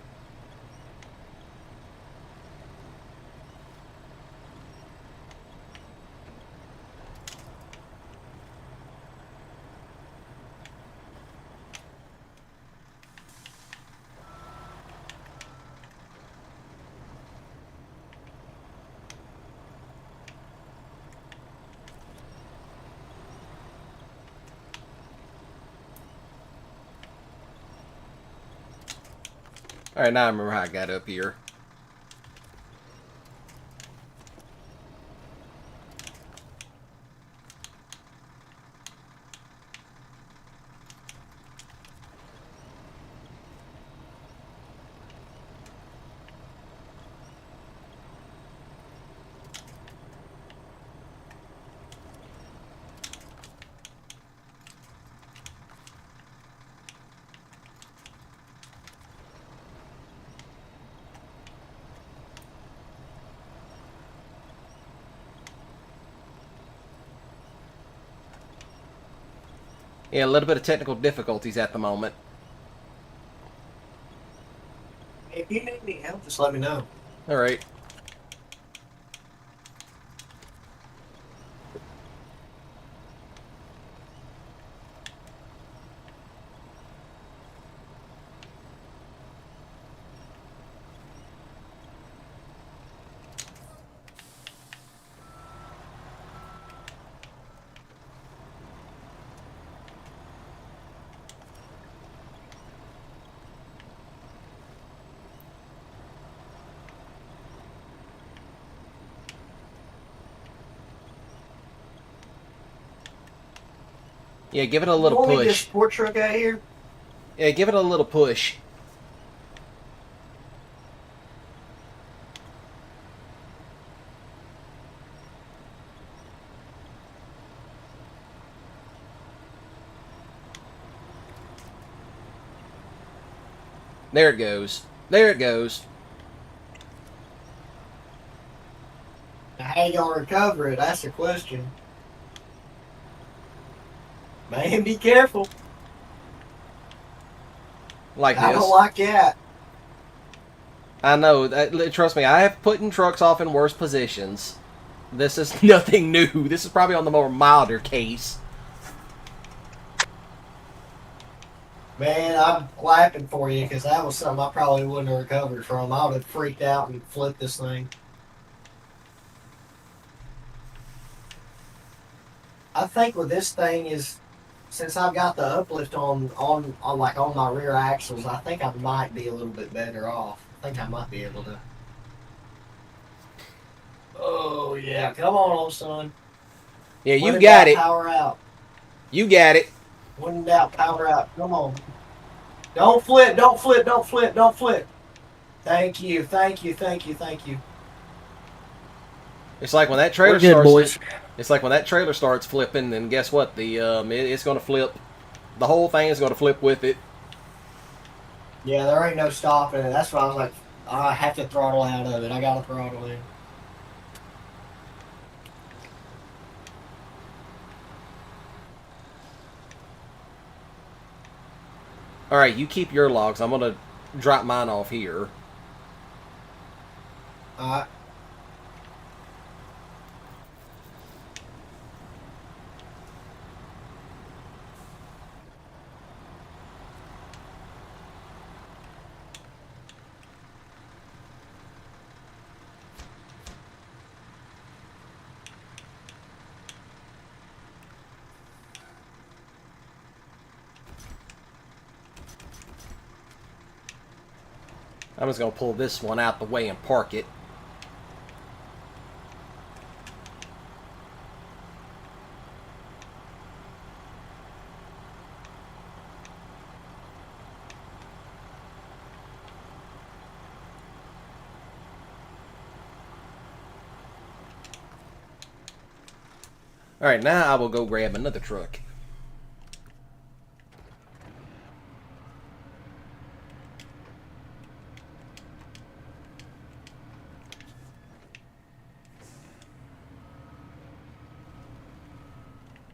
Alright, now I remember how I got up here. Yeah, a little bit of technical difficulties at the moment. If you need any help, just let me know. Alright. Yeah, give it a little You want me to get a push. sport truck out here? Yeah, give it a little push. There it goes. There it goes. Now, how you gonna recover it? That's the question. Man, be careful. Like I this. don't like that. I know. Trust me, I have put in trucks off in worse positions. This is nothing new. This is probably on the more milder case. Man, I'm clapping for you because that was something I probably wouldn't have recovered from. I would have freaked out and flipped this thing. I think with this thing is, since I've got the uplift on my rear axles, I think I might be a little bit better off. I think I might be able to. Oh yeah, come on, old son. Yeah, you Let got that it. Power out. You got it. When in doubt, power out. Come on. Don't flip, don't flip, don't flip, don't flip. Thank you, thank you, thank you, thank you. It's like when that trailer We're good, starts. boys. It's like when that trailer starts flipping, then guess what? It's going to flip. The whole thing is going to flip with it. Yeah, there ain't no stopping it. That's why I was like, I have to throttle out of it. I gotta throttle in. All right, you keep your logs. I'm going to drop mine off here. Alright. I'm just going to pull this one out the way and park it. Alright, now I will go grab another truck.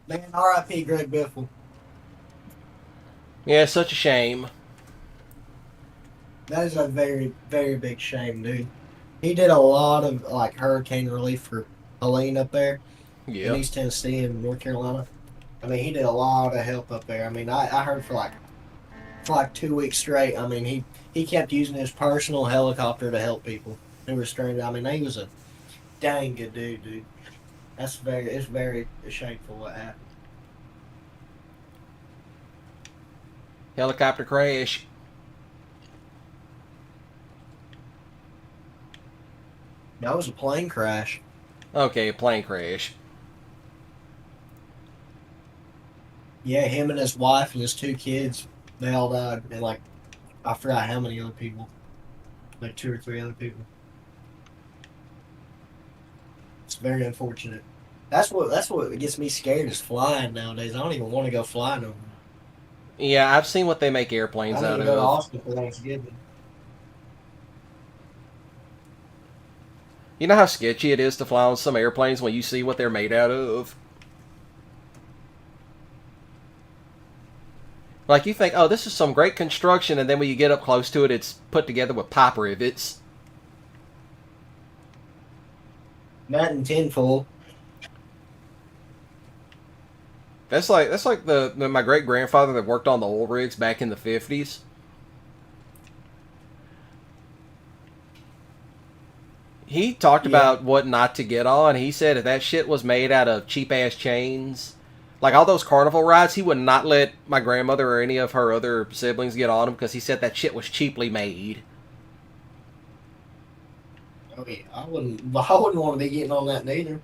Man, R.I.P. Greg Biffle. Yeah, such a shame. That is a very, very big shame, dude. He did a lot of like hurricane relief for Helene up there in Yeah. East Tennessee and North Carolina. I mean, he did a lot of help up there. I mean, I heard for like 2 weeks straight. I mean, he kept using his personal helicopter to help people who were stranded. I mean, he was a dang good dude. It's very shameful what happened. Helicopter crash. That was a plane crash. Okay, plane crash. Yeah, him and his wife and his 2 kids, they all died. And like, I forgot how many other people. Like 2 or 3 other people. It's very unfortunate. That's what gets me scared is flying nowadays. I don't even want to go fly no more. Yeah, I've seen what they make I airplanes need out to go to of. Austin for Thanksgiving. You know how sketchy it is to fly on some airplanes when you see what they're made out of? Like, you think, oh, this is some great construction, and then when you get up close to it, it's put together with pipe rivets. That and tinfoil. That's like my great grandfather that worked on the oil rigs back in the 50s. He talked about what not to get on. He said if that shit was made out of cheap ass chains, like all those carnival rides, he would not let my grandmother or any of her other siblings get on them because he said that shit was cheaply made. Oh yeah, I wouldn't want to be getting on that neither.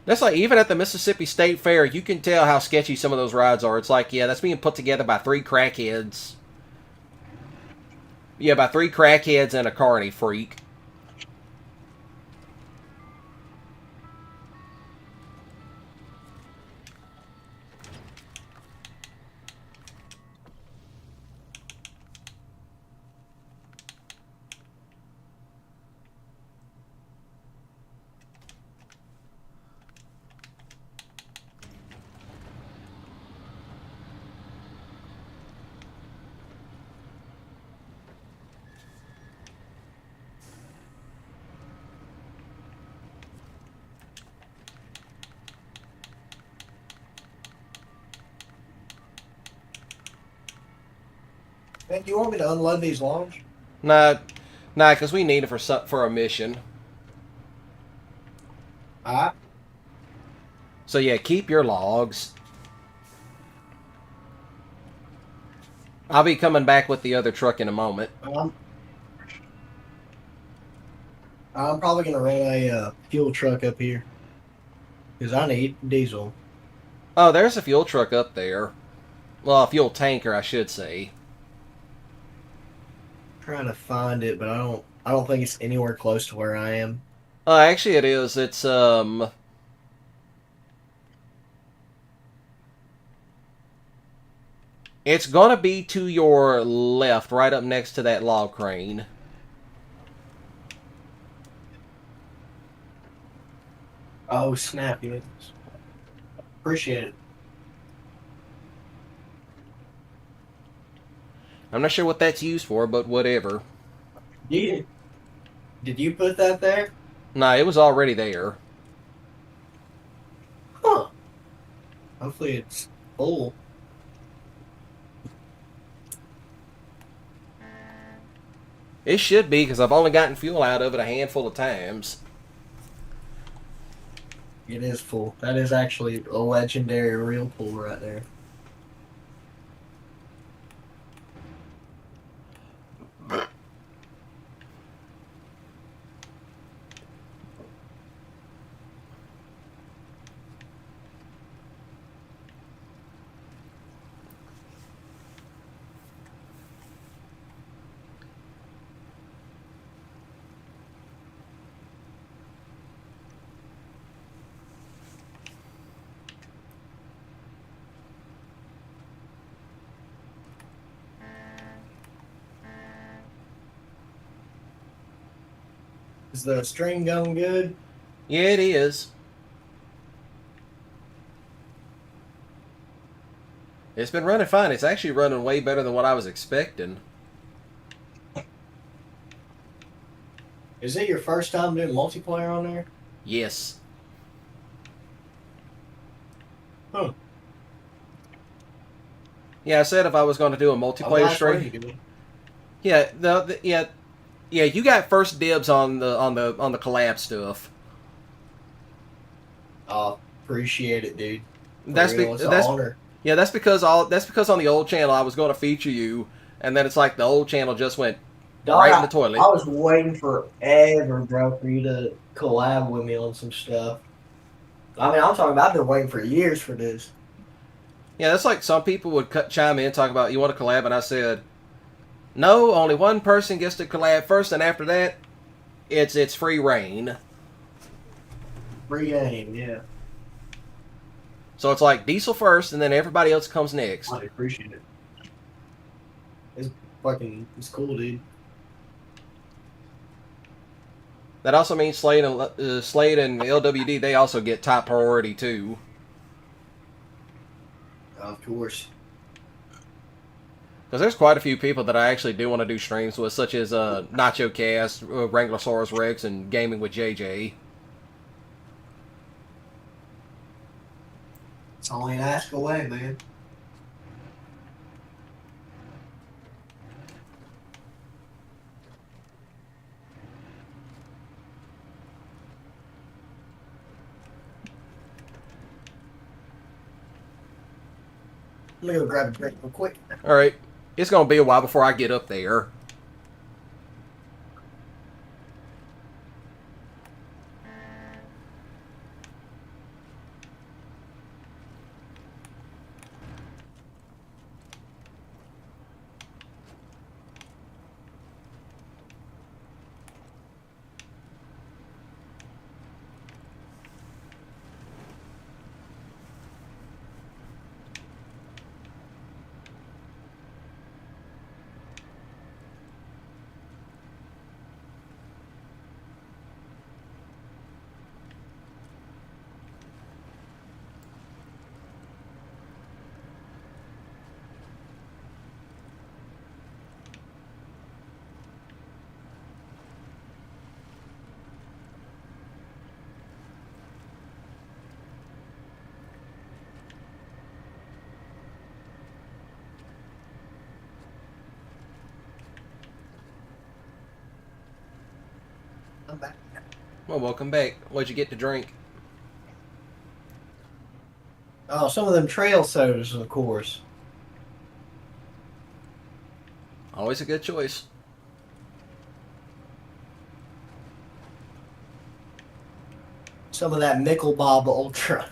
That's like, even at the Mississippi State Fair, you can tell how sketchy some of those rides are. It's like, yeah, that's being put together by 3 crackheads. Yeah, by 3 crackheads and a carny freak. Man, do you want me to unload these logs? Nah, because we need it for a mission. Alright. So yeah, keep your logs. I'll be coming back with the other truck in a moment. I'm probably going to run a fuel truck up here. Because I need diesel. Oh, there's a fuel truck up there. Well, a fuel tanker, I should say. Trying to find it, but I don't think it's anywhere close to where I am. Actually, it is. It's gonna be to your left, right up next to that log crane. Oh snap! Yes. Appreciate it. I'm not sure what that's used for, but whatever. Did you put that there? Nah, it was already there. Huh. Hopefully it's full. It should be, because I've only gotten fuel out of it a handful of times. It is full. That is actually a legendary real pool right there. Is the string going good? Yeah, it is. It's been running fine. It's actually running way better than what I was expecting. Is it your first time doing multiplayer on there? Yes. Huh. Yeah, I said if I was going to do a Oh, multiplayer that's stream. pretty good. Yeah, yeah. You got first dibs on the collab stuff. Oh, appreciate it, dude. For That's real, it's an that's honor. yeah. That's because on the old channel I was going to feature you, and then it's like the old channel just went Dog, right in the toilet. I was waiting forever, bro, for you to collab with me on some stuff. I mean, I'm talking about I've been waiting for years for this. Yeah, that's like some people would chime in and talk about, you want to collab, and I said, no, only one person gets to collab first, and after that, it's free reign. Free game, yeah. So it's like Diesel first, and then everybody else comes next. I appreciate it. It's cool, dude. That also means Slade and LWD, they also get top priority too. Of course. Because there's quite a few people that I actually do want to do streams with, such as Nacho Cast, Wranglosaurus Rex, and Gaming with JJ. It's only an ask away, man. Let me go grab a drink real quick. Alright, it's going to be a while before I get up there. I'm back. Well, welcome back. What'd you get to drink? Oh, some of them trail sodas, of course. Always a good choice. Some of that Mickle Bob Ultra.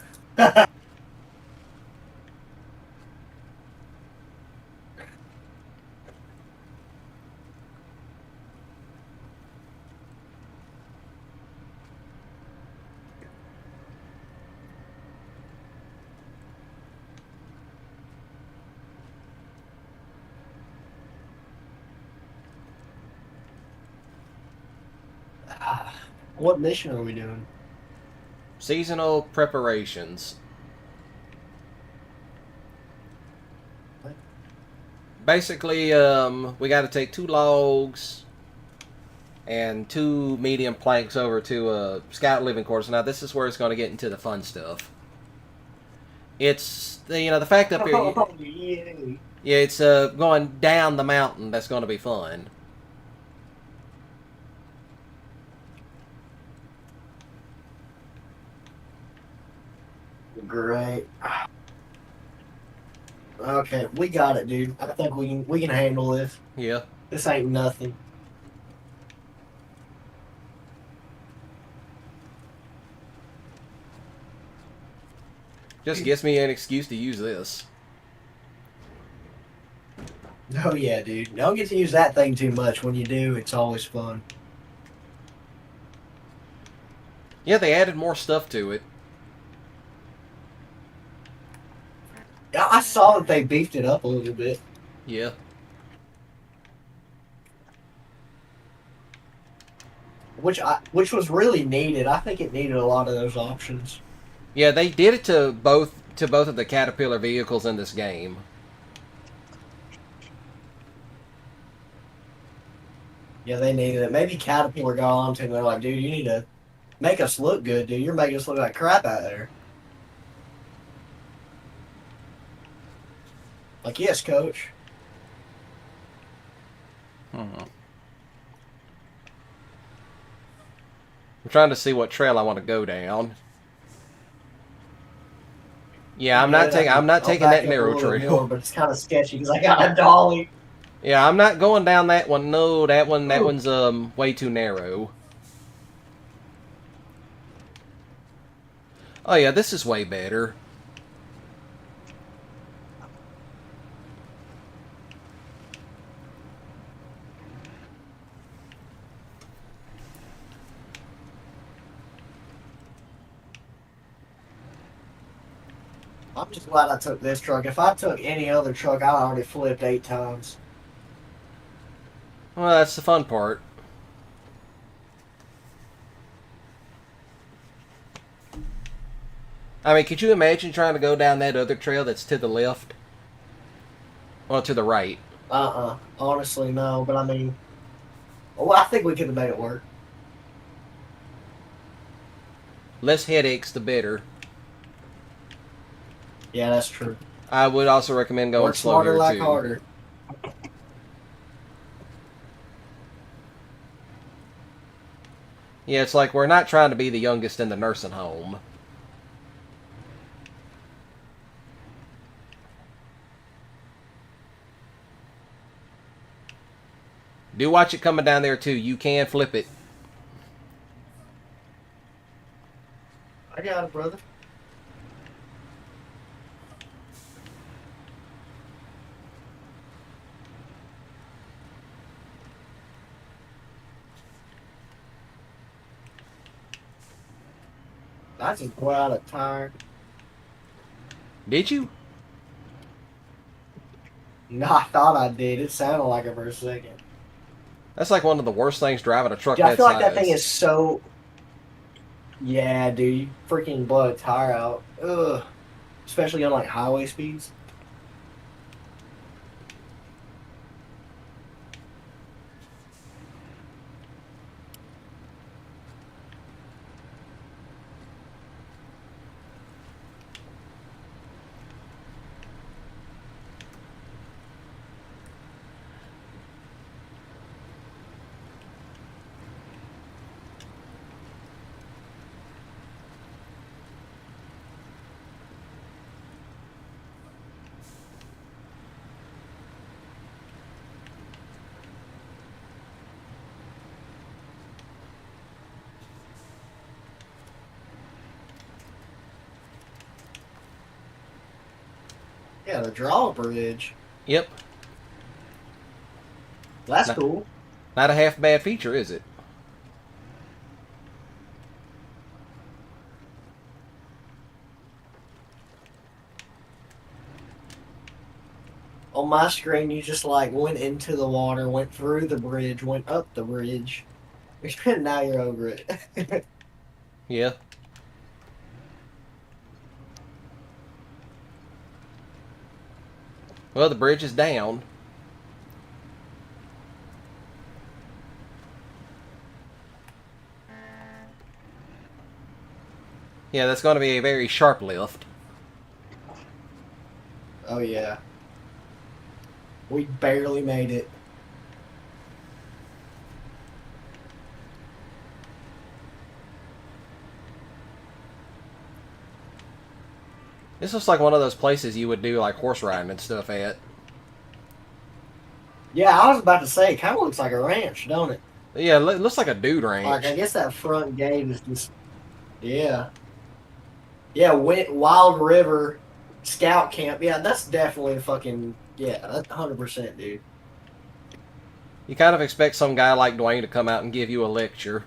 What mission are we doing? Seasonal preparations. What? Basically, we got to take 2 logs and 2 medium planks over to Scout living quarters. Now, this is where it's going to get into the fun stuff. It's the fact up here. Oh, yeah. Yeah, it's going down the mountain. That's going to be fun. Great. Okay, we got it, dude. I think we can handle this. Yeah. This ain't nothing. Just gives me an excuse to use this. Oh yeah, dude. Don't get to use that thing too much. When you do, it's always fun. Yeah, they added more stuff to it. I saw that they beefed it up a little bit. Yeah. Which was really needed. I think it needed a lot of those options. Yeah, they did it to both of the Caterpillar vehicles in this game. Yeah, they needed it. Maybe Caterpillar got on to them. They're like, dude, you need to make us look good, dude. You're making us look like crap out there. Like, yes, coach. I'm trying to see what trail I want to go down. Yeah, I'm not taking that narrow trail. More, but it's kind of sketchy because I got a dolly. Yeah, I'm not going down that one. No, that one's way too narrow. Oh yeah, this is way better. I'm just glad I took this truck. If I took any other truck, I'd already flipped 8 times. Well, that's the fun part. I mean, could you imagine trying to go down that other trail that's to the left? Well, to the right. Honestly, no. But I mean, well, I think we could have made it work. Less headaches, the better. Yeah, that's true. I would also recommend going Work slow smarter, here, like too. harder. Yeah, it's like we're not trying to be the youngest in the nursing home. Do watch it coming down there, too. You can flip it. I got it, brother. I just blew out a tire. Did you? No, I thought I did. It sounded like it for a second. That's like one of the worst things driving a truck Dude, I that feel like size. that thing is so... Yeah, dude. You freaking blow a tire out. Ugh. Especially on, like, highway speeds. Yeah, the drawbridge. Yep. That's cool. Not a half bad feature, is it? On my screen, you just like went into the water, went through the bridge, went up the bridge. Now you're over it. Yeah. Well, the bridge is down. Yeah, that's going to be a very sharp lift. Oh yeah. We barely made it. This looks like one of those places you would do like horse riding and stuff at. Yeah, I was about to say, it kind of looks like a ranch, don't it? Yeah, it looks like a dude Like, ranch. I guess that front gate is just, yeah. Yeah, Wild River Scout Camp. Yeah, that's definitely a fucking, yeah, that's 100%, dude. You kind of expect some guy like Dwayne to come out and give you a lecture.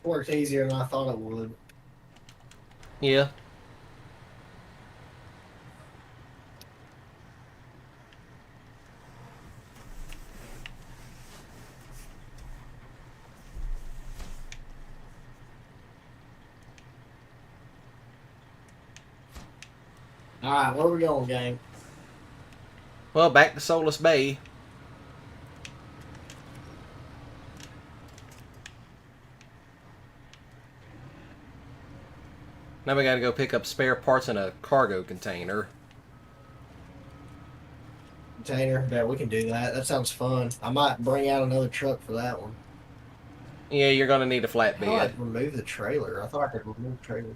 Works easier than I thought it would. Yeah. Alright, where we going, gang? Well, back to Solus Bay. Now we gotta go pick up spare parts in a cargo container. Container? Yeah, we can do that. That sounds fun. I might bring out another truck for that one. Yeah, you're gonna need a How do I flatbed. remove the trailer? I thought I could remove the trailer.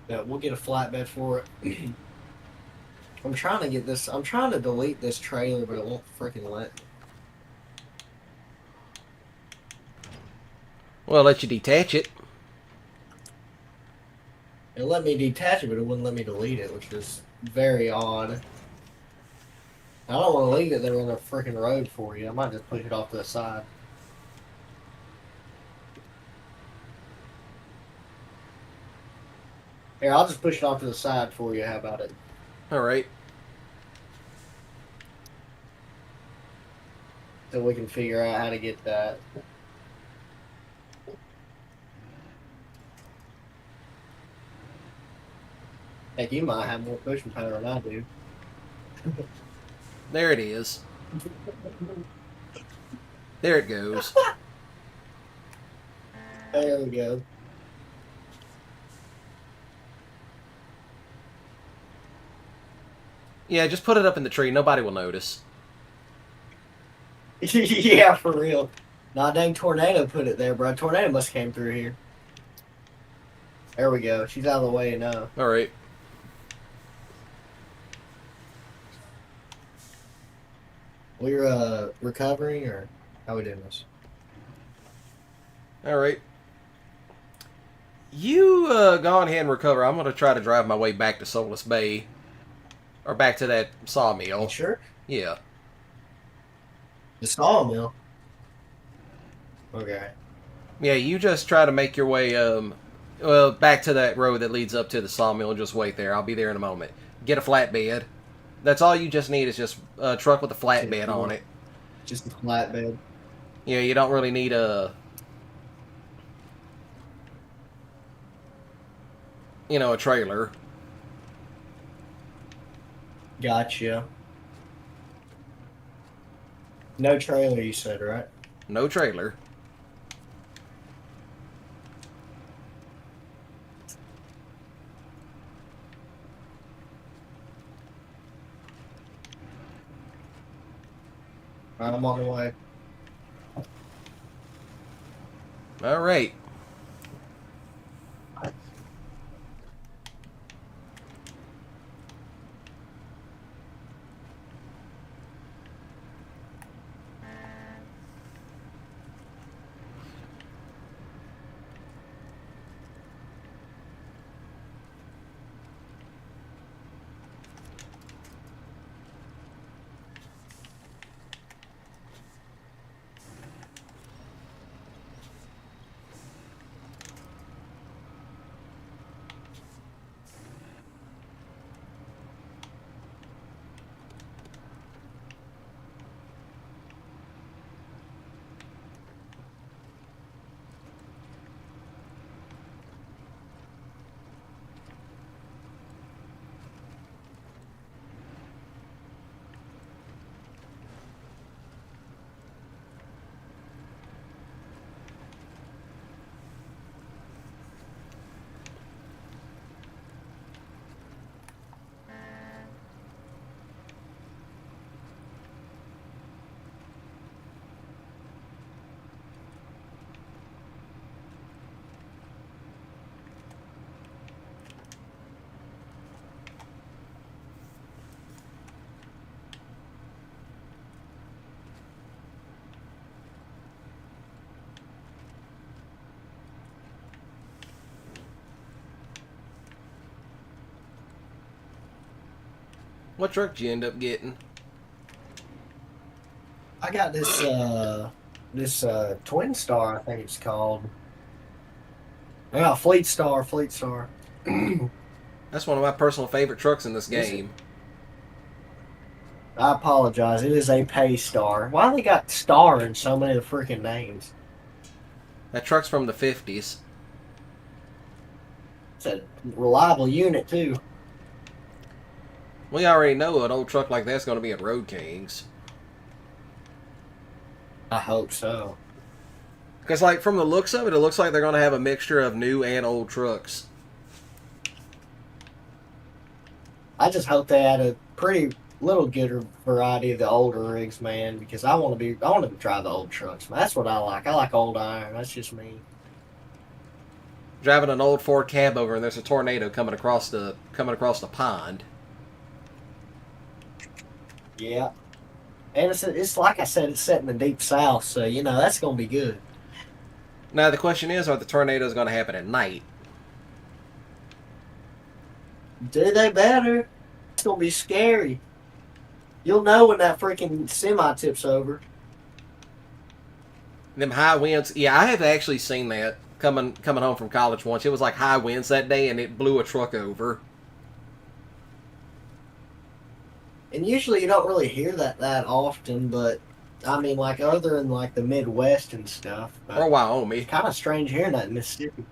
Yeah, we'll get a flatbed for it. I'm trying to get this. I'm trying to delete this trailer, but it won't freaking let me. Well, I'll let you detach it. It let me detach it, but it wouldn't let me delete it, which is very odd. I don't want to leave it there on the freaking road for you. I might just push it off to the side. Here, I'll just push it off to the side for you. How about it? Alright. So we can figure out how to get that. Heck, you might have more pushing power than I do. There it is. There it goes. There we go. Yeah, just put it up in the tree. Nobody will notice. Yeah, for real. Nah, dang tornado put it there, bro. Tornado must have came through here. There we go. She's out of the way now. Alright. We're recovering, or how we doing this? Alright. You go on ahead and recover. I'm going to try to drive my way back to Solus Bay. Or back to that sawmill. Sure. Yeah. The sawmill. Okay. Yeah, you just try to make your way well, back to that road that leads up to the sawmill and just wait there. I'll be there in a moment. Get a flatbed. That's all you just need is just a truck with a flatbed on it. Just a flatbed. Yeah, you don't really need a... You know, a trailer. Gotcha. No trailer, you said, right? No trailer. I'm on the way. All right. What truck did you end up getting? I got this Twin Star, I think it's called. Yeah, Fleet Star. That's one of my personal favorite trucks in this game. I apologize. It is a Pay Star. Why they got Star in so many of the freaking names? That truck's from the 50s. It's a reliable unit too. We already know an old truck like that's going to be at Road Kings. I hope so. Because, like, from the looks of it, it looks like they're going to have a mixture of new and old trucks. I just hope they add a pretty little good variety of the older rigs, man, because I want to drive the old trucks, man. That's what I like. I like old iron. That's just me. Driving an old Ford cab over and there's a tornado coming across the pond. Yeah. And it's like I said, it's set in the deep south, so, you know, that's going to be good. Now, the question is, are the tornadoes going to happen at night? Do they better? It's going to be scary. You'll know when that freaking semi tips over. Them high winds, yeah, I have actually seen that coming home from college once. It was like high winds that day and it blew a truck over. And usually you don't really hear that often, but I mean, like, other than like the Midwest and stuff. Or Wyoming. It's kind of strange hearing that in Mississippi.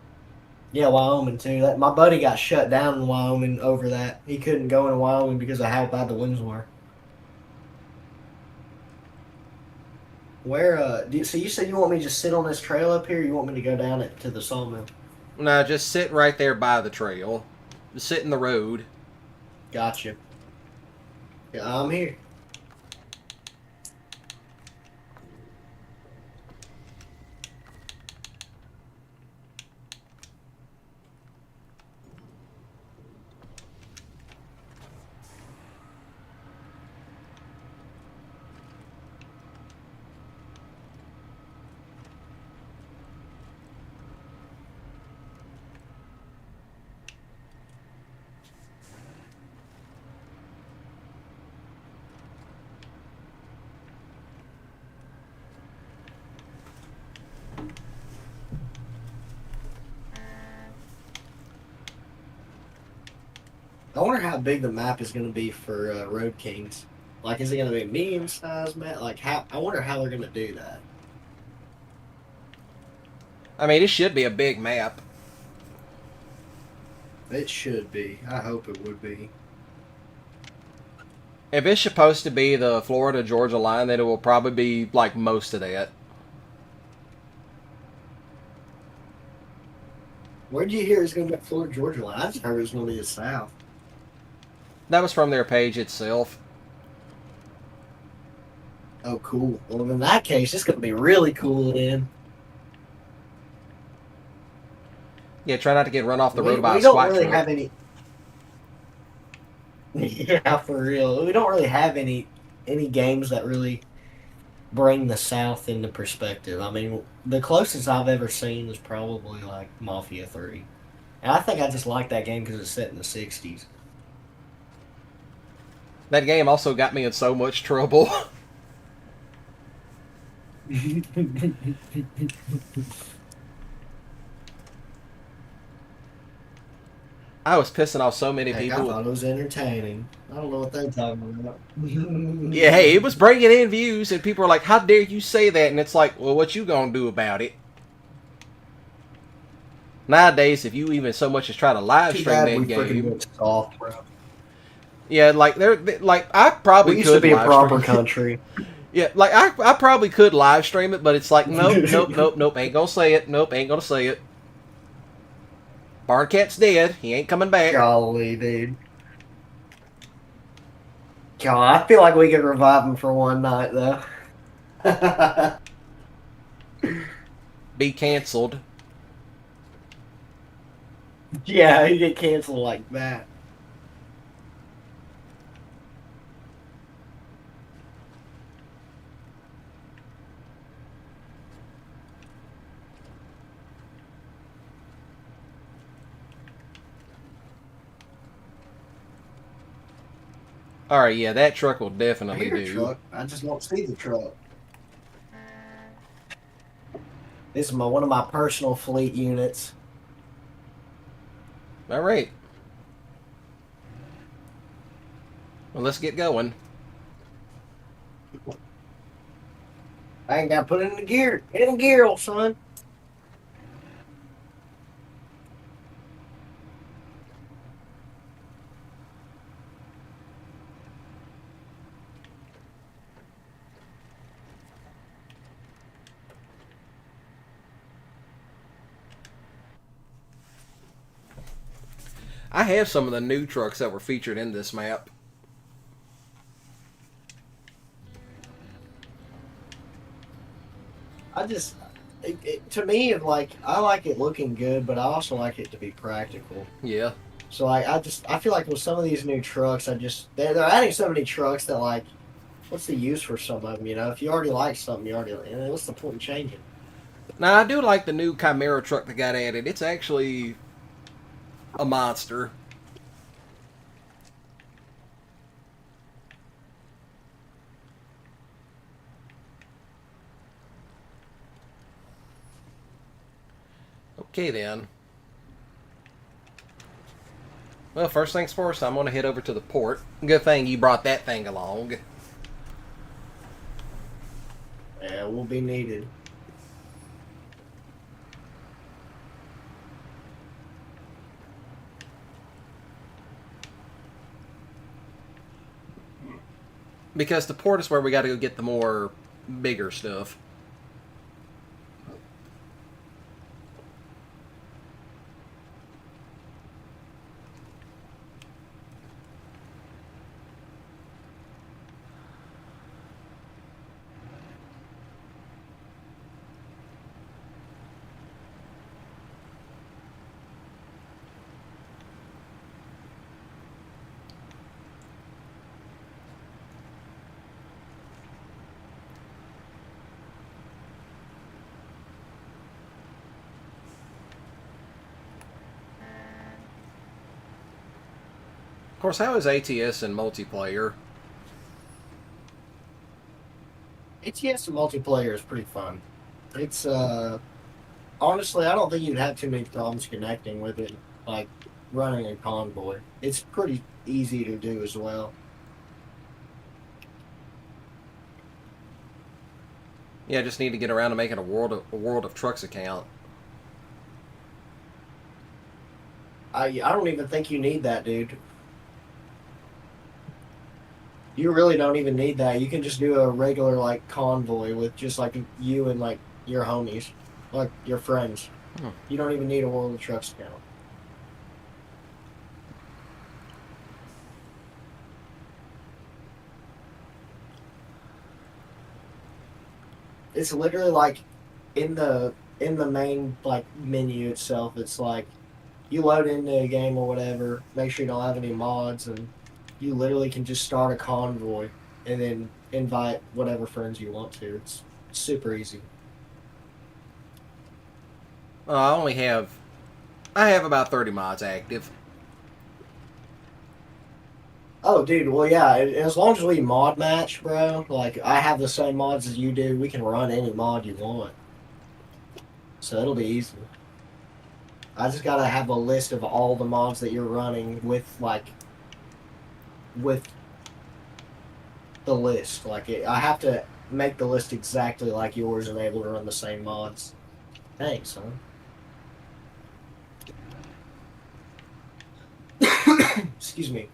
Yeah, Wyoming too. My buddy got shut down in Wyoming over that. He couldn't go in Wyoming because of how bad the winds were. Where, so you said you want me to just sit on this trail up here, or you want me to go down it to the sawmill? No, just sit right there by the trail. Just sit in the road. Gotcha. Yeah, I'm here. I wonder how big the map is going to be for Road Kings. Like, is it going to be a medium-sized map? Like, I wonder how they're going to do that. I mean, it should be a big map. It should be. I hope it would be. If it's supposed to be the Florida-Georgia line, then it will probably be, like, most of that. Where'd you hear it's going to be Florida-Georgia line? I just heard it was going to be the South. That was from their page itself. Oh, cool. Well, in that case, it's going to be really cool then. Yeah, try not to get run off the road by We a don't squat really truck. have any. Yeah, for real. We don't really have any games that really bring the South into perspective. I mean, the closest I've ever seen was probably like Mafia 3. And I think I just like that game because it's set in the 60s. That game also got me in so much trouble. I was pissing off so many Heck, I people. thought it was entertaining. I don't know what they're talking about. Yeah, hey, it was bringing in views, and people are like, "How dare you say that?" And it's like, "Well, what you gonna do about it?" Nowadays, if you even so much as try to live Too stream bad that we freaking game, went soft, bro. yeah, like like I probably We used to could be a live proper stream. country. Yeah, like I probably could live stream it, but it's like, nope, nope, nope, nope, ain't gonna say it. Nope, ain't gonna say it. Barncat's dead. He ain't coming back. Golly, dude. God, I feel like we could revive him for one night, though. Be canceled. Yeah, he get canceled like that. All right, yeah, that truck will I definitely hear a do. truck. I just don't see the truck. This is one of my personal fleet units. All right. Well, let's get going. I ain't got to put it in the gear. Get in the gear, old son. I have some of the new trucks that were featured in this map. To me, like, I like it looking good, but I also like it to be practical. Yeah. So, like, I feel like with some of these new trucks, they're adding so many trucks that, like, what's the use for some of them, you know? If you already like something, what's the point in changing? Now, I do like the new Chimera truck that got added. It's actually a monster. Okay, then. Well, first things first, I'm going to head over to the port. Good thing you brought that thing along. Yeah, will be needed. Because the port is where we got to go get the more bigger stuff. Of course, how is ATS in multiplayer? ATS multiplayer is pretty fun. It's honestly, I don't think you'd have too many problems connecting with it, like running a convoy. It's pretty easy to do as well. Yeah, I just need to get around to making a World of Trucks account. I don't even think you need that, dude. You really don't even need that. You can just do a regular like convoy with just like you and like your homies, like your friends. You don't even need a World of Trucks account. It's literally like in the main like menu itself. It's like you load into a game or whatever. Make sure you don't have any mods, and you literally can just start a convoy and then invite whatever friends you want to. It's super easy. I have about 30 mods active. Oh, dude. Well, yeah. As long as we mod match, bro. Like I have the same mods as you do. We can run any mod you want. So it'll be easy. I just gotta have a list of all the mods that you're running with the list. Like I have to make the list exactly like yours and able to run the same mods. Thanks, son. Excuse me.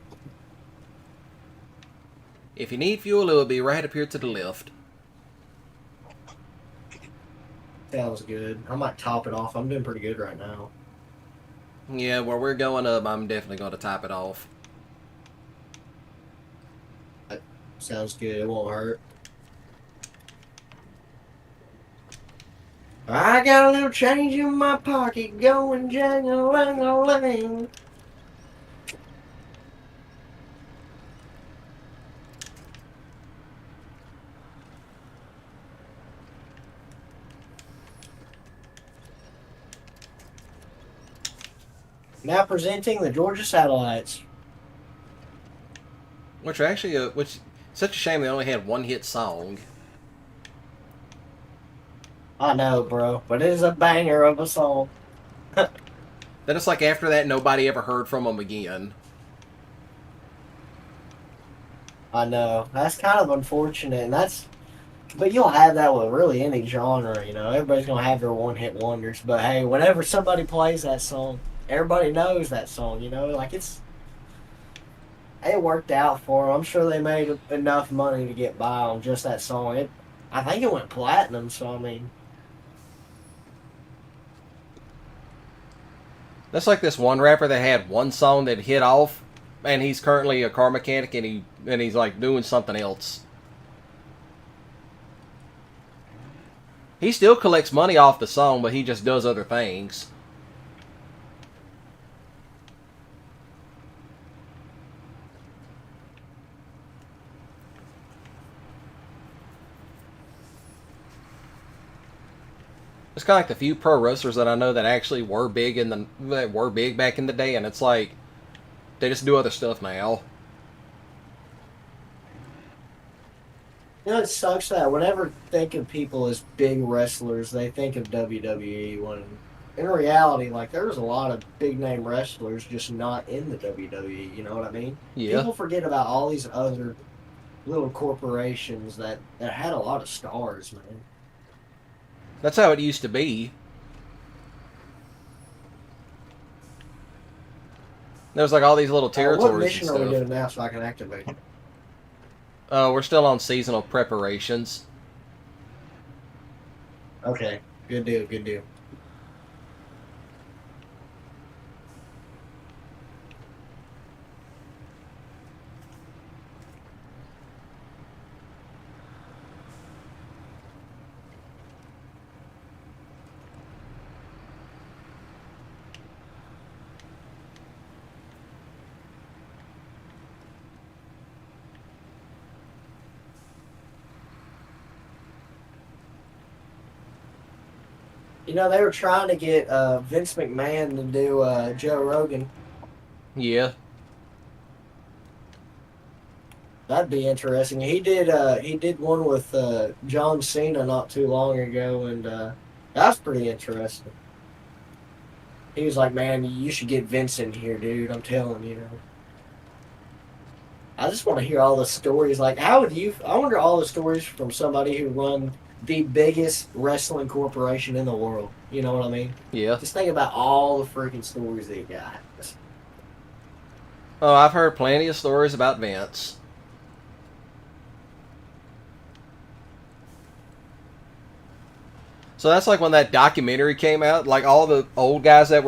If you need fuel, it will be right up here to the left. Sounds good. I might top it off. I'm doing pretty good right now. Yeah, where we're going up, I'm definitely going to top it off. Sounds good. It won't hurt. I got a little change in my pocket going jang-a-lang-a-lang. Now presenting the Georgia Satellites. Which are actually, such a shame they only had one hit song. I know, bro, but it is a banger of a song. Then it's like after that, nobody ever heard from them again. I know. That's kind of unfortunate, and but you'll have that with really any genre, you know. Everybody's gonna have their one-hit wonders, but hey, whenever somebody plays that song, everybody knows that song, you know. Like it worked out for them. I'm sure they made enough money to get by on just that song. I think it went platinum, so I mean. That's like this one rapper that had one song that hit off, and he's currently a car mechanic, and he's like doing something else. He still collects money off the song, but he just does other things. It's kind of like the few pro wrestlers that I know that actually were big back in the day, and it's like they just do other stuff now. You know, it sucks that whenever think of people as big wrestlers, they think of WWE. When in reality, like there was a lot of big name wrestlers just not in the WWE. You know what I mean? Yeah. People forget about all these other little corporations that had a lot of stars, man. That's how it used to be. There was like all these little territories What mission and are we stuff. doing now so I can activate it? We're still on seasonal preparations. Okay, good deal, good deal. You know, they were trying to get Vince McMahon to do Joe Rogan. Yeah. That'd be interesting. He did one with John Cena not too long ago, and that's pretty interesting. He was like, "Man, you should get Vince in here, dude. I'm telling you." I just want to hear all the stories. Like, how would you? I wonder all the stories from somebody who run the biggest wrestling corporation in the world. You know what I mean? Yeah. Just think about all the freaking stories they got. Oh, I've heard plenty of stories about Vince. So that's like when that documentary came out, like all the old guys that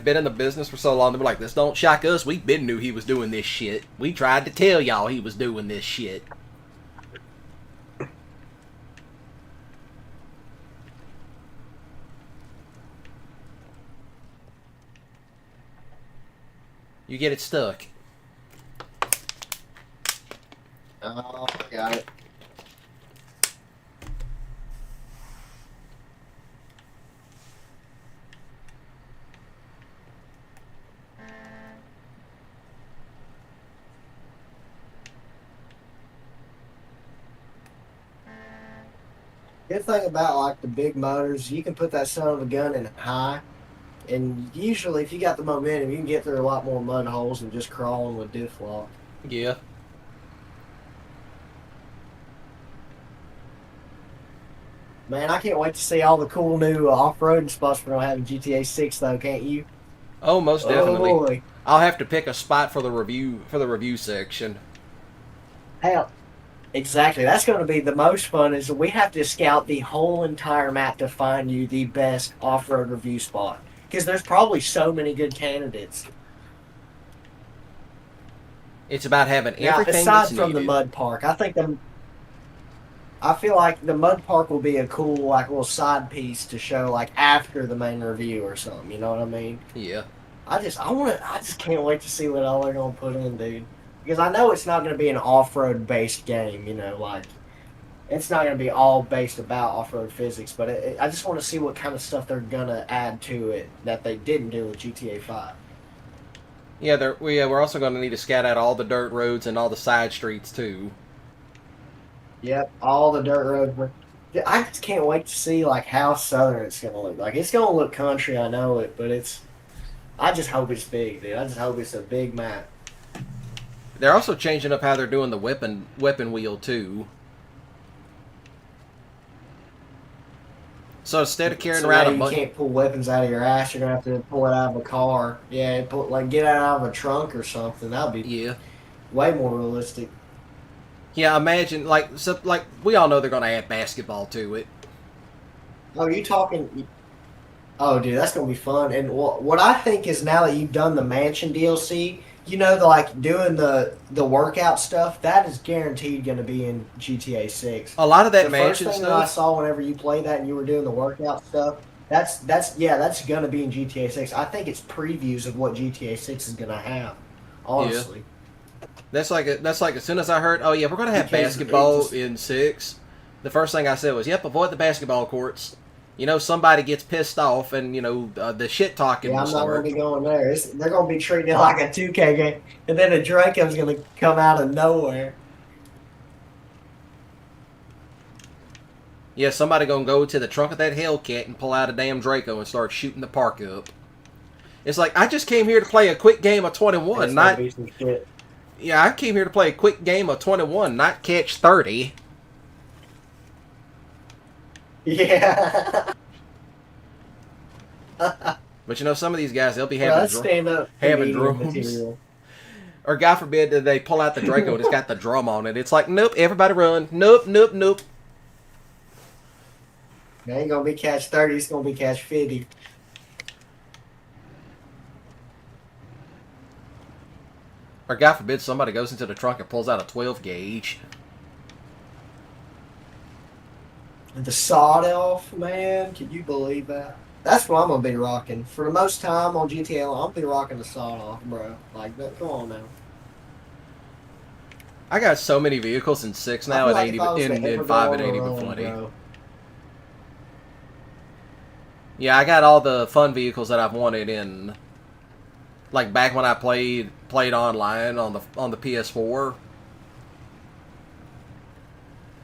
been in the business for so long, they were like, "This don't shock us. We been knew he was doing this shit. We tried to tell y'all he was doing this shit." You get it stuck. Oh, got it. Good thing about like the big motors, you can put that son of a gun in high, and usually if you got the momentum, you can get through a lot more mud holes than just crawling with diff lock. Yeah. Man, I can't wait to see all the cool new off-roading spots we're gonna have in GTA 6, though. Can't you? Oh, most definitely. Oh, boy. I'll have to pick a spot for the review section. Hell, exactly. That's going to be the most fun. Is we have to scout the whole entire map to find you the best off-road review spot, because there's probably so many good candidates. It's about having Now, everything aside that's from the needed. mud park, I feel like the mud park will be a cool like little side piece to show like after the main review or something. You know what I mean? Yeah. I just can't wait to see what all they're gonna put in, dude. Because I know it's not gonna be an off-road based game. You know, like it's not gonna be all based about off-road physics. But I just want to see what kind of stuff they're gonna add to it that they didn't do with GTA 5. Yeah, we're also going to need to scout out all the dirt roads and all the side streets too. Yep, all the dirt roads. I just can't wait to see like how southern it's gonna look. Like it's gonna look country, I know it, but I just hope it's big, dude. I just hope it's a big map. They're also changing up how they're doing the weapon wheel too. So instead of carrying So around now a you bunch, can't pull weapons out of your ass. You're gonna have to pull it out of a car. Yeah, get it out of a trunk or something. That'd be yeah, way more realistic. yeah. Imagine like we all know they're going to add basketball to it. Oh, you talking? Oh, dude, that's gonna be fun. And what I think is now that you've done the mansion DLC, you know, doing the workout stuff, that is guaranteed gonna be in GTA 6. A lot of that The mansion first thing that I stuff. saw whenever you played that and you were doing the workout stuff, that's gonna be in GTA 6. I think it's previews of what GTA 6 is gonna have. Honestly. That's like as soon as I heard, oh yeah, we're going to have Because basketball it just- in 6. The first thing I said was, yep, avoid the basketball courts. You know, somebody gets pissed off, and you know the shit talking Yeah, will I'm not gonna start. be going there. They're gonna be treating it like a 2K game, and then a Draco's gonna come out of nowhere. Yeah, somebody gonna go to the trunk of that Hellcat and pull out a damn Draco and start shooting the park up. It's like, I just came here to play a quick game of 21, That's not... gonna be some shit. Yeah, I came here to play a quick game of 21, not catch 30. Yeah. But you know, some of these guys, they'll be Well, having, that's stand up having comedian drums. material. Or God forbid that they pull out the Draco and it's got the drum on it. It's like, nope, everybody run. Nope, nope, nope. It ain't gonna be catch 30. It's gonna be catch 50. Or God forbid somebody goes into the trunk and pulls out a 12 gauge. The sawed off, man. Can you believe that? That's what I'm gonna be rocking for the most time on GTA. I'm gonna be rocking the sawed off, bro. Like, come on now. I got so many vehicles in 6 I now, feel and like ain't if I was even to in ever 5 go it on ain't a even run, funny. bro. Yeah, I got all the fun vehicles that I've wanted in, like back when I played online on the PS4.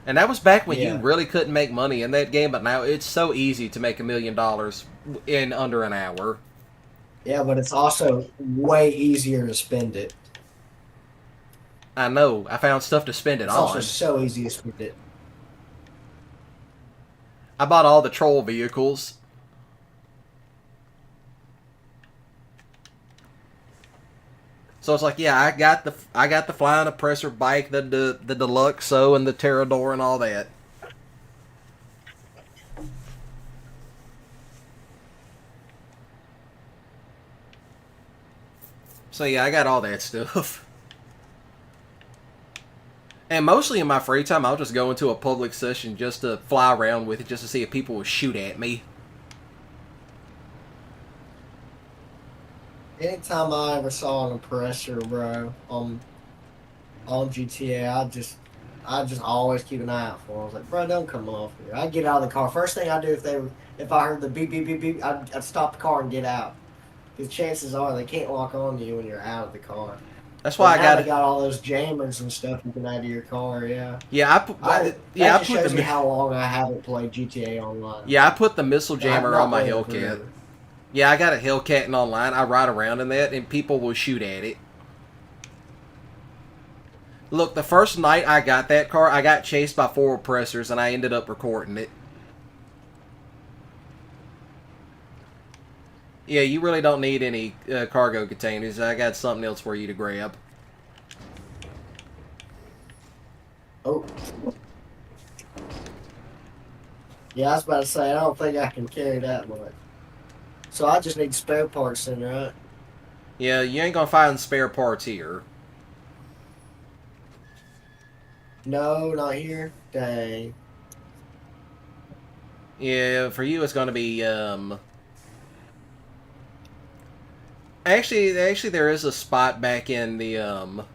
And that was back when you Yeah. really couldn't make money in that game, but now it's so easy to make $1 million in under an hour. Yeah, but it's also way easier to spend it. I know. I found stuff to spend it It's on. also so easy to spend it. I bought all the troll vehicles. So it's like, yeah, I got the flying oppressor bike, the Deluxo, and the Terrador, and all that. So yeah, I got all that stuff. And mostly in my free time, I'll just go into a public session just to fly around with it, just to see if people will shoot at me. Anytime I ever saw an oppressor, bro, on GTA, I just always keep an eye out for them. I was like, bro, don't come off here. I'd get out of the car. First thing I do if I heard the beep beep beep beep, I'd stop the car and get out. Because chances are they can't lock on to you when you're out of the car. That's But why I now got they got all those jammers and stuff you can add to your car. Yeah. Yeah, I put. That Yeah, I just put shows the. you how long I haven't played GTA Online. Yeah, I put the missile I've jammer not on my played it Hellcat. forever. Yeah, I got a Hellcat in online. I ride around in that, and people will shoot at it. Look, the first night I got that car, I got chased by 4 oppressors, and I ended up recording it. Yeah, you really don't need any cargo containers. I got something else for you to grab. Oh. Yeah, I was about to say, I don't think I can carry that much. So I just need spare parts then, right? Yeah, you ain't gonna find spare parts here. No, not here. Dang. Yeah, for you it's gonna be Actually, there is a spot back in the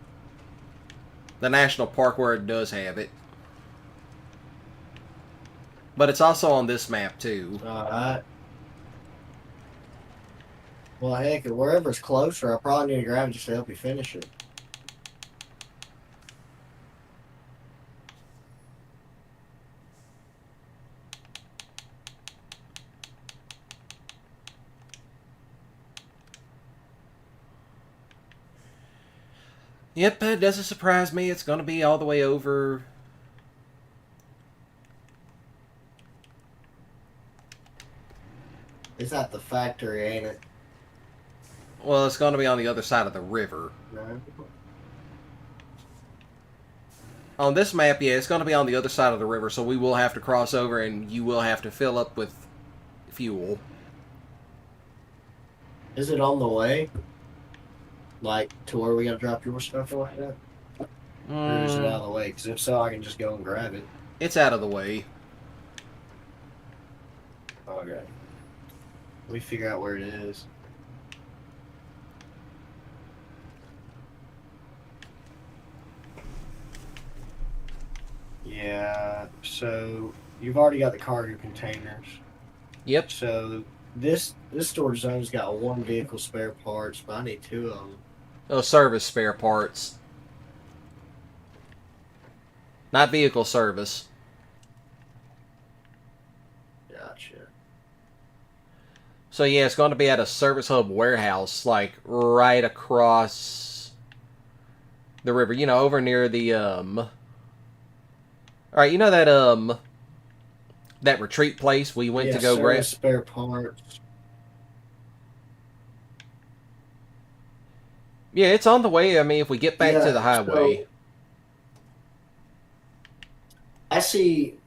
national park where it does have it, but it's also on this map too. Alright. Well, heck, wherever's closer, I probably need to grab it just to help you finish it. Yep, it doesn't surprise me. It's gonna be all the way over. It's at the factory, ain't it? Well, it's gonna be on the other side of the river. No. On this map, yeah, it's gonna be on the other side of the river, so we will have to cross over, and you will have to fill up with fuel. Is it on the way? Like, to where we gotta drop your stuff like that? Or is it out of the way? Because if so, I can just go and grab it. It's out of the way. Okay. Let me figure out where it is. Yeah, so you've already got the cargo containers. Yep. So this storage zone's got 1 vehicle spare parts, but I need 2 of them. Oh, service spare parts. Not vehicle service. Gotcha. So yeah, it's going to be at a service hub warehouse, like right across the river. You know, over near the Alright, you know that retreat place we went to go grab? Spare parts. Yeah, it's on the way. I mean, if we get back to the highway. So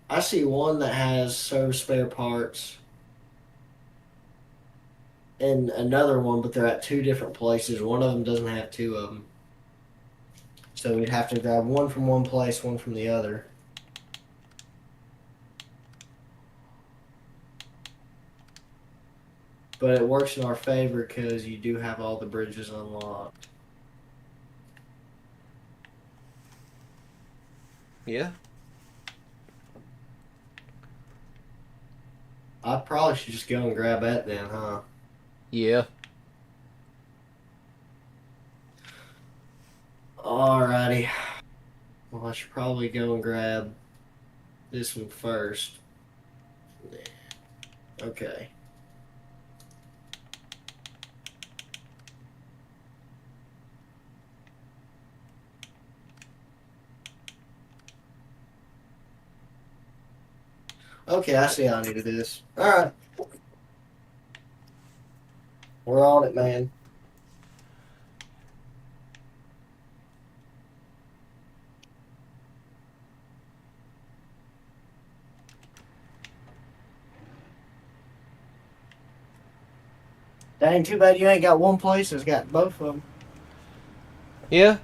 I see one that has service spare parts and another one, but they're at 2 different places. One of them doesn't have 2 of them. So we'd have to grab one from one place, one from the other. But it works in our favor because you do have all the bridges unlocked. Yeah. I probably should just go and grab that then, huh? Yeah. Alrighty. Well, I should probably go and grab this one first. Okay. Okay, I see how I need to do this. Alright. We're on it, man. Dang, too bad you ain't got one place that's got both of them. Yeah.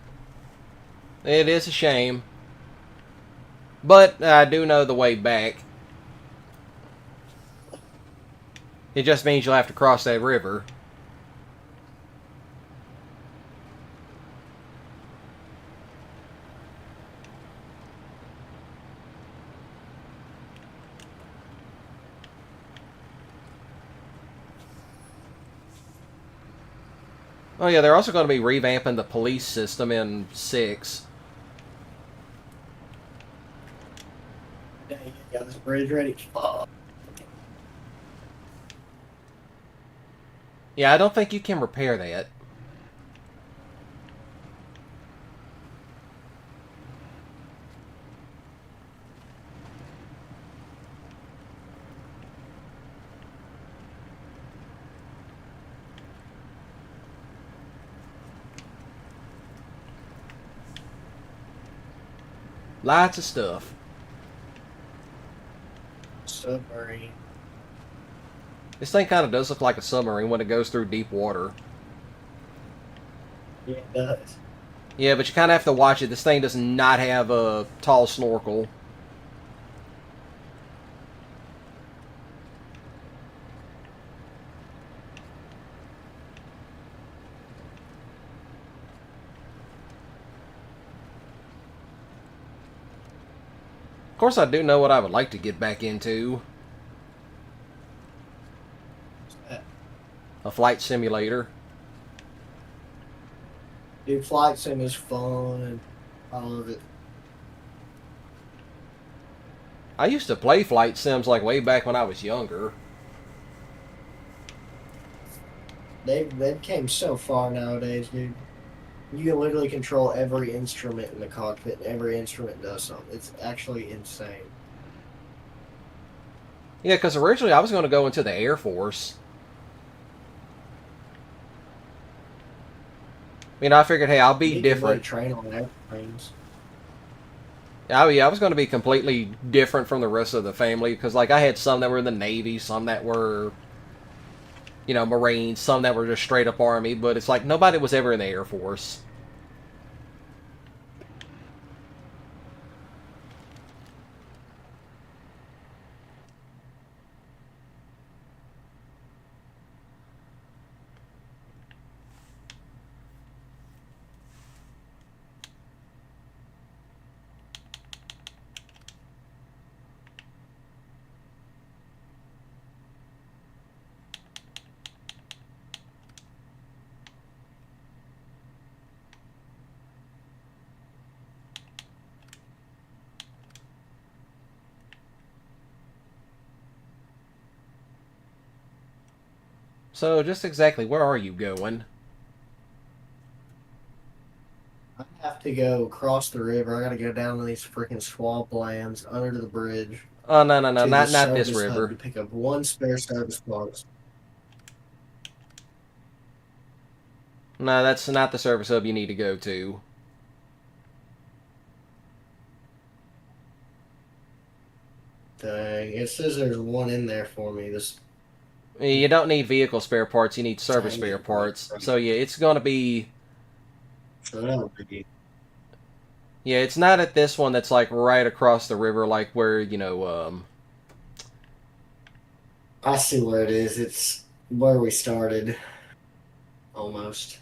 It is a shame. But I do know the way back. It just means you'll have to cross that river. Oh yeah, they're also going to be revamping the police system in 6. Dang it, got this bridge ready. Fuck. Yeah, I don't think you can repair that. Lots of stuff. Submarine. This thing kind of does look like a submarine when it goes through deep water. Yeah, it does. Yeah, but you kind of have to watch it. This thing does not have a tall snorkel. Of course, I do know what I would like to get back into. A flight simulator. Dude, flight sim is fun, and I love it. I used to play flight sims like way back when I was younger. They came so far nowadays, dude. You can literally control every instrument in the cockpit, and every instrument does something. It's actually insane. Yeah, because originally I was going to go into the Air Force. I mean, I figured, hey, I'll be You can different. really train on airplanes. Oh, yeah, I was going to be completely different from the rest of the family. Because, like, I had some that were in the Navy, some that were, you know, Marines, some that were just straight up Army. But it's like nobody was ever in the Air Force. So, just exactly, where are you going? I have to go across the river. I gotta go down to these freaking swamp lands under the bridge Oh, no, no, no, to not the this service hub river. to pick up one spare service box. No, that's not the service hub you need to go to. Dang, it says there's one in there for me. This You don't need vehicle spare parts, you need service Dang spare it, parts. right. So, yeah, it's going to be... so that would be. Yeah, it's not at this one that's, like, right across the river, like where, you know, I see where it is. It's where we started. Almost.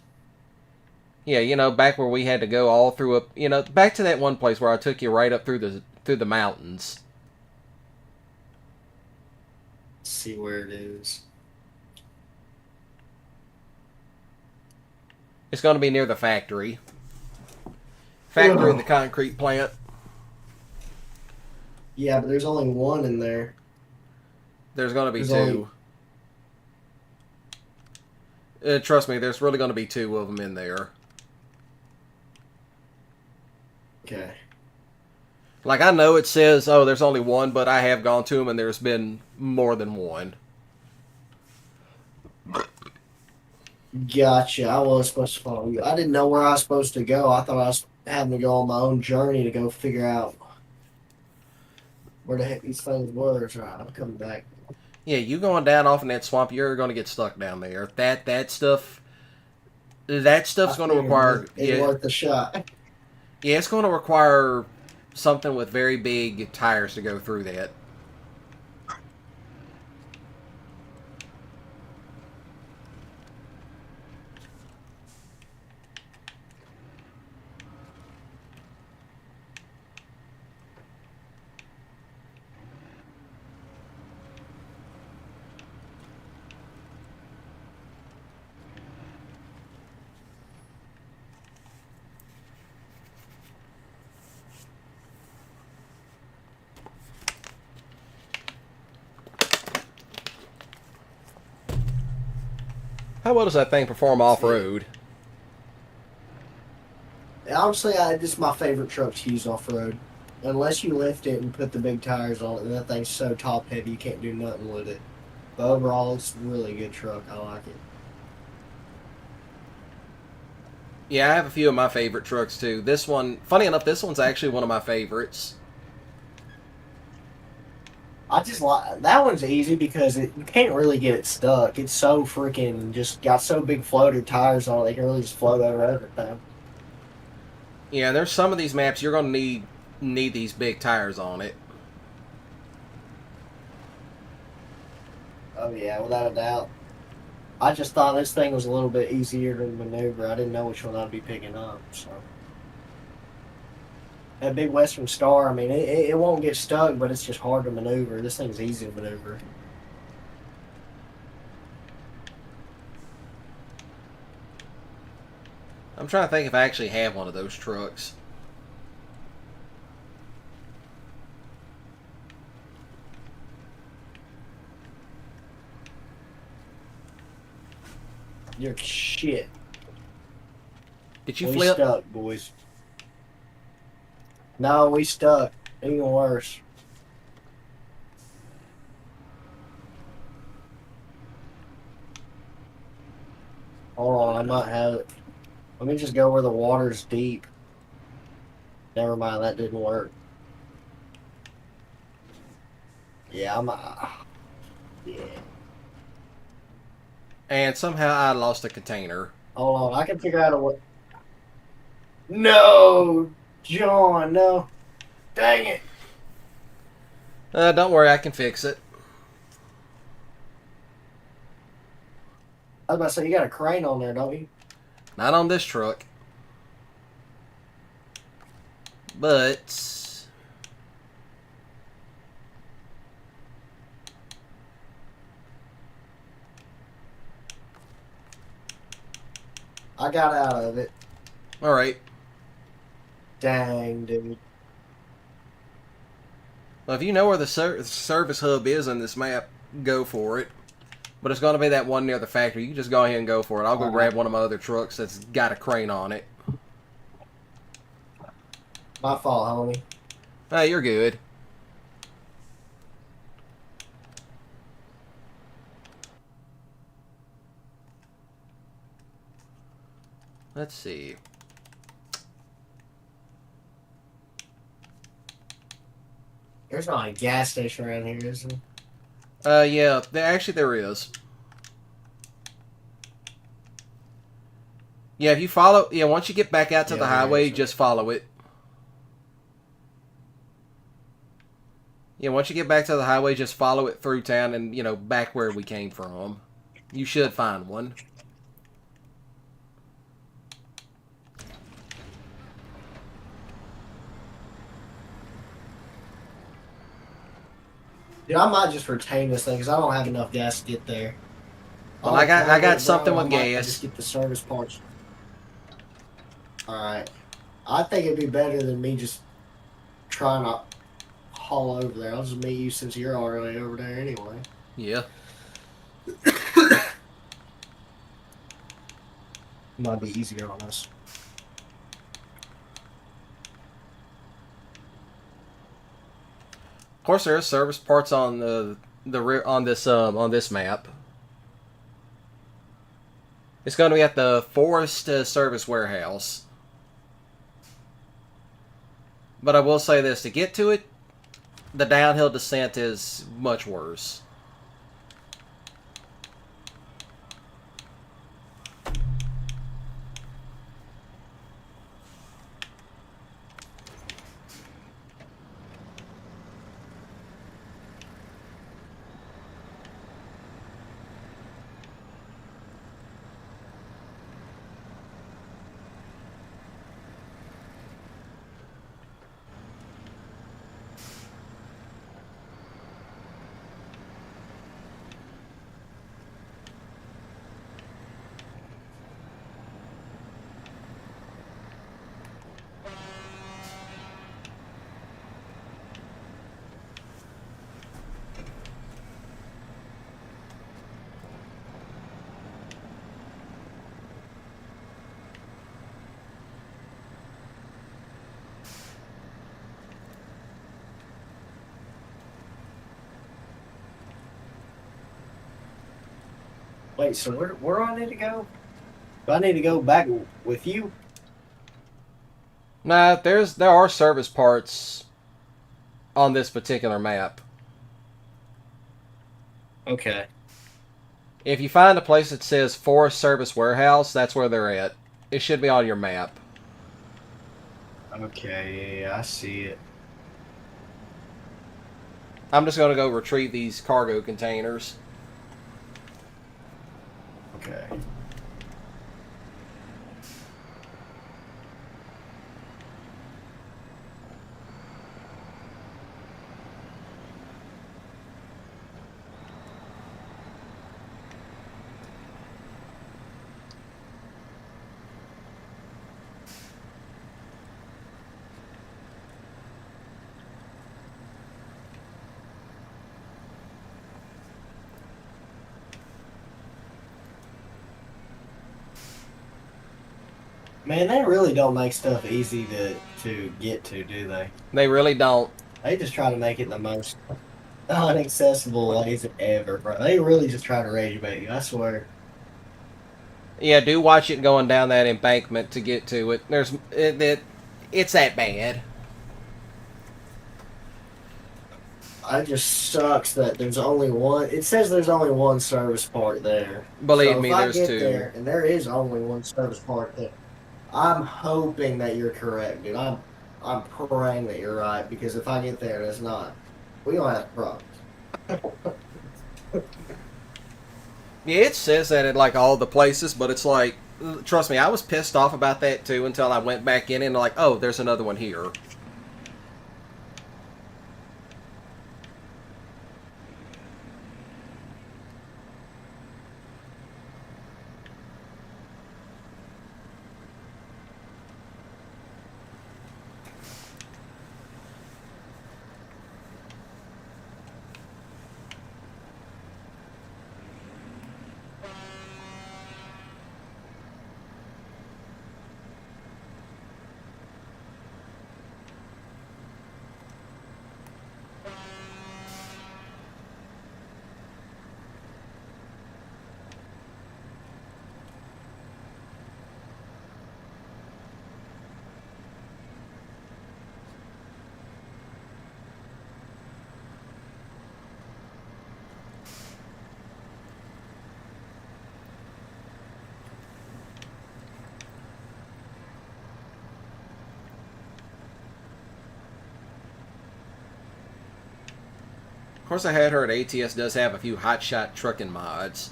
Yeah, you know, back where we had to go all through up, you know, back to that one place where I took you right up through the mountains. See where it is. It's going to be near the factory. Factory and the concrete plant. Yeah, but there's only one in there. There's going to be There's two. Trust me, there's really going to be two of them in there. Okay. Like, I know it says, oh, there's only one, but I have gone to them and there's been more than one. Gotcha. I was supposed to follow you. I didn't know where I was supposed to go. I thought I was having to go on my own journey to go figure out where the heck these things were. So I'm coming back. Yeah, you going down off in that swamp, you're going to get stuck down there. That stuff's going to require... It's worth the shot. Yeah, it's going to require something with very big tires to go through that. How well does that thing perform off-road? Honestly, this is my favorite truck to use off-road. Unless you lift it and put the big tires on it, and that thing's so top-heavy you can't do nothing with it. But overall, it's a really good truck. I like it. Yeah, I have a few of my favorite trucks too. This one, funny enough, this one's actually one of my favorites. I just like that one's easy because you can't really get it stuck. It's so freaking just got so big floater tires on it, they can really just float over everything. Yeah, there's some of these maps you're gonna need these big tires on it. Oh yeah, without a doubt. I just thought this thing was a little bit easier to maneuver. I didn't know which one I'd be picking up. So that big Western Star, I mean, it won't get stuck, but it's just hard to maneuver. This thing's easy to maneuver. I'm trying to think if I actually have one of those trucks. You're shit. Did you We flip? stuck, boys. No, we stuck. Even worse. Hold on, I might have it. Let me just go where the water's deep. Never mind, that didn't work. Yeah, yeah. And somehow I lost a container. Hold on, I can figure out a way. No, John, no. Dang it. Don't worry, I can fix it. I was about to say, you got a crane on there, don't you? Not on this truck. But I got out of it. alright. Dang, dude. Well, if you know where the service hub is on this map, go for it. But it's going to be that one near the factory. You can just go ahead and go for it. I'll go grab one of my other trucks that's got a crane on it. My fault, homie. Hey, you're good. Let's see. There's not a gas station around here, is there? Yeah, actually there is. Yeah, if you follow, yeah, once you get back out to the highway, just follow it. Yeah, once you get back to the highway, just follow it through town and, you know, back where we came from. You should find one. Dude, I might just retain this thing because I don't have enough gas to get there. Well, I got something with gas. Just get the service parts. Alright. I think it'd be better than me just trying to haul over there. I'll just meet you since you're already over there anyway. Yeah. Might be easier on us. Of course, there are service parts on on this map. It's going to be at the Forest Service Warehouse. But I will say this, to get to it, the downhill descent is much worse. Wait, so where do I need to go? Do I need to go back with you? Nah, there are service parts on this particular map. Okay. If you find a place that says Forest Service Warehouse, that's where they're at. It should be on your map. Okay, yeah, I see it. I'm just going to go retrieve these cargo containers. Okay. Man, they really don't make stuff easy to get to, do they? They really don't. They just try to make it the most inaccessible ways ever, bro. They really just try to rage bait you, I swear. Yeah, do watch it going down that embankment to get to it. It's that bad. It just sucks that there's only one. It says there's only one service part there. Believe So me, if I there's get two. there, and there is only one service part there. I'm hoping that you're correct, dude. I'm praying that you're right, because if I get there and it's not, we don't have problems. Yeah, it says that at like all the places, but it's like, trust me, I was pissed off about that too until I went back in and like, oh, there's another one here. Of course, I had heard ATS does have a few hotshot trucking mods.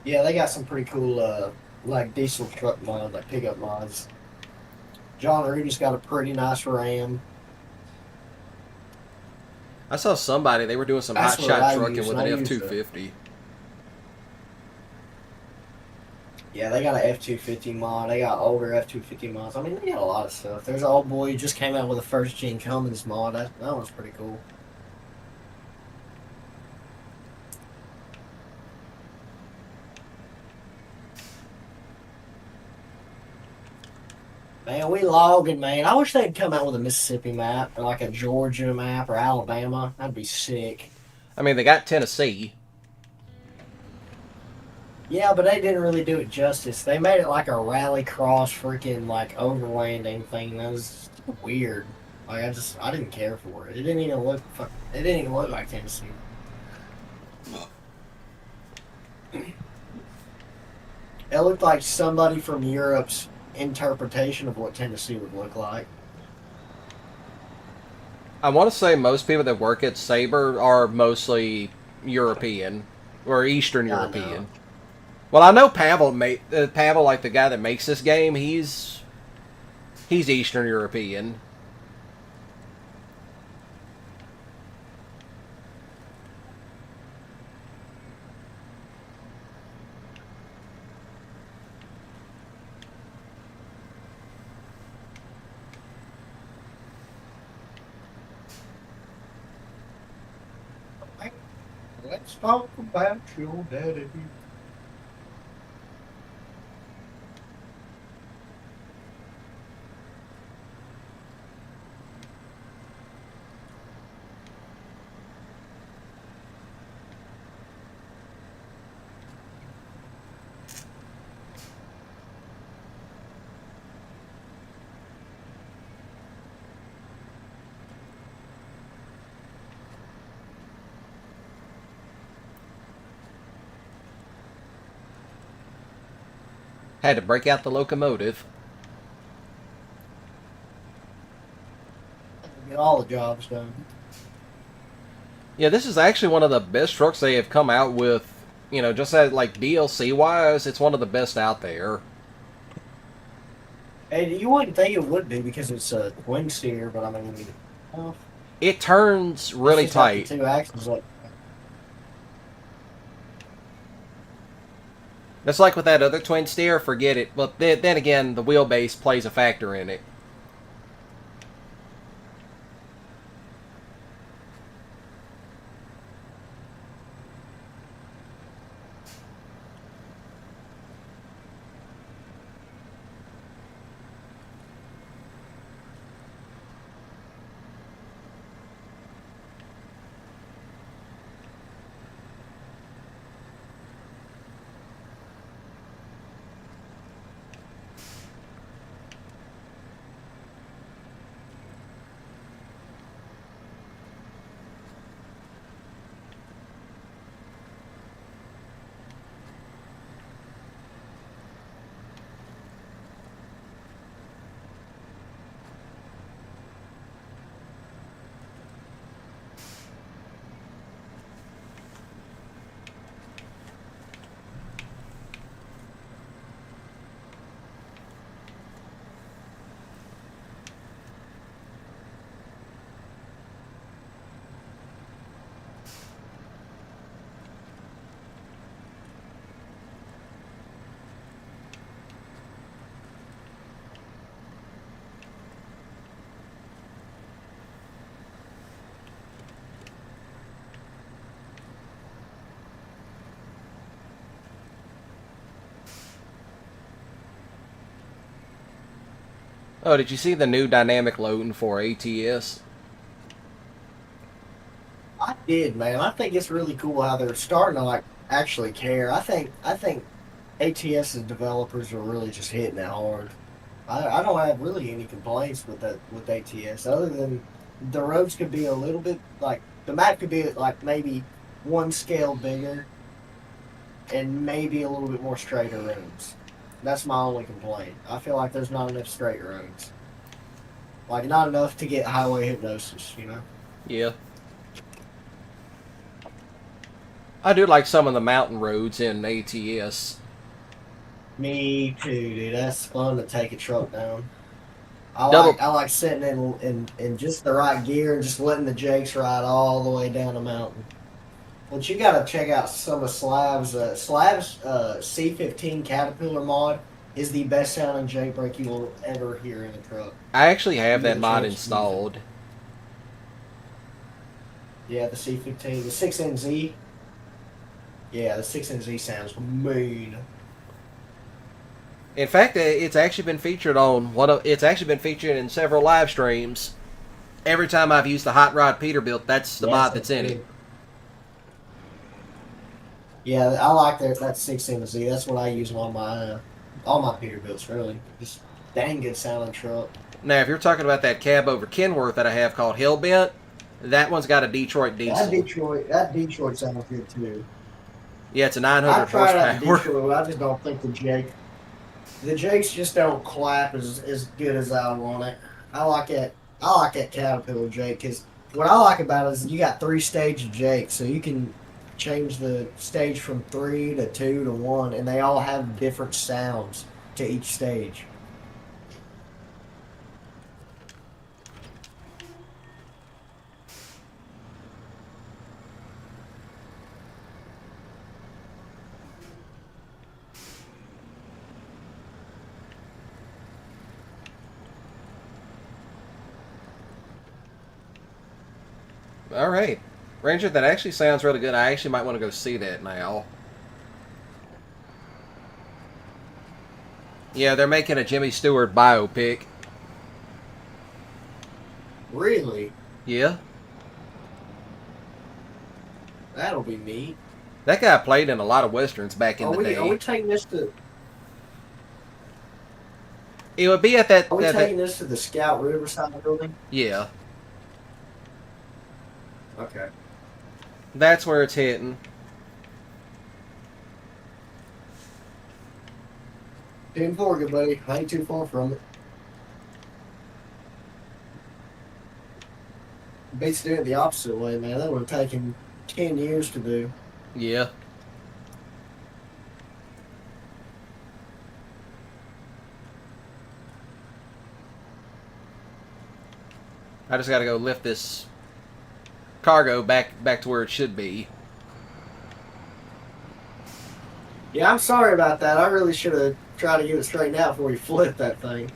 Yeah, they got some pretty cool, like diesel truck mods, like pickup mods. John Rudy's got a pretty nice Ram. I saw somebody, they were doing some That's what hotshot I trucking use, with and an I use it. F-250. Yeah, they got an F-250 mod. They got older F-250 mods. I mean, they got a lot of stuff. There's an old boy who just came out with a first gen Cummins mod. That one's pretty cool. Man, we logging, man. I wish they'd come out with a Mississippi map or like a Georgia map or Alabama. That'd be sick. I mean, they got Tennessee. Yeah, but they didn't really do it justice. They made it like a rally cross freaking like overlanding thing. That was weird. Like I didn't care for it. It didn't even look. It didn't even look like Tennessee. It looked like somebody from Europe's interpretation of what Tennessee would look like. I want to say most people that work at Sabre are mostly European or Eastern I European. know. Well, I know Pavel, Pavel, like the guy that makes this game, he's Eastern European. Let's talk about your daddy. Had to break out the locomotive. Get all the jobs done. Yeah, this is actually one of the best trucks they have come out with. You know, just as like DLC wise, it's one of the best out there. And you wouldn't think it would be because it's a twin steer, but I mean, well, It turns really it's just got tight. the two axles up. That's like with that other twin steer, forget it. But then again, the wheelbase plays a factor in it. Oh, did you see the new dynamic loading for ATS? I did, man. I think it's really cool how they're starting to like actually care. I think ATS's developers are really just hitting it hard. I don't have really any complaints with ATS other than the roads could be a little bit like the map could be like maybe one scale bigger and maybe a little bit more straighter roads. That's my only complaint. I feel like there's not enough straight roads. Like, not enough to get highway hypnosis, you know? Yeah. I do like some of the mountain roads in ATS. Me too, dude. That's fun to take a truck down. I like sitting in just the right gear and just letting the jakes ride all the way down the mountain. But you gotta check out some of Slav's C15 Caterpillar mod is the best sounding jake brake you will ever hear in a truck. I actually have that mod installed. Yeah, the C15, the 6NZ. Yeah, the 6NZ sounds mean. In fact, it's actually been featured on it's actually been featured in several live streams. Every time I've used the Hot Rod Peterbilt, that's the mod that's in it. Yeah, I like that 6NZ. That's what I use on all my Peterbilts, really. Just dang good sounding truck. Now, if you're talking about that cab over Kenworth that I have called Hellbent, that one's got a Detroit diesel. That Detroit sounds good too. Yeah, it's a 900 I tried out horsepower. Detroit, I just don't think the jakes just don't clap as good as I want it. I like that Caterpillar jake because what I like about it is you got 3-stage jakes, so you can change the stage from 3 to 2 to 1, and they all have different sounds to each stage. All right. Ranger, that actually sounds really good. I actually might want to go see that now. Yeah, they're making a Jimmy Stewart biopic. Really? Yeah. That'll be neat. That guy played in a lot of westerns back in the day. Are we taking this to? It would be at that. Are we taking this to the Scout Riverside building? Yeah. Okay. That's where it's hitting. 10-4, good buddy. I ain't too far from it. Beats doing it the opposite way, man. That would have taken 10 years to do. Yeah. I just got to go lift this cargo back to where it should be. Yeah, I'm sorry about that. I really should have tried to get it straightened out before you flip that thing.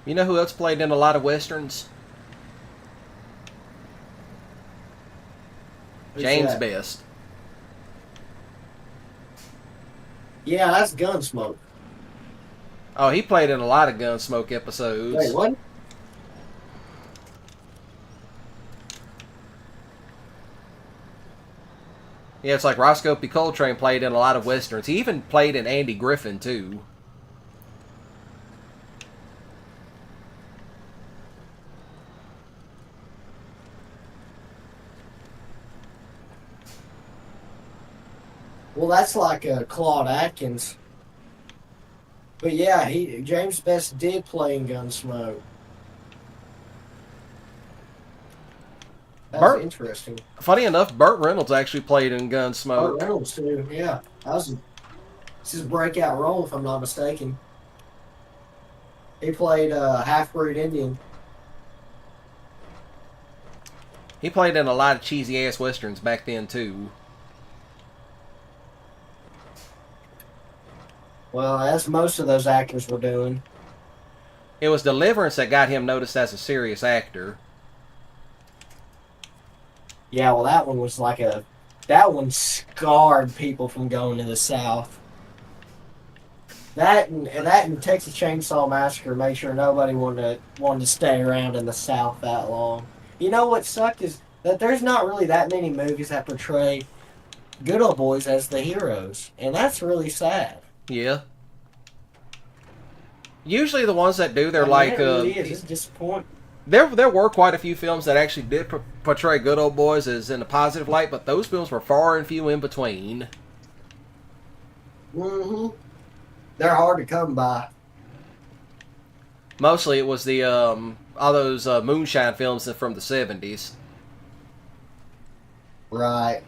You know who else played in a lot of westerns? Who's James that? Best. Yeah, that's Gunsmoke. Oh, he played in a lot of Gunsmoke episodes. Wait, what? Yeah, it's like Roscoe P. Coltrane played in a lot of westerns. He even played in Andy Griffin, too. Well, that's like Claude Atkins. But yeah, James Best did play in Gunsmoke. That's Burt- interesting. Funny enough, Burt Reynolds actually played in Burt Gunsmoke. Reynolds too. Yeah, it's his breakout role, if I'm not mistaken. He played half-breed Indian. He played in a lot of cheesy-ass westerns back then, too. Well, as most of those actors were doing. It was Deliverance that got him noticed as a serious actor. Yeah, well, that one was like that one scarred people from going to the South. That and Texas Chainsaw Massacre made sure nobody wanted to stay around in the South that long. You know what sucked is that there's not really that many movies that portray good old boys as the heroes, and that's really sad. Yeah. Usually the ones that do, they're I mean, like... it really is. It's disappointing. There were quite a few films that actually did portray good old boys as in a positive light, but those films were far and few in between. Mm-hmm. They're hard to come by. Mostly it was the all those moonshine films from the 70s. Right.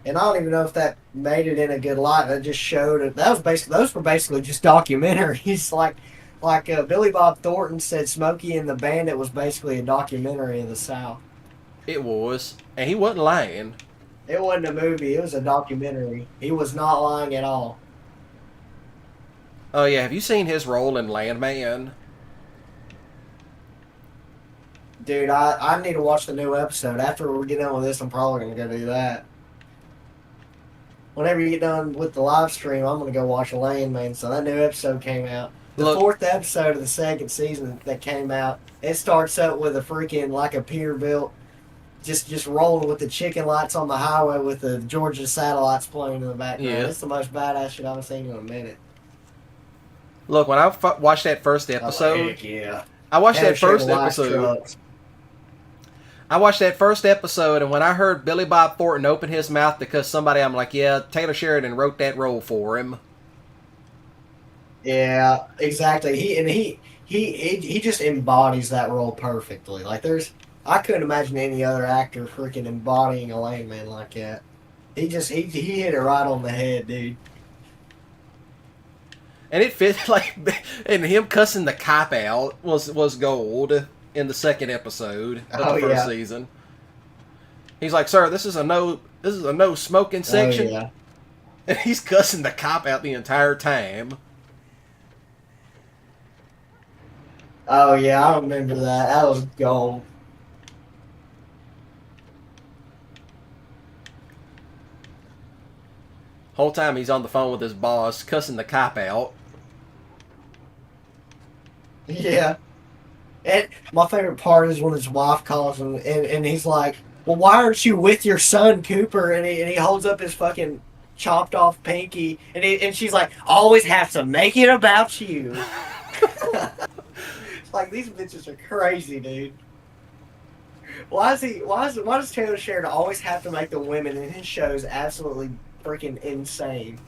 And I don't even know if that made it in a good light. That just showed it. Those were basically just documentaries. Like Billy Bob Thornton said, Smokey and the Bandit was basically a documentary of the South. It was. And he wasn't lying. It wasn't a movie. It was a documentary. He was not lying at all. Oh yeah, have you seen his role in Landman? Dude, I need to watch the new episode. After we get done with this, I'm probably going to go do that. Whenever you get done with the live stream, I'm going to go watch Landman. So that new episode came out. The fourth episode of the second season that came out, it starts up with a freaking, like a Peterbilt, just rolling with the chicken lights on the highway with the Georgia satellites playing in the background. Yeah. It's the most badass shit I've seen in a minute. Look, when I watched that first episode, Heck yeah. I watched that Share first live episode. trucks. I watched that first episode, and when I heard Billy Bob Thornton open his mouth because somebody, I'm like, yeah, Taylor Sheridan wrote that role for him. Yeah, exactly. He just embodies that role perfectly. Like I couldn't imagine any other actor freaking embodying a Landman like that. He hit it right on the head, dude. And it fit like, and him cussing the cop out was gold in the second episode of the first season. He's like, "Sir, this is a no smoking section," Oh, yeah. and he's cussing the cop out the entire time. Oh yeah, I remember that. That was gold. Whole time he's on the phone with his boss, cussing the cop out. Yeah. And my favorite part is when his wife calls him and he's like, "Well, why aren't you with your son, Cooper?" And he holds up his fucking chopped off pinky and she's like, "Always have to make it about you." Like, these bitches are crazy, dude. Why does Taylor Sheridan always have to make the women in his shows absolutely freaking insane?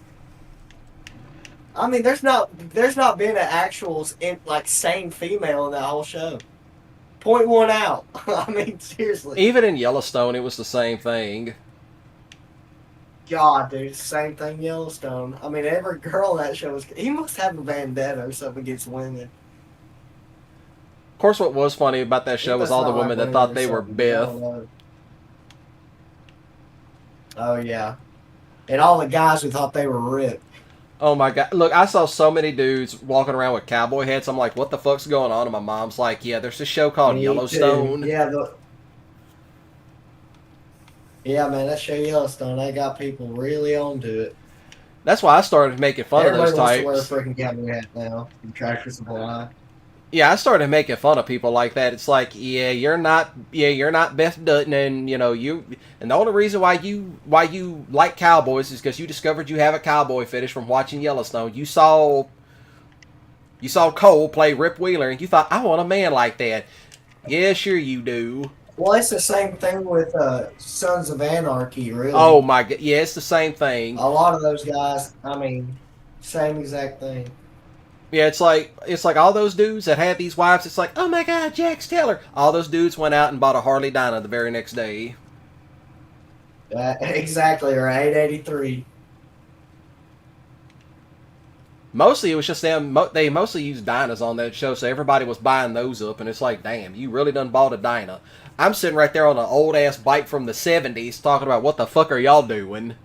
I mean, there's not been an actual sane female in that whole show. Point one out. I mean, seriously. Even in Yellowstone, it was the same thing. God, dude, same thing Yellowstone. I mean, every girl in that show was. He must have a vendetta or something against women. Of course, what was funny about that show was all the women that thought they were Beth. Oh yeah, and all the guys who thought they were Rip. Oh my god! Look, I saw so many dudes walking around with cowboy hats. I'm like, what the fuck's going on? And my mom's like, yeah, there's this show called Yellowstone. Too. Yeah, man, that show Yellowstone, they got people really onto it. That's why I started making fun of those types. Everybody wants to wear a freaking cowboy hat now. From Tractor Supply. Yeah, I started making fun of people like that. It's like, you're not Beth Dutton, and and the only reason why you like cowboys is because you discovered you have a cowboy fetish from watching Yellowstone. You saw Cole play Rip Wheeler, and you thought, I want a man like that. Yeah, sure you do. Well, it's the same thing with Sons of Anarchy, really. Oh my god, yeah, it's the same thing. A lot of those guys, I mean, same exact thing. Yeah, it's like all those dudes that had these wives. It's like, oh my god, Jax Taylor. All those dudes went out and bought a Harley Dinah the very next day. Exactly, or 883. Mostly it was just them. They mostly used Dinahs on that show, so everybody was buying those up. And it's like, damn, you really done bought a Dinah. I'm sitting right there on an old ass bike from the '70s, talking about what the fuck are y'all doing?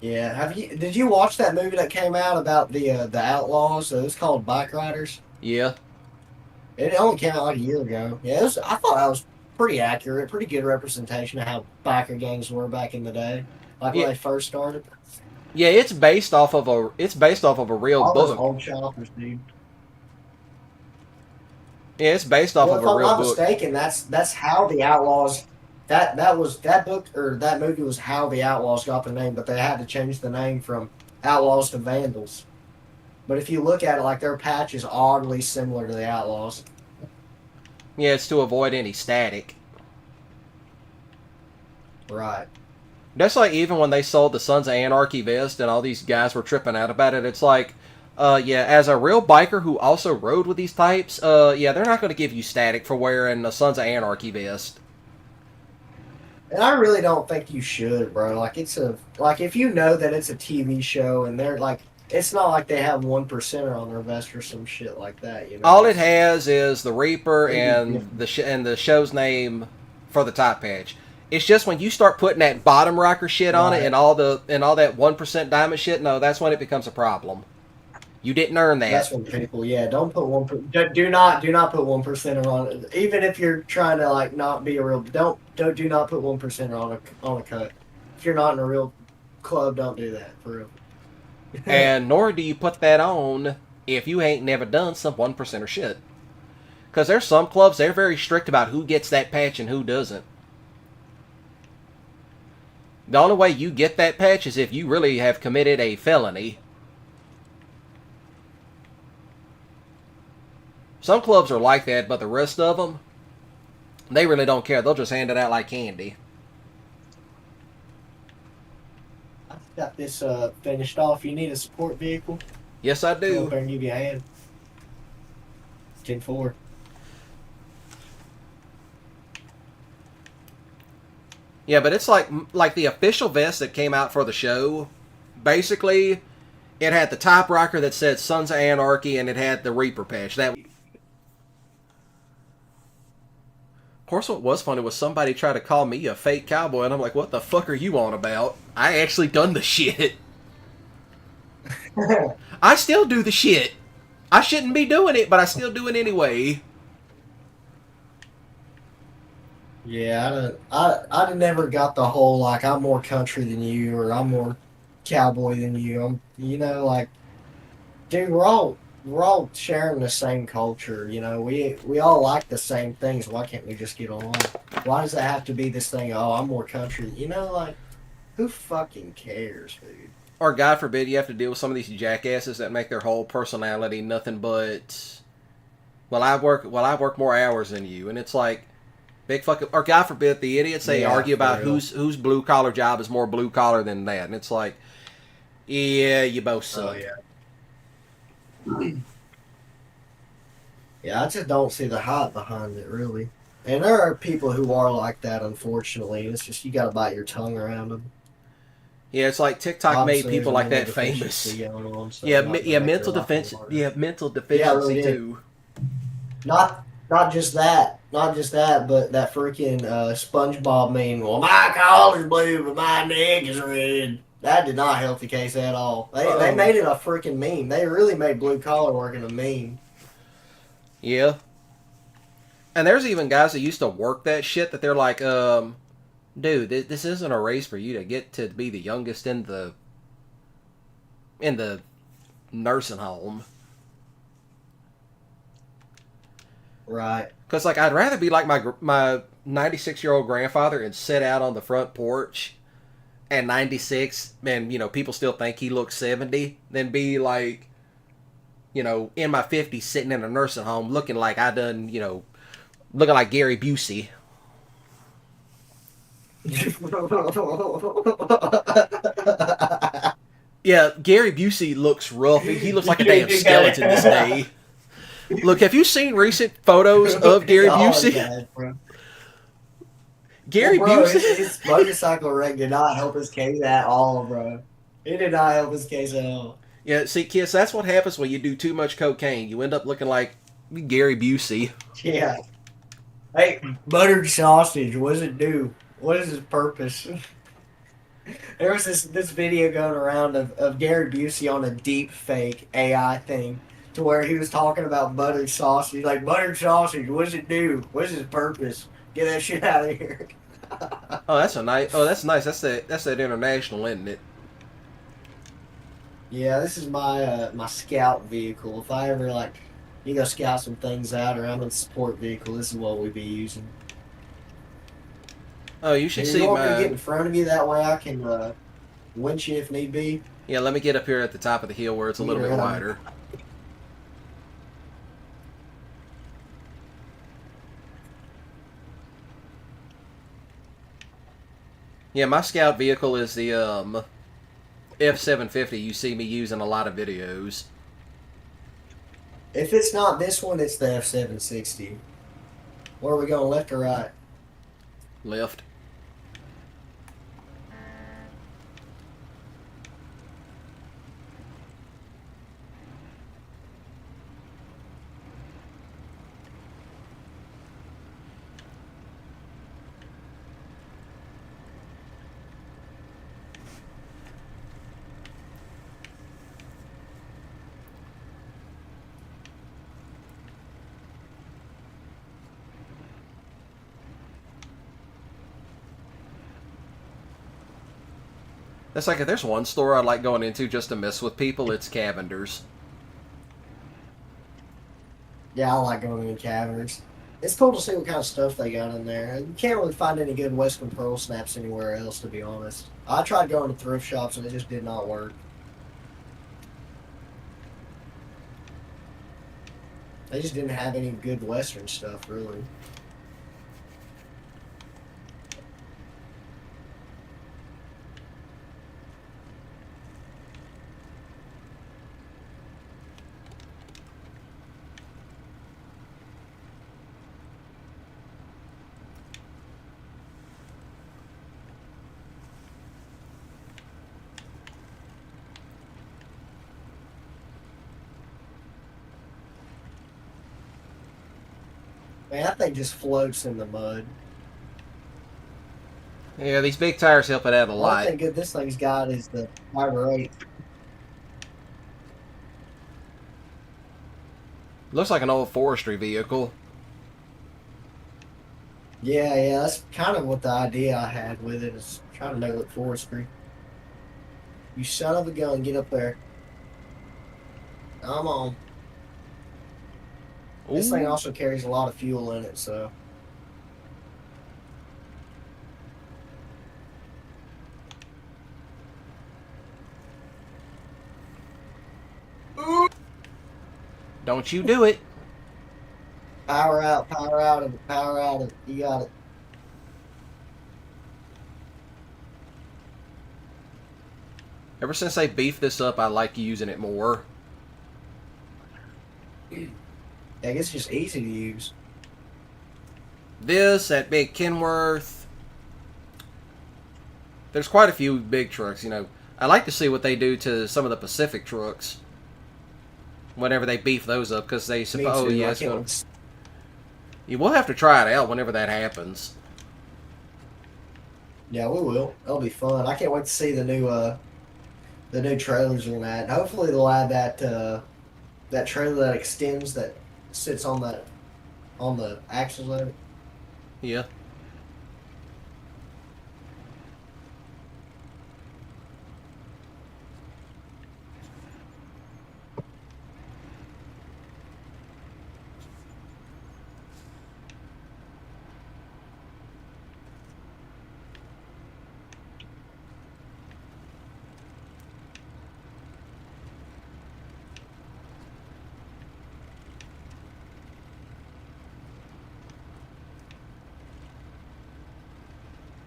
Yeah, did you watch that movie that came out about the outlaws? It was called Bike Riders. Yeah. It only came out like a year ago. Yeah, I thought that was pretty accurate, pretty good representation of how biker gangs were back in the day, like when they first started. Yeah, it's based off of a real All book. those old choppers, dude. Yeah, it's based off of a real book. If I'm not mistaken, that's how the Outlaws. That book or that movie was how the Outlaws got the name, but they had to change the name from Outlaws to Vandals. But if you look at it, like their patch is oddly similar to the Outlaws. Yeah, it's to avoid any static. Right. That's like even when they sold the Sons of Anarchy vest and all these guys were tripping out about it. It's like, as a real biker who also rode with these types, they're not going to give you static for wearing the Sons of Anarchy vest. And I really don't think you should, bro. Like if you know that it's a TV show and they're like, it's not like they have 1%er on their vest or some shit like that, you know. All it has is the Reaper and the show's name for the top patch. It's just when you start putting that bottom rocker shit on it and all that 1% diamond shit, no, that's when it becomes a problem. You didn't earn that. That's when people, don't put 1%. Do not put 1% on it. Even if you're trying to like not be a real, do not put 1% on a cut. If you're not in a real club, don't do that for real. And nor do you put that on if you ain't never done some 1%er shit. Because there's some clubs, they're very strict about who gets that patch and who doesn't. The only way you get that patch is if you really have committed a felony. Some clubs are like that, but the rest of them, they really don't care. They'll just hand it out like candy. I've got this finished off. You need a support vehicle? Yes, I do. Go up there and give you a hand. 10-4. Yeah, but it's like the official vest that came out for the show. Basically, it had the top rocker that said Sons of Anarchy, and it had the Reaper patch. That. Of course, what was funny was somebody tried to call me a fake cowboy, and I'm like, what the fuck are you on about? I actually done the shit. I still do the shit. I shouldn't be doing it, but I still do it anyway. Yeah, I never got the whole, like, I'm more country than you, or I'm more cowboy than you. Like, dude, we're all sharing the same culture, you know. We all like the same things. Why can't we just get along? Why does it have to be this thing, oh, I'm more country? You know, like, who fucking cares, dude? Or, God forbid, you have to deal with some of these jackasses that make their whole personality nothing but Well, I work more hours than you, and it's like big fucking, or God forbid, the idiots they Yeah, argue about for real. whose blue collar job is more blue collar than that, and it's like, yeah, you both suck. Oh yeah. Yeah, I just don't see the hype behind it, really. And there are people who are like that, unfortunately. It's just you got to bite your tongue around them. Yeah, it's like TikTok made Obviously, people there's like a that mental famous. deficiency going on, so Yeah, not to yeah, make mental their life any deficiency. harder. Yeah, mental Yeah, it deficiency really did. too. Not just that, but that freaking SpongeBob meme. Well, my collar's blue, but my neck is red. That did not help the case at all. They made it a freaking meme. They really made blue collar work in a meme. Yeah, and there's even guys that used to work that shit that they're like, dude, this isn't a race for you to get to be the youngest in the nursing home. Right. Because, like, I'd rather be like my 96-year-old grandfather and sit out on the front porch at 96, and, you know, people still think he looks 70, than be, like, you know, in my 50s sitting in a nursing home looking like I done, you know, looking like Gary Busey. Yeah, Gary Busey looks rough. He looks like a damn skeleton this day. Look, have you seen recent photos of Gary Busey? Bad, bro. Gary Well, bro, Busey? his motorcycle wreck did not help his case at all, bro. It did not help his case at all. Yeah, see, Kiss, that's what happens when you do too much cocaine. You end up looking like Gary Busey. Yeah. Hey, buttered sausage. What does it do? What is its purpose? There was this video going around of Gary Busey on a deep fake AI thing to where he was talking about buttered sausage. Like, buttered sausage, what does it do? What's its purpose? Get that shit out of here. Oh, that's a nice. Oh, that's nice. That's that international, isn't it? Yeah, this is my my scout vehicle. If I ever like, you go scout some things out or I'm in a support vehicle, this is what we'd be using. Oh, you should And see you want me to get in my. front of you that way I can winch you if need be. Yeah, let me get up here at the top of the hill where it's a little bit Yeah. wider. Yeah, my scout vehicle is the F750. You see me using a lot of videos. If it's not this one, it's the F760. Where are we going, left or right? Left. That's like if there's one store I like going into just to mess with people, it's Cavender's. Yeah, I like going in caverns. It's cool to see what kind of stuff they got in there. You can't really find any good Western Pearl snaps anywhere else, to be honest. I tried going to thrift shops and it just did not work. They just didn't have any good Western stuff, really. Man, that thing just floats in the mud. Yeah, these big tires help it out a One lot. thing good this thing's got is the Fiber 8. Looks like an old forestry vehicle. Yeah, that's kind of what the idea I had with it is trying to make it look forestry. You son of a gun, get up there. Come on. This thing Ooh. also carries a lot of fuel in it, so. Don't you do it. Power out, power out of it, power out of it. You got it. Ever since they beefed this up, I like using it more. I guess it's just easy to use. This at Big Kenworth. There's quite a few big trucks, you know. I like to see what they do to some of the Pacific trucks whenever they beef those up, because they suppose, oh yes, you will have to try it out whenever that happens. Yeah, we will. That'll be fun. I can't wait to see the new trailers on that. Hopefully they'll add that trailer that extends, that sits on the axles of it. Yeah.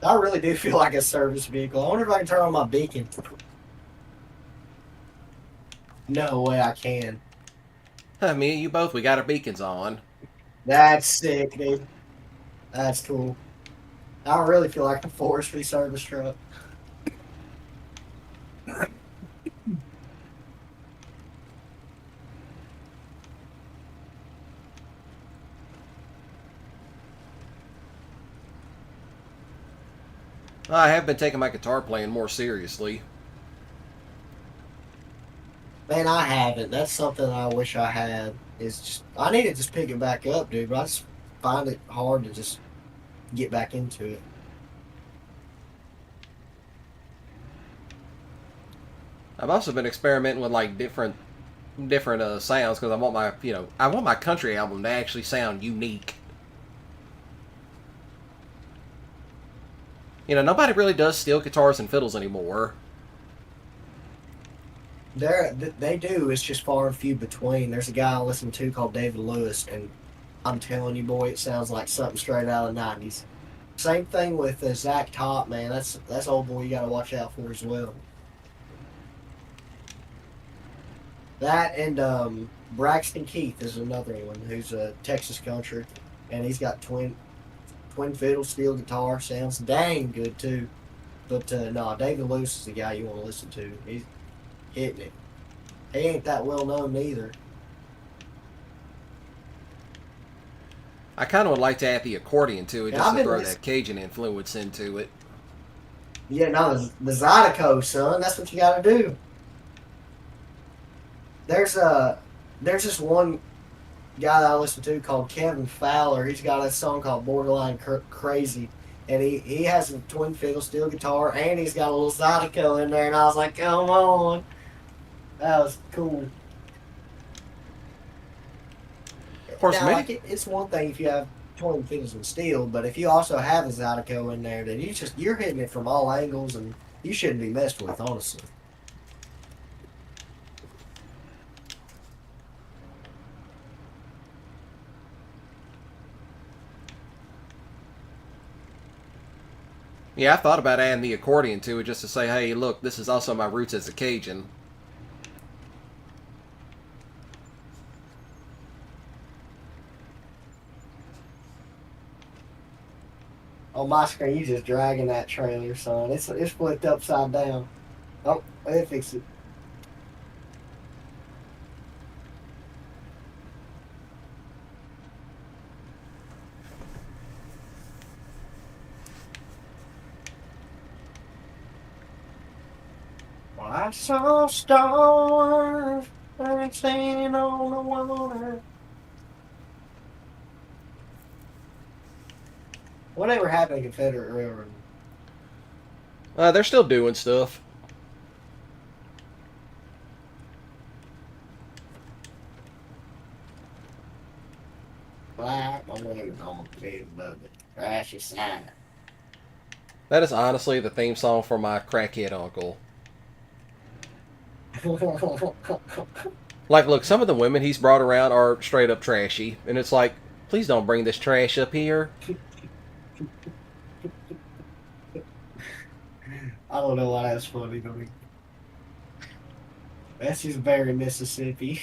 I really do feel like a service vehicle. I wonder if I can turn on my beacon. No way I can. Me and you both, we got our beacons on. That's sick, dude. That's cool. I really feel like a forestry service truck. I have been taking my guitar playing more seriously. Man, I haven't. That's something I wish I had. Is just I need to just pick it back up, dude. But I just find it hard to just get back into it. I've also been experimenting with like different sounds, because I want my country album to actually sound unique. You know, nobody really does steel guitars and fiddles anymore. They do. It's just far and few between. There's a guy I listen to called David Lewis, and I'm telling you, boy, it sounds like something straight out of the '90s. Same thing with Zach Top, man. That's old boy you got to watch out for as well. That and Braxton Keith is another one who's a Texas country, and he's got twin fiddle, steel guitar, sounds dang good too. But no, David Lewis is the guy you want to listen to. He's hitting it. He ain't that well known neither. I kind of would like to add the accordion to it, Yeah, just to throw that Cajun influence into it. Yeah, no, the Zydeco, son. That's what you got to do. There's this one guy that I listen to called Kevin Fowler. He's got a song called Borderline Crazy, and he has a twin fiddle, steel guitar, and he's got a little Zydeco in there. And I was like, come on, that was cool. Of course, now, like it's one thing if you have twin fiddles and steel, but if you also have a Zydeco in there, then you're hitting it from all angles, and you shouldn't be messed with, honestly. Yeah, I thought about adding the accordion to it, just to say, hey, look, this is also my roots as a Cajun. On my screen, you just dragging that trailer, son. It's flipped upside down. Oh, they fixed it. Well, I saw stars dancing on the water. Whatever happened to Confederate Railroad? They're still doing stuff. Black, I'm waiting on the big above the trashy side. That is honestly the theme song for my crackhead uncle. Like, look, some of the women he's brought around are straight up trashy, and it's like, Please don't bring this trash up here. I don't know why that's funny to me. That's just very Mississippi.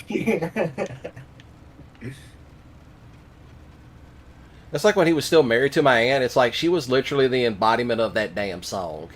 It's like when he was still married to my aunt. It's like she was literally the embodiment of that damn song.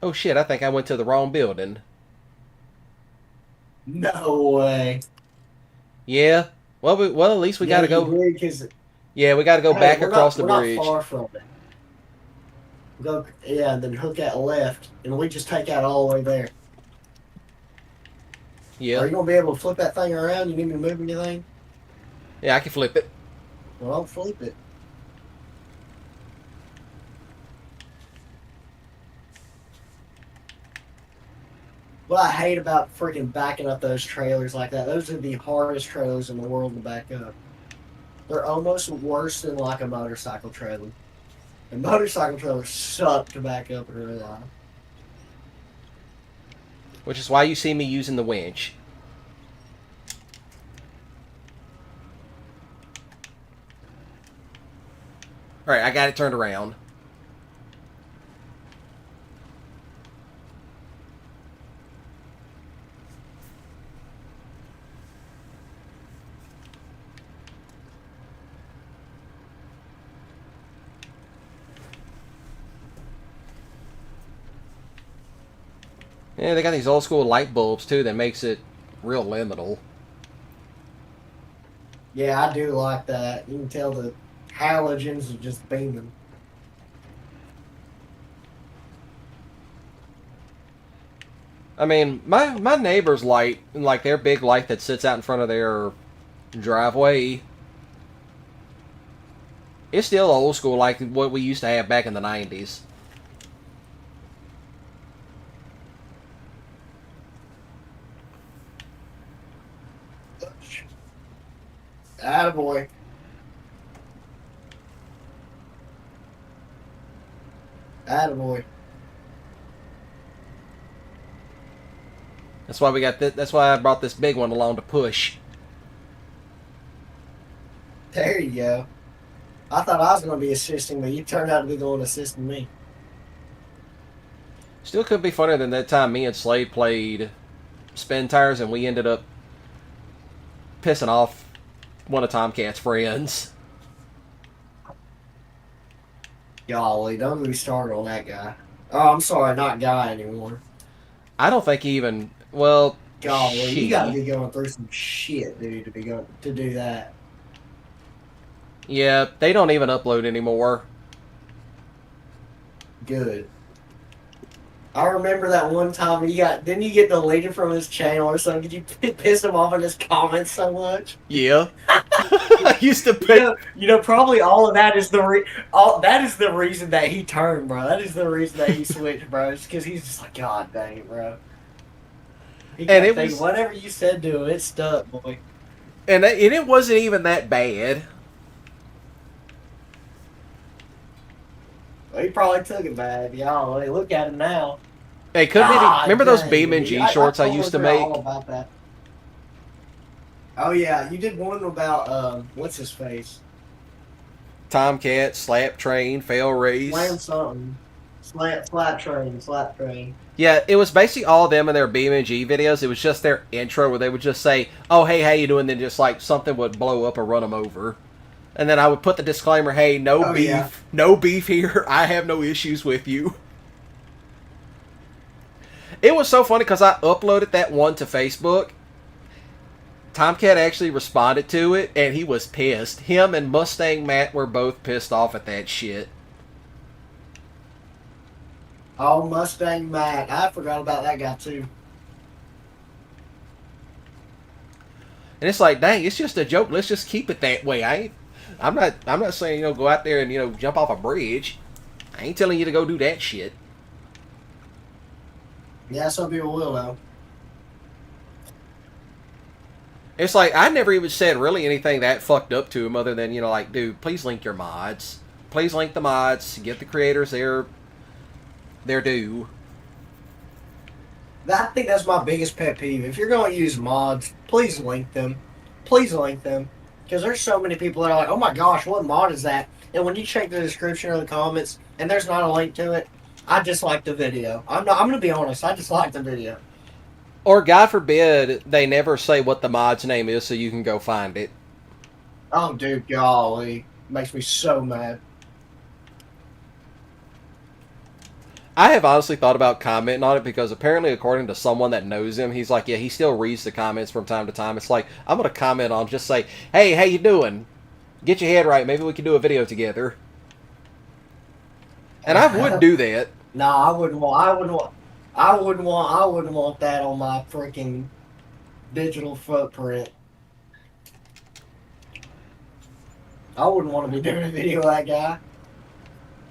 Oh shit, I think I went to the wrong building. No way. Yeah. Well, at least we gotta go. Yeah, we gotta go back across the bridge. We're not far from it. Go, yeah, and then hook that left, and we just take out all the way there. Yeah. Are you gonna be able to flip that thing around? You need me to move anything? Yeah, I can flip it. Well, I'll flip it. What I hate about freaking backing up those trailers like that, those are the hardest trailers in the world to back up. They're almost worse than like a motorcycle trailer. And motorcycle trailers suck to back up in real life. Which is why you see me using the winch. Alright, I got it turned around. Yeah, they got these old school light bulbs too that makes it real liminal. Yeah, I do like that. You can tell the halogens are just beaming. I mean, my neighbor's light, like their big light that sits out in front of their driveway, it's still old school like what we used to have back in the 90s. Attaboy. Attaboy. That's why we got this. That's why I brought this big one along to push. There you go. I thought I was going to be assisting, but you turned out to be the one assisting me. Still could be funnier than that time me and Slade played spin tires and we ended up pissing off one of Tomcat's friends. Golly, don't get me started on that guy. Oh, I'm sorry, not guy anymore. I don't think he even. Well, Golly, she. you gotta be going through some shit, dude, to do that. Yeah, they don't even upload anymore. Good. I remember that one time didn't you get deleted from his channel or something? Did you piss him off in his comments so much? Yeah. I used to put. You know, probably all of that is that is the reason that he turned, bro. That is the reason that he switched, bro. It's because he's just like, God dang it, bro. And it was whatever you said to him, it stuck, boy. And it wasn't even that bad. Well, he probably took it bad, y'all. Hey, look at him now. Hey, remember those BeamNG shorts I used to make? All about that. Oh yeah, you did one about what's his face? Tomcat, slap train, fail race. Slam something. Slap train. Yeah, it was basically all of them in their BeamNG videos. It was just their intro where they would just say, "Oh, hey, how you doing?" Then just like something would blow up or run them over. And then I would put the disclaimer, "Hey, no beef, yeah. no beef here. I have no issues with you." It was so funny because I uploaded that one to Facebook. Tomcat actually responded to it, and he was pissed. Him and Mustang Matt were both pissed off at that shit. Oh, Mustang Matt. I forgot about that guy, too. And it's like, dang, it's just a joke. Let's just keep it that way. I'm not saying, go out there and, jump off a bridge. I ain't telling you to go do that shit. Yeah, some people will, though. It's like, I never even said really anything that fucked up to him other than, you know, like, dude, please link your mods. Please link the mods. Get the creators their due. I think that's my biggest pet peeve. If you're going to use mods, please link them. Please link them. Because there's so many people that are like, oh my gosh, what mod is that? And when you check the description or the comments and there's not a link to it, I dislike the video. I'm going to be honest. I dislike the video. Or, God forbid, they never say what the mod's name is so you can go find it. Oh, dude, golly. Makes me so mad. I have honestly thought about commenting on it because apparently, according to someone that knows him, he's like, yeah, he still reads the comments from time to time. It's like, I'm going to comment on, just say, hey, how you doing? Get your head right. Maybe we can do a video together. And I would do that. No, I wouldn't want that on my freaking digital footprint. I wouldn't want to be doing a video of that guy.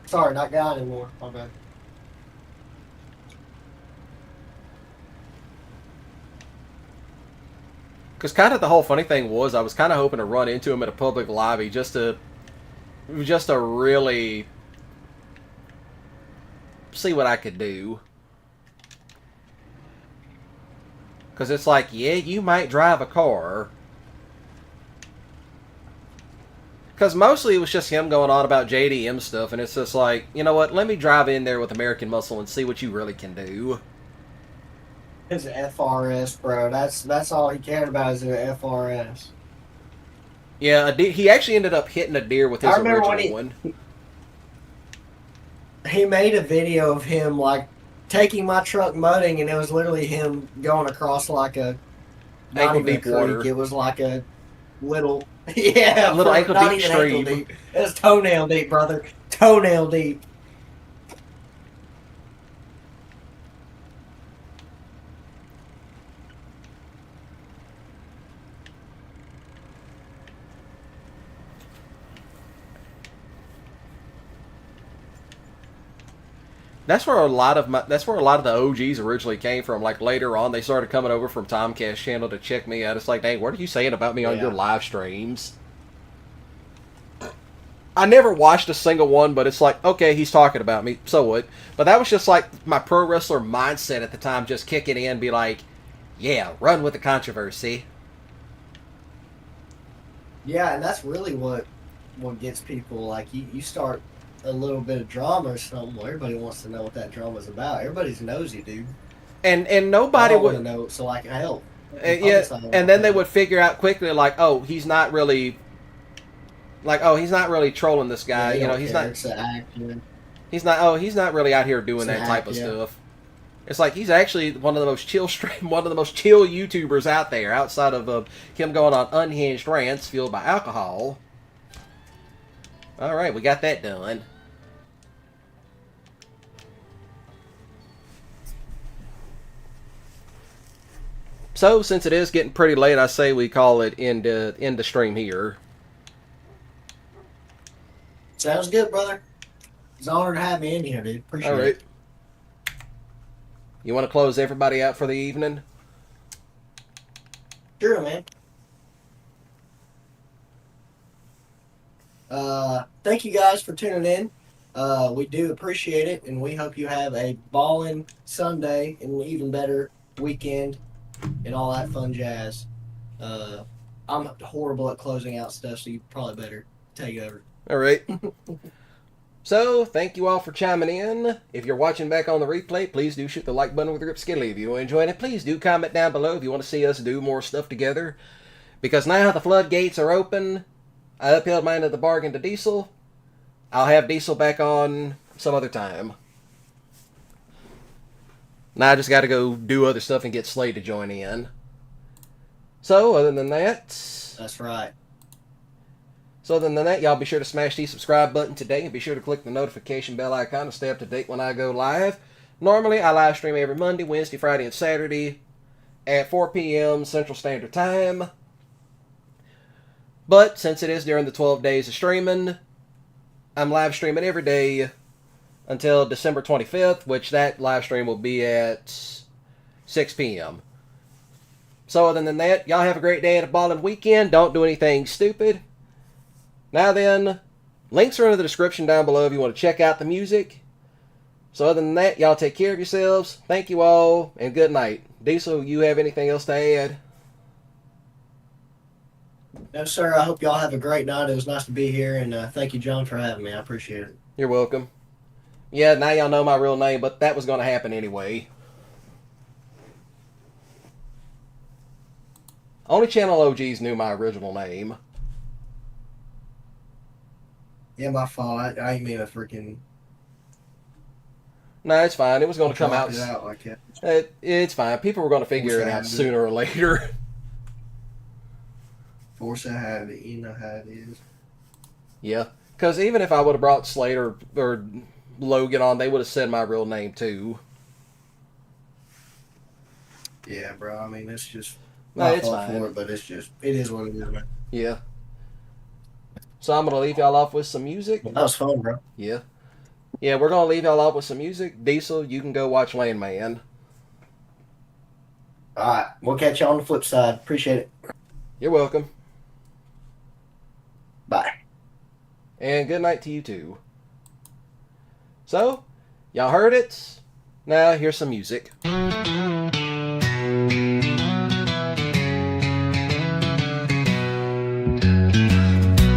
Sorry, not guy anymore. My bad. Because kind of the whole funny thing was, I was kind of hoping to run into him at a public lobby just to really see what I could do. Because it's like, yeah, you might drive a car. Because mostly it was just him going on about JDM stuff, and it's just like, you know what, let me drive in there with American Muscle and see what you really can do. His FRS, bro. That's all he cared about is the FRS. Yeah, he actually ended up hitting a deer with his original one. He made a video of him, like, taking my truck mudding, and it was literally him going across, like, a... Ankle deep water. It was like a little... Yeah, little ankle not deep even stream. ankle deep. It was toenail deep, brother. Toenail deep. That's where a lot of the OGs originally came from. Like later on, they started coming over from Tomcast channel to check me out. It's like, hey, what are you saying about me on your live streams? I never watched a single one, but it's like, okay, he's talking about me, so what? But that was just like my pro wrestler mindset at the time, just kicking in, be like, yeah, run with the controversy. Yeah, and that's really what gets people, like, you start a little bit of drama or something. Well, everybody wants to know what that drama's about. Everybody's nosy, dude. And nobody would want to know, so I can help. Yeah, and then they would figure out quickly, like, oh, he's not really trolling this guy. Yeah, you know, he's not. It's an act, He's not. Oh, he's not really out here doing that type of stuff. It's like he's actually one of the most chill YouTubers out there, outside of him going on unhinged rants fueled by alcohol. All right, we got that done. So, since it is getting pretty late, I say we call it end the stream here. Sounds good, brother. It's an honor to have me in here, dude. Appreciate All right. it. You want to close everybody out for the evening? Sure, man. Thank you guys for tuning in. We do appreciate it, and we hope you have a ballin' Sunday and an even better weekend and all that fun jazz. I'm horrible at closing out stuff, so you probably better take it over. All right. So, thank you all for chiming in. If you're watching back on the replay, please do shoot the like button with Rip Skilly. If you enjoyed it, please do comment down below if you want to see us do more stuff together. Because now the floodgates are open, I upheld my end of the bargain to Diesel. I'll have Diesel back on some other time. Now I just got to go do other stuff and get Slade to join in. So, other than that... That's right. So other than that, y'all be sure to smash the subscribe button today and be sure to click the notification bell icon to stay up to date when I go live. Normally, I live stream every Monday, Wednesday, Friday, and Saturday at 4 p.m. Central Standard Time. But since it is during the 12 days of streaming, I'm live streaming every day until December 25th, which that live stream will be at 6 p.m. So other than that, y'all have a great day and a ballin' weekend. Don't do anything stupid. Now then, links are in the description down below if you want to check out the music. So other than that, y'all take care of yourselves. Thank you all, and good night. Diesel, you have anything else to add? No, sir. I hope y'all have a great night. It was nice to be here, and thank you, John, for having me. I appreciate it. You're welcome. Yeah, now y'all know my real name, but that was going to happen anyway. Only channel OGs knew my original name. Yeah, my fault. I ain't mean a freaking... No, it's fine. It was going to come out. Like that. It's fine. People were going to figure it out sooner or later. Force a habit. You know how it is. Yeah. Because even if I would have brought Slater or Logan on, they would have said my real name too. Yeah, bro. I mean, it's just... No, it's fine. For it, but it's just... It is what it is, man. Yeah. So I'm going to leave y'all off with some music. That was fun, bro. Yeah. Yeah, we're going to leave y'all off with some music. Diesel, you can go watch Landman. Alright. We'll catch you on the flip side. Appreciate it. You're welcome. Bye. And good night to you too. So, y'all heard it. Now, here's some music.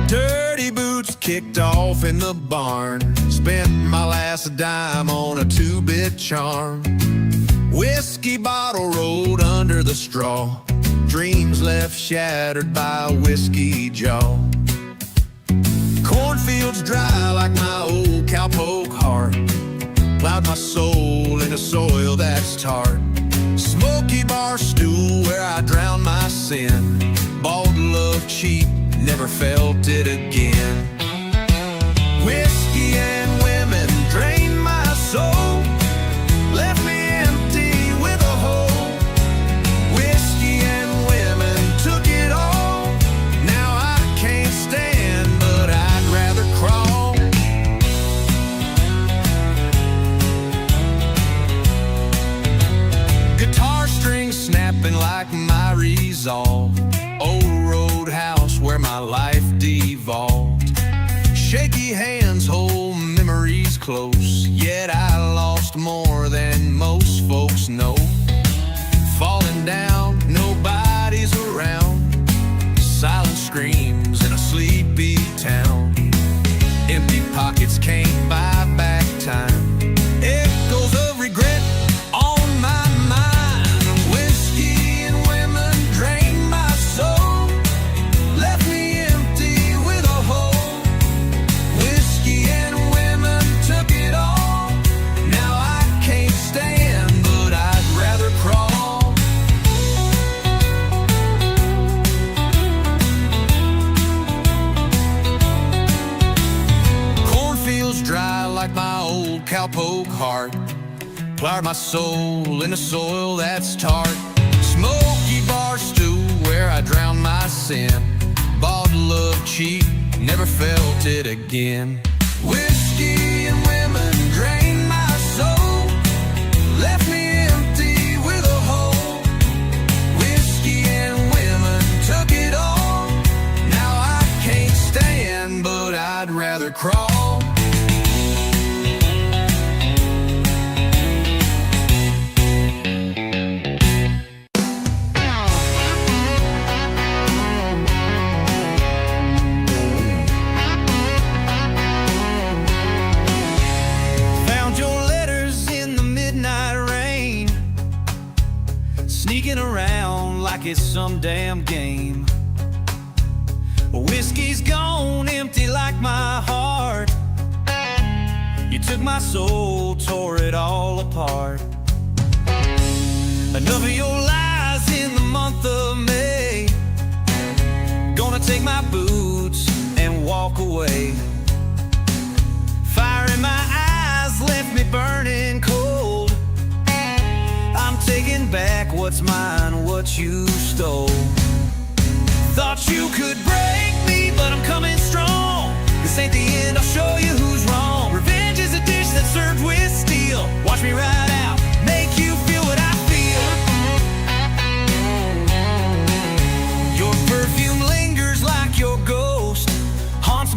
Dirty boots kicked off in the barn. Spent my last dime on a 2-bit charm. Whiskey bottle rolled under the straw. Dreams left shattered by a whiskey jaw. Cornfields dry like my old cowpoke heart. Plowed my soul into soil that's tart. Smoky bar stool where I drowned my sin. Bought love cheap, never felt it again. Whiskey and women drained my soul. Left me empty with a hole. Whiskey and women took it all. Now I can't stand, but I'd rather crawl. Guitar strings snapping like my resolve. Old roadhouse where my life devolved. Shaky hands hold memories close, yet I lost more than most folks know. Falling down, nobody's around. Silent screams in a sleepy town. Empty pockets can't buy back time. Echoes of regret on my mind. Whiskey and women drained my soul. Left me empty with a hole. Whiskey and women took it all. Now I can't stand, but I'd rather crawl. Cornfields dry like my old cowpoke heart. Plowed my soul into soil that's tart. Smoky bar stew where I drowned my sin. Bought love cheap, never felt it again. Whiskey and women drained my soul. Left me empty with a hole. Whiskey and women took it all. Now I can't stand, but I'd rather crawl. Found your letters in the midnight rain, sneaking around like it's some damn game. Whiskey's gone empty like my heart. You took my soul, tore it all apart. Enough of your lies in the month of May. Gonna take my boots and walk away. Fire in my eyes left me burning cold. I'm taking back what's mine, what you stole. Thought you could break me, but I'm coming strong. This ain't the end, I'll show you who's wrong. Revenge is a dish that's served with steel. Watch me ride out, make you feel what I feel.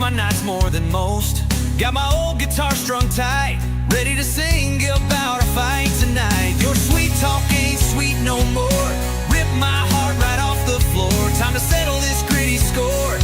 my nights more than most. Got my old guitar strung tight, ready to sing about our fight tonight. Your sweet talk ain't sweet no more. Rip my heart right off the floor. Time to settle this gritty score.